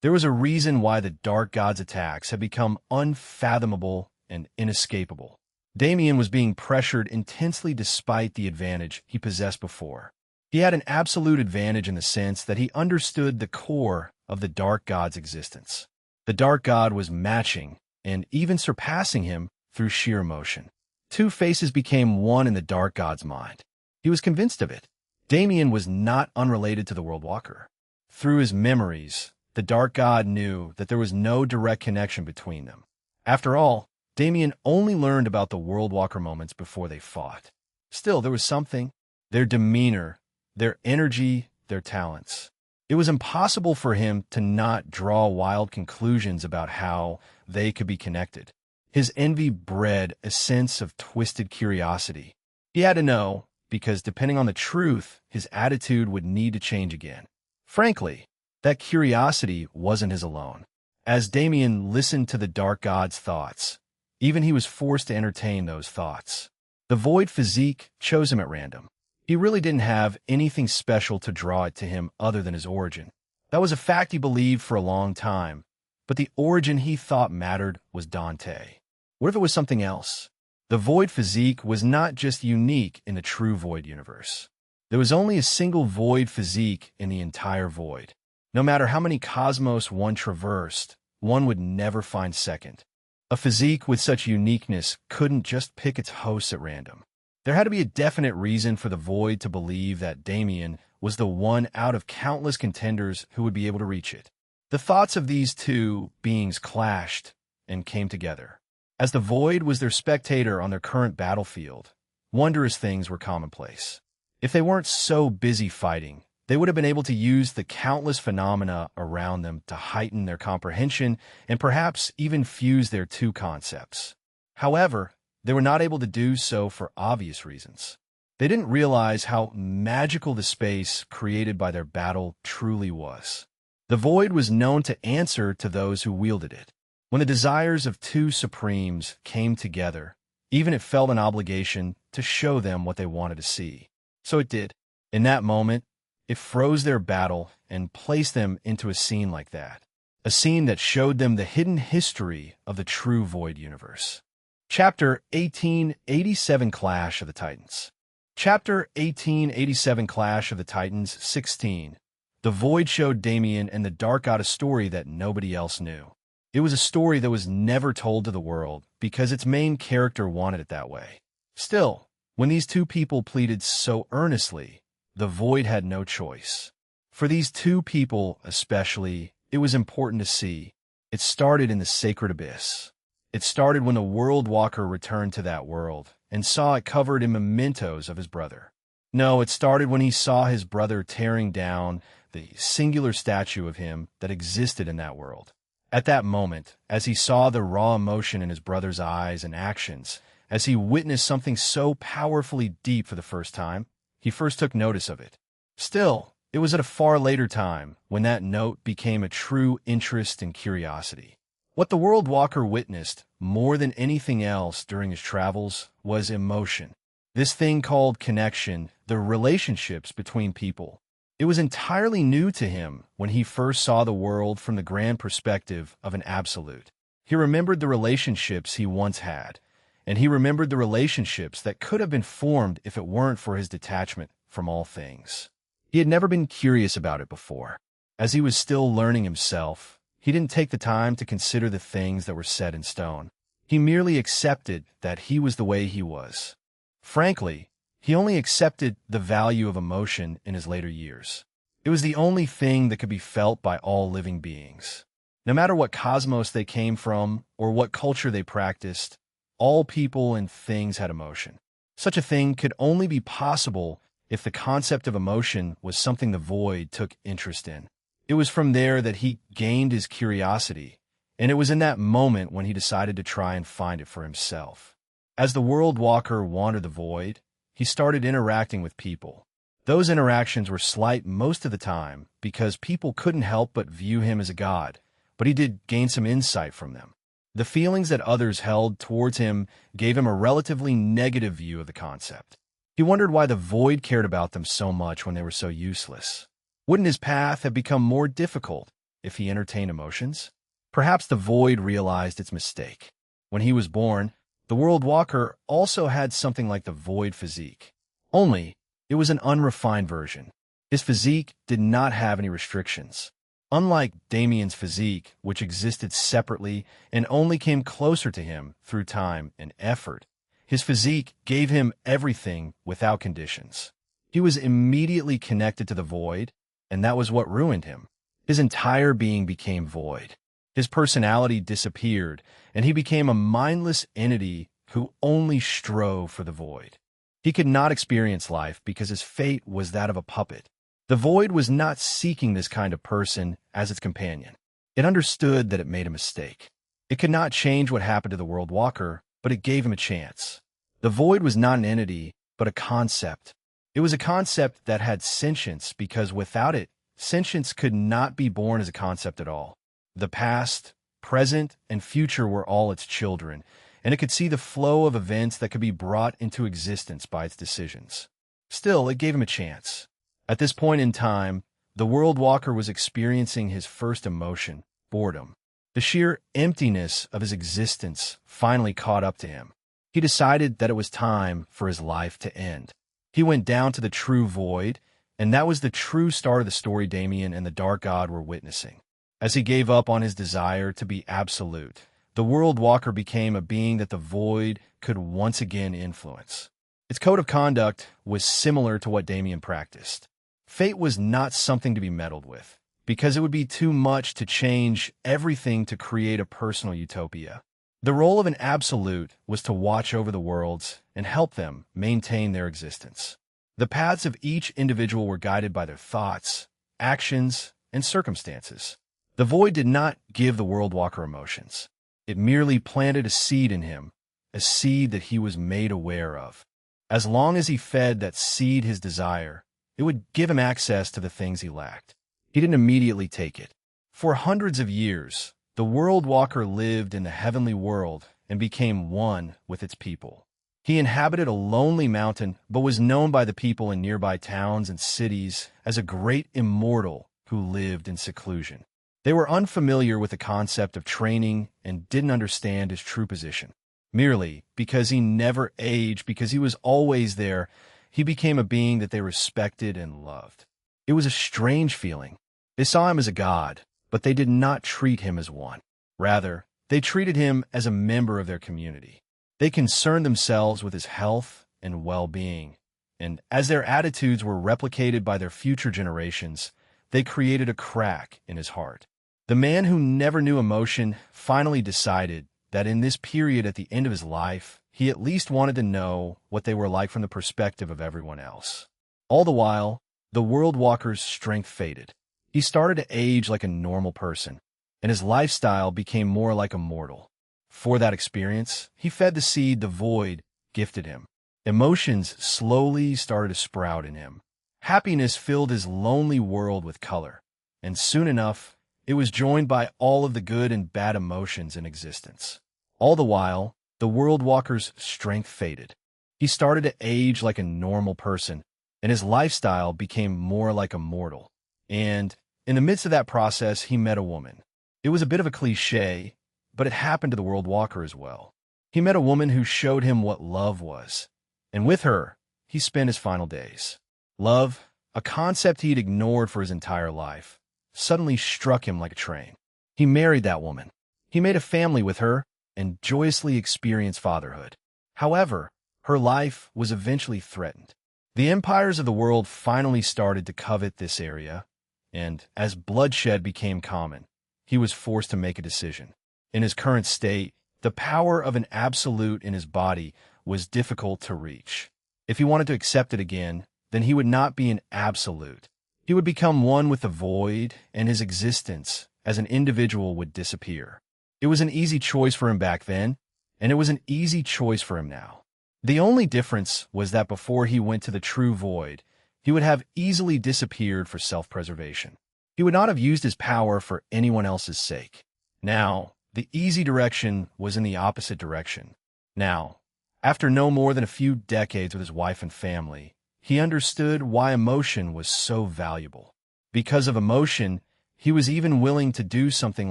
There was a reason why the Dark God's attacks had become unfathomable and inescapable. Damien was being pressured intensely despite the advantage he possessed before. He had an absolute advantage in the sense that he understood the core of the Dark God's existence. The Dark God was matching and even surpassing him through sheer emotion. Two faces became one in the Dark God's mind. He was convinced of it. Damien was not unrelated to the World Walker. Through his memories, the Dark God knew that there was no direct connection between them. After all, Damien only learned about the World Walker moments before they fought. Still, there was something. Their demeanor, their energy, their talents. It was impossible for him to not draw wild conclusions about how they could be connected. His envy bred a sense of twisted curiosity. He had to know, because depending on the truth, his attitude would need to change again. Frankly, that curiosity wasn't his alone. As Damien listened to the Dark God's thoughts, even he was forced to entertain those thoughts. The void physique chose him at random. He really didn't have anything special to draw it to him other than his origin. That was a fact he believed for a long time, but the origin he thought mattered was Dante. What if it was something else? The void physique was not just unique in the true void universe. There was only a single void physique in the entire void. No matter how many cosmos one traversed, one would never find second. A physique with such uniqueness couldn't just pick its hosts at random. There had to be a definite reason for the void to believe that Damien was the one out of countless contenders who would be able to reach it. The thoughts of these two beings clashed and came together. As the void was their spectator on their current battlefield, wondrous things were commonplace. If they weren't so busy fighting, they would have been able to use the countless phenomena around them to heighten their comprehension and perhaps even fuse their two concepts. However, they were not able to do so for obvious reasons. They didn't realize how magical the space created by their battle truly was. The void was known to answer to those who wielded it. When the desires of two supremes came together, even it felt an obligation to show them what they wanted to see. So it did. In that moment, it froze their battle and placed them into a scene like that. A scene that showed them the hidden history of the true void universe. Chapter 1887 Clash of the Titans. Chapter 1887 Clash of the Titans 16. The void showed Damien and the Dark God a story that nobody else knew. It was a story that was never told to the world because its main character wanted it that way. Still, when these two people pleaded so earnestly, the void had no choice. For these two people especially, it was important to see. It started in the sacred abyss. It started when the World Walker returned to that world and saw it covered in mementos of his brother. No, it started when he saw his brother tearing down the singular statue of him that existed in that world. At that moment, as he saw the raw emotion in his brother's eyes and actions, as he witnessed something so powerfully deep for the first time, he first took notice of it. Still, it was at a far later time when that note became a true interest and curiosity. What the World Walker witnessed, more than anything else during his travels, was emotion. This thing called connection, the relationships between people. It was entirely new to him when he first saw the world from the grand perspective of an absolute. He remembered the relationships he once had, and he remembered the relationships that could have been formed if it weren't for his detachment from all things. He had never been curious about it before. As he was still learning himself, he didn't take the time to consider the things that were set in stone. He merely accepted that he was the way he was. Frankly, he only accepted the value of emotion in his later years. It was the only thing that could be felt by all living beings. No matter what cosmos they came from or what culture they practiced, all people and things had emotion. Such a thing could only be possible if the concept of emotion was something the void took interest in. It was from there that he gained his curiosity, and it was in that moment when he decided to try and find it for himself. As the World Walker wandered the void, he started interacting with people. Those interactions were slight most of the time because people couldn't help but view him as a god, but he did gain some insight from them. The feelings that others held towards him gave him a relatively negative view of the concept. He wondered why the void cared about them so much when they were so useless. Wouldn't his path have become more difficult if he entertained emotions? Perhaps the void realized its mistake. When he was born, the World Walker also had something like the void physique. Only, it was an unrefined version. His physique did not have any restrictions. Unlike Damien's physique, which existed separately and only came closer to him through time and effort, his physique gave him everything without conditions. He was immediately connected to the void, and that was what ruined him. His entire being became void. His personality disappeared, and he became a mindless entity who only strove for the void. He could not experience life because his fate was that of a puppet. The void was not seeking this kind of person as its companion. It understood that it made a mistake. It could not change what happened to the World Walker, but it gave him a chance. The void was not an entity, but a concept. It was a concept that had sentience because without it, sentience could not be born as a concept at all. The past, present, and future were all its children, and it could see the flow of events that could be brought into existence by its decisions. Still, it gave him a chance. At this point in time, the World Walker was experiencing his first emotion, boredom. The sheer emptiness of his existence finally caught up to him. He decided that it was time for his life to end. He went down to the true void, and that was the true start of the story Damien and the Dark God were witnessing. As he gave up on his desire to be absolute, the World Walker became a being that the void could once again influence. Its code of conduct was similar to what Damien practiced. Fate was not something to be meddled with, because it would be too much to change everything to create a personal utopia. The role of an absolute was to watch over the worlds and help them maintain their existence. The paths of each individual were guided by their thoughts, actions, and circumstances. The void did not give the World Walker emotions. It merely planted a seed in him, a seed that he was made aware of. As long as he fed that seed his desire, it would give him access to the things he lacked. He didn't immediately take it. For hundreds of years, the World Walker lived in the heavenly world and became one with its people. He inhabited a lonely mountain, but was known by the people in nearby towns and cities as a great immortal who lived in seclusion. They were unfamiliar with the concept of training and didn't understand his true position. Merely because he never aged, because he was always there, he became a being that they respected and loved. It was a strange feeling. They saw him as a god, but they did not treat him as one. Rather, they treated him as a member of their community. They concerned themselves with his health and well-being, and as their attitudes were replicated by their future generations, they created a crack in his heart. The man who never knew emotion finally decided that in this period at the end of his life, he at least wanted to know what they were like from the perspective of everyone else. All the while, the World Walker's strength faded. He started to age like a normal person, and his lifestyle became more like a mortal. For that experience, he fed the seed the void gifted him. Emotions slowly started to sprout in him. Happiness filled his lonely world with color, and soon enough, it was joined by all of the good and bad emotions in existence. All the while, the World Walker's strength faded. He started to age like a normal person, and his lifestyle became more like a mortal. And in the midst of that process, he met a woman. It was a bit of a cliche, but it happened to the World Walker as well. He met a woman who showed him what love was, and with her, he spent his final days. Love, a concept he'd ignored for his entire life, suddenly struck him like a train. He married that woman. He made a family with her and joyously experienced fatherhood. However, her life was eventually threatened. The empires of the world finally started to covet this area, and as bloodshed became common, he was forced to make a decision. In his current state, the power of an absolute in his body was difficult to reach. If he wanted to accept it again, then he would not be an absolute. He would become one with the void, and his existence as an individual would disappear. It was an easy choice for him back then, and it was an easy choice for him now. The only difference was that before he went to the true void, he would have easily disappeared for self-preservation. He would not have used his power for anyone else's sake. Now, the easy direction was in the opposite direction. Now, after no more than a few decades with his wife and family, he understood why emotion was so valuable. Because of emotion, he was even willing to do something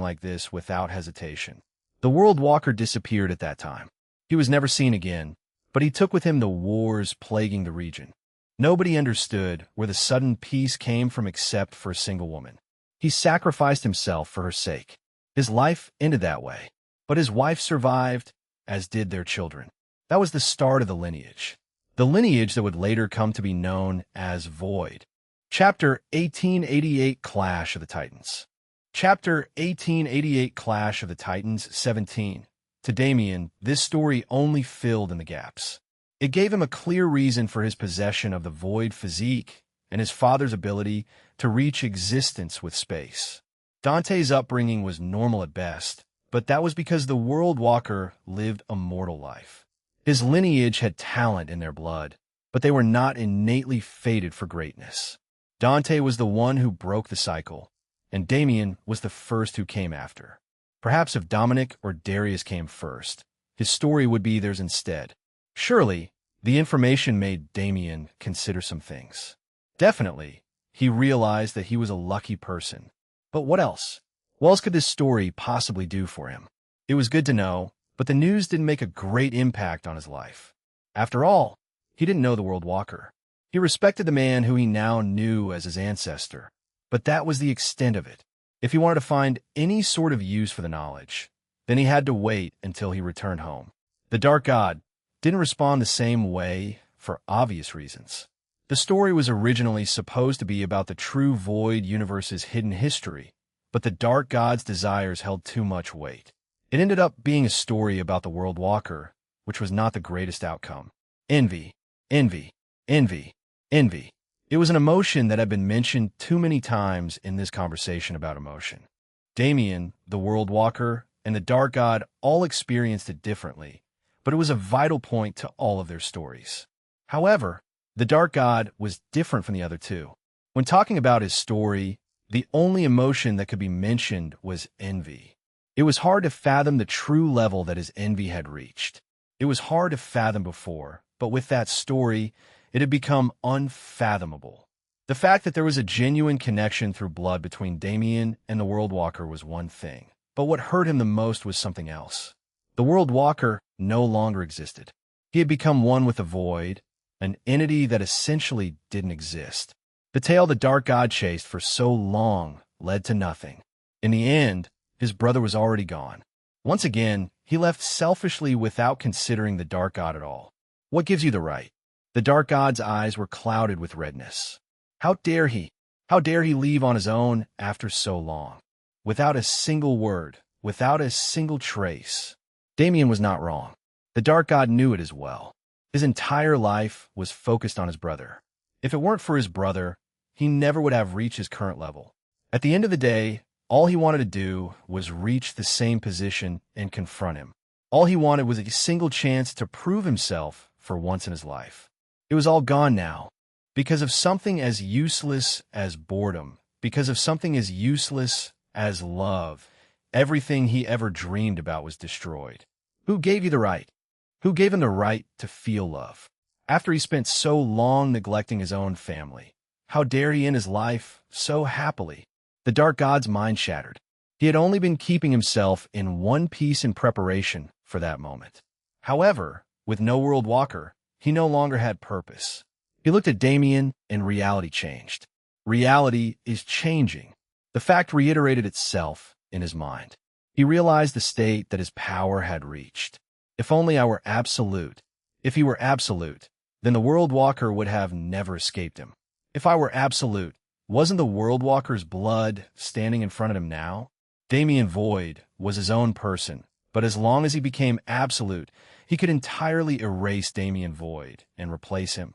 like this without hesitation. The World Walker disappeared at that time. He was never seen again, but he took with him the wars plaguing the region. Nobody understood where the sudden peace came from except for a single woman. He sacrificed himself for her sake. His life ended that way, but his wife survived, as did their children. That was the start of the lineage that would later come to be known as Void. Chapter 1888 Clash of the Titans. Chapter 1888 Clash of the Titans 17. To Damien, this story only filled in the gaps. It gave him a clear reason for his possession of the Void physique and his father's ability to reach existence with space. Dante's upbringing was normal at best, but that was because the World Walker lived a mortal life. His lineage had talent in their blood, but they were not innately fated for greatness. Dante was the one who broke the cycle, and Damien was the first who came after. Perhaps if Dominic or Darius came first, his story would be theirs instead. Surely, the information made Damien consider some things. Definitely, he realized that he was a lucky person. But what else? What else could this story possibly do for him? It was good to know, but the news didn't make a great impact on his life. After all, he didn't know the World Walker. He respected the man who he now knew as his ancestor, but that was the extent of it. If he wanted to find any sort of use for the knowledge, then he had to wait until he returned home. The Dark God didn't respond the same way for obvious reasons. The story was originally supposed to be about the true Void universe's hidden history, but the Dark God's desires held too much weight. It ended up being a story about the World Walker, which was not the greatest outcome. Envy, envy, envy, envy. It was an emotion that had been mentioned too many times in this conversation about emotion. Damien, the World Walker, and the Dark God all experienced it differently, but it was a vital point to all of their stories. However, the Dark God was different from the other two. When talking about his story, the only emotion that could be mentioned was envy. It was hard to fathom the true level that his envy had reached. It was hard to fathom before, but with that story, it had become unfathomable. The fact that there was a genuine connection through blood between Damien and the World Walker was one thing, but what hurt him the most was something else. The World Walker no longer existed. He had become one with the Void, an entity that essentially didn't exist. The tale the Dark God chased for so long led to nothing. In the end, his brother was already gone. Once again, he left selfishly without considering the Dark God at all. What gives you the right? The Dark God's eyes were clouded with redness. How dare he? How dare he leave on his own after so long? Without a single word, without a single trace. Damien was not wrong. The Dark God knew it as well. His entire life was focused on his brother. If it weren't for his brother, he never would have reached his current level. At the end of the day, all he wanted to do was reach the same position and confront him. All he wanted was a single chance to prove himself for once in his life. It was all gone now. Because of something as useless as boredom, because of something as useless as love, everything he ever dreamed about was destroyed. Who gave you the right? Who gave him the right to feel love? After he spent so long neglecting his own family, how dare he end his life so happily? The Dark God's mind shattered. He had only been keeping himself in one piece in preparation for that moment. However, with no World Walker, he no longer had purpose. He looked at Damien, and reality changed. Reality is changing. The fact reiterated itself in his mind. He realized the state that his power had reached. If only I were absolute. If he were absolute, then the World Walker would have never escaped him. If I were absolute, wasn't the World Walker's blood standing in front of him now? Damien Void was his own person, but as long as he became absolute, he could entirely erase Damien Void and replace him.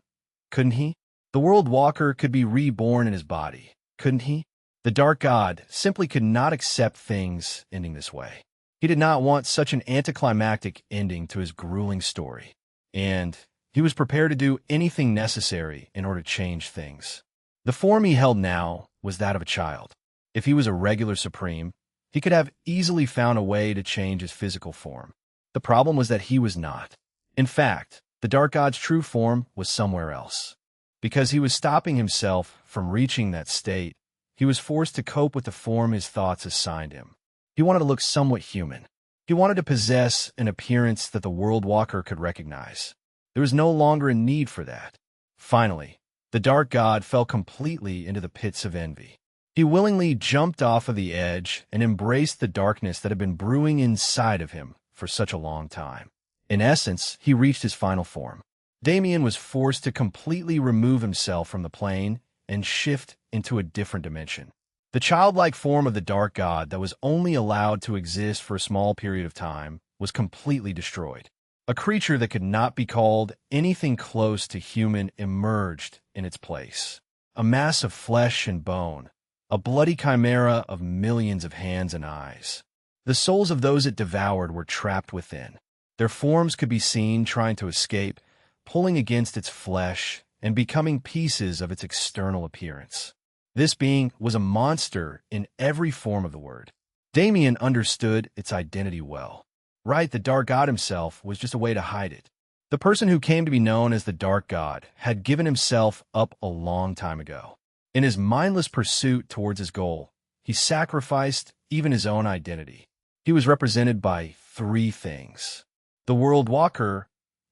Couldn't he? The World Walker could be reborn in his body, couldn't he? The Dark God simply could not accept things ending this way. He did not want such an anticlimactic ending to his grueling story, and he was prepared to do anything necessary in order to change things. The form he held now was that of a child. If he was a regular Supreme, he could have easily found a way to change his physical form. The problem was that he was not. In fact, the Dark God's true form was somewhere else. Because he was stopping himself from reaching that state, he was forced to cope with the form his thoughts assigned him. He wanted to look somewhat human. He wanted to possess an appearance that the World Walker could recognize. There was no longer a need for that. Finally, the Dark God fell completely into the pits of envy. He willingly jumped off of the edge and embraced the darkness that had been brewing inside of him for such a long time. In essence, he reached his final form. Damien was forced to completely remove himself from the plane and shift into a different dimension. The childlike form of the Dark God that was only allowed to exist for a small period of time was completely destroyed. A creature that could not be called anything close to human emerged in its place. A mass of flesh and bone, a bloody chimera of millions of hands and eyes. The souls of those it devoured were trapped within. Their forms could be seen trying to escape, pulling against its flesh and becoming pieces of its external appearance. This being was a monster in every form of the word. Damien understood its identity well. Right, the Dark God himself was just a way to hide it. The person who came to be known as the Dark God had given himself up a long time ago. In his mindless pursuit towards his goal, he sacrificed even his own identity. He was represented by three things: the World Walker,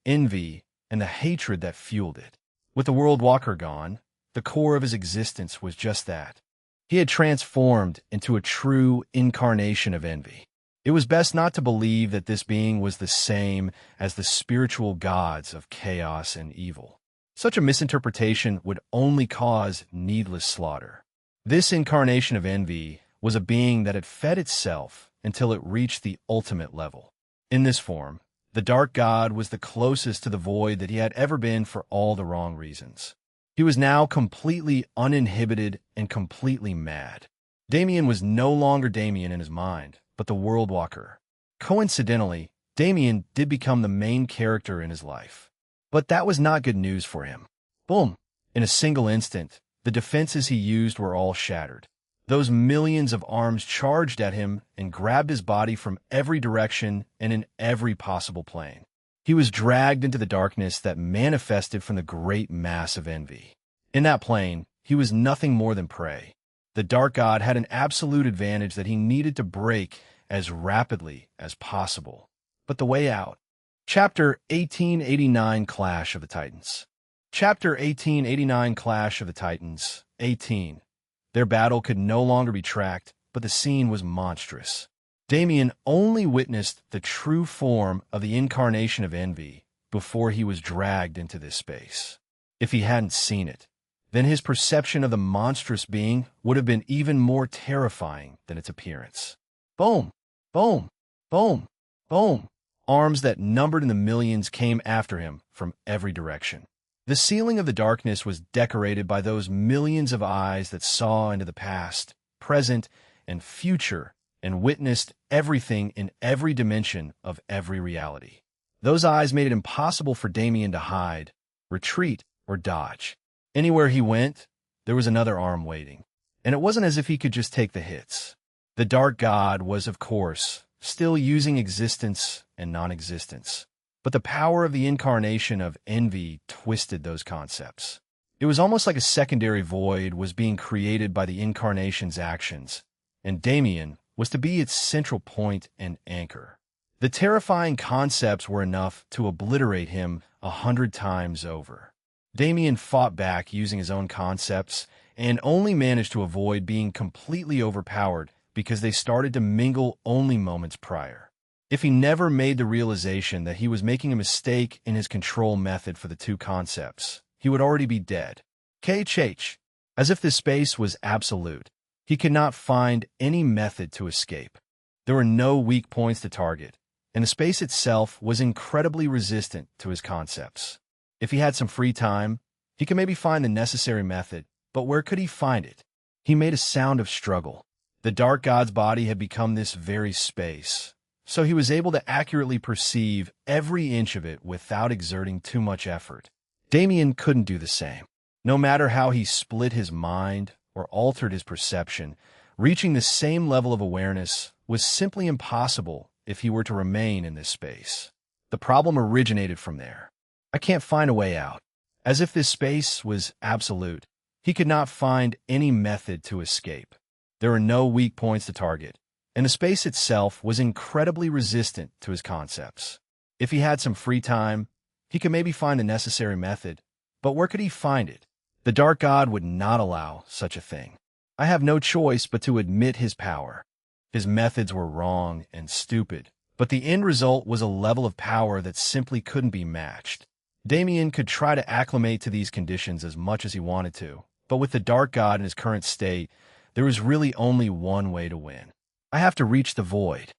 envy, and the hatred that fueled it. With the World Walker gone, the core of his existence was just that. He had transformed into a true incarnation of envy. It was best not to believe that this being was the same as the spiritual gods of chaos and evil. Such a misinterpretation would only cause needless slaughter. This incarnation of envy was a being that had fed itself until it reached the ultimate level. In this form, the Dark God was the closest to the void that he had ever been for all the wrong reasons. He was now completely uninhibited and completely mad. Damien was no longer Damien in his mind, but the World Walker. Coincidentally, Damien did become the main character in his life. But that was not good news for him. Boom! In a single instant, the defenses he used were all shattered. Those millions of arms charged at him and grabbed his body from every direction and in every possible plane. He was dragged into the darkness that manifested from the great mass of envy. In that plane, he was nothing more than prey. The Dark God had an absolute advantage that he needed to break as rapidly as possible. But the way out. Chapter 1889 Clash of the Titans. Chapter 1889 Clash of the Titans. 18. Their battle could no longer be tracked, but the scene was monstrous. Damien only witnessed the true form of the incarnation of envy before he was dragged into this space. If he hadn't seen it, then his perception of the monstrous being would have been even more terrifying than its appearance. Boom! Boom! Boom! Boom! Arms that numbered in the millions came after him from every direction. The ceiling of the darkness was decorated by those millions of eyes that saw into the past, present, and future and witnessed everything in every dimension of every reality. Those eyes made it impossible for Damien to hide, retreat, or dodge. Anywhere he went, there was another arm waiting, and it wasn't as if he could just take the hits. The Dark God was, of course, still using existence and non-existence, but the power of the incarnation of envy twisted those concepts. It was almost like a secondary void was being created by the incarnation's actions, and Damien was to be its central point and anchor. The terrifying concepts were enough to obliterate him 100 times over. Damien fought back using his own concepts and only managed to avoid being completely overpowered because they started to mingle only moments prior. If he never made the realization that he was making a mistake in his control method for the two concepts, he would already be dead. KHH. As if this space was absolute, he could not find any method to escape. There were no weak points to target, and the space itself was incredibly resistant to his concepts. If he had some free time, he could maybe find the necessary method, but where could he find it? He made a sound of struggle. The Dark God's body had become this very space, so he was able to accurately perceive every inch of it without exerting too much effort. Damien couldn't do the same. No matter how he split his mind or altered his perception, reaching the same level of awareness was simply impossible if he were to remain in this space. The problem originated from there. I can't find a way out. As if this space was absolute, he could not find any method to escape. There were no weak points to target, and the space itself was incredibly resistant to his concepts. If he had some free time, he could maybe find the necessary method, but where could he find it? The Dark God would not allow such a thing. I have no choice but to admit his power. His methods were wrong and stupid, but the end result was a level of power that simply couldn't be matched. Damien could try to acclimate to these conditions as much as he wanted to, but with the Dark God in his current state, there was really only one way to win. I have to reach the void.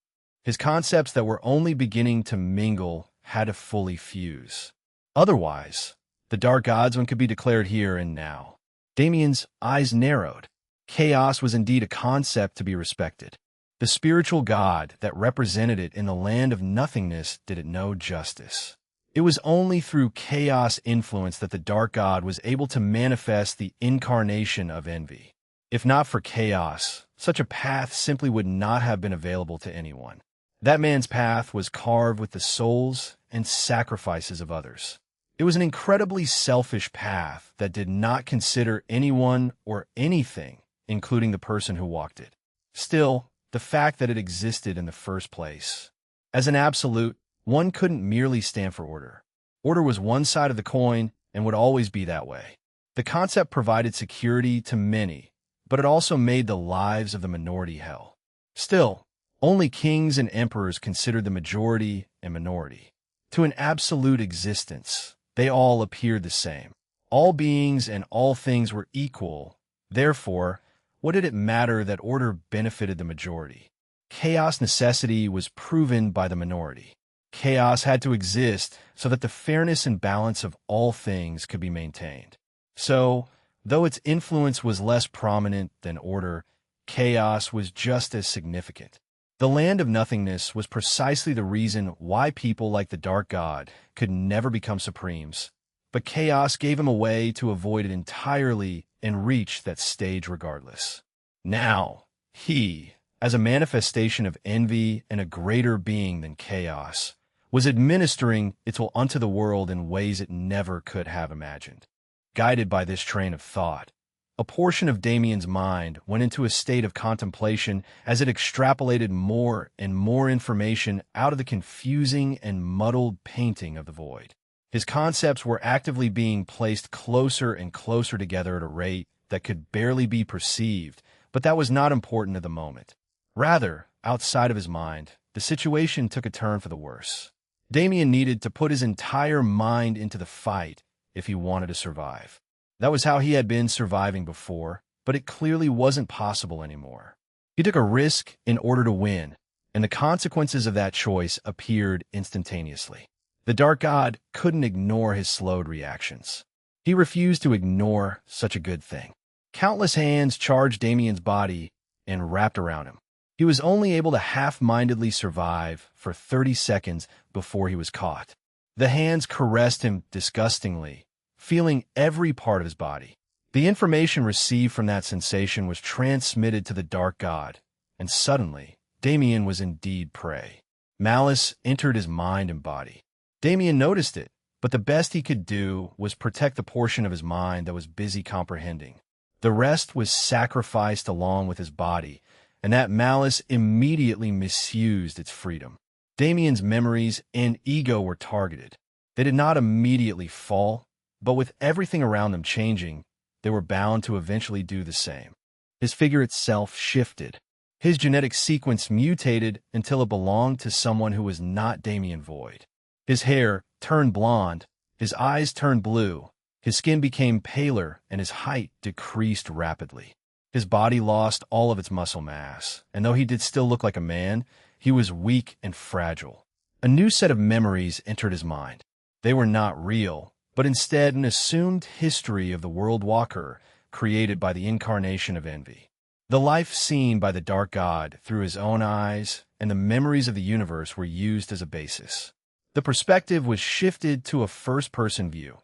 His concepts that were only beginning to mingle had to fully fuse. Otherwise, the Dark God's one could be declared here and now. Damien's eyes narrowed. Chaos was indeed a concept to be respected. The spiritual god that represented it in the land of nothingness did it no justice. It was only through chaos influence that the dark god was able to manifest the incarnation of envy. If not for chaos, such a path simply would not have been available to anyone. That man's path was carved with the souls and sacrifices of others. It was an incredibly selfish path that did not consider anyone or anything, including the person who walked it. Still, the fact that it existed in the first place. As an absolute, one couldn't merely stand for order. Order was one side of the coin and would always be that way. The concept provided security to many, but it also made the lives of the minority hell. Still, only kings and emperors considered the majority and minority. To an absolute existence, they all appeared the same. All beings and all things were equal. Therefore, what did it matter that order benefited the majority? Chaos necessity was proven by the minority. Chaos had to exist so that the fairness and balance of all things could be maintained. So, though its influence was less prominent than order, chaos was just as significant. The land of nothingness was precisely the reason why people like the Dark God could never become supremes, but chaos gave him a way to avoid it entirely and reach that stage regardless. Now, he, as a manifestation of envy and a greater being than chaos, was administering its will unto the world in ways it never could have imagined. Guided by this train of thought, a portion of Damien's mind went into a state of contemplation as it extrapolated more and more information out of the confusing and muddled painting of the void. His concepts were actively being placed closer and closer together at a rate that could barely be perceived, but that was not important at the moment. Rather, outside of his mind, the situation took a turn for the worse. Damien needed to put his entire mind into the fight if he wanted to survive. That was how he had been surviving before, but it clearly wasn't possible anymore. He took a risk in order to win, and the consequences of that choice appeared instantaneously. The Dark God couldn't ignore his slowed reactions. He refused to ignore such a good thing. Countless hands charged Damien's body and wrapped around him. He was only able to half-mindedly survive for 30 seconds before he was caught. The hands caressed him disgustingly, feeling every part of his body. The information received from that sensation was transmitted to the Dark God, and suddenly, Damien was indeed prey. Malice entered his mind and body. Damien noticed it, but the best he could do was protect the portion of his mind that was busy comprehending. The rest was sacrificed along with his body, and that malice immediately misused its freedom. Damien's memories and ego were targeted. They did not immediately fall, but with everything around them changing, they were bound to eventually do the same. His figure itself shifted. His genetic sequence mutated until it belonged to someone who was not Damien Void. His hair turned blonde, his eyes turned blue, his skin became paler, and his height decreased rapidly. His body lost all of its muscle mass, and though he did still look like a man, he was weak and fragile. A new set of memories entered his mind. They were not real, but instead an assumed history of the world walker created by the incarnation of envy. The life seen by the Dark God through his own eyes and the memories of the universe were used as a basis. The perspective was shifted to a first-person view,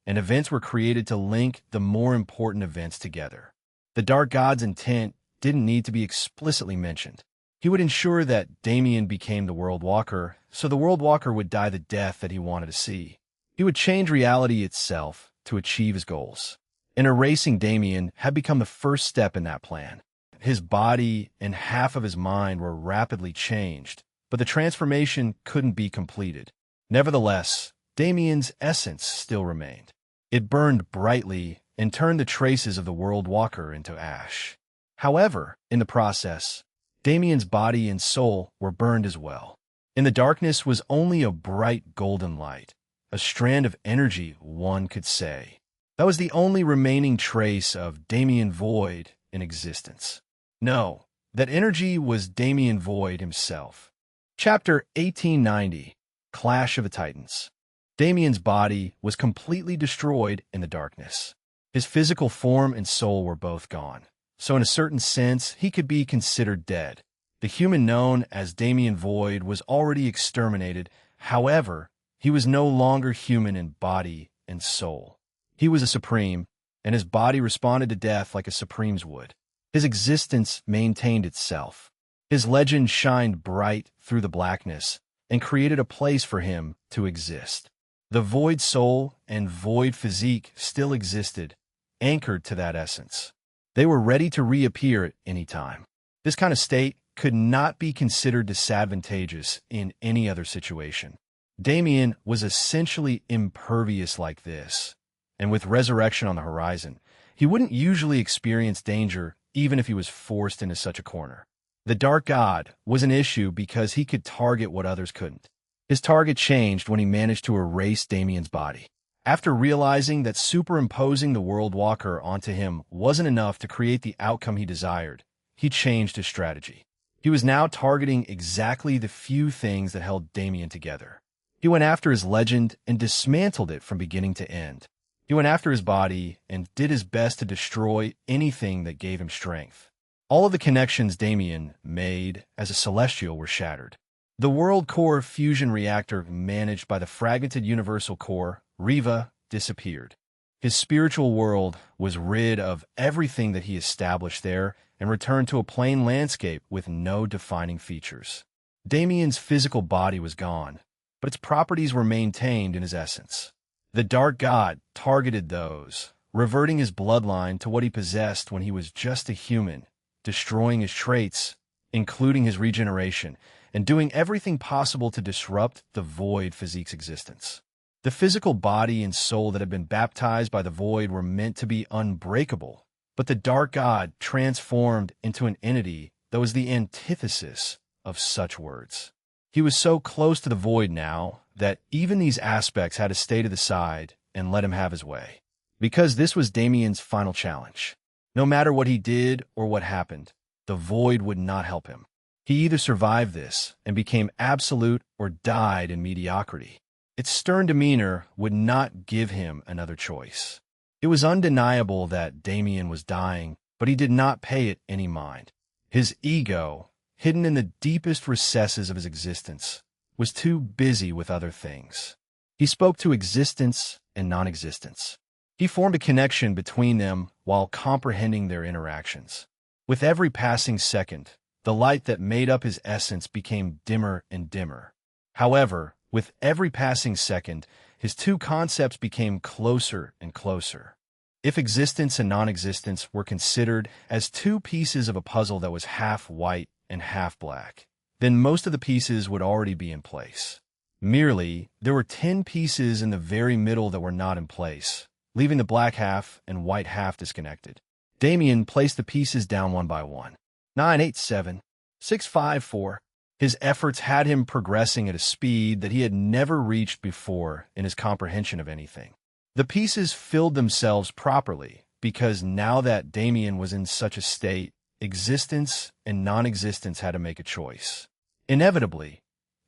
and events were created to link the more important events together. The Dark God's intent didn't need to be explicitly mentioned. He would ensure that Damien became the world walker, so the world walker would die the death that he wanted to see. He would change reality itself to achieve his goals. And erasing Damien had become the first step in that plan. His body and half of his mind were rapidly changed, but the transformation couldn't be completed. Nevertheless, Damien's essence still remained. It burned brightly and turned the traces of the world walker into ash. However, in the process, Damien's body and soul were burned as well. In the darkness was only a bright golden light. A strand of energy, one could say. That was the only remaining trace of Damien Void in existence. No, that energy was Damien Void himself. Chapter 1890, Clash of the Titans. Damien's body was completely destroyed in the darkness. His physical form and soul were both gone, so in a certain sense, he could be considered dead. The human known as Damien Void was already exterminated. However, he was no longer human in body and soul. He was a supreme, and his body responded to death like a supreme's would. His existence maintained itself. His legend shined bright through the blackness and created a place for him to exist. The void soul and void physique still existed, anchored to that essence. They were ready to reappear at any time. This kind of state could not be considered disadvantageous in any other situation. Damien was essentially impervious like this, and with resurrection on the horizon, he wouldn't usually experience danger even if he was forced into such a corner. The Dark God was an issue because he could target what others couldn't. His target changed when he managed to erase Damien's body. After realizing that superimposing the World Walker onto him wasn't enough to create the outcome he desired, he changed his strategy. He was now targeting exactly the few things that held Damien together. He went after his legend and dismantled it from beginning to end. He went after his body and did his best to destroy anything that gave him strength. All of the connections Damien made as a celestial were shattered. The World Core fusion reactor managed by the fragmented Universal Core, Riva, disappeared. His spiritual world was rid of everything that he established there and returned to a plain landscape with no defining features. Damien's physical body was gone, but its properties were maintained in his essence. The Dark God targeted those, reverting his bloodline to what he possessed when he was just a human, destroying his traits, including his regeneration, and doing everything possible to disrupt the Void physique's existence. The physical body and soul that had been baptized by the Void were meant to be unbreakable, but the Dark God transformed into an entity that was the antithesis of such words. He was so close to the Void now that even these aspects had to stay to the side and let him have his way. Because this was Damien's final challenge. No matter what he did or what happened, the Void would not help him. He either survived this and became absolute or died in mediocrity. Its stern demeanor would not give him another choice. It was undeniable that Damien was dying, but he did not pay it any mind. His ego, hidden in the deepest recesses of his existence, was too busy with other things. He spoke to existence and non-existence. He formed a connection between them while comprehending their interactions. With every passing second, the light that made up his essence became dimmer and dimmer. However, with every passing second, his two concepts became closer and closer. If existence and non-existence were considered as two pieces of a puzzle that was half white and half black, then most of the pieces would already be in place. Merely, there were 10 pieces in the very middle that were not in place, leaving the black half and white half disconnected. Damien placed the pieces down one by one. 9, 8, 7, 6, 5, 4. His efforts had him progressing at a speed that he had never reached before in his comprehension of anything. The pieces filled themselves properly because now that Damien was in such a state, existence and non-existence had to make a choice. Inevitably,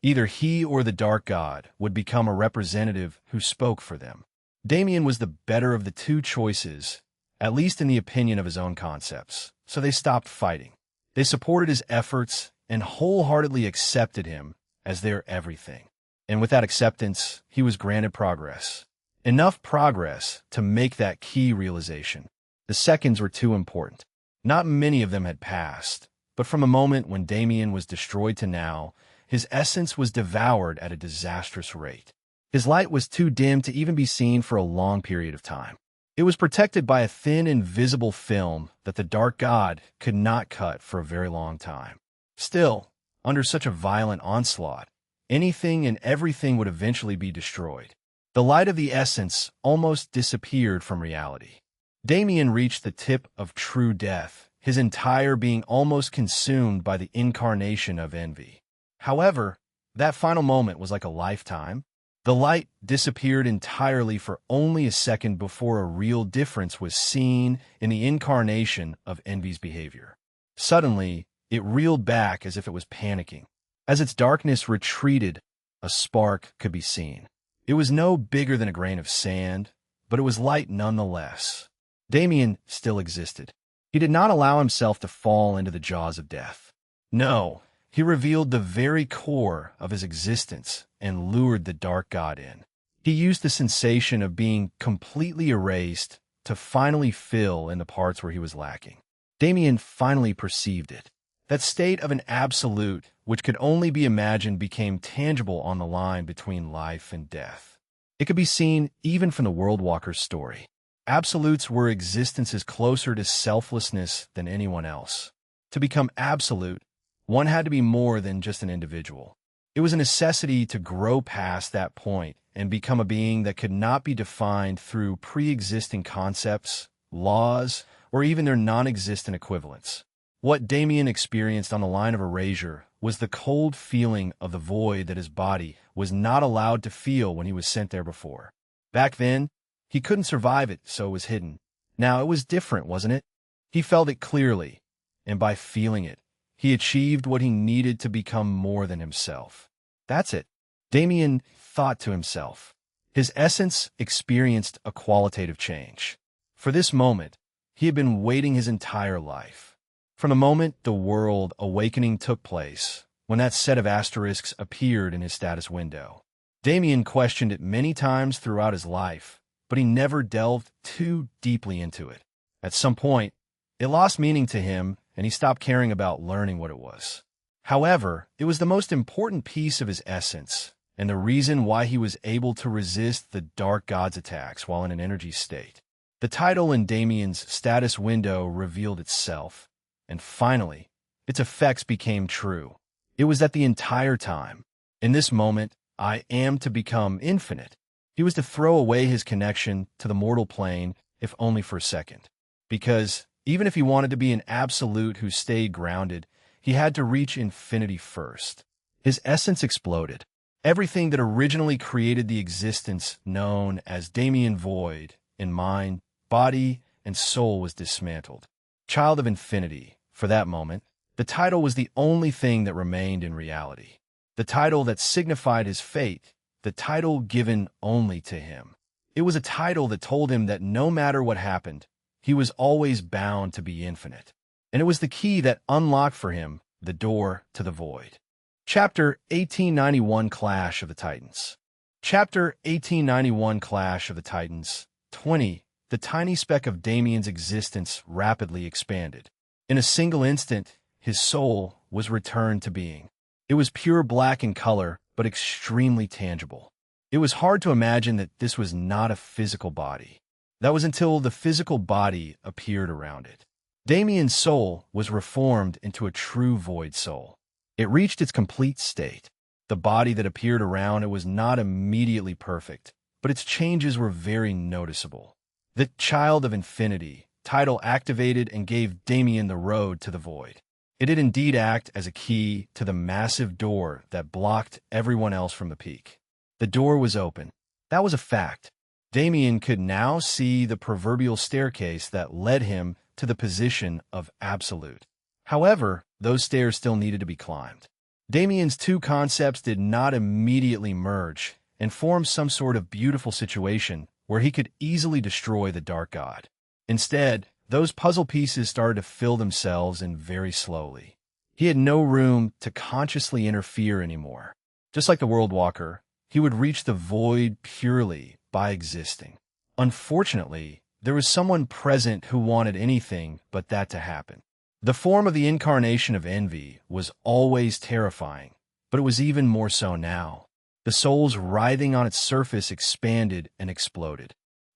either he or the Dark God would become a representative who spoke for them. Damien was the better of the two choices, at least in the opinion of his own concepts, so they stopped fighting. They supported his efforts and wholeheartedly accepted him as their everything. And with that acceptance, he was granted progress. Enough progress to make that key realization. The seconds were too important. Not many of them had passed, but from a moment when Damien was destroyed to now, his essence was devoured at a disastrous rate. His light was too dim to even be seen for a long period of time. It was protected by a thin, invisible film that the Dark God could not cut for a very long time. Still, under such a violent onslaught, anything and everything would eventually be destroyed. The light of the essence almost disappeared from reality. Damien reached the tip of true death, his entire being almost consumed by the incarnation of envy. However, that final moment was like a lifetime. The light disappeared entirely for only a second before a real difference was seen in the incarnation of envy's behavior. Suddenly, it reeled back as if it was panicking. As its darkness retreated, a spark could be seen. It was no bigger than a grain of sand, but it was light nonetheless. Damien still existed. He did not allow himself to fall into the jaws of death. No, he revealed the very core of his existence and lured the dark god in. He used the sensation of being completely erased to finally fill in the parts where he was lacking. Damien finally perceived it. That state of an absolute, which could only be imagined, became tangible on the line between life and death. It could be seen even from the World Walker's story. Absolutes were existences closer to selflessness than anyone else. To become absolute, one had to be more than just an individual. It was a necessity to grow past that point and become a being that could not be defined through pre-existing concepts, laws, or even their non-existent equivalents. What Damien experienced on the line of erasure was the cold feeling of the void that his body was not allowed to feel when he was sent there before. Back then, he couldn't survive it, so it was hidden. Now it was different, wasn't it? He felt it clearly, and by feeling it, he achieved what he needed to become more than himself. That's it, Damien thought to himself. His essence experienced a qualitative change. For this moment, he had been waiting his entire life. From the moment the world awakening took place, when that set of asterisks appeared in his status window. Damien questioned it many times throughout his life, but he never delved too deeply into it. At some point, it lost meaning to him, and he stopped caring about learning what it was. However, it was the most important piece of his essence, and the reason why he was able to resist the dark god's attacks while in an energy state. The title in Damien's status window revealed itself, and finally, its effects became true. It was that the entire time, in this moment, I am to become infinite. He was to throw away his connection to the mortal plane, if only for a second. Because, even if he wanted to be an absolute who stayed grounded, he had to reach infinity first. His essence exploded. Everything that originally created the existence known as Damien Void in mind, body, and soul was dismantled. Child of Infinity, for that moment, the title was the only thing that remained in reality. The title that signified his fate, the title given only to him. It was a title that told him that no matter what happened, he was always bound to be infinite. And it was the key that unlocked for him the door to the void. Chapter 1891 Clash of the Titans. Chapter 1891 Clash of the Titans. 20. The tiny speck of Damien's existence rapidly expanded. In a single instant, his soul was returned to being. It was pure black in color, but extremely tangible. It was hard to imagine that this was not a physical body. That was until the physical body appeared around it. Damien's soul was reformed into a true void soul. It reached its complete state. The body that appeared around it was not immediately perfect, but its changes were very noticeable. The Child of Infinity title activated and gave Damien the road to the void. It did indeed act as a key to the massive door that blocked everyone else from the peak. The door was open. That was a fact. Damien could now see the proverbial staircase that led him to the position of absolute. However, those stairs still needed to be climbed. Damien's two concepts did not immediately merge and form some sort of beautiful situation where he could easily destroy the dark god. Instead, those puzzle pieces started to fill themselves in very slowly. He had no room to consciously interfere anymore. Just like the World Walker, he would reach the void purely by existing. Unfortunately, there was someone present who wanted anything but that to happen. The form of the incarnation of envy was always terrifying, but it was even more so now. The souls writhing on its surface expanded and exploded.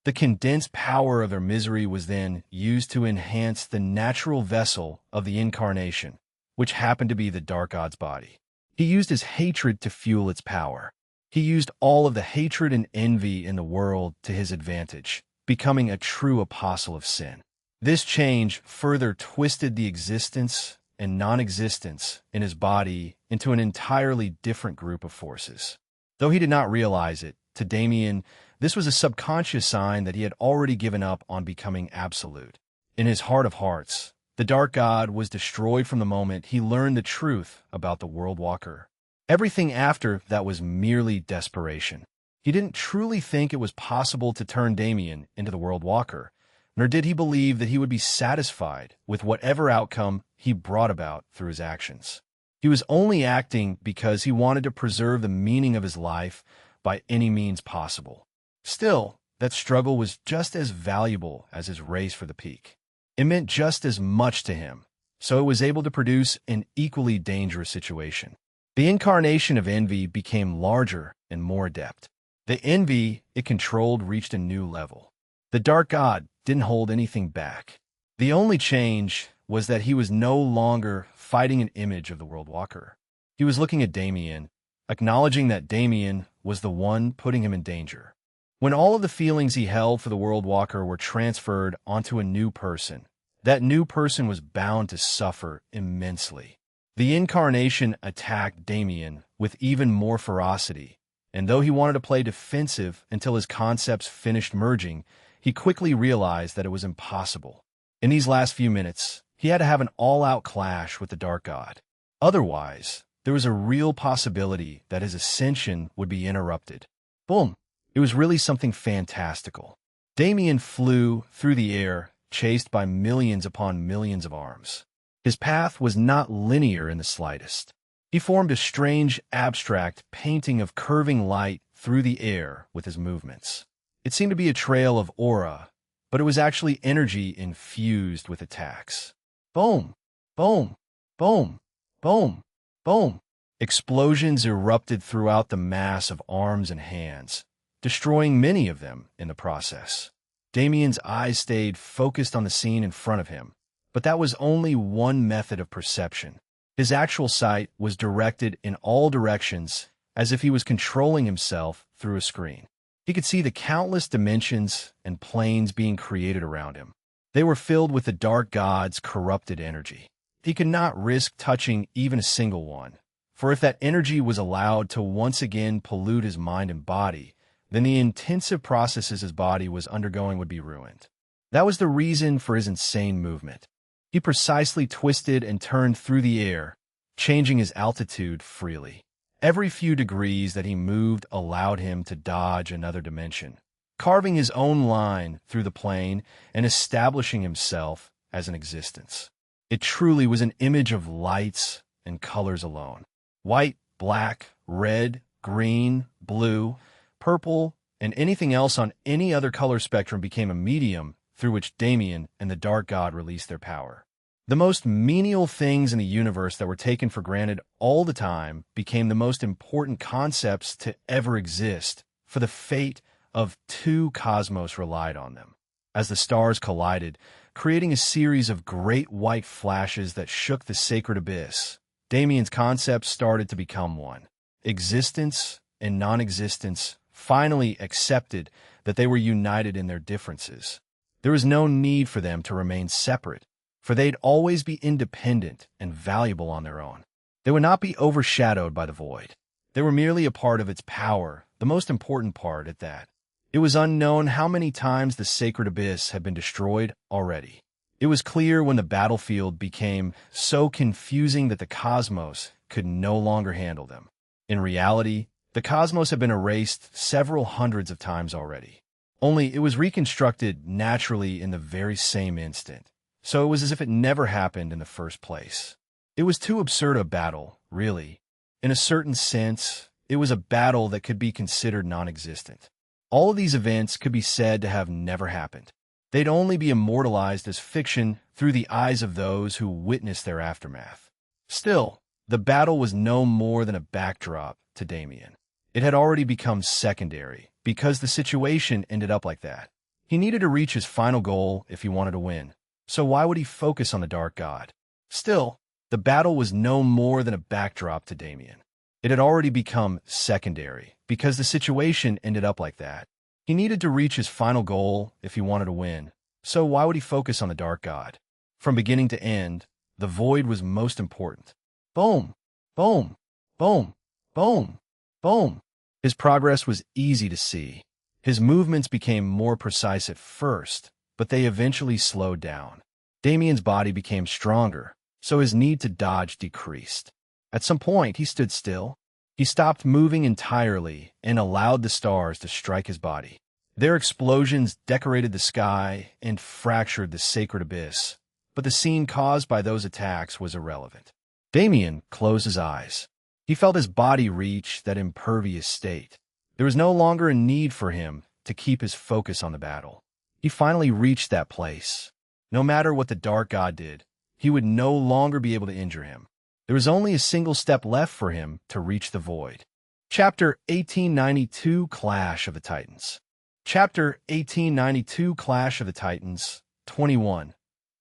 The condensed power of their misery was then used to enhance the natural vessel of the incarnation, which happened to be the dark god's body. He used his hatred to fuel its power. He used all of the hatred and envy in the world to his advantage, becoming a true apostle of sin. This change further twisted the existence and non-existence in his body into an entirely different group of forces. Though he did not realize it, to Damien, this was a subconscious sign that he had already given up on becoming absolute. In his heart of hearts, the dark god was destroyed from the moment he learned the truth about the World Walker. Everything after that was merely desperation. He didn't truly think it was possible to turn Damien into the World Walker, nor did he believe that he would be satisfied with whatever outcome he brought about through his actions. He was only acting because he wanted to preserve the meaning of his life by any means possible. Still, that struggle was just as valuable as his race for the peak. It meant just as much to him, so it was able to produce an equally dangerous situation. The incarnation of envy became larger and more adept. The envy it controlled reached a new level. The dark god didn't hold anything back. The only change was that he was no longer fighting an image of the World Walker. He was looking at Damien, acknowledging that Damien was the one putting him in danger. When all of the feelings he held for the World Walker were transferred onto a new person, that new person was bound to suffer immensely. The incarnation attacked Damien with even more ferocity, and though he wanted to play defensive until his concepts finished merging, he quickly realized that it was impossible. In these last few minutes, he had to have an all-out clash with the Dark God. Otherwise, there was a real possibility that his ascension would be interrupted. Boom! It was really something fantastical. Damien flew through the air, chased by millions upon millions of arms. His path was not linear in the slightest. He formed a strange, abstract painting of curving light through the air with his movements. It seemed to be a trail of aura, but it was actually energy infused with attacks. Boom! Boom! Boom! Boom! Boom! Explosions erupted throughout the mass of arms and hands, destroying many of them in the process. Damien's eyes stayed focused on the scene in front of him, but that was only one method of perception. His actual sight was directed in all directions, as if he was controlling himself through a screen. He could see the countless dimensions and planes being created around him. They were filled with the dark god's corrupted energy. He could not risk touching even a single one, for if that energy was allowed to once again pollute his mind and body, then the intensive processes his body was undergoing would be ruined. That was the reason for his insane movement. He precisely twisted and turned through the air, changing his altitude freely. Every few degrees that he moved allowed him to dodge another dimension, carving his own line through the plane and establishing himself as an existence. It truly was an image of lights and colors alone. White, black, red, green, blue, purple, and anything else on any other color spectrum became a medium through which Damien and the Dark God released their power. The most menial things in the universe that were taken for granted all the time became the most important concepts to ever exist, for the fate of two cosmos relied on them. As the stars collided, creating a series of great white flashes that shook the sacred abyss, Damien's concepts started to become one. Existence and non-existence finally accepted that they were united in their differences. There was no need for them to remain separate, for they'd always be independent and valuable on their own. They would not be overshadowed by the void. They were merely a part of its power, the most important part at that. It was unknown how many times the sacred abyss had been destroyed already. It was clear when the battlefield became so confusing that the cosmos could no longer handle them. In reality, the cosmos had been erased several hundreds of times already. Only it was reconstructed naturally in the very same instant. So it was as if it never happened in the first place. It was too absurd a battle, really. In a certain sense, it was a battle that could be considered non-existent. All of these events could be said to have never happened. They'd only be immortalized as fiction through the eyes of those who witnessed their aftermath. Still, the battle was no more than a backdrop to Damien. It had already become secondary, because the situation ended up like that. He needed to reach his final goal if he wanted to win. So why would he focus on the Dark God? Still, the battle was no more than a backdrop to Damien. It had already become secondary, because the situation ended up like that. He needed to reach his final goal if he wanted to win. So why would he focus on the Dark God? From beginning to end, the void was most important. Boom! Boom! Boom! Boom! Boom! His progress was easy to see. His movements became more precise at first, but they eventually slowed down. Damien's body became stronger, so his need to dodge decreased. At some point, he stood still. He stopped moving entirely and allowed the stars to strike his body. Their explosions decorated the sky and fractured the sacred abyss, but the scene caused by those attacks was irrelevant. Damien closed his eyes. He felt his body reach that impervious state. There was no longer a need for him to keep his focus on the battle. He finally reached that place. No matter what the Dark God did, he would no longer be able to injure him. There was only a single step left for him to reach the void. Chapter 1892 Clash of the Titans. Chapter 1892 Clash of the Titans, 21.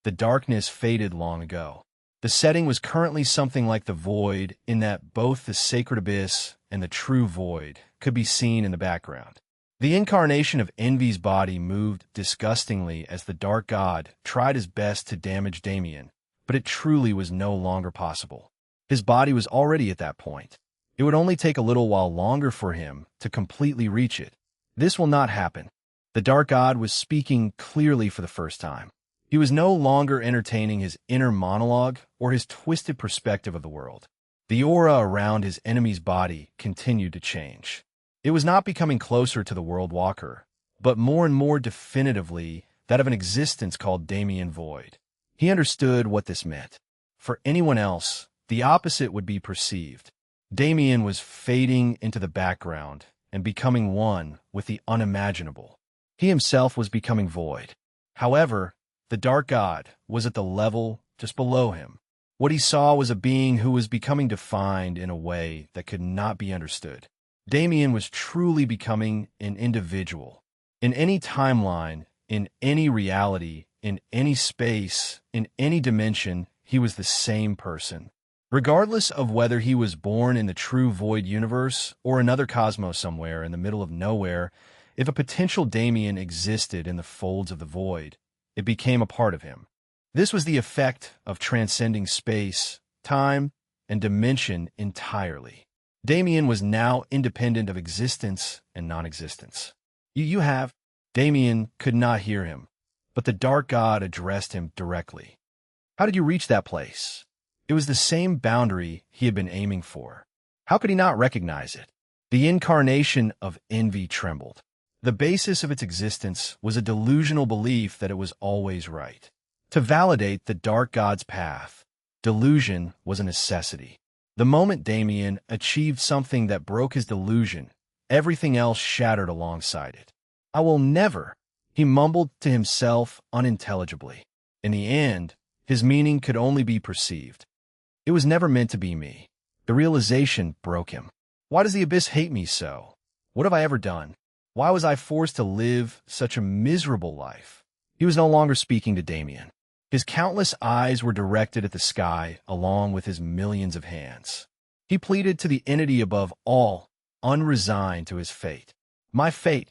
The darkness faded long ago. The setting was currently something like the void, in that both the sacred abyss and the true void could be seen in the background. The incarnation of Envy's body moved disgustingly as the Dark God tried his best to damage Damien, but it truly was no longer possible. His body was already at that point. It would only take a little while longer for him to completely reach it. This will not happen. The Dark God was speaking clearly for the first time. He was no longer entertaining his inner monologue or his twisted perspective of the world. The aura around his enemy's body continued to change. It was not becoming closer to the World Walker, but more and more definitively that of an existence called Damien Void. He understood what this meant. For anyone else, the opposite would be perceived. Damien was fading into the background and becoming one with the unimaginable. He himself was becoming void. However, the Dark God was at the level just below him. What he saw was a being who was becoming defined in a way that could not be understood. Damien was truly becoming an individual. In any timeline, in any reality, in any space, in any dimension, he was the same person. Regardless of whether he was born in the true void universe or another cosmos somewhere in the middle of nowhere, if a potential Damien existed in the folds of the void, it became a part of him. This was the effect of transcending space, time, and dimension entirely. Damien was now independent of existence and non-existence. You have. Damien could not hear him, but the Dark God addressed him directly. How did you reach that place? It was the same boundary he had been aiming for. How could he not recognize it? The incarnation of envy trembled. The basis of its existence was a delusional belief that it was always right. To validate the Dark God's path, delusion was a necessity. The moment Damien achieved something that broke his delusion, everything else shattered alongside it. I will never, he mumbled to himself unintelligibly. In the end, his meaning could only be perceived. It was never meant to be me. The realization broke him. Why does the abyss hate me so? What have I ever done? Why was I forced to live such a miserable life? He was no longer speaking to Damien. His countless eyes were directed at the sky along with his millions of hands. He pleaded to the entity above all, unresigned to his fate. My fate.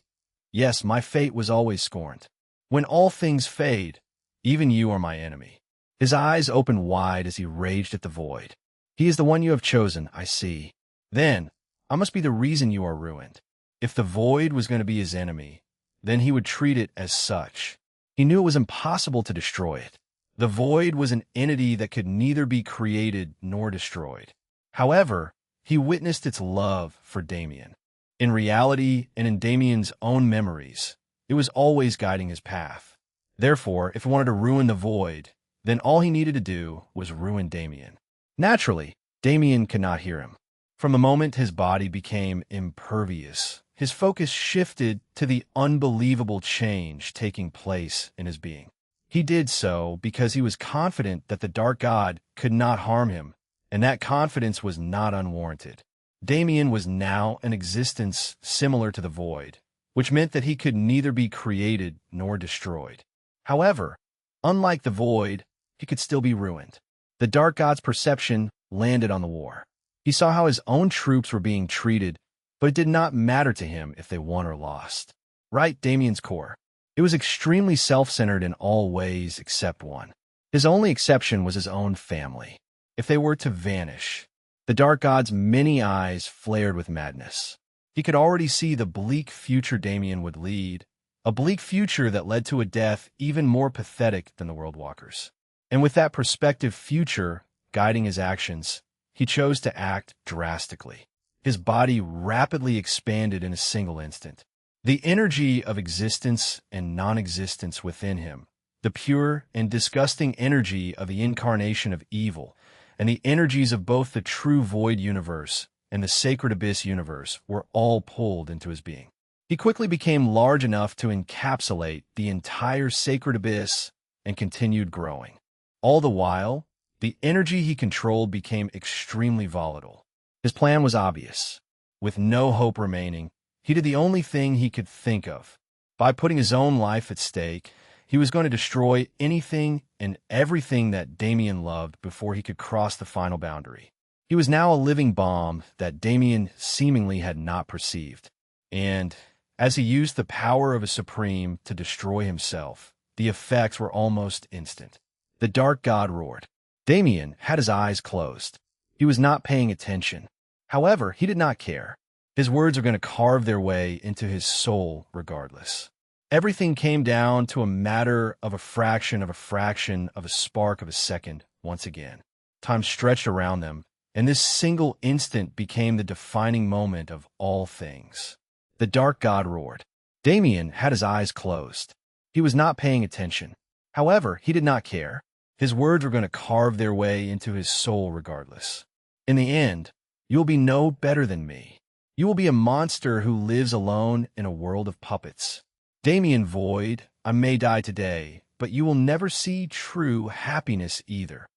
Yes, my fate was always scorned. When all things fade, even you are my enemy. His eyes opened wide as he raged at the void. He is the one you have chosen, I see. Then, I must be the reason you are ruined. If the void was going to be his enemy, then he would treat it as such. He knew it was impossible to destroy it. The void was an entity that could neither be created nor destroyed. However, he witnessed its love for Damien. In reality and in Damien's own memories, it was always guiding his path. Therefore, if he wanted to ruin the void, then all he needed to do was ruin Damien. Naturally, Damien could not hear him. From the moment his body became impervious, his focus shifted to the unbelievable change taking place in his being. He did so because he was confident that the Dark God could not harm him, and that confidence was not unwarranted. Damien was now an existence similar to the void, which meant that he could neither be created nor destroyed. However, unlike the void, he could still be ruined. The Dark God's perception landed on the war. He saw how his own troops were being treated, but it did not matter to him if they won or lost. Right, Damien's core. It was extremely self-centered in all ways except one. His only exception was his own family. If they were to vanish, the Dark God's many eyes flared with madness. He could already see the bleak future Damien would lead, a bleak future that led to a death even more pathetic than the World Walkers. And with that prospective future guiding his actions, he chose to act drastically. His body rapidly expanded in a single instant. The energy of existence and non-existence within him, the pure and disgusting energy of the incarnation of evil, and the energies of both the true void universe and the sacred abyss universe were all pulled into his being. He quickly became large enough to encapsulate the entire sacred abyss and continued growing. All the while, the energy he controlled became extremely volatile. His plan was obvious. With no hope remaining, he did the only thing he could think of. By putting his own life at stake, he was going to destroy anything and everything that Damien loved before he could cross the final boundary. He was now a living bomb that Damien seemingly had not perceived. And as he used the power of a Supreme to destroy himself, the effects were almost instant. The Dark God roared. Damien had his eyes closed. He was not paying attention. However, he did not care. His words are going to carve their way into his soul regardless. Everything came down to a matter of a fraction of a spark of a second once again. Time stretched around them, and this single instant became the defining moment of all things. The Dark God roared. Damien had his eyes closed. He was not paying attention. However, he did not care. His words were going to carve their way into his soul regardless. In the end, you will be no better than me. You will be a monster who lives alone in a world of puppets. Damien Void, I may die today, but you will never see true happiness either.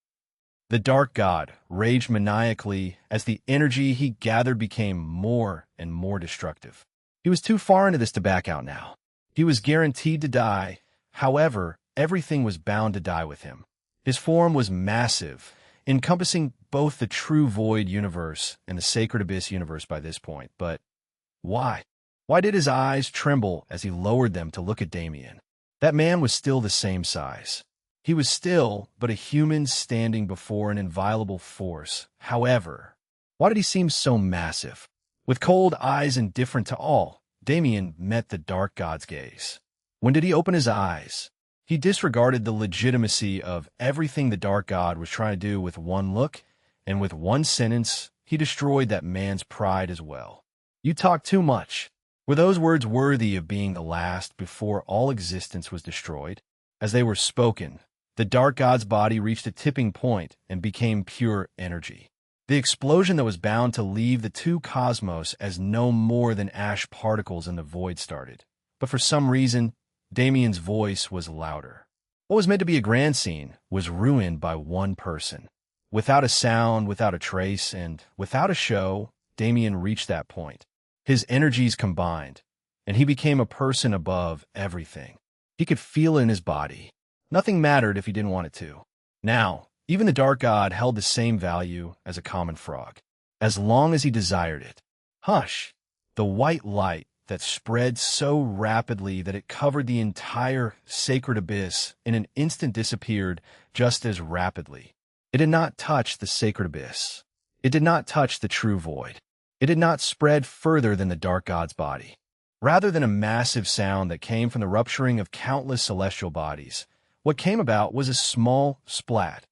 The Dark God raged maniacally as the energy he gathered became more and more destructive. He was too far into this to back out now. He was guaranteed to die. However, everything was bound to die with him. His form was massive, encompassing both the true void universe and the sacred abyss universe by this point. But why? Why did his eyes tremble as he lowered them to look at Damien? That man was still the same size. He was still but a human standing before an inviolable force. However, why did he seem so massive? With cold eyes indifferent to all, Damien met the Dark God's gaze. When did he open his eyes? He disregarded the legitimacy of everything the Dark God was trying to do with one look, and with one sentence, he destroyed that man's pride as well. You talk too much. Were those words worthy of being the last before all existence was destroyed? As they were spoken, the Dark God's body reached a tipping point and became pure energy. The explosion that was bound to leave the two cosmos as no more than ash particles in the void started. But for some reason, Damien's voice was louder. What was meant to be a grand scene was ruined by one person. Without a sound, without a trace, and without a show, Damien reached that point. His energies combined, and he became a person above everything. He could feel it in his body. Nothing mattered if he didn't want it to. Now, even the Dark God held the same value as a common frog, as long as he desired it. Hush! The white light that spread so rapidly that it covered the entire sacred abyss in an instant disappeared just as rapidly. It did not touch the sacred abyss. It did not touch the true void. It did not spread further than the Dark God's body. Rather than a massive sound that came from the rupturing of countless celestial bodies, what came about was a small splat,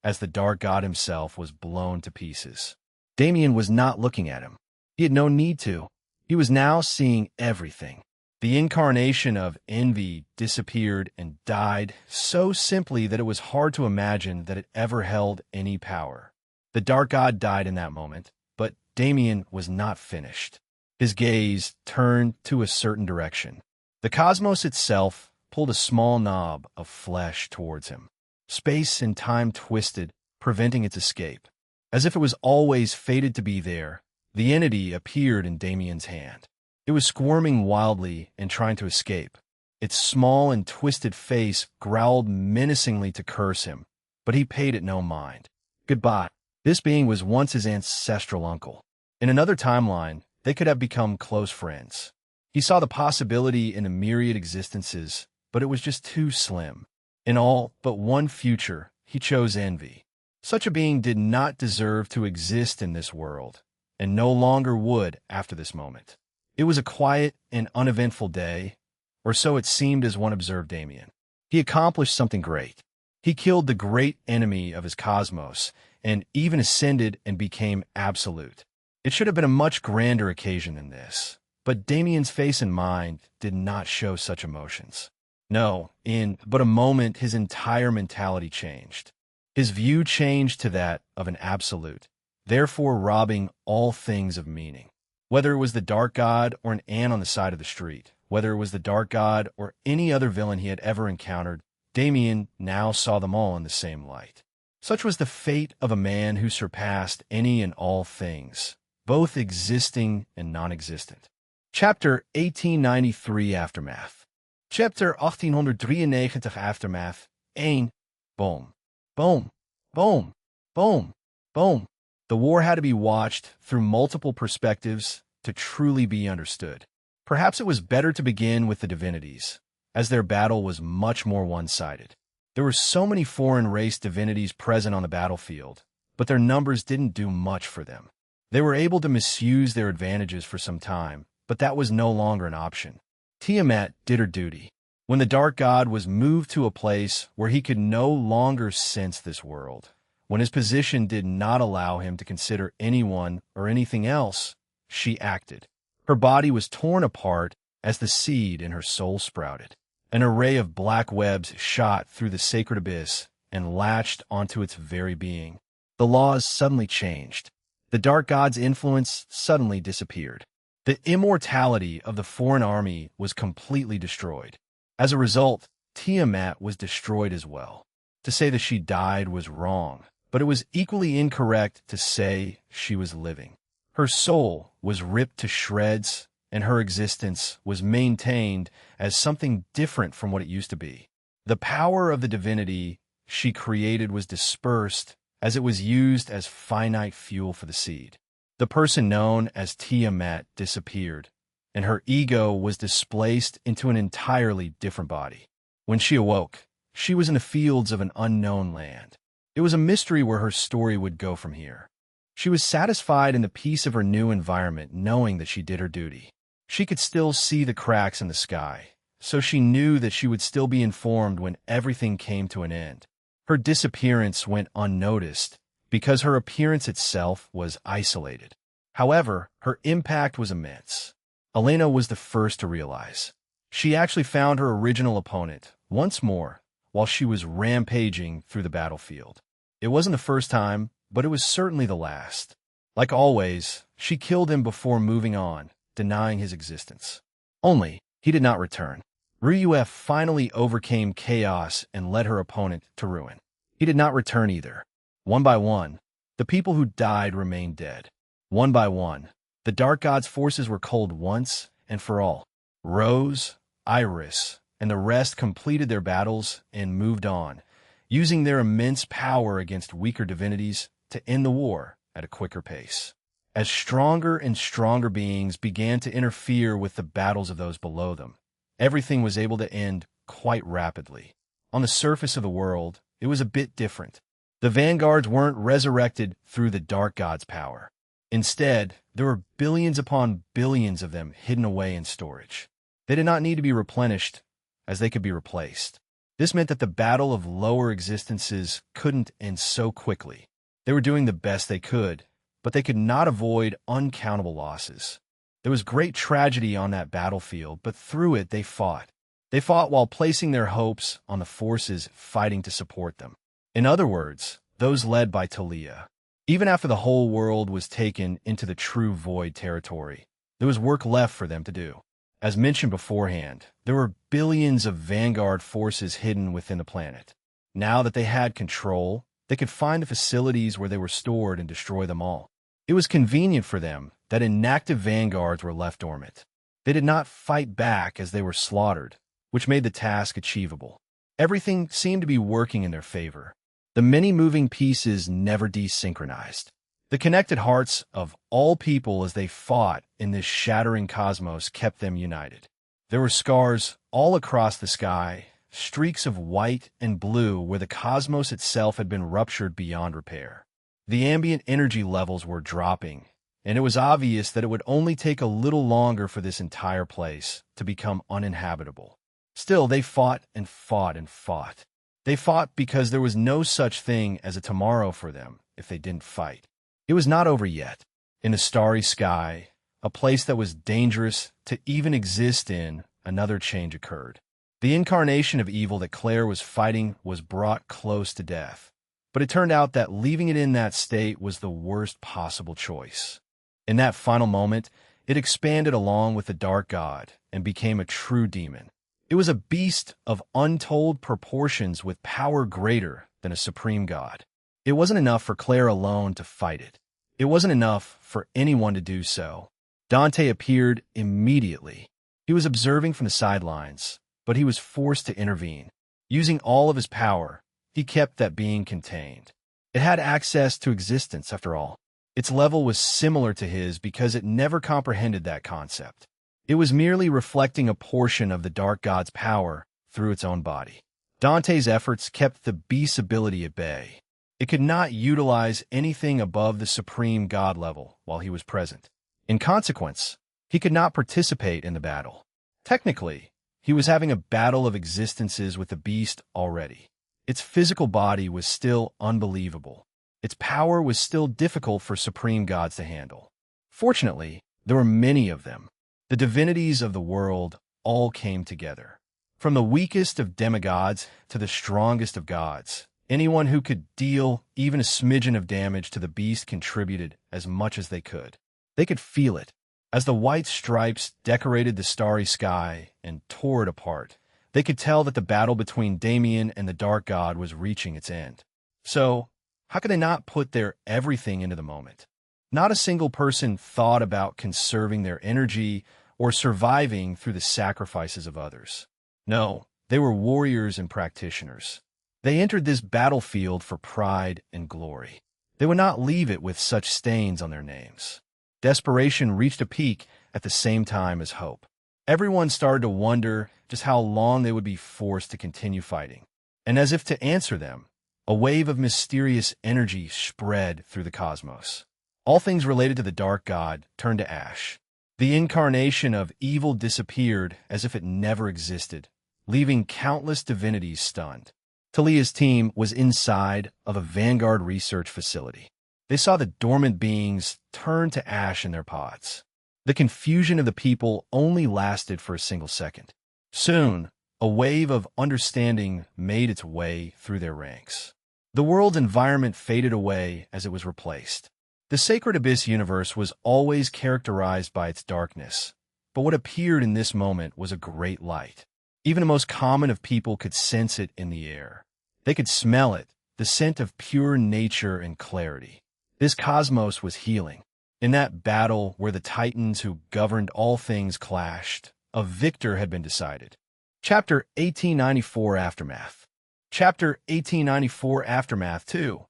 as the Dark God himself was blown to pieces. Damien was not looking at him. He had no need to. He was now seeing everything. The incarnation of envy disappeared and died so simply that it was hard to imagine that it ever held any power. The Dark God died in that moment, but Damien was not finished. His gaze turned to a certain direction. The cosmos itself pulled a small knob of flesh towards him. Space and time twisted, preventing its escape. As if it was always fated to be there, the entity appeared in Damien's hand. It was squirming wildly and trying to escape. Its small and twisted face growled menacingly to curse him, but he paid it no mind. Goodbye. This being was once his ancestral uncle. In another timeline, they could have become close friends. He saw the possibility in a myriad existences, but it was just too slim. In all but one future, he chose envy. Such a being did not deserve to exist in this world, and no longer would after this moment. It was a quiet and uneventful day, or so it seemed as one observed Damien. He accomplished something great. He killed the great enemy of his cosmos, and even ascended and became absolute. It should have been a much grander occasion than this, but Damien's face and mind did not show such emotions. No, in but a moment his entire mentality changed. His view changed to that of an absolute, therefore robbing all things of meaning. Whether it was the Dark God or an ant on the side of the street, whether it was the Dark God or any other villain he had ever encountered, Damien now saw them all in the same light. Such was the fate of a man who surpassed any and all things, both existing and non-existent. Chapter 1893 Aftermath. Chapter 1893 Aftermath 1. Boom. Boom. Boom. Boom. Boom. The war had to be watched through multiple perspectives to truly be understood. Perhaps it was better to begin with the divinities, as their battle was much more one-sided. There were so many foreign race divinities present on the battlefield, but their numbers didn't do much for them. They were able to misuse their advantages for some time, but that was no longer an option. Tiamat did her duty. When the Dark God was moved to a place where he could no longer sense this world, when his position did not allow him to consider anyone or anything else, she acted. Her body was torn apart as the seed in her soul sprouted. An array of black webs shot through the sacred abyss and latched onto its very being. The laws suddenly changed. The Dark God's influence suddenly disappeared. The immortality of the foreign army was completely destroyed. As a result, Tiamat was destroyed as well. To say that she died was wrong, but it was equally incorrect to say she was living. Her soul was ripped to shreds, and her existence was maintained as something different from what it used to be. The power of the divinity she created was dispersed as it was used as finite fuel for the seed. The person known as Tiamat disappeared, and her ego was displaced into an entirely different body. When she awoke, she was in the fields of an unknown land. It was a mystery where her story would go from here. She was satisfied in the peace of her new environment, knowing that she did her duty. She could still see the cracks in the sky, so she knew that she would still be informed when everything came to an end. Her disappearance went unnoticed because her appearance itself was isolated. However, her impact was immense. Elena was the first to realize. She actually found her original opponent once more while she was rampaging through the battlefield. It wasn't the first time, but it was certainly the last. Like always, she killed him before moving on, denying his existence. Only, he did not return. Ryuef finally overcame chaos and led her opponent to ruin. He did not return either. One by one, the people who died remained dead. One by one, the Dark God's forces were cold once and for all. Rose, Iris, and the rest completed their battles and moved on, using their immense power against weaker divinities to end the war at a quicker pace. As stronger and stronger beings began to interfere with the battles of those below them, everything was able to end quite rapidly. On the surface of the world, it was a bit different. The vanguards weren't resurrected through the Dark God's power. Instead, there were billions upon billions of them hidden away in storage. They did not need to be replenished, as they could be replaced. This meant that the battle of lower existences couldn't end so quickly. They were doing the best they could, but they could not avoid uncountable losses. There was great tragedy on that battlefield, but through it they fought. They fought while placing their hopes on the forces fighting to support them. In other words, those led by Talia. Even after the whole world was taken into the true void territory, there was work left for them to do. As mentioned beforehand, there were billions of vanguard forces hidden within the planet. Now that they had control, they could find the facilities where they were stored and destroy them all. It was convenient for them that inactive vanguards were left dormant. They did not fight back as they were slaughtered, which made the task achievable. Everything seemed to be working in their favor. The many moving pieces never desynchronized. The connected hearts of all people as they fought in this shattering cosmos kept them united. There were scars all across the sky, streaks of white and blue where the cosmos itself had been ruptured beyond repair. The ambient energy levels were dropping, and it was obvious that it would only take a little longer for this entire place to become uninhabitable. Still, they fought and fought and fought. They fought because there was no such thing as a tomorrow for them if they didn't fight. It was not over yet. In the starry sky, a place that was dangerous to even exist in, another change occurred. The incarnation of evil that Claire was fighting was brought close to death. But it turned out that leaving it in that state was the worst possible choice. In that final moment, it expanded along with the dark god and became a true demon. It was a beast of untold proportions with power greater than a supreme god. It wasn't enough for Claire alone to fight it. It wasn't enough for anyone to do so. Dante appeared immediately. He was observing from the sidelines, but he was forced to intervene. Using all of his power, he kept that being contained. It had access to existence, after all. Its level was similar to his because it never comprehended that concept. It was merely reflecting a portion of the dark god's power through its own body. Dante's efforts kept the beast's ability at bay. It could not utilize anything above the supreme god level while he was present. In consequence, he could not participate in the battle. Technically, he was having a battle of existences with the beast already. Its physical body was still unbelievable. Its power was still difficult for supreme gods to handle. Fortunately, there were many of them. The divinities of the world all came together. From the weakest of demigods to the strongest of gods, anyone who could deal even a smidgen of damage to the beast contributed as much as they could. They could feel it. As the white stripes decorated the starry sky and tore it apart, they could tell that the battle between Damien and the dark god was reaching its end. So, how could they not put their everything into the moment? Not a single person thought about conserving their energy or surviving through the sacrifices of others. No, they were warriors and practitioners. They entered this battlefield for pride and glory. They would not leave it with such stains on their names. Desperation reached a peak at the same time as hope. Everyone started to wonder just how long they would be forced to continue fighting. And as if to answer them, a wave of mysterious energy spread through the cosmos. All things related to the dark god turned to ash. The incarnation of evil disappeared as if it never existed, leaving countless divinities stunned. Talia's team was inside of a Vanguard research facility. They saw the dormant beings turn to ash in their pods. The confusion of the people only lasted for a single second. Soon, a wave of understanding made its way through their ranks. The world's environment faded away as it was replaced. The Sacred Abyss universe was always characterized by its darkness, but what appeared in this moment was a great light. Even the most common of people could sense it in the air. They could smell it, the scent of pure nature and clarity. This cosmos was healing. In that battle where the titans who governed all things clashed, a victor had been decided. Chapter 1894 Aftermath. Chapter 1894 Aftermath, too.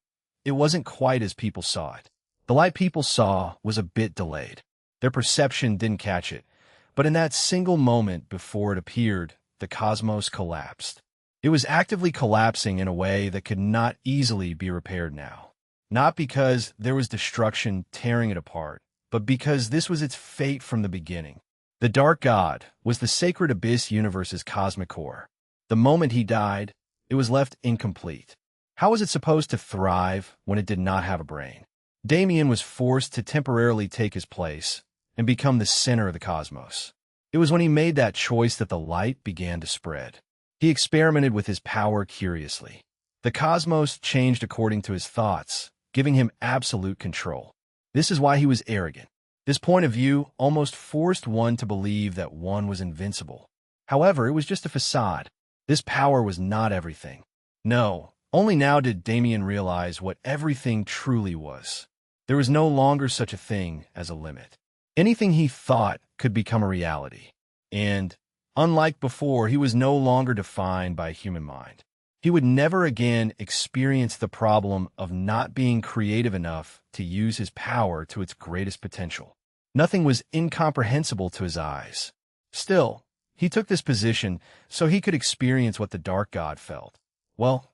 It wasn't quite as people saw it. The light people saw was a bit delayed. Their perception didn't catch it, but in that single moment before it appeared, the cosmos collapsed. It was actively collapsing in a way that could not easily be repaired now. Not because there was destruction tearing it apart, but because this was its fate from the beginning. The Dark God was the Sacred Abyss universe's cosmic core. The moment he died, it was left incomplete. How was it supposed to thrive when it did not have a brain? Damien was forced to temporarily take his place and become the center of the cosmos. It was when he made that choice that the light began to spread. He experimented with his power curiously. The cosmos changed according to his thoughts, giving him absolute control. This is why he was arrogant. This point of view almost forced one to believe that one was invincible. However, it was just a facade. This power was not everything. No, only now did Damien realize what everything truly was. There was no longer such a thing as a limit. Anything he thought could become a reality. And, unlike before, he was no longer defined by a human mind. He would never again experience the problem of not being creative enough to use his power to its greatest potential. Nothing was incomprehensible to his eyes. Still, he took this position so he could experience what the Dark God felt. Well,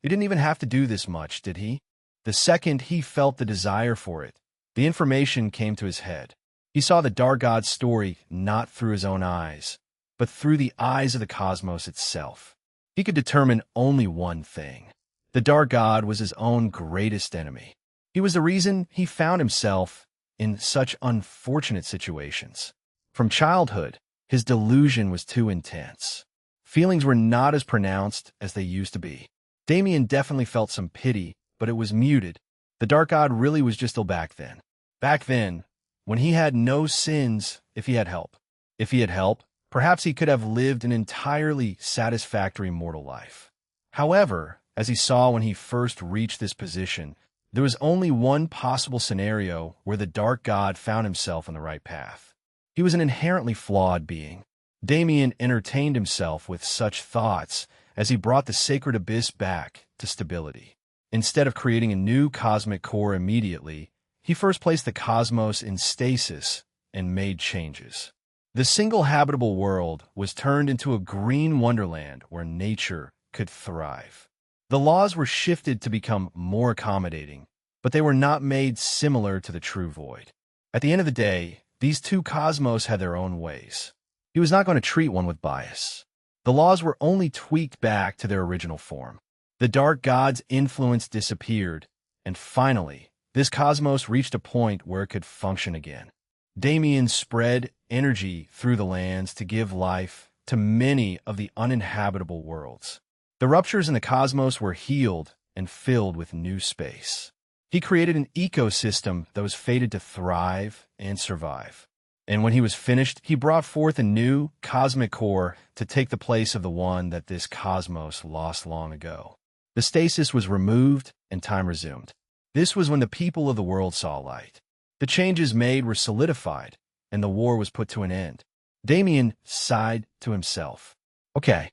he didn't even have to do this much, did he? The second he felt the desire for it, the information came to his head. He saw the Dark God's story not through his own eyes, but through the eyes of the cosmos itself. He could determine only one thing. The Dark God was his own greatest enemy. He was the reason he found himself in such unfortunate situations. From childhood, his delusion was too intense. Feelings were not as pronounced as they used to be. Damien definitely felt some pity but it was muted. The dark god really was just still back then. Back then, when he had no sins if he had help. If he had help, perhaps he could have lived an entirely satisfactory mortal life. However, as he saw when he first reached this position, there was only one possible scenario where the dark god found himself on the right path. He was an inherently flawed being. Damien entertained himself with such thoughts as he brought the sacred abyss back to stability. Instead of creating a new cosmic core immediately, he first placed the cosmos in stasis and made changes. The single habitable world was turned into a green wonderland where nature could thrive. The laws were shifted to become more accommodating, but they were not made similar to the true void. At the end of the day, these two cosmos had their own ways. He was not going to treat one with bias. The laws were only tweaked back to their original form. The dark god's influence disappeared, and finally, this cosmos reached a point where it could function again. Damien spread energy through the lands to give life to many of the uninhabitable worlds. The ruptures in the cosmos were healed and filled with new space. He created an ecosystem that was fated to thrive and survive. And when he was finished, he brought forth a new cosmic core to take the place of the one that this cosmos lost long ago. The stasis was removed and time resumed. This was when the people of the world saw light. The changes made were solidified, and the war was put to an end. Damien sighed to himself. Okay,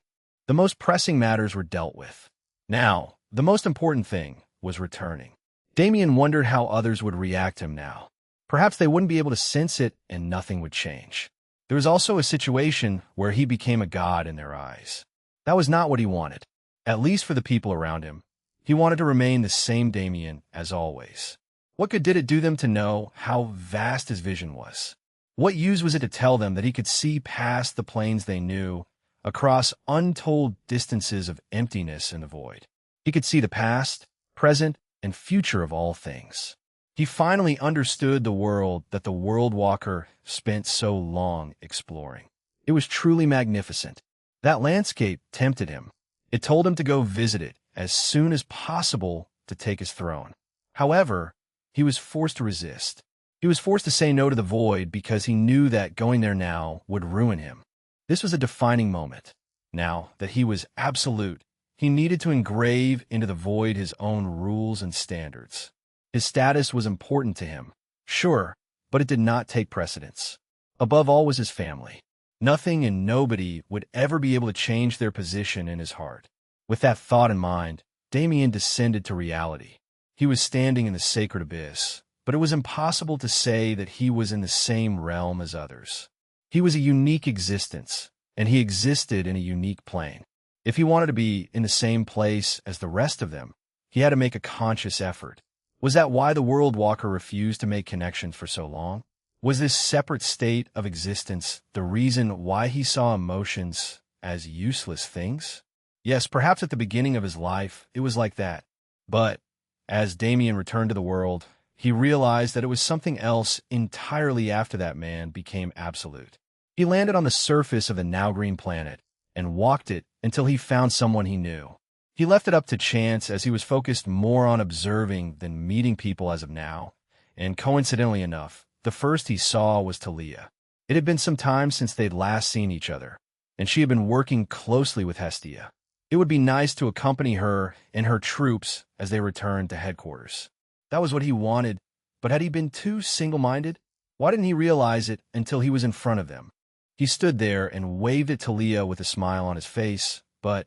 the most pressing matters were dealt with. Now, the most important thing was returning. Damien wondered how others would react to him now. Perhaps they wouldn't be able to sense it and nothing would change. There was also a situation where he became a god in their eyes. That was not what he wanted, at least for the people around him. He wanted to remain the same Damien as always. What good did it do them to know how vast his vision was? What use was it to tell them that he could see past the planes they knew, across untold distances of emptiness and the void? He could see the past, present, and future of all things. He finally understood the world that the World Walker spent so long exploring. It was truly magnificent. That landscape tempted him. It told him to go visit it as soon as possible to take his throne. However, he was forced to resist. He was forced to say no to the void because he knew that going there now would ruin him. This was a defining moment. Now that he was absolute, he needed to engrave into the void his own rules and standards. His status was important to him, sure, but it did not take precedence. Above all was his family. Nothing and nobody would ever be able to change their position in his heart. With that thought in mind, Damien descended to reality. He was standing in the sacred abyss, but it was impossible to say that he was in the same realm as others. He was a unique existence, and he existed in a unique plane. If he wanted to be in the same place as the rest of them, he had to make a conscious effort. Was that why the World Walker refused to make connections for so long? Was this separate state of existence the reason why he saw emotions as useless things? Yes, perhaps at the beginning of his life, it was like that. But as Damien returned to the world, he realized that it was something else entirely after that man became absolute. He landed on the surface of the now green planet and walked it until he found someone he knew. He left it up to chance as he was focused more on observing than meeting people as of now, and coincidentally enough, the first he saw was Talia. It had been some time since they'd last seen each other, and she had been working closely with Hestia. It would be nice to accompany her and her troops as they returned to headquarters. That was what he wanted, but had he been too single-minded? Why didn't he realize it until he was in front of them? He stood there and waved at Talia with a smile on his face, but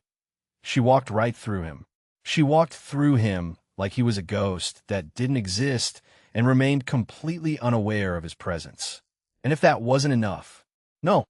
she walked right through him. She walked through him like he was a ghost that didn't exist and remained completely unaware of his presence. And if that wasn't enough, no,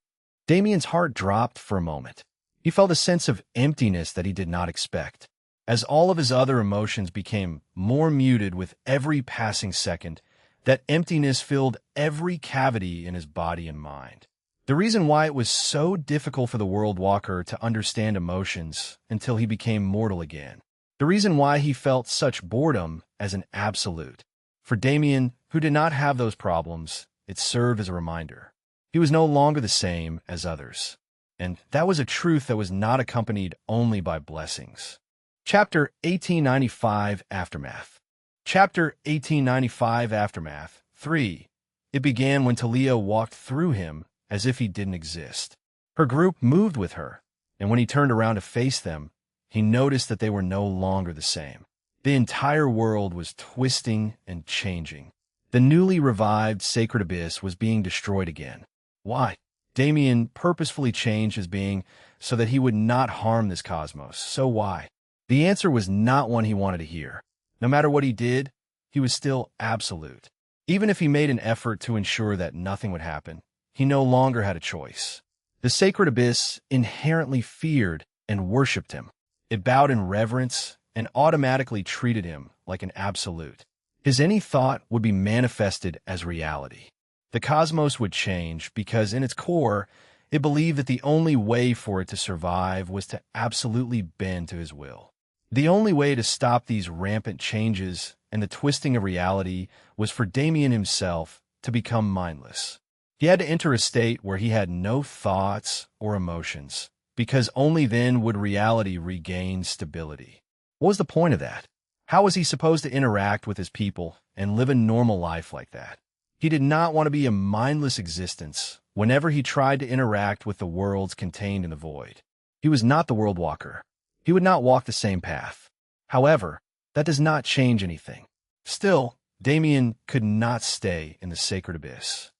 Damien's heart dropped for a moment. He felt a sense of emptiness that he did not expect. As all of his other emotions became more muted with every passing second, that emptiness filled every cavity in his body and mind. The reason why it was so difficult for the World Walker to understand emotions until he became mortal again. The reason why he felt such boredom as an absolute. For Damien, who did not have those problems, it served as a reminder. He was no longer the same as others. And that was a truth that was not accompanied only by blessings. Chapter 1895 Aftermath. Chapter 1895 Aftermath 3. It began when Talia walked through him as if he didn't exist. Her group moved with her, and when he turned around to face them, he noticed that they were no longer the same. The entire world was twisting and changing. The newly revived sacred abyss was being destroyed again. Why? Damien purposefully changed his being so that he would not harm this cosmos. So why? The answer was not one he wanted to hear. No matter what he did, he was still absolute. Even if he made an effort to ensure that nothing would happen, he no longer had a choice. The sacred abyss inherently feared and worshipped him. It bowed in reverence and automatically treated him like an absolute. His any thought would be manifested as reality. The cosmos would change because in its core, it believed that the only way for it to survive was to absolutely bend to his will. The only way to stop these rampant changes and the twisting of reality was for Damien himself to become mindless. He had to enter a state where he had no thoughts or emotions, because only then would reality regain stability. What was the point of that? How was he supposed to interact with his people and live a normal life like that? He did not want to be a mindless existence whenever he tried to interact with the worlds contained in the void. He was not the world walker. He would not walk the same path. However, that does not change anything. Still, Damien could not stay in the sacred abyss.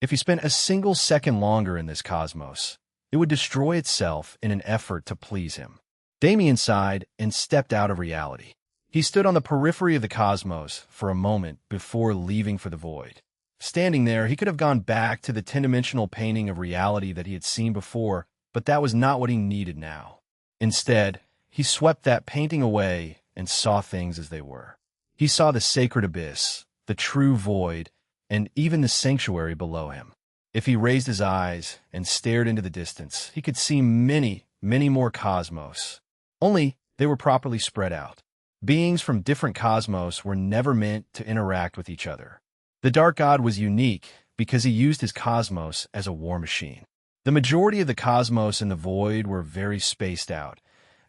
If he spent a single second longer in this cosmos, it would destroy itself in an effort to please him. Damien sighed and stepped out of reality. He stood on the periphery of the cosmos for a moment before leaving for the void. Standing there, he could have gone back to the 10-dimensional painting of reality that he had seen before, but that was not what he needed now. Instead, he swept that painting away and saw things as they were. He saw the sacred abyss, the true void, and even the sanctuary below him. If he raised his eyes and stared into the distance, he could see many, many more cosmos. Only they were properly spread out. Beings from different cosmos were never meant to interact with each other. The Dark God was unique because he used his cosmos as a war machine. The majority of the cosmos and the void were very spaced out,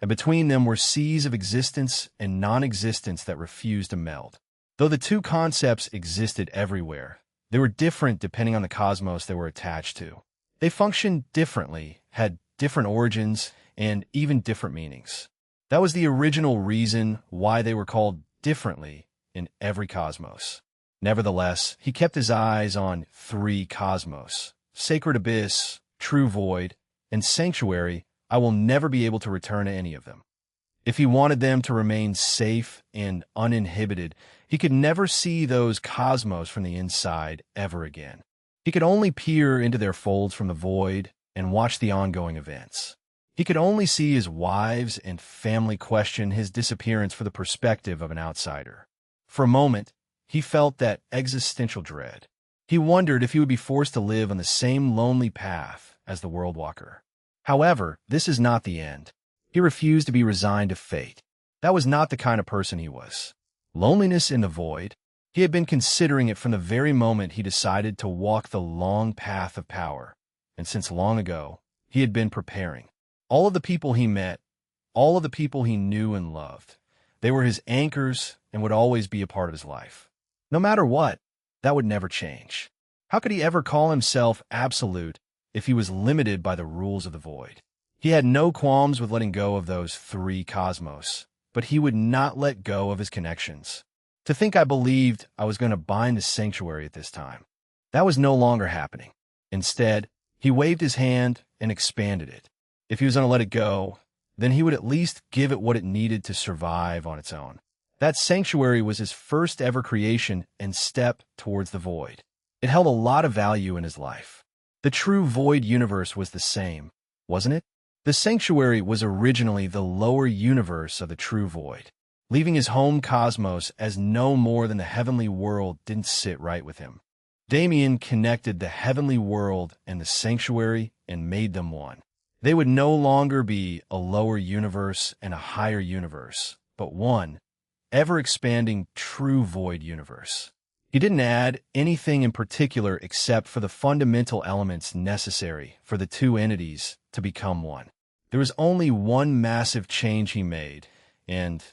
and between them were seas of existence and non-existence that refused to meld. Though the two concepts existed everywhere, they were different depending on the cosmos they were attached to. They functioned differently, had different origins, and even different meanings. That was the original reason why they were called differently in every cosmos. Nevertheless, he kept his eyes on three cosmos: Sacred Abyss, True Void, and Sanctuary. I will never be able to return to any of them. If he wanted them to remain safe and uninhibited, he could never see those cosmos from the inside ever again. He could only peer into their folds from the void and watch the ongoing events. He could only see his wives and family question his disappearance from the perspective of an outsider. For a moment, he felt that existential dread. He wondered if he would be forced to live on the same lonely path as the World Walker. However, this is not the end. He refused to be resigned to fate. That was not the kind of person he was. Loneliness in the void? He had been considering it from the very moment he decided to walk the long path of power. And since long ago, he had been preparing. All of the people he met, all of the people he knew and loved, they were his anchors and would always be a part of his life. No matter what, that would never change. How could he ever call himself absolute if he was limited by the rules of the void? He had no qualms with letting go of those three cosmos, but he would not let go of his connections. To think I believed I was going to bind the sanctuary at this time. That was no longer happening. Instead, he waved his hand and expanded it. If he was going to let it go, then he would at least give it what it needed to survive on its own. That sanctuary was his first ever creation and step towards the void. It held a lot of value in his life. The true void universe was the same, wasn't it? The sanctuary was originally the lower universe of the true void. Leaving his home cosmos as no more than the heavenly world didn't sit right with him. Damien connected the heavenly world and the sanctuary and made them one. They would no longer be a lower universe and a higher universe, but one, ever-expanding true void universe. He didn't add anything in particular except for the fundamental elements necessary for the two entities to become one. There was only one massive change he made, And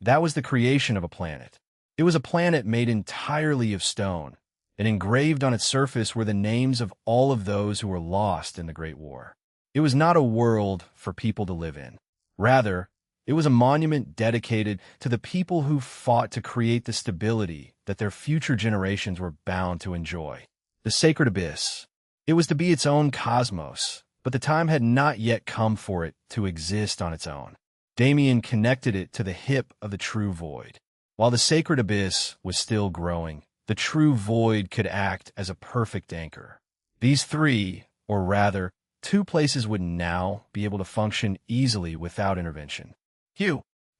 that was the creation of a planet. It was a planet made entirely of stone, and engraved on its surface were the names of all of those who were lost in the Great War. It was not a world for people to live in. Rather, it was a monument dedicated to the people who fought to create the stability that their future generations were bound to enjoy. The Sacred Abyss. It was to be its own cosmos, but the time had not yet come for it to exist on its own. Damien connected it to the hip of the true void. While the Sacred Abyss was still growing, the true void could act as a perfect anchor. These three, or rather, two places would now be able to function easily without intervention.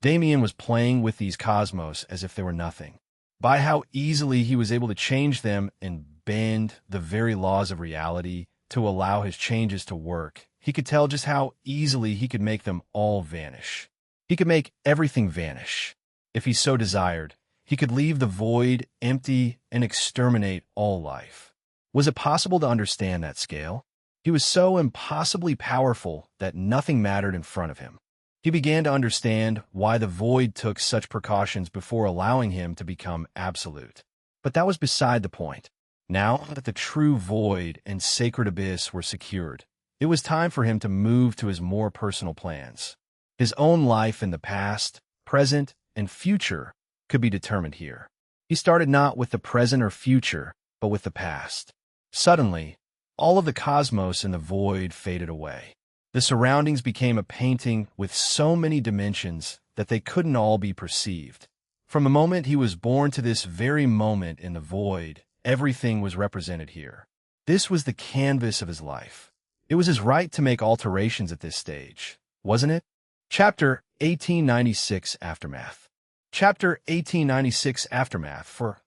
Damien was playing with these cosmos as if they were nothing. By how easily he was able to change them and bend the very laws of reality to allow his changes to work, he could tell just how easily he could make them all vanish. He could make everything vanish. If he so desired, he could leave the void empty and exterminate all life. Was it possible to understand that scale? He was so impossibly powerful that nothing mattered in front of him. He began to understand why the void took such precautions before allowing him to become absolute. But that was beside the point. Now that the true void and sacred abyss were secured, it was time for him to move to his more personal plans. His own life in the past, present, and future could be determined here. He started not with the present or future, but with the past. Suddenly, all of the cosmos in the void faded away. The surroundings became a painting with so many dimensions that they couldn't all be perceived. From the moment he was born to this very moment in the void, everything was represented here. This was the canvas of his life. It was his right to make alterations at this stage, wasn't it? Chapter 1896 Aftermath. Chapter 1896 Aftermath. For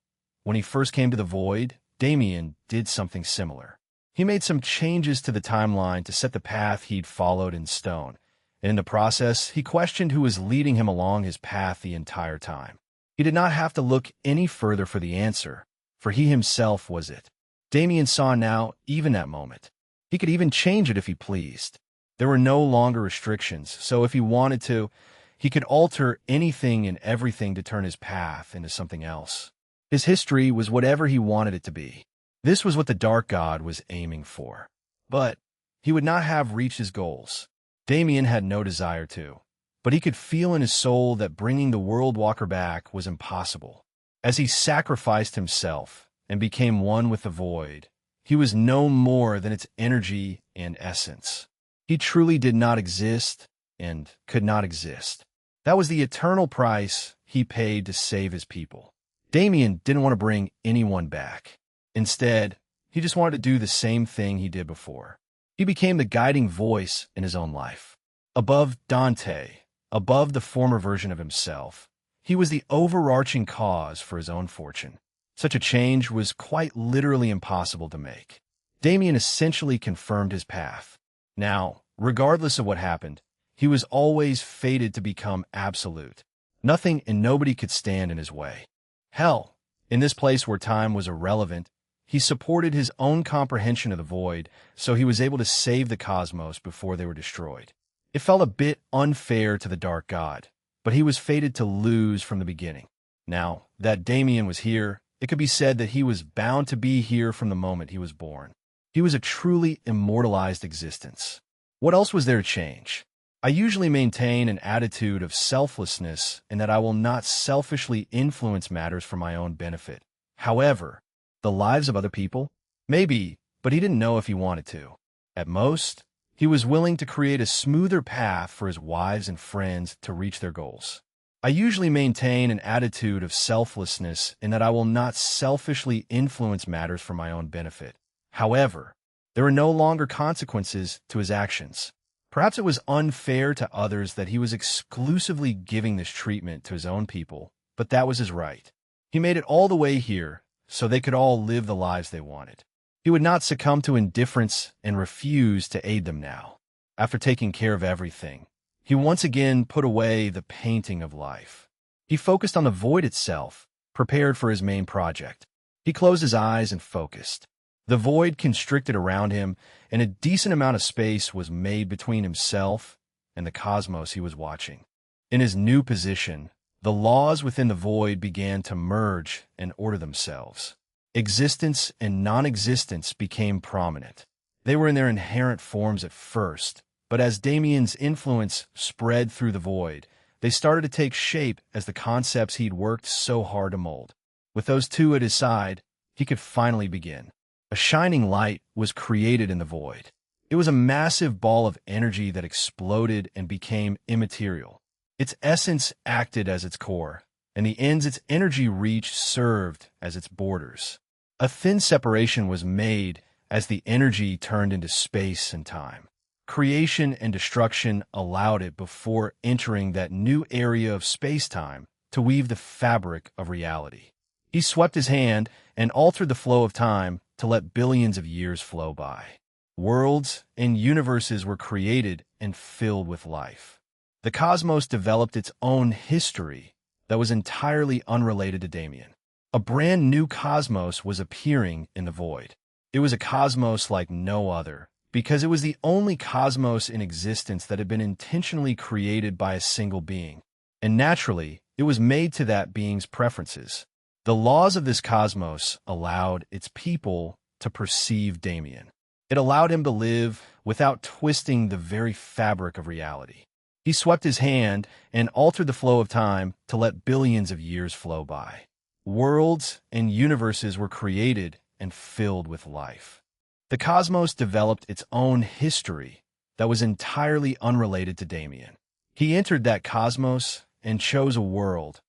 when he first came to the void, Damien did something similar. He made some changes to the timeline to set the path he'd followed in stone, and in the process, he questioned who was leading him along his path the entire time. He did not have to look any further for the answer, for he himself was it. Damien saw now even that moment. He could even change it if he pleased. There were no longer restrictions, so if he wanted to, he could alter anything and everything to turn his path into something else. His history was whatever he wanted it to be. This was what the Dark God was aiming for. But he would not have reached his goals. Damien had no desire to. But he could feel in his soul that bringing the World Walker back was impossible. As he sacrificed himself and became one with the void, he was no more than its energy and essence. He truly did not exist and could not exist. That was the eternal price he paid to save his people. Damien didn't want to bring anyone back. Instead, he just wanted to do the same thing he did before. He became the guiding voice in his own life. Above Dante, above the former version of himself, he was the overarching cause for his own fortune. Such a change was quite literally impossible to make. Damien essentially confirmed his path. Now, regardless of what happened, he was always fated to become absolute. Nothing and nobody could stand in his way. Hell, in this place where time was irrelevant, he supported his own comprehension of the void, so he was able to save the cosmos before they were destroyed. It felt a bit unfair to the Dark God, but he was fated to lose from the beginning. Now that Damien was here, it could be said that he was bound to be here from the moment he was born. He was a truly immortalized existence. What else was there to change? I usually maintain an attitude of selflessness in that I will not selfishly influence matters for my own benefit. However, the lives of other people? Maybe, but he didn't know if he wanted to. At most, he was willing to create a smoother path for his wives and friends to reach their goals. I usually maintain an attitude of selflessness in that I will not selfishly influence matters for my own benefit. However, there were no longer consequences to his actions. Perhaps it was unfair to others that he was exclusively giving this treatment to his own people, but that was his right. He made it all the way here, so they could all live the lives they wanted. He would not succumb to indifference and refuse to aid them now. After taking care of everything, he once again put away the painting of life. He focused on the void itself, prepared for his main project. He closed his eyes and focused. The void constricted around him, and a decent amount of space was made between himself and the cosmos he was watching. In his new position, the laws within the void began to merge and order themselves. Existence and non-existence became prominent. They were in their inherent forms at first, but as Damien's influence spread through the void, they started to take shape as the concepts he'd worked so hard to mold. With those two at his side, he could finally begin. A shining light was created in the void. It was a massive ball of energy that exploded and became immaterial. Its essence acted as its core, and the ends its energy reached served as its borders. A thin separation was made as the energy turned into space and time. Creation and destruction allowed it before entering that new area of space-time to weave the fabric of reality. He swept his hand and altered the flow of time to let billions of years flow by. Worlds and universes were created and filled with life. The cosmos developed its own history that was entirely unrelated to Damien. A brand new cosmos was appearing in the void. It was a cosmos like no other, because it was the only cosmos in existence that had been intentionally created by a single being. And naturally, it was made to that being's preferences. The laws of this cosmos allowed its people to perceive Damien. It allowed him to live without twisting the very fabric of reality. He swept his hand and altered the flow of time to let billions of years flow by. Worlds and universes were created and filled with life. The cosmos developed its own history that was entirely unrelated to Damien. He entered that cosmos and chose a world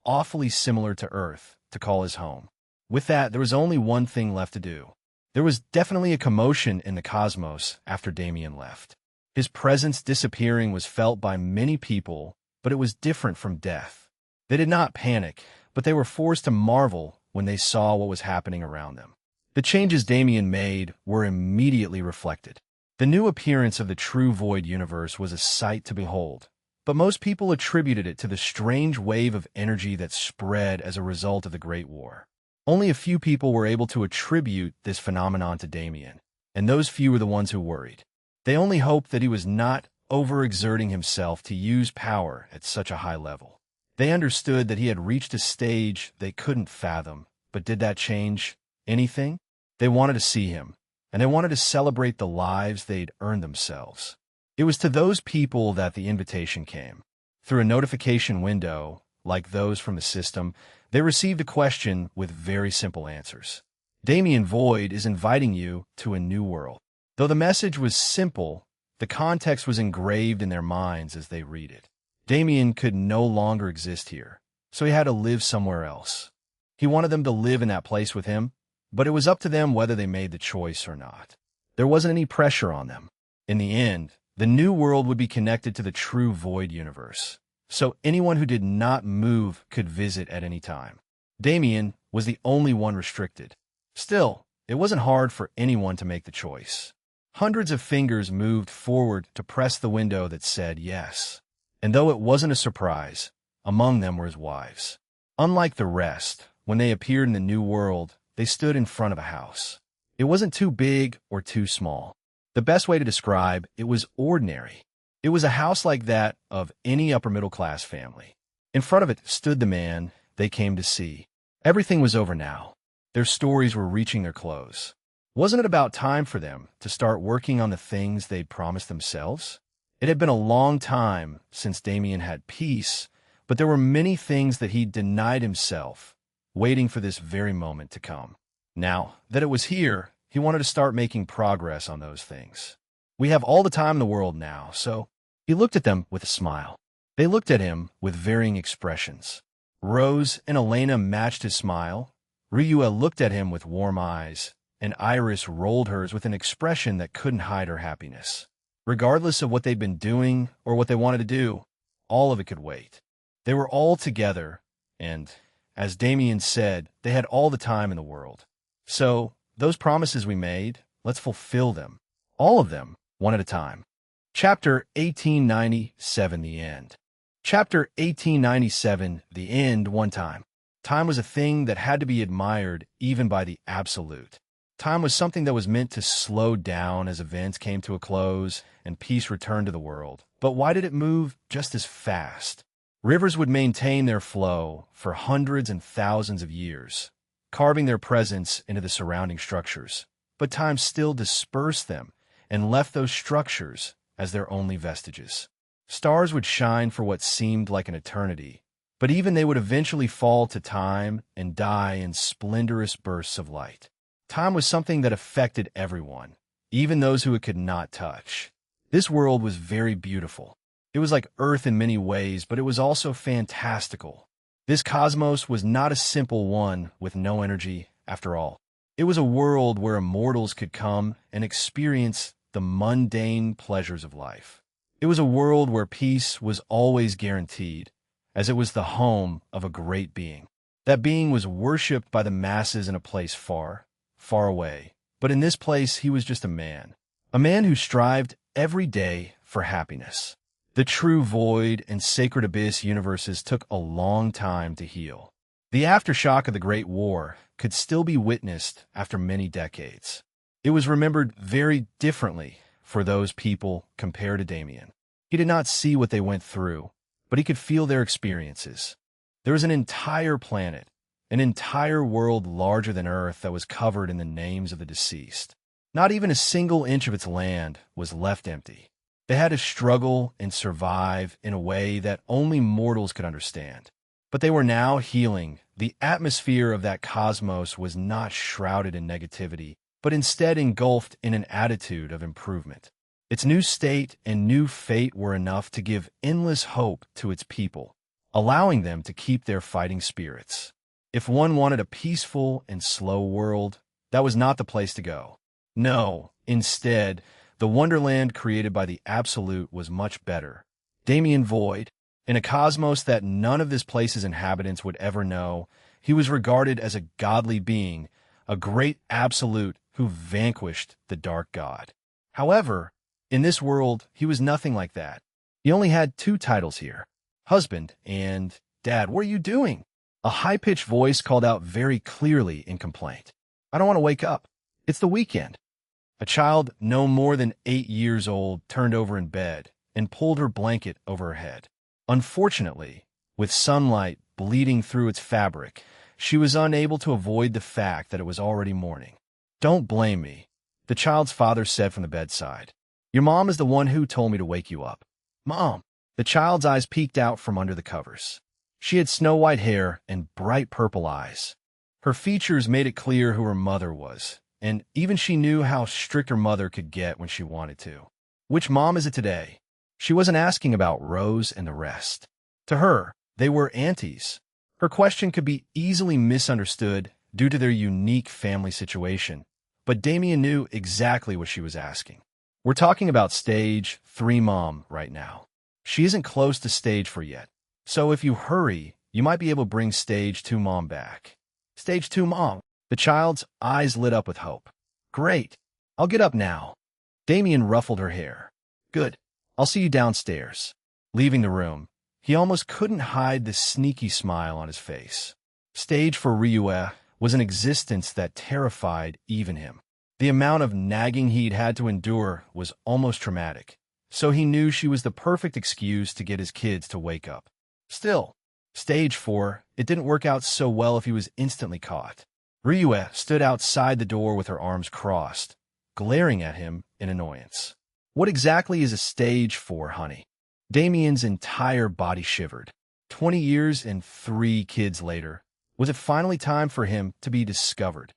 awfully similar to Earth, to call his home. With that, there was only one thing left to do. There was definitely a commotion in the cosmos after Damien left. His presence disappearing was felt by many people, but it was different from death. They did not panic, but they were forced to marvel when they saw what was happening around them. The changes Damien made were immediately reflected. The new appearance of the true Void universe was a sight to behold, but most people attributed it to the strange wave of energy that spread as a result of the Great War. Only a few people were able to attribute this phenomenon to Damien, and those few were the ones who worried. They only hoped that he was not overexerting himself to use power at such a high level. They understood that he had reached a stage they couldn't fathom, but did that change anything? They wanted to see him, and they wanted to celebrate the lives they'd earned themselves. It was to those people that the invitation came. Through a notification window, like those from the system, they received a question with very simple answers. Damien Void is inviting you to a new world. Though the message was simple, the context was engraved in their minds as they read it. Damien could no longer exist here, so he had to live somewhere else. He wanted them to live in that place with him, but it was up to them whether they made the choice or not. There wasn't any pressure on them. In the end, the new world would be connected to the true Void universe, so anyone who did not move could visit at any time. Damien was the only one restricted. Still, it wasn't hard for anyone to make the choice. Hundreds of fingers moved forward to press the window that said yes. And though it wasn't a surprise, among them were his wives. Unlike the rest, when they appeared in the new world, they stood in front of a house. It wasn't too big or too small. The best way to describe it was ordinary. It was a house like that of any upper-middle-class family. In front of it stood the man they came to see. Everything was over now. Their stories were reaching their close. Wasn't it about time for them to start working on the things they'd promised themselves? It had been a long time since Damien had peace, but there were many things that he'd denied himself, waiting for this very moment to come. Now that it was here, he wanted to start making progress on those things. We have all the time in the world now, so he looked at them with a smile. They looked at him with varying expressions. Rose and Elena matched his smile. Ryua looked at him with warm eyes, and Iris rolled hers with an expression that couldn't hide her happiness. Regardless of what they'd been doing or what they wanted to do, all of it could wait. They were all together, and, as Damien said, they had all the time in the world. So, those promises we made, let's fulfill them. All of them, one at a time. Chapter 1897, The End. Chapter 1897, The End, one time. Time was a thing that had to be admired even by the absolute. Time was something that was meant to slow down as events came to a close and peace returned to the world. But why did it move just as fast? Rivers would maintain their flow for hundreds and thousands of years, carving their presence into the surrounding structures. But time still dispersed them and left those structures as their only vestiges. Stars would shine for what seemed like an eternity, but even they would eventually fall to time and die in splendorous bursts of light. Time was something that affected everyone, even those who it could not touch. This world was very beautiful. It was like Earth in many ways, but it was also fantastical. This cosmos was not a simple one with no energy, after all. It was a world where immortals could come and experience the mundane pleasures of life. It was a world where peace was always guaranteed, as it was the home of a great being. That being was worshipped by the masses in a place far, far away. But in this place, he was just a man who strived every day for happiness. The true void and sacred abyss universes took a long time to heal. The aftershock of the Great War could still be witnessed after many decades. It was remembered very differently for those people compared to Damien. He did not see what they went through, but he could feel their experiences. There was an entire planet, an entire world larger than Earth that was covered in the names of the deceased. Not even a single inch of its land was left empty. They had to struggle and survive in a way that only mortals could understand. But they were now healing. The atmosphere of that cosmos was not shrouded in negativity, but instead engulfed in an attitude of improvement. Its new state and new fate were enough to give endless hope to its people, allowing them to keep their fighting spirits. If one wanted a peaceful and slow world, that was not the place to go. No, instead, the wonderland created by the Absolute was much better. Damien Void, in a cosmos that none of this place's inhabitants would ever know, he was regarded as a godly being, a great Absolute who vanquished the dark god. However, in this world, he was nothing like that. He only had two titles here, husband and dad. What are you doing? A high-pitched voice called out very clearly in complaint. I don't want to wake up. It's the weekend. A child no more than 8 years old turned over in bed and pulled her blanket over her head. Unfortunately, with sunlight bleeding through its fabric, she was unable to avoid the fact that it was already morning. Don't blame me, the child's father said from the bedside. Your mom is the one who told me to wake you up. Mom! The child's eyes peeked out from under the covers. She had snow-white hair and bright purple eyes. Her features made it clear who her mother was, and even she knew how strict her mother could get when she wanted to. Which mom is it today? She wasn't asking about Rose and the rest. To her, they were aunties. Her question could be easily misunderstood due to their unique family situation, but Damien knew exactly what she was asking. We're talking about stage 3 mom right now. She isn't close to stage 4 yet, so if you hurry, you might be able to bring stage 2 mom back. Stage 2 mom. The child's eyes lit up with hope. Great. I'll get up now. Damien ruffled her hair. Good. I'll see you downstairs. Leaving the room, he almost couldn't hide the sneaky smile on his face. Stage for Ryue was an existence that terrified even him. The amount of nagging he'd had to endure was almost traumatic, so he knew she was the perfect excuse to get his kids to wake up. Still, stage 4, it didn't work out so well if he was instantly caught. Ryue stood outside the door with her arms crossed, glaring at him in annoyance. What exactly is a stage 4, honey? Damien's entire body shivered. 20 years and 3 kids later, was it finally time for him to be discovered?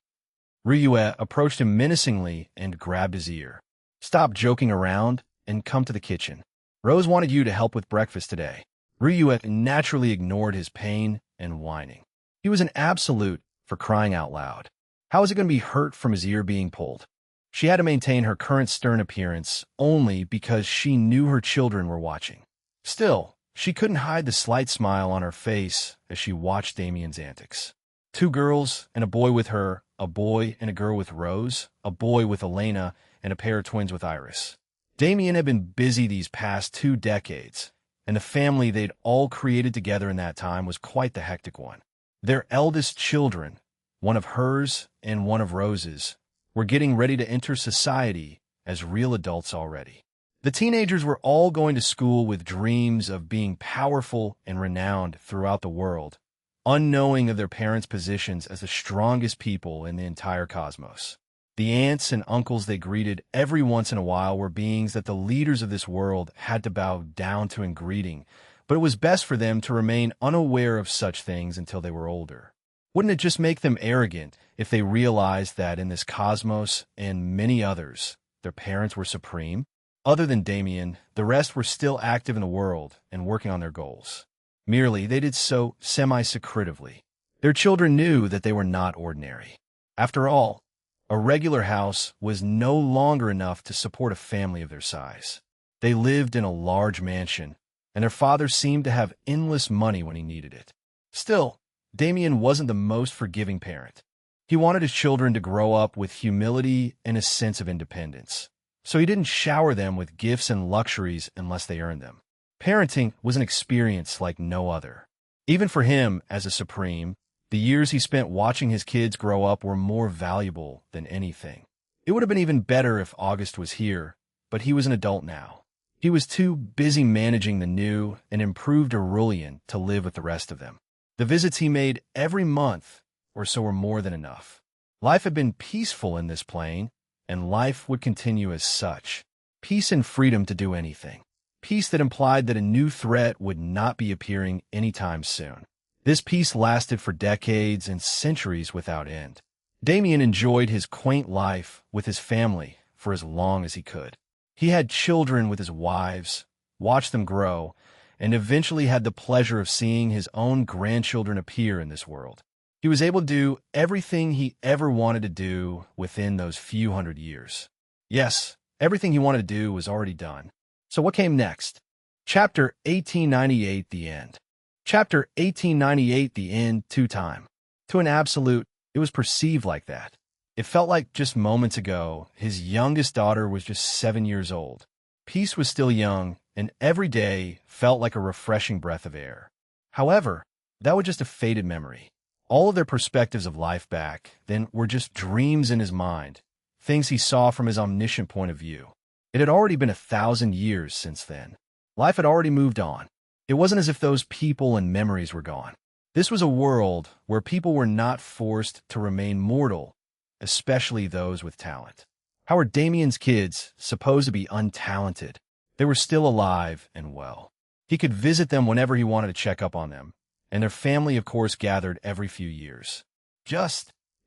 Ryue approached him menacingly and grabbed his ear. Stop joking around and come to the kitchen. Rose wanted you to help with breakfast today. Ryue naturally ignored his pain and whining. He was an absolute, for crying out loud. How was it going to be hurt from his ear being pulled? She had to maintain her current stern appearance only because she knew her children were watching. Still, she couldn't hide the slight smile on her face as she watched Damien's antics. 2 girls and a boy with her, a boy and a girl with Rose, a boy with Elena, and a pair of twins with Iris. Damien had been busy these past 2 decades, and the family they'd all created together in that time was quite the hectic one. Their eldest children, one of hers and one of Rose's, were getting ready to enter society as real adults already. The teenagers were all going to school with dreams of being powerful and renowned throughout the world, unknowing of their parents' positions as the strongest people in the entire cosmos. The aunts and uncles they greeted every once in a while were beings that the leaders of this world had to bow down to in greeting, but it was best for them to remain unaware of such things until they were older. Wouldn't it just make them arrogant if they realized that in this cosmos and many others, their parents were supreme? Other than Damien, the rest were still active in the world and working on their goals. Merely, they did so semi-secretively. Their children knew that they were not ordinary. After all, a regular house was no longer enough to support a family of their size. They lived in a large mansion, and their father seemed to have endless money when he needed it. Still, Damien wasn't the most forgiving parent. He wanted his children to grow up with humility and a sense of independence, so he didn't shower them with gifts and luxuries unless they earned them. Parenting was an experience like no other. Even for him, as a supreme, the years he spent watching his kids grow up were more valuable than anything. It would have been even better if August was here, but he was an adult now. He was too busy managing the new and improved Aurelian to live with the rest of them. The visits he made every month or so were more than enough. Life had been peaceful in this plane, and life would continue as such. Peace and freedom to do anything. Peace that implied that a new threat would not be appearing anytime soon. This peace lasted for decades and centuries without end. Damien enjoyed his quaint life with his family for as long as he could. He had children with his wives, watched them grow, and eventually had the pleasure of seeing his own grandchildren appear in this world. He was able to do everything he ever wanted to do within those few hundred years. Yes, everything he wanted to do was already done. So what came next? Chapter 1898, the end. Chapter 1898, the end, two-time. To an absolute, it was perceived like that. It felt like just moments ago, his youngest daughter was just 7 years old. Peace was still young, and every day felt like a refreshing breath of air. However, that was just a faded memory. All of their perspectives of life back then were just dreams in his mind, things he saw from his omniscient point of view. It had already been 1,000 years since then. Life had already moved on. It wasn't as if those people and memories were gone. This was a world where people were not forced to remain mortal, especially those with talent. How were Damien's kids supposed to be untalented? They were still alive and well. He could visit them whenever he wanted to check up on them, and their family, of course, gathered every few years.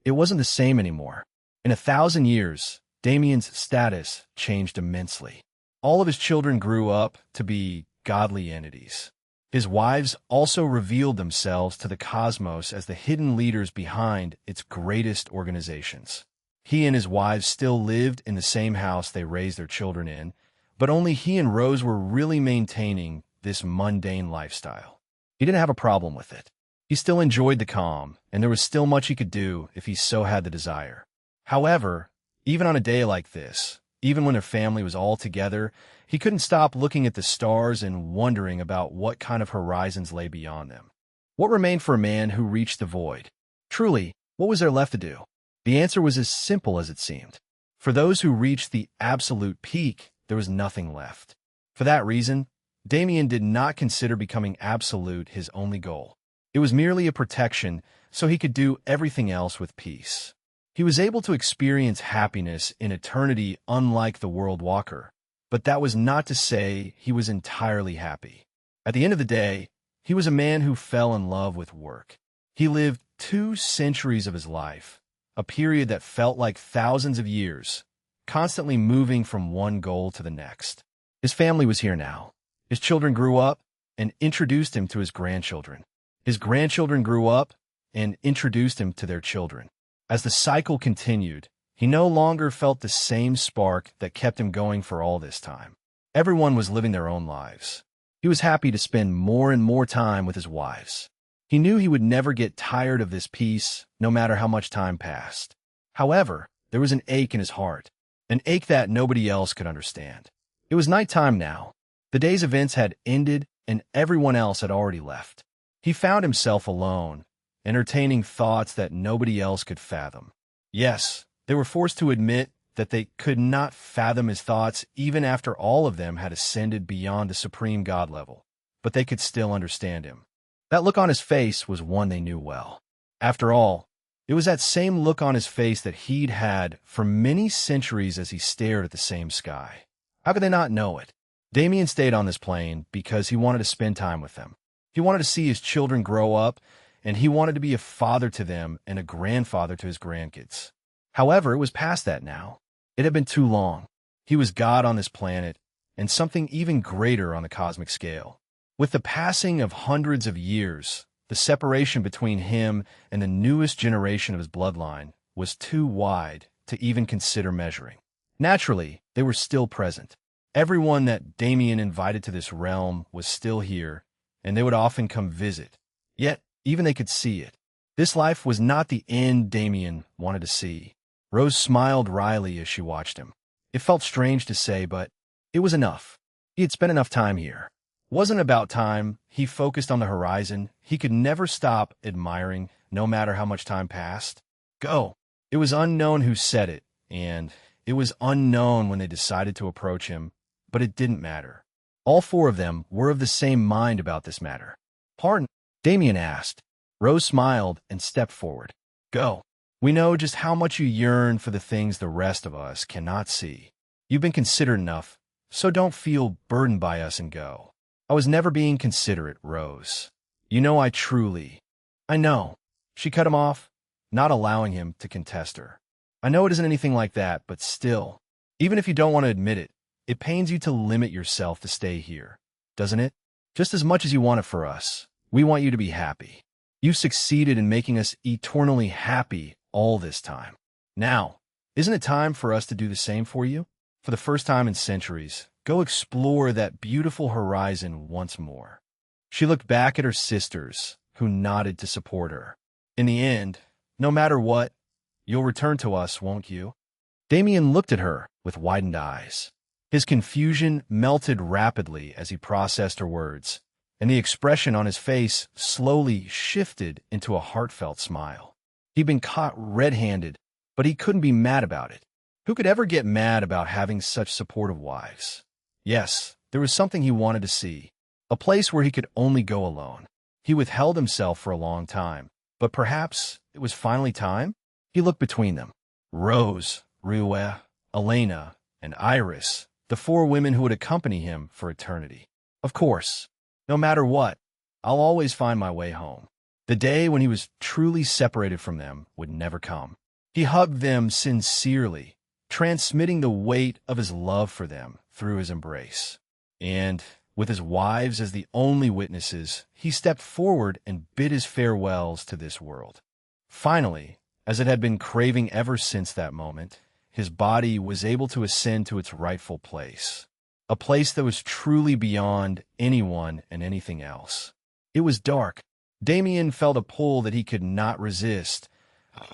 It wasn't the same anymore. In 1,000 years, Damien's status changed immensely. All of his children grew up to be godly entities. His wives also revealed themselves to the cosmos as the hidden leaders behind its greatest organizations. He and his wives still lived in the same house they raised their children in, but only he and Rose were really maintaining this mundane lifestyle. He didn't have a problem with it. He still enjoyed the calm, and there was still much he could do if he so had the desire. However, even on a day like this, even when their family was all together, he couldn't stop looking at the stars and wondering about what kind of horizons lay beyond them. What remained for a man who reached the void? Truly, what was there left to do? The answer was as simple as it seemed. For those who reached the absolute peak, there was nothing left. For that reason, Damien did not consider becoming absolute his only goal. It was merely a protection so he could do everything else with peace. He was able to experience happiness in eternity unlike the world walker, but that was not to say he was entirely happy. At the end of the day, he was a man who fell in love with work. He lived 2 centuries of his life, a period that felt like thousands of years, constantly moving from one goal to the next. His family was here now. His children grew up and introduced him to his grandchildren. His grandchildren grew up and introduced him to their children. As the cycle continued, he no longer felt the same spark that kept him going for all this time. Everyone was living their own lives. He was happy to spend more and more time with his wives. He knew he would never get tired of this peace, no matter how much time passed. However, there was an ache in his heart, an ache that nobody else could understand. It was nighttime now. The day's events had ended, and everyone else had already left. He found himself alone, entertaining thoughts that nobody else could fathom. Yes, They were forced to admit that they could not fathom his thoughts even after all of them had ascended beyond the supreme god level, but they could still understand him. That look on his face was one they knew well. After all, it was that same look on his face that he'd had for many centuries as he stared at the same sky. How could they not know it? Damien stayed on this plane because he wanted to spend time with them. He wanted to see his children grow up, and he wanted to be a father to them and a grandfather to his grandkids. However, it was past that now. It had been too long. He was God on this planet, and something even greater on the cosmic scale. With the passing of hundreds of years, the separation between him and the newest generation of his bloodline was too wide to even consider measuring. Naturally, they were still present. Everyone that Damien invited to this realm was still here, and they would often come visit. Yet, even they could see it. This life was not the end Damien wanted to see. Rose smiled wryly as she watched him. It felt strange to say, but it was enough. He had spent enough time here. Wasn't about time. He focused on the horizon. He could never stop admiring, no matter how much time passed. Go. It was unknown who said it, and it was unknown when they decided to approach him, but it didn't matter. All four of them were of the same mind about this matter. Pardon? Damien asked. Rose smiled and stepped forward. Go. We know just how much you yearn for the things the rest of us cannot see. You've been considerate enough, so don't feel burdened by us and go. I was never being considerate, Rose. You know I know. She cut him off, not allowing him to contest her. I know it isn't anything like that, but still, even if you don't want to admit it, it pains you to limit yourself to stay here, doesn't it? Just as much as you want it for us, we want you to be happy. You've succeeded in making us eternally happy all this time. Now, isn't it time for us to do the same for you? For the first time in centuries, go explore that beautiful horizon once more. She looked back at her sisters, who nodded to support her. In the end, no matter what, you'll return to us, won't you? Damien looked at her with widened eyes. His confusion melted rapidly as he processed her words, and the expression on his face slowly shifted into a heartfelt smile. He'd been caught red-handed, but he couldn't be mad about it. Who could ever get mad about having such supportive wives? Yes, there was something he wanted to see, a place where he could only go alone. He withheld himself for a long time, but perhaps it was finally time? He looked between them. Rose, Rue, Elena, and Iris, the four women who would accompany him for eternity. Of course, no matter what, I'll always find my way home. The day when he was truly separated from them would never come. He hugged them sincerely, transmitting the weight of his love for them through his embrace. And, with his wives as the only witnesses, he stepped forward and bid his farewells to this world. Finally, as it had been craving ever since that moment, his body was able to ascend to its rightful place, a place that was truly beyond anyone and anything else. It was dark. Damien felt a pull that he could not resist,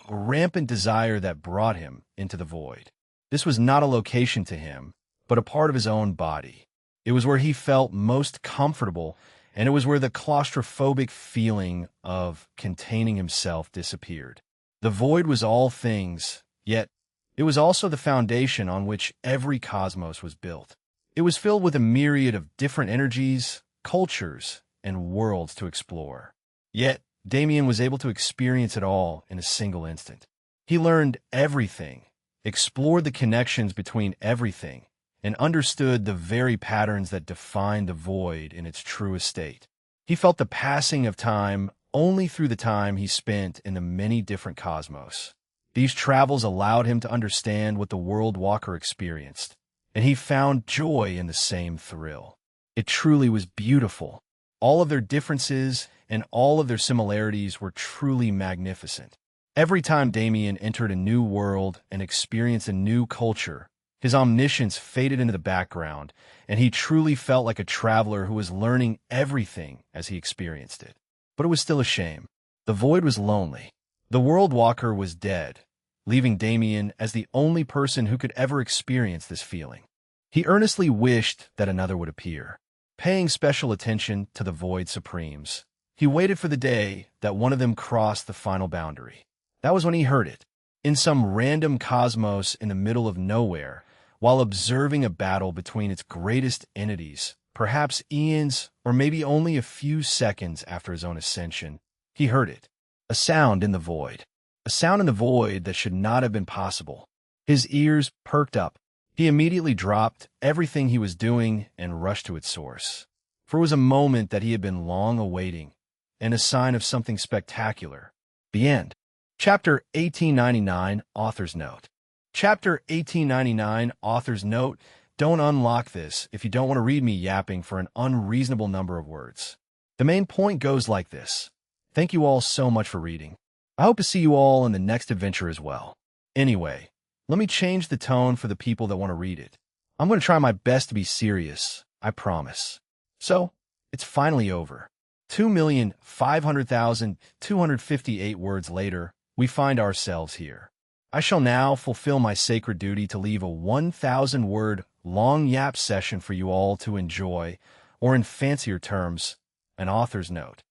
a rampant desire that brought him into the void. This was not a location to him, but a part of his own body. It was where he felt most comfortable, and it was where the claustrophobic feeling of containing himself disappeared. The void was all things, yet it was also the foundation on which every cosmos was built. It was filled with a myriad of different energies, cultures, and worlds to explore. Yet, Damien was able to experience it all in a single instant. He learned everything, explored the connections between everything, and understood the very patterns that defined the void in its truest state. He felt the passing of time only through the time he spent in the many different cosmos. These travels allowed him to understand what the World Walker experienced, and he found joy in the same thrill. It truly was beautiful. All of their differences and all of their similarities were truly magnificent. Every time Damien entered a new world and experienced a new culture, his omniscience faded into the background, and he truly felt like a traveler who was learning everything as he experienced it. But it was still a shame. The void was lonely. The World Walker was dead, leaving Damien as the only person who could ever experience this feeling. He earnestly wished that another would appear. Paying special attention to the Void Supremes, he waited for the day that one of them crossed the final boundary. That was when he heard it. in some random cosmos in the middle of nowhere, while observing a battle between its greatest entities, perhaps eons or maybe only a few seconds after his own ascension, he heard it. A sound in the void. A sound in the void that should not have been possible. His ears perked up. He immediately dropped everything he was doing and rushed to its source. For it was a moment that he had been long awaiting, and a sign of something spectacular. The end. Chapter 1899, Author's Note. Chapter 1899, Author's Note. Don't unlock this if you don't want to read me yapping for an unreasonable number of words. The main point goes like this. Thank you all so much for reading. I hope to see you all in the next adventure as well. Anyway, let me change the tone for the people that want to read it. I'm going to try my best to be serious, I promise. So, it's finally over. 2,500,258 words later, we find ourselves here. I shall now fulfill my sacred duty to leave a 1,000-word long yap session for you all to enjoy, or in fancier terms, an author's note.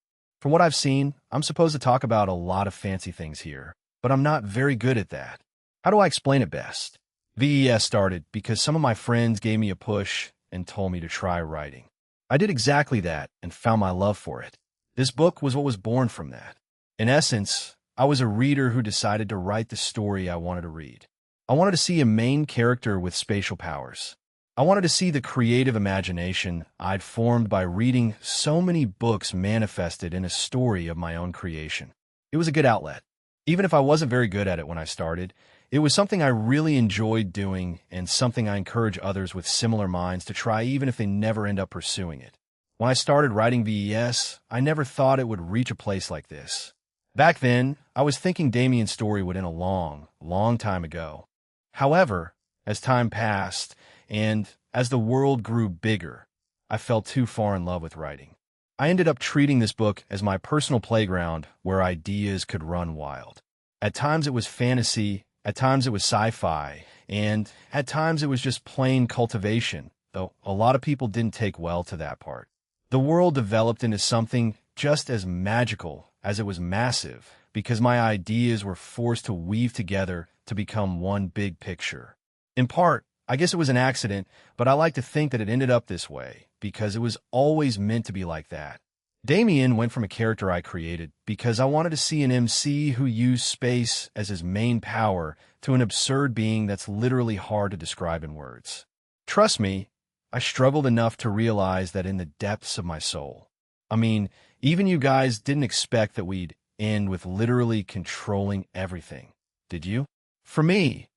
From what I've seen, I'm supposed to talk about a lot of fancy things here, but I'm not very good at that. How do I explain it best? VES started because some of my friends gave me a push and told me to try writing. I did exactly that and found my love for it. This book was what was born from that. In essence, I was a reader who decided to write the story I wanted to read. I wanted to see a main character with spatial powers. I wanted to see the creative imagination I'd formed by reading so many books manifested in a story of my own creation. It was a good outlet. Even if I wasn't very good at it when I started, it was something I really enjoyed doing and something I encourage others with similar minds to try even if they never end up pursuing it. When I started writing VES, I never thought it would reach a place like this. Back then, I was thinking Damien's story would end a long, long time ago. However, as time passed, and as the world grew bigger, I fell too far in love with writing. I ended up treating this book as my personal playground where ideas could run wild. At times it was fantasy, at times it was sci-fi, and at times it was just plain cultivation, though a lot of people didn't take well to that part. The world developed into something just as magical as it was massive because my ideas were forced to weave together to become one big picture. In part, I guess it was an accident, but I like to think that it ended up this way because it was always meant to be like that. Damien went from a character I created because I wanted to see an MC who used space as his main power to an absurd being that's literally hard to describe in words. Trust me, I struggled enough to realize that in the depths of my soul. I mean, even you guys didn't expect that we'd end with literally controlling everything, did you? For me,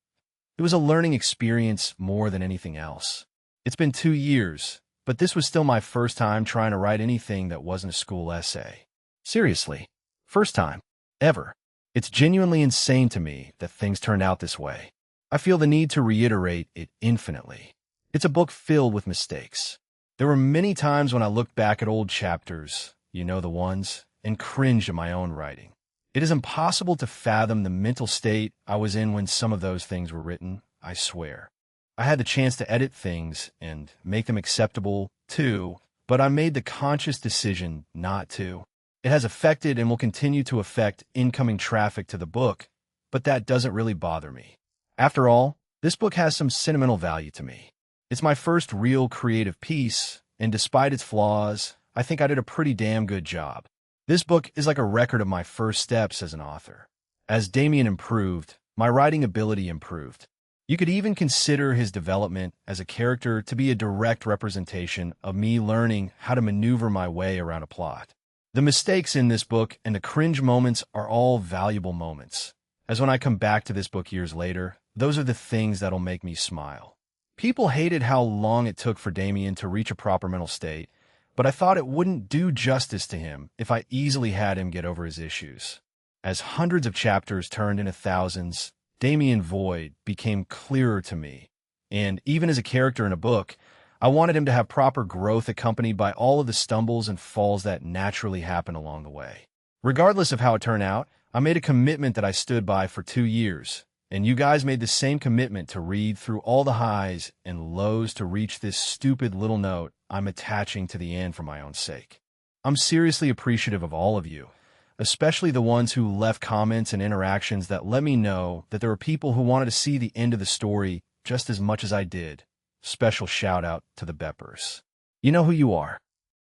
it was a learning experience more than anything else. It's been 2 years, but this was still my first time trying to write anything that wasn't a school essay. Seriously, first time, ever. It's genuinely insane to me that things turned out this way. I feel the need to reiterate it infinitely. It's a book filled with mistakes. There were many times when I looked back at old chapters, you know the ones, and cringed at my own writing. It is impossible to fathom the mental state I was in when some of those things were written, I swear. I had the chance to edit things and make them acceptable, too, but I made the conscious decision not to. It has affected and will continue to affect incoming traffic to the book, but that doesn't really bother me. After all, this book has some sentimental value to me. It's my first real creative piece, and despite its flaws, I think I did a pretty damn good job. This book is like a record of my first steps as an author. As Damien improved, my writing ability improved. You could even consider his development as a character to be a direct representation of me learning how to maneuver my way around a plot. The mistakes in this book and the cringe moments are all valuable moments, as when I come back to this book years later, those are the things that'll make me smile. People hated how long it took for Damien to reach a proper mental state, but I thought it wouldn't do justice to him if I easily had him get over his issues. As hundreds of chapters turned into thousands, Damien Void became clearer to me, and even as a character in a book, I wanted him to have proper growth accompanied by all of the stumbles and falls that naturally happen along the way. Regardless of how it turned out, I made a commitment that I stood by for 2 years, and you guys made the same commitment to read through all the highs and lows to reach this stupid little note I'm attaching to the end for my own sake. I'm seriously appreciative of all of you, especially the ones who left comments and interactions that let me know that there were people who wanted to see the end of the story just as much as I did. Special shout out to the Beppers. You know who you are.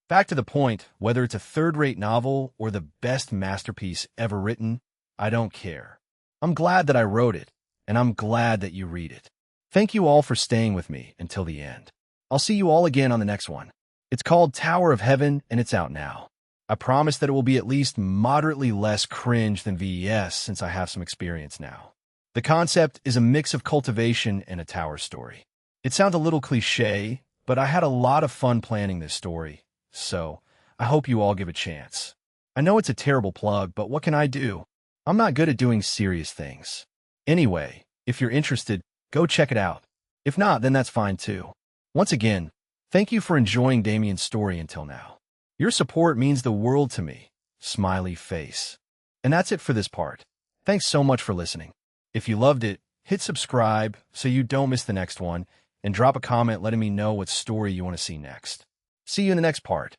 Back to the point, whether it's a third-rate novel or the best masterpiece ever written, I don't care. I'm glad that I wrote it, and I'm glad that you read it. Thank you all for staying with me until the end. I'll see you all again on the next one. It's called Tower of Heaven, and it's out now. I promise that it will be at least moderately less cringe than VES since I have some experience now. The concept is a mix of cultivation and a tower story. It sounds a little cliché, but I had a lot of fun planning this story, so I hope you all give it a chance. I know it's a terrible plug, but what can I do? I'm not good at doing serious things. Anyway, if you're interested, go check it out. If not, then that's fine too. Once again, thank you for enjoying Damien's story until now. Your support means the world to me. Smiley face. And that's it for this part. Thanks so much for listening. If you loved it, hit subscribe so you don't miss the next one, and drop a comment letting me know what story you want to see next. See you in the next part.